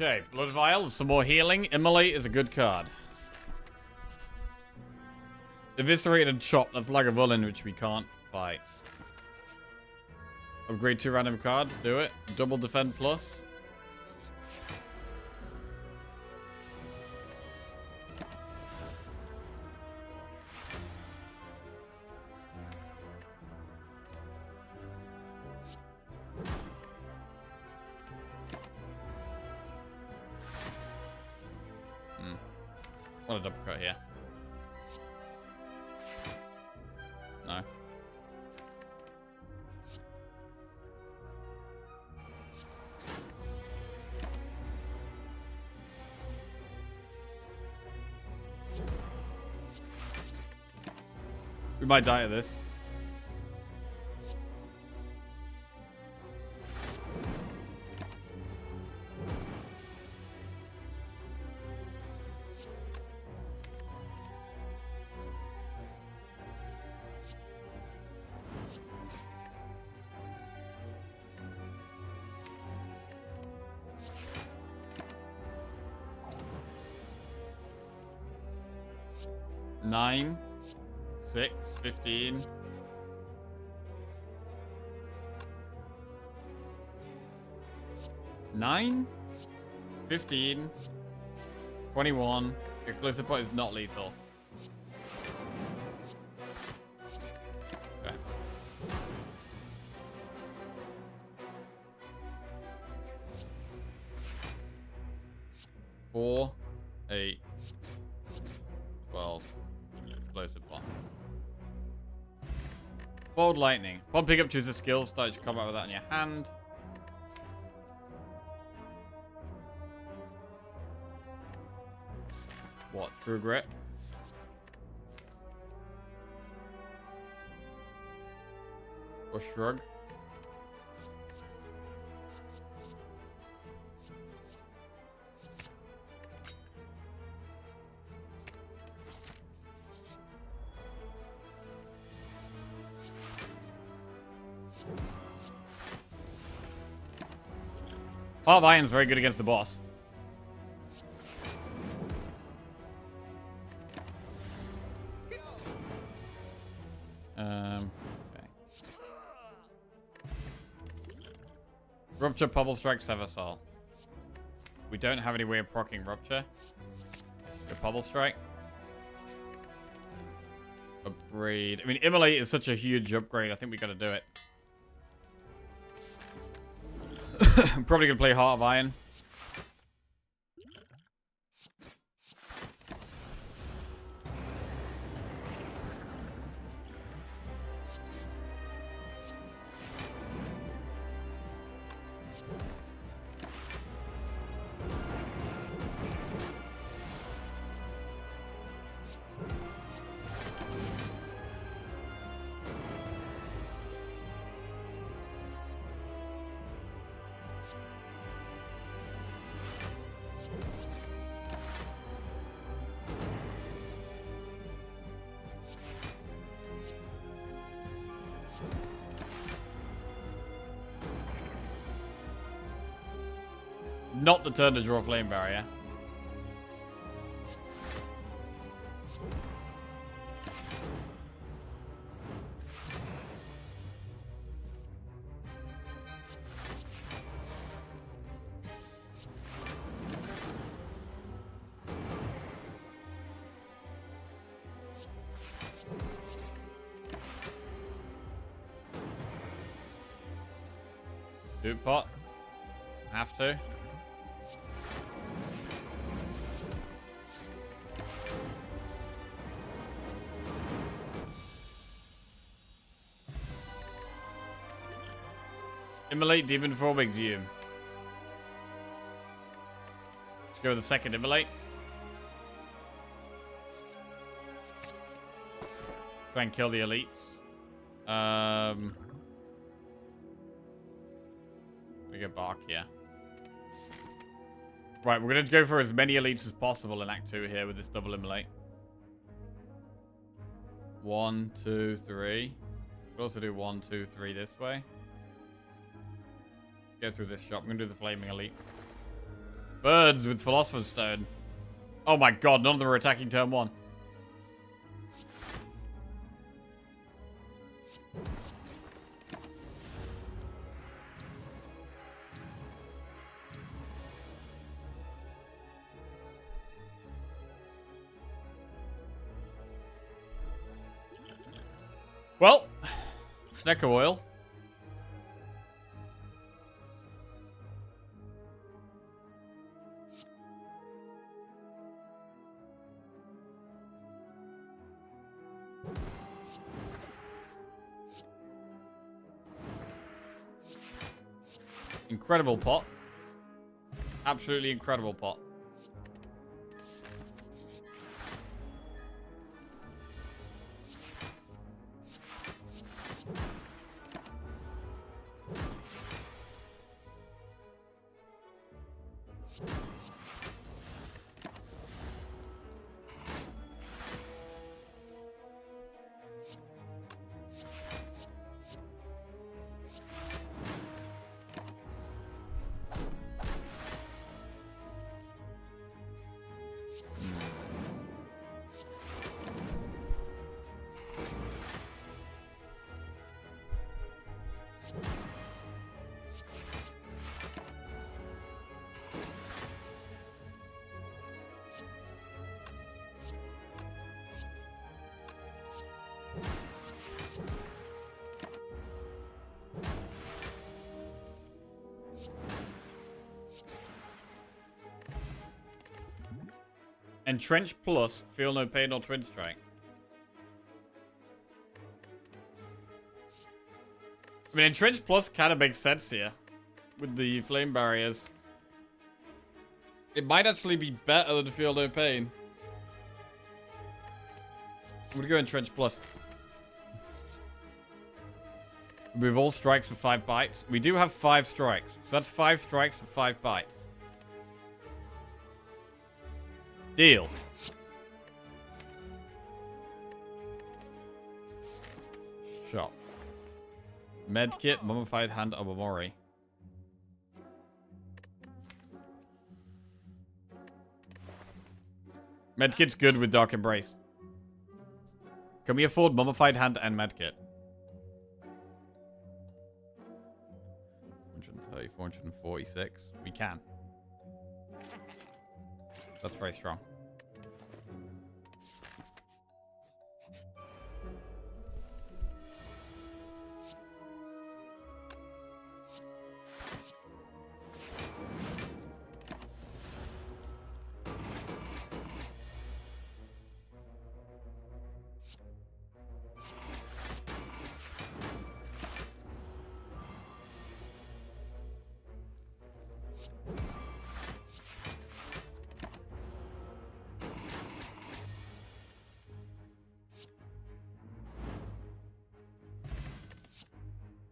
Okay, Blood Vial, some more healing. Immolate is a good card. Eviscerated Chop, that's Lagavulin, which we can't fight. Upgrade 2 random cards, do it. Double Defend Plus. What a double cut here. No. We might die at this. Nine, 6, 15. Nine, 15, 21. Explosive point is not lethal. Okay. 4, 8, 12. Explosive bomb. Bold Lightning. Bomb pickup, choose a skill. Start your combat with that in your hand. What? True Grit? Or Shrug? Heart of Iron's very good against the boss. Okay. Rupture, Bubble Strike, Sever Soul. We don't have any way of proccing Rupture. The Bubble Strike. Upgrade. I mean, Immolate is such a huge upgrade. I think we gotta do it. I'm probably gonna play Heart of Iron. Not the turn to draw Flame Barrier. Dupe pot. Have to. Immolate Demon Form Exhume. Let's go with the second Immolate. Try and kill the elites. We get Bark, yeah. Right, we're going to go for as many elites as possible in Act 2 here with this double Immolate. 1, 2, 3. We'll also do 1, 2, 3 this way. Go through this shop. I'm going to do the Flaming Elite. Birds with Philosopher's Stone. Oh my god, none of them are attacking turn 1. Well, Snecker oil. Incredible pot. Absolutely incredible pot. Entrench plus, feel no pain or twin strike. I mean, Entrench plus kind of makes sense here with the flame barriers. It might actually be better than feel no pain. I'm gonna go Entrench plus. With all strikes for 5 bites. We do have 5 strikes, so that's 5 strikes for 5 bites. Deal. Shop. Medkit, Mummified Hand, Obamori. Medkit's good with Dark Embrace. Can we afford Mummified Hand and Medkit? 130, 446. We can. That's very strong.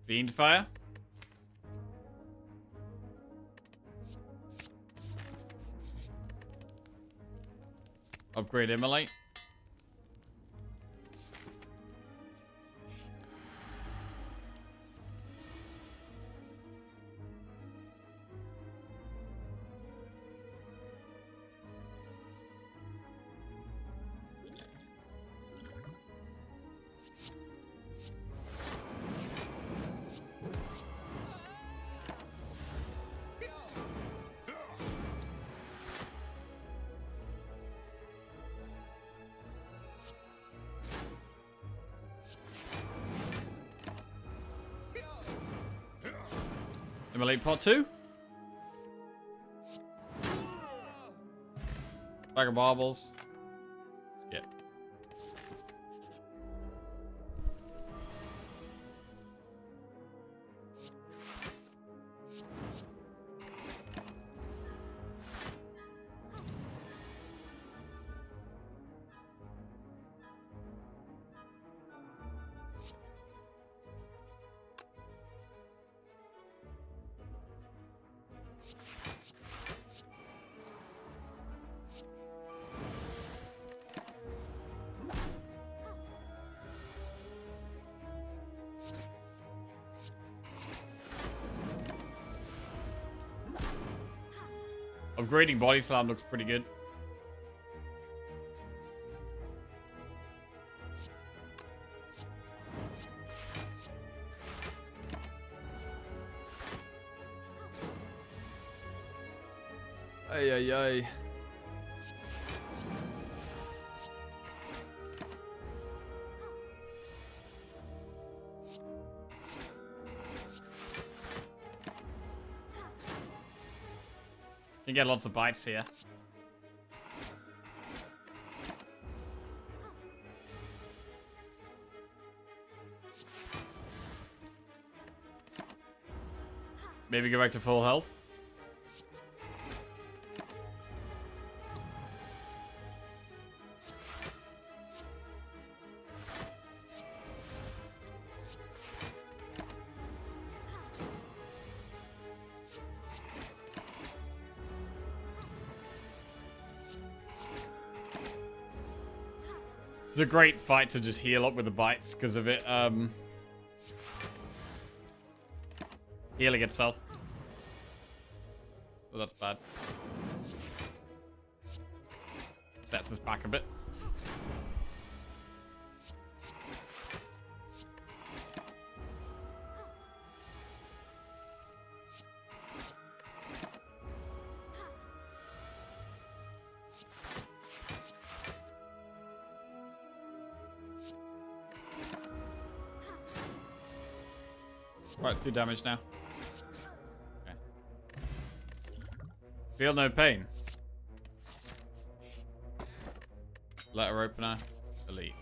Fiendfire. Upgrade Immolate. Immolate pot 2. Bag of baubles. Skip. Upgrading Body Slam looks pretty good. Ay, ay, ay. You get lots of bites here. Maybe go back to full health. It's a great fight to just heal up with the bites because of it. Healing itself. Oh, that's bad. Sets us back a bit. Right, it's good damage now. Okay. Feel no pain. Letter opener. Elite.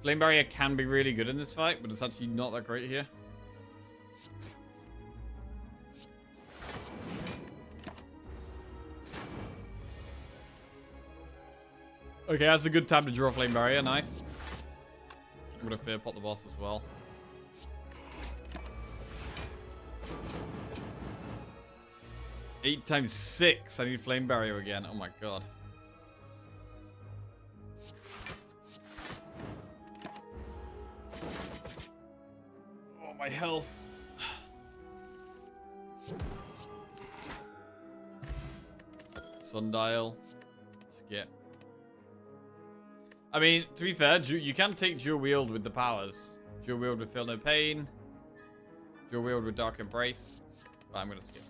Flame Barrier can be really good in this fight, but it's actually not that great here. Okay, that's a good time to draw Flame Barrier. Nice. I'm gonna fear pot the boss as well. Eight times 6. I need Flame Barrier again. Oh my god. My health. Sundial. Skip. I mean, to be fair, you can take dual wield with the powers. Dual wield with Feel No Pain. Dual wield with Dark Embrace. But I'm going to skip.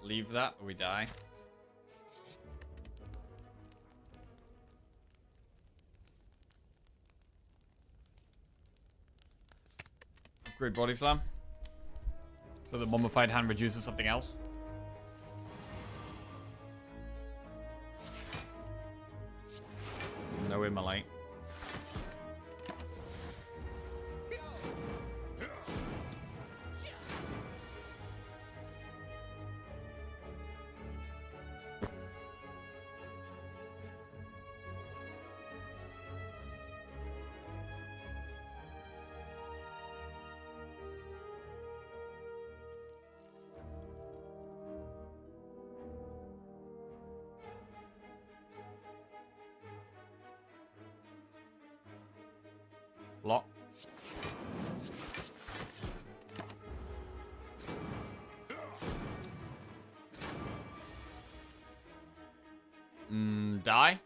Leave that or we die. Great Body Slam. So the mummified hand reduces something else. No immolate. Block. Die.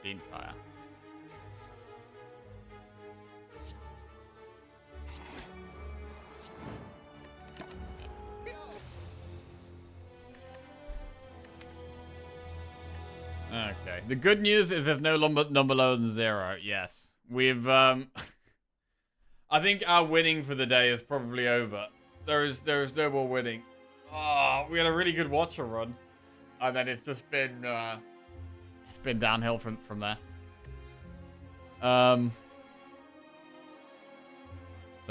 Fiend Fire. Okay. The good news is there's no number lower than 0. Yes. We've, I think our winning for the day is probably over. There is no more winning. Oh, we had a really good watcher run. And then it's just been downhill from there. So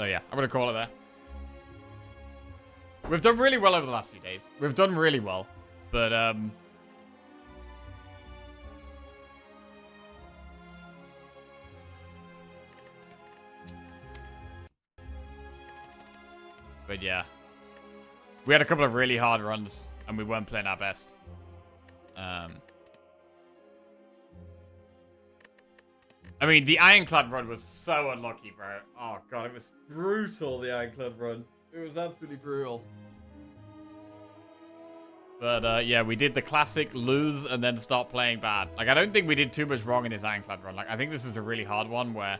yeah, I'm gonna call it there. We've done really well over the last few days. We've done really well. But yeah. We had a couple of really hard runs, and we weren't playing our best. I mean, the Ironclad run was so unlucky, bro. Oh, God, it was brutal, the Ironclad run. It was absolutely brutal. But, yeah, we did the classic lose and then start playing bad. Like, I don't think we did too much wrong in this Ironclad run. Like, I think this is a really hard one where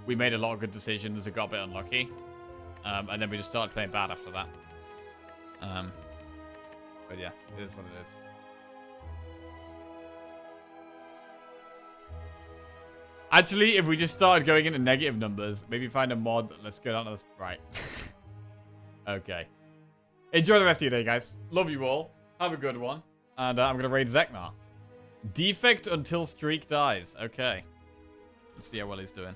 we made a lot of good decisions and got a bit unlucky. And then we just started playing bad after that. But yeah, it is what it is. Actually, if we just started going into negative numbers, maybe find a mod. Let's go down to this. Right. Okay. Enjoy the rest of your day, guys. Love you all. Have a good one. And I'm going to raid Zeknar. Defect until streak dies. Okay. Let's see how well he's doing.